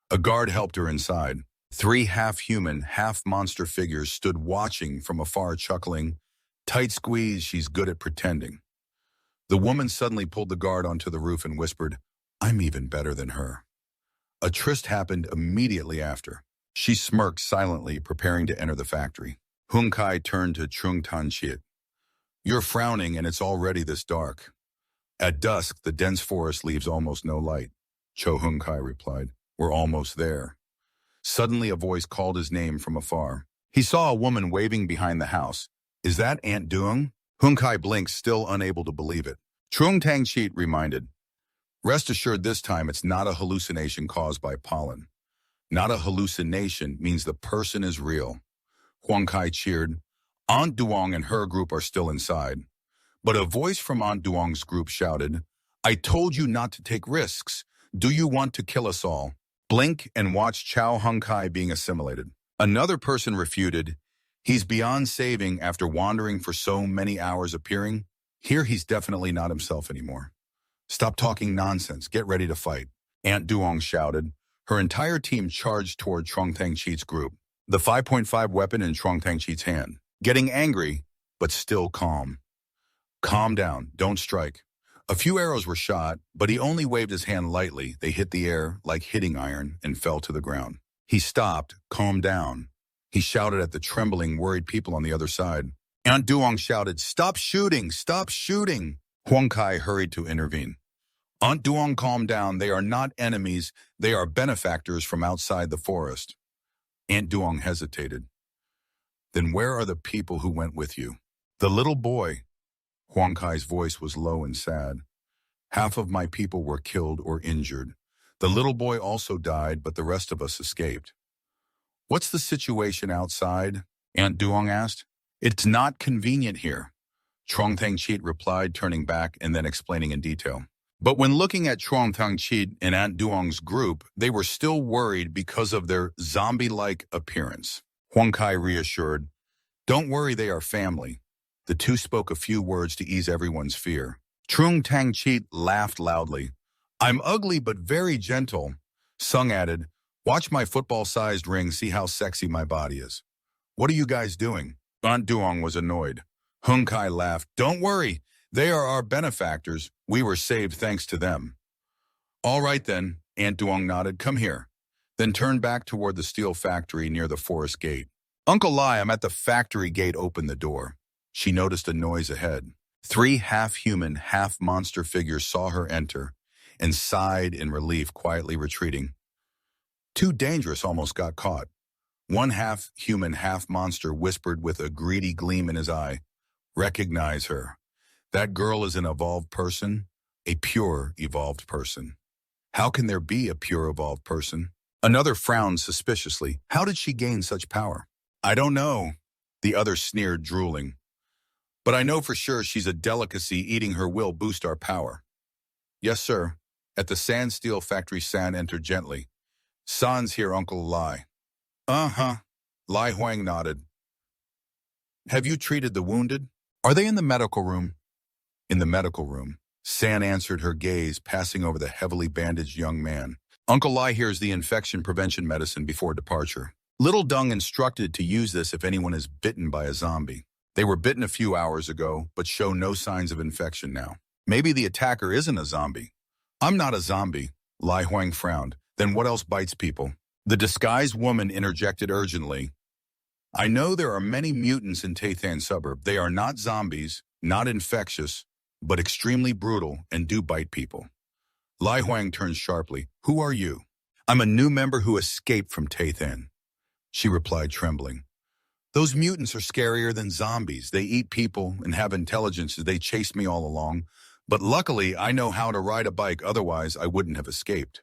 A guard helped her inside. 3 half-human, half-monster figures stood watching from afar, chuckling, "Tight squeeze, she's good at pretending." The woman suddenly pulled the guard onto the roof and whispered, "I'm even better than her." A tryst happened immediately after. She smirked silently, preparing to enter the factory. Hung Kai turned to Chung Tan-chi. "You're frowning, and it's already this dark." "At dusk, the dense forest leaves almost no light," Cho Hung Kai replied. "We're almost there." Suddenly, a voice called his name from afar. He saw a woman waving behind the house. "Is that Aunt Duong?" Hung Kai blinked, still unable to believe it. Chung Tang-chi reminded, "Rest assured this time it's not a hallucination caused by pollen. Not a hallucination means the person is real." Huang Kai cheered. "Aunt Duong and her group are still inside." But a voice from Aunt Duong's group shouted, "I told you not to take risks. Do you want to kill us all?" Blink and watch Chow Hung Kai being assimilated. Another person refuted, "He's beyond saving after wandering for so many hours appearing. Here he's definitely not himself anymore." "Stop talking nonsense. Get ready to fight," Aunt Duong shouted. Her entire team charged toward Trong Tang-chi's group, the 5.5 weapon in Trong Tang-chi's hand, getting angry, but still calm. "Calm down. Don't strike." A few arrows were shot, but he only waved his hand lightly. They hit the air like hitting iron and fell to the ground. He stopped, calmed down. He shouted at the trembling, worried people on the other side. Aunt Duong shouted, "Stop shooting! Stop shooting!" Huang Kai hurried to intervene. "Aunt Duong, calm down. They are not enemies. They are benefactors from outside the forest." Aunt Duong hesitated. "Then where are the people who went with you?" "The little boy." Huang Kai's voice was low and sad. "Half of my people were killed or injured. The little boy also died, but the rest of us escaped." "What's the situation outside?" Aunt Duong asked. "It's not convenient here," Trong Tang-chi replied, turning back and then explaining in detail. But when looking at Trong Tang-chi and Aunt Duong's group, they were still worried because of their zombie-like appearance. Huang Kai reassured, "Don't worry, they are family." The two spoke a few words to ease everyone's fear. Trong Tang-chi laughed loudly. "I'm ugly but very gentle." Sung added, "Watch my football-sized ring, see how sexy my body is." "What are you guys doing?" Aunt Duong was annoyed. Hung Kai laughed. "Don't worry, they are our benefactors. We were saved thanks to them." "All right then," Aunt Duong nodded. "Come here." Then turned back toward the steel factory near the forest gate. "Uncle Lai, I'm at the factory gate. Open the door." She noticed a noise ahead. 3 half-human, half-monster figures saw her enter and sighed in relief, quietly retreating. "Too dangerous, almost got caught." One half-human, half-monster whispered with a greedy gleam in his eye, "Recognize her. That girl is an evolved person, a pure evolved person." "How can there be a pure evolved person?" Another frowned suspiciously. How did she gain such power? I don't know, the other sneered, drooling. But I know for sure she's a delicacy. Eating her will boost our power. Yes, sir. At the sand steel factory, San entered gently. San's here, Uncle Lai. Uh-huh. Lai Huang nodded. Have you treated the wounded? Are they in the medical room? In the medical room. San answered, her gaze passing over the heavily bandaged young man. Uncle Lai here's the infection prevention medicine before departure. Little Dung instructed to use this if anyone is bitten by a zombie. They were bitten a few hours ago, but show no signs of infection now. Maybe the attacker isn't a zombie. I'm not a zombie, Lai Huang frowned. Then what else bites people? The disguised woman interjected urgently. I know there are many mutants in Tathan suburb. They are not zombies, not infectious, but extremely brutal and do bite people. Lai Huang turned sharply. Who are you? I'm a new member who escaped from Tathan, she replied, trembling. Those mutants are scarier than zombies. They eat people and have intelligence. They chased me all along. But luckily, I know how to ride a bike. Otherwise, I wouldn't have escaped.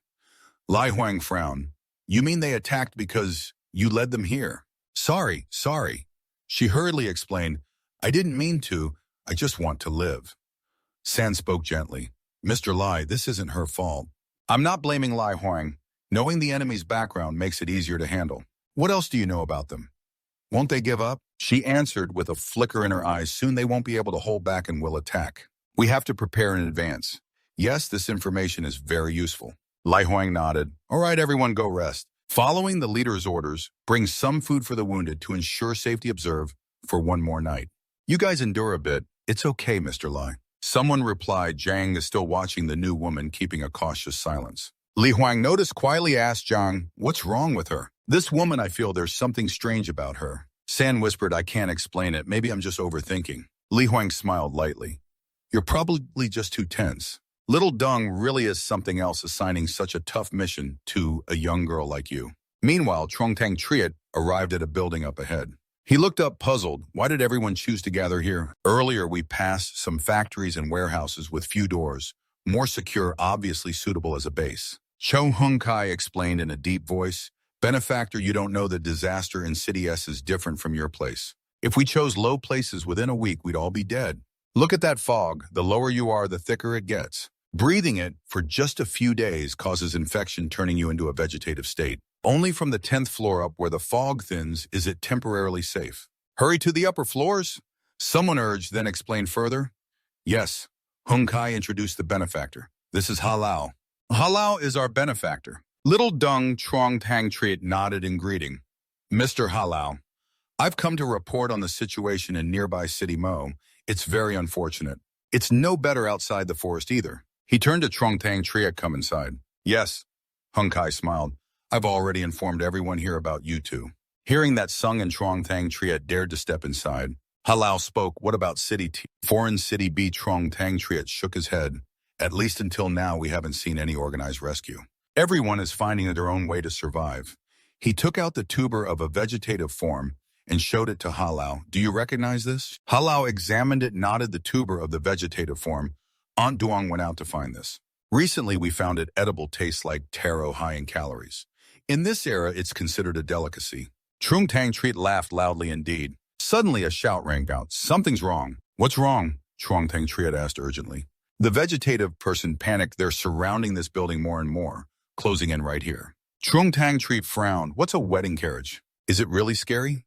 Lai Huang frowned. You mean they attacked because you led them here? Sorry. She hurriedly explained. I didn't mean to. I just want to live. San spoke gently. Mr. Lai, this isn't her fault. I'm not blaming Lai Huang. Knowing the enemy's background makes it easier to handle. What else do you know about them? Won't they give up? She answered with a flicker in her eyes. Soon they won't be able to hold back and will attack. We have to prepare in advance. Yes, this information is very useful. Lai Huang nodded. All right, everyone go rest. Following the leader's orders, bring some food for the wounded to ensure safety. Observe for one more night. You guys endure a bit. It's okay, Mr. Lai. Someone replied. Zhang is still watching the new woman, keeping a cautious silence. Li Huang noticed, quietly asked Zhang, what's wrong with her? This woman, I feel there's something strange about her. San whispered, I can't explain it. Maybe I'm just overthinking. Li Huang smiled lightly. You're probably just too tense. Little Dung really is something else, assigning such a tough mission to a young girl like you. Meanwhile, Trongtang Triet arrived at a building up ahead. He looked up, puzzled. Why did everyone choose to gather here? Earlier, we passed some factories and warehouses with few doors, more secure, obviously suitable as a base. Cho Hung Kai explained in a deep voice. Benefactor, you don't know the disaster in City S is different from your place. If we chose low places within a week, we'd all be dead. Look at that fog. The lower you are, the thicker it gets. Breathing it for just a few days causes infection, turning you into a vegetative state. Only from the 10th floor up, where the fog thins, is it temporarily safe. Hurry to the upper floors? Someone urged, then explained further. Yes, Hung Kai introduced the benefactor. This is Halao. Halao is our benefactor. Little Dung Trong Tang Triet nodded in greeting. Mr. Halao, I've come to report on the situation in nearby City Mo. It's very unfortunate. It's no better outside the forest either. He turned to Trong Tang Triet. Come inside. Yes, Hung Kai smiled. I've already informed everyone here about you two. Hearing that, Sung and Trong Tang Triet dared to step inside. Halao spoke. What about City T? Foreign City B. Trong Tang Triet shook his head. At least until now, we haven't seen any organized rescue. Everyone is finding their own way to survive. He took out the tuber of a vegetative form and showed it to Halao. Do you recognize this? Halao examined it, nodded. The tuber of the vegetative form. Aunt Duong went out to find this. Recently, we found it edible, tastes like taro, high in calories. In this era, it's considered a delicacy. Trung Tang Treat laughed loudly indeed. Suddenly, a shout rang out. Something's wrong. What's wrong? Trung Tang Treat asked urgently. The vegetative person panicked. They're surrounding this building more and more, closing in right here. Trung Tang Treat frowned. What's a wedding carriage? Is it really scary?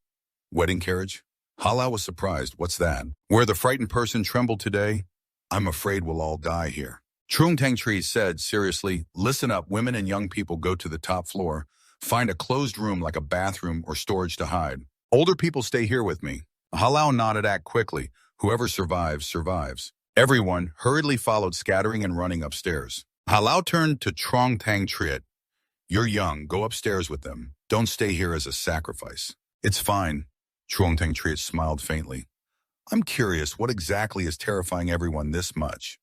Wedding carriage? Halao was surprised. What's that? Where the frightened person trembled today? I'm afraid we'll all die here. Trung Tang Treat said seriously, listen up, women and young people, go to the top floor. Find a closed room like a bathroom or storage to hide. Older people stay here with me. Halao nodded. Act quickly. Whoever survives, survives. Everyone hurriedly followed, scattering and running upstairs. Halao turned to Trong Tang Triet. You're young. Go upstairs with them. Don't stay here as a sacrifice. It's fine. Trong Tang Triet smiled faintly. I'm curious, what exactly is terrifying everyone this much?